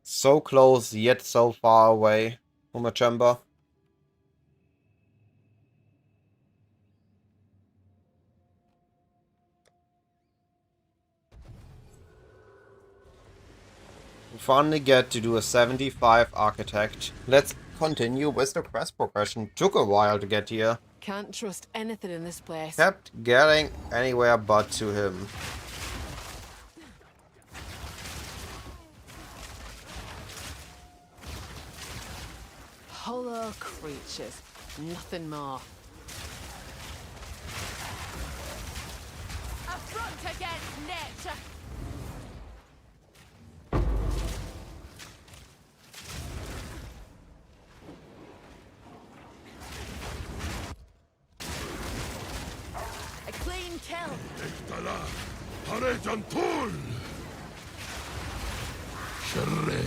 D: So close, yet so far away from a chamber. We finally get to do a 75 architect. Let's continue with the quest progression. Took a while to get here.
B: Can't trust anything in this place.
D: Kept getting anywhere but to him.
B: Hollow creatures, nothing more.
G: A front against nature. A clean kill.
C: Echtala. Harejantul. Shred.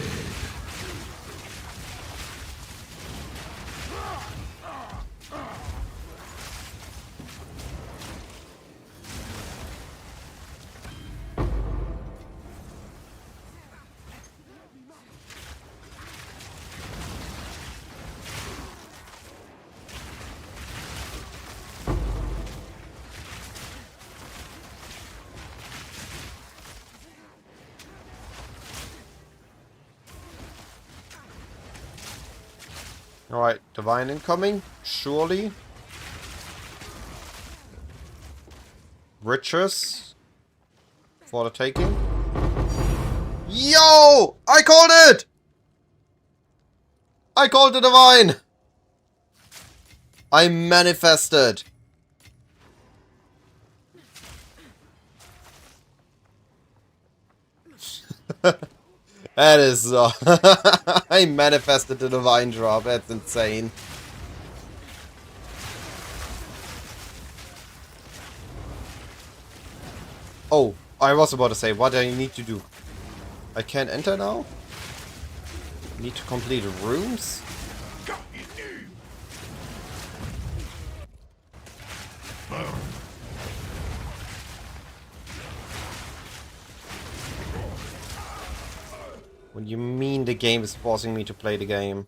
D: Alright, divine incoming, surely. Riches for the taking. Yo! I called it! I called the divine! I manifested. That is I manifested the divine drop. That's insane. Oh, I was about to say, what do I need to do? I can't enter now? Need to complete rooms? What do you mean the game is forcing me to play the game?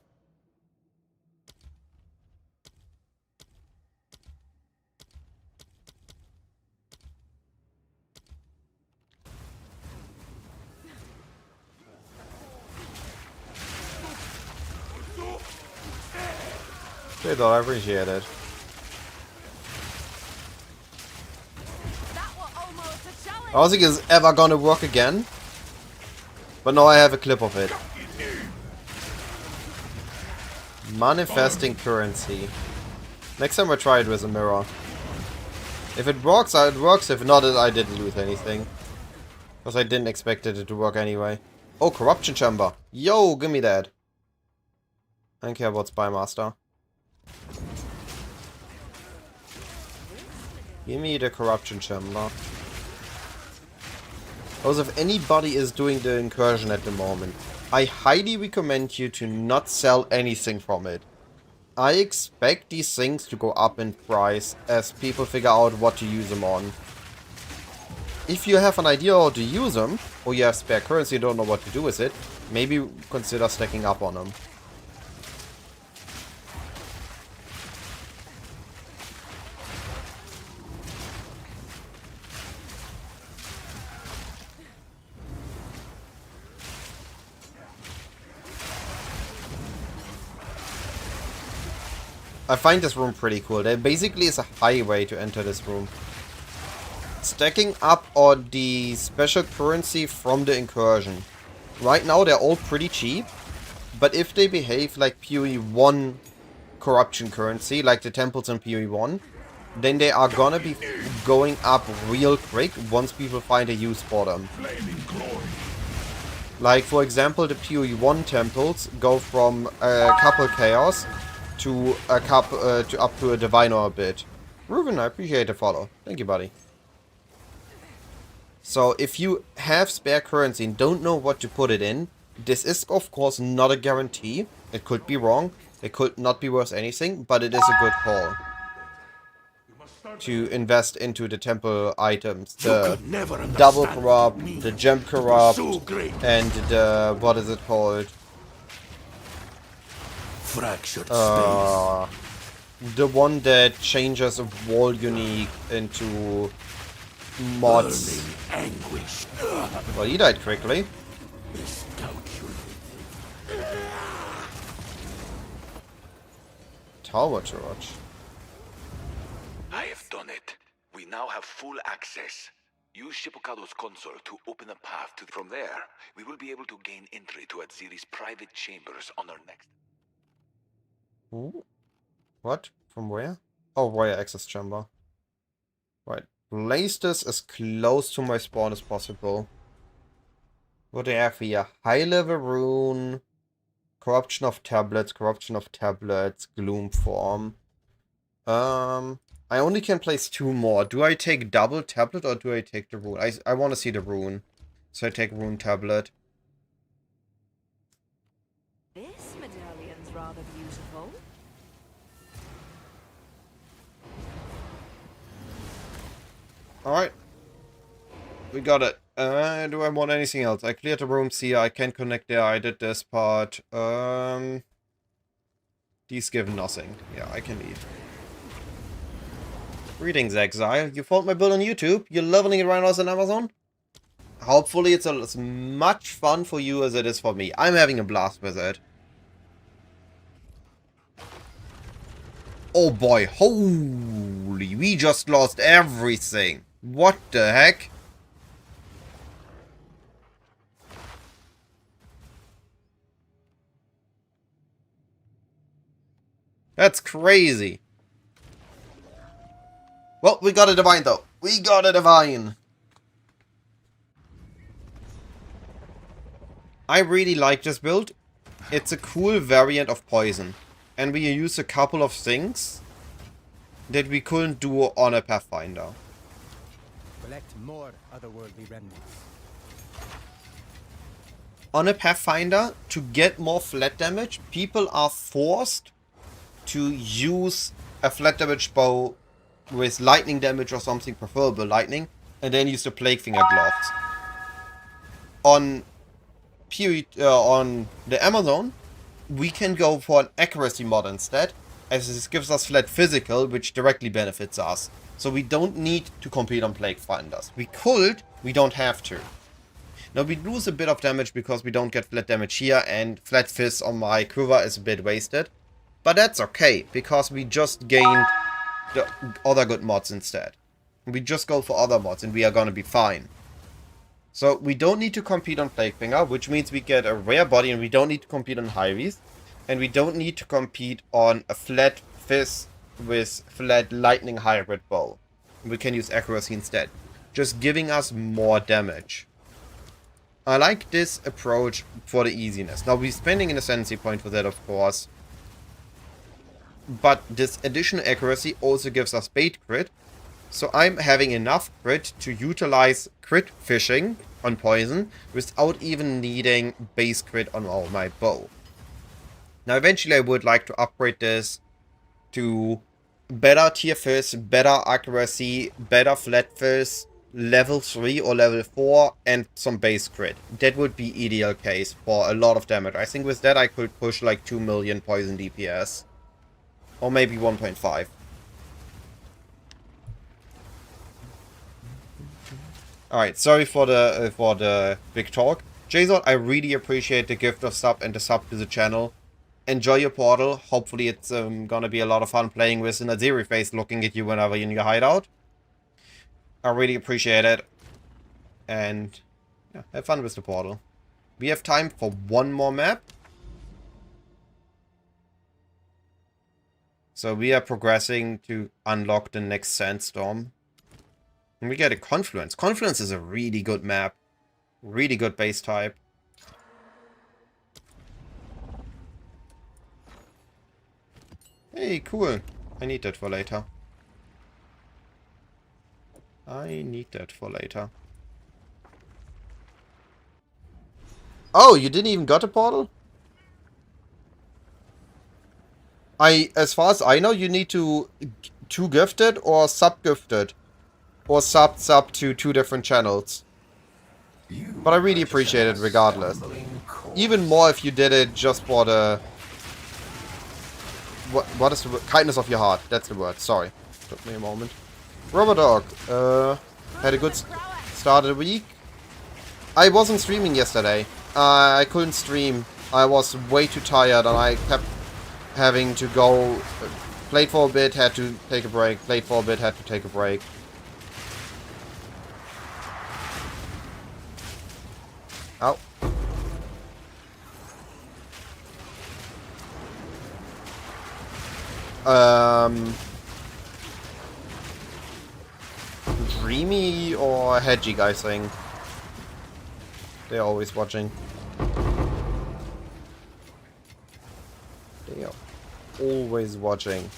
D: Okay, though, I appreciate it.
G: That was almost a challenge.
D: I don't think it's ever gonna work again. But now I have a clip of it. Manifesting currency. Next time I try it with a mirror. If it works, it works. If not, I didn't lose anything. Because I didn't expect it to work anyway. Oh, corruption chamber. Yo, give me that. I don't care about Spy Master. Give me the corruption chamber. Because if anybody is doing the incursion at the moment, I highly recommend you to not sell anything from it. I expect these things to go up in price as people figure out what to use them on. If you have an idea how to use them, or you have spare currency and don't know what to do with it, maybe consider stacking up on them. I find this room pretty cool. There basically is a highway to enter this room. Stacking up on the special currency from the incursion. Right now they're all pretty cheap, but if they behave like PoE 1 corruption currency, like the temples in PoE 1, then they are gonna be going up real quick once people find a use for them. Like for example, the PoE 1 temples go from a couple chaos to a to up to a divine or a bit. Ruben, I appreciate the follow. Thank you, buddy. So if you have spare currency and don't know what to put it in, this is of course not a guarantee. It could be wrong. It could not be worth anything, but it is a good call to invest into the temple items. The double corrupt, the gem corrupt, and the, what is it called?
C: Fractured
D: The one that changes a wall unique into mods.
C: anguish.
D: Well, he died quickly. Tower charge.
I: I have done it. We now have full access. Use Shippocado's console to open a path to... From there, we will be able to gain entry to Atziri's private chambers on our next...
D: Ooh. What? From where? Oh, wire access chamber. Right. Place this as close to my spawn as possible. What do I have here? High level rune. Corruption of tablets, gloom form. I only can place 2 more. Do I take double tablet or do I take the rune? I want to see the rune. So I take rune tablet.
G: This medallion's rather beautiful.
D: Alright. We got it. Do I want anything else? I cleared the rooms here. I can connect there. I did this part. These give nothing. Yeah, I can leave. Greetings, Exile. You found my build on YouTube? You're leveling it right now on Amazon? Hopefully it's as much fun for you as it is for me. I'm having a blast with it. Oh boy, holy, we just lost everything. What the heck? That's crazy. Well, we got a divine though. We got a divine. I really like this build. It's a cool variant of poison. And we use a couple of things that we couldn't do on a Pathfinder.
F: Collect more otherworldly remnants.
D: On a Pathfinder, to get more flat damage, people are forced to use a flat damage bow with lightning damage or something, preferable lightning, and then use the Plague Finger gloves. On on the Amazon, we can go for an accuracy mod instead, as this gives us flat physical, which directly benefits us. So we don't need to compete on Plague Finders. We could, we don't have to. Now we lose a bit of damage because we don't get flat damage here, and flat fist on my quiver is a bit wasted. But that's okay, because we just gained the other good mods instead. We just go for other mods and we are gonna be fine. So we don't need to compete on Plague Finger, which means we get a rare body, and we don't need to compete on Hyries. And we don't need to compete on a flat fist with flat lightning hybrid bow. We can use accuracy instead, just giving us more damage. I like this approach for the easiness. Now we're spending an ascendancy point for that, of course. But this additional accuracy also gives us bait crit. So I'm having enough crit to utilize crit fishing on poison without even needing base crit on my bow. Now eventually I would like to upgrade this to better tier fist, better accuracy, better flat fist, level 3 or level 4, and some base crit. That would be ideal case for a lot of damage. I think with that I could push like 2 million poison DPS. Or maybe 1.5. Alright, sorry for the big talk. Jason, I really appreciate the gift of sub and the sub to the channel. Enjoy your portal. Hopefully it's gonna be a lot of fun playing with an Azeri face looking at you whenever you're in your hideout. I really appreciate it. And yeah, have fun with the portal. We have time for one more map. So we are progressing to unlock the next sandstorm. And we get a Confluence. Confluence is a really good map. Really good base type. Hey, cool. I need that for later. I need that for later. Oh, you didn't even got a portal? As far as I know, you need to gifted or sub-gifted. Or sub to 2 different channels. But I really appreciate it regardless. Even more if you did it just for the... What is the word? Kindness of your heart. That's the word. Sorry. Took me a moment. Rubber Dog. Had a good start of the week. I wasn't streaming yesterday. I couldn't stream. I was way too tired and I kept having to go, played for a bit, had to take a break, played for a bit, had to take a break. Ow. Dreamy or Hedgy guys saying? They're always watching. They are always watching.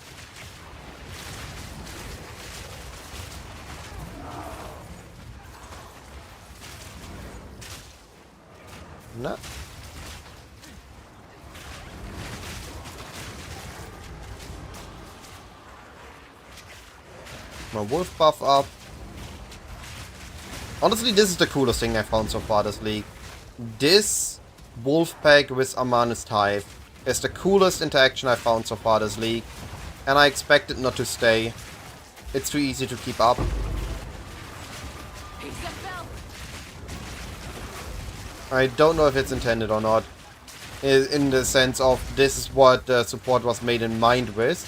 D: No. My wolf buff up. Honestly, this is the coolest thing I found so far this league. This wolf pack with Amanus Tithe is the coolest interaction I found so far this league. And I expect it not to stay. It's too easy to keep up. I don't know if it's intended or not. In the sense of this is what the support was made in mind with.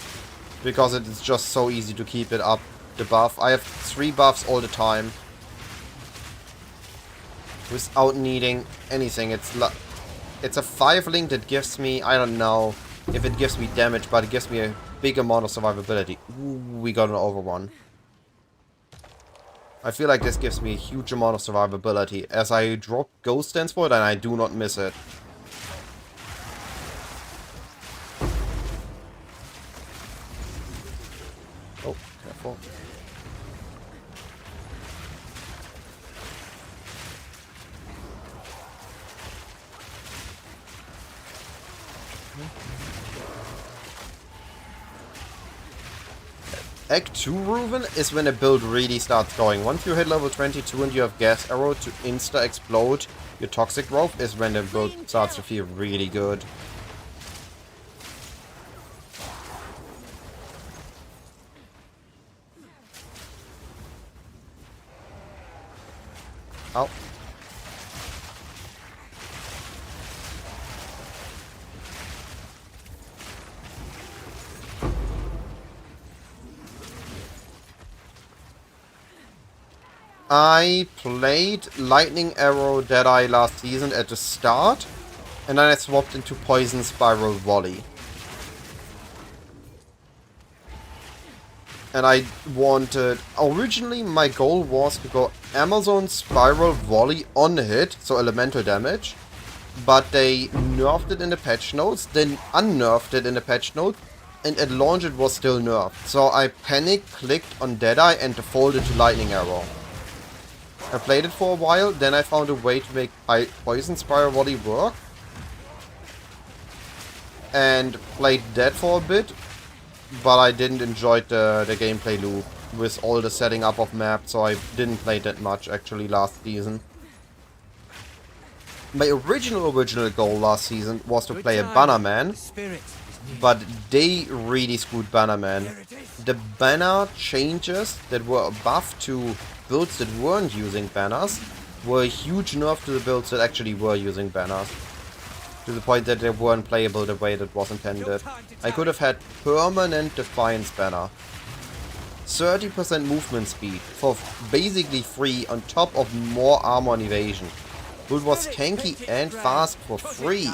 D: because it is just so easy to keep it up, the buff. I have 3 buffs all the time. Without needing anything. It's a 5 link that gives me, I don't know if it gives me damage, but it gives me a big amount of survivability. Ooh, we got an overrun. I feel like this gives me a huge amount of survivability, as I drop Ghost Dance for it and I do not miss it. Oh, careful. Act 2 Ruven is when a build really starts going. Once you hit level 22 and you have Gas Arrow to insta-explode your Toxic Growth is when the build starts to feel really good. Ow. I played Lightning Arrow Deadeye last season at the start, and then I swapped into Poison Spiral Volley. And I wanted... Originally my goal was to go Amazon Spiral Volley on hit, so elemental damage, but they nerfed it in the patch notes, then unnerfed it in the patch notes, and at launch it was still nerfed. So I panic-clicked on Deadeye and defaulted to Lightning Arrow. I played it for a while, then I found a way to make Poison Spiral Volley work. And played that for a bit, but I didn't enjoy the gameplay loop with all the setting up of maps, so I didn't play that much actually last season. My original goal last season was to play a Bannerman, but they really screwed Bannerman. The banner changes that were buffed to builds that weren't using banners were a huge nerf to the builds that actually were using banners. To the point that they weren't playable the way that was intended. I could have had permanent Defiance banner. 30% movement speed for basically free on top of more armor and evasion. Build was tanky and fast for free.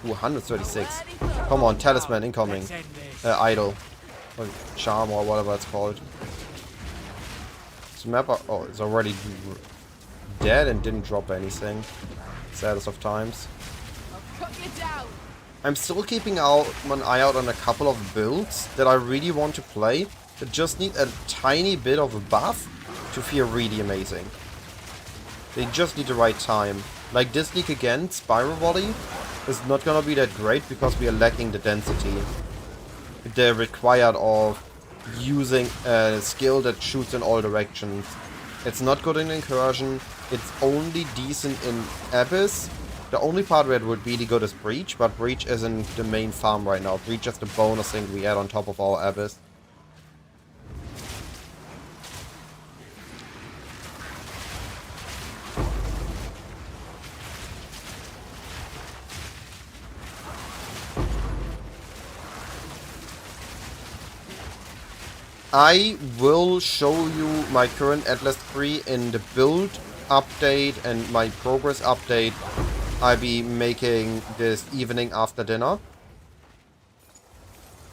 D: 136. Come on, talisman incoming. Idol. Or charm or whatever it's called. Map, oh, it's already dead and didn't drop anything. Saddest of times. I'm still keeping an eye out on a couple of builds that I really want to play, that just need a tiny bit of a buff to feel really amazing. They just need the right time. Like this league again, Spiral Volley is not gonna be that great because we are lacking the density. They're required of using a skill that shoots in all directions. It's not good in Incursion, it's only decent in Abyss. The only part where it would be really good is Breach, but Breach isn't the main farm right now. Breach is the bonus thing we add on top of our Abyss. I will show you my current Atlas 3 in the build update and my progress update I'll be making this evening after dinner.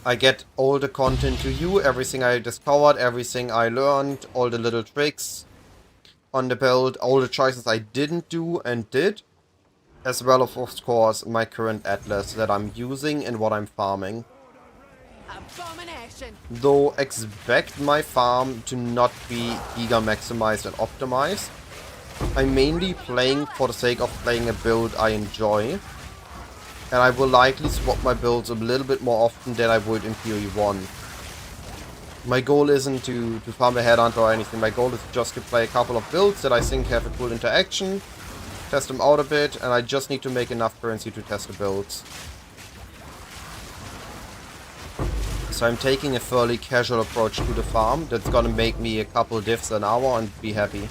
D: I get all the content to you, everything I discovered, everything I learned, all the little tricks on the build, all the choices I didn't do and did, as well as of course my current Atlas that I'm using and what I'm farming.
B: Abomination.
D: Though expect my farm to not be giga maximized and optimized. I'm mainly playing for the sake of playing a build I enjoy. And I will likely swap my builds a little bit more often than I would in Theory 1. My goal isn't to farm a headhunter or anything. My goal is just to play a couple of builds that I think have a cool interaction. Test them out a bit, and I just need to make enough currency to test the builds. So I'm taking a fairly casual approach to the farm that's gonna make me a couple diffs an hour and be happy.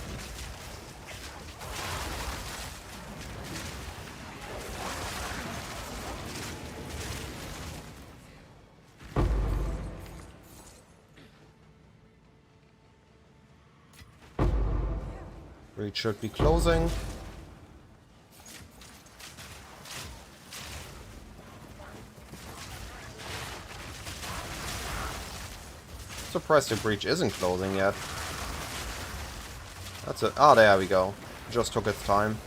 D: Breach should be closing. Surprised the breach isn't closing yet. That's it. Ah, there we go. Just took its time.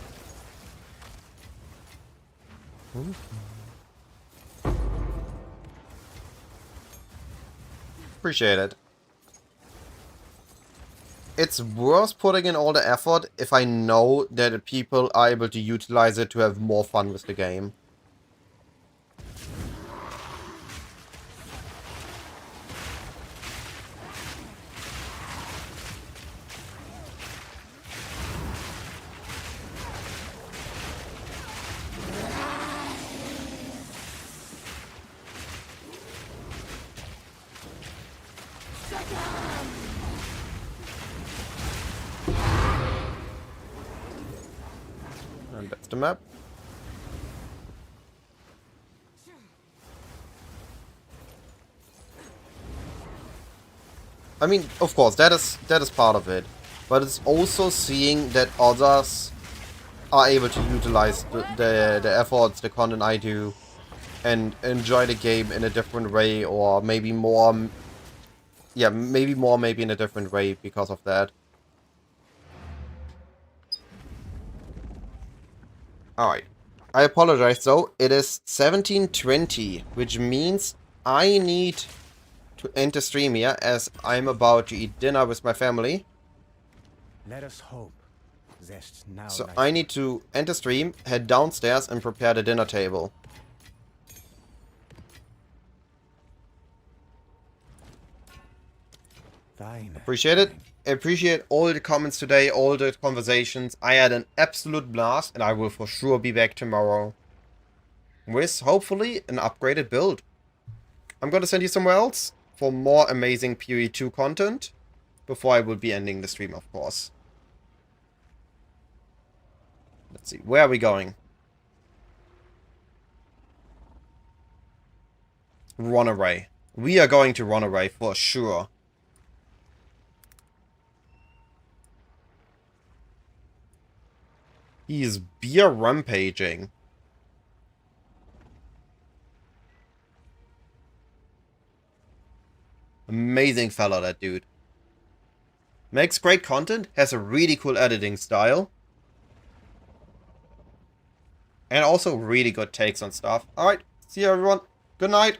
D: Appreciate it. It's worth putting in all the effort if I know that the people are able to utilize it to have more fun with the game. And that's the map. I mean, of course, that is part of it, but it's also seeing that others are able to utilize the efforts, the content I do, and enjoy the game in a different way, or maybe more. Yeah, maybe in a different way because of that. Alright. I apologize though, it is 17:20, which means I need to end the stream here as I'm about to eat dinner with my family.
F: Let us hope Zest now
D: So
F: lies
D: I need to end the stream, head downstairs and prepare the dinner table.
F: thine.
D: Appreciate it. Appreciate all the comments today, all the conversations. I had an absolute blast and I will for sure be back tomorrow with hopefully an upgraded build. I'm gonna send you somewhere else for more amazing PoE 2 content before I will be ending the stream, of course. Let's see, where are we going? Runaway. We are going to Runaway for sure. He is beer rampaging. Amazing fella, that dude. Makes great content, has a really cool editing style. And also really good takes on stuff. Alright, see you everyone. Good night.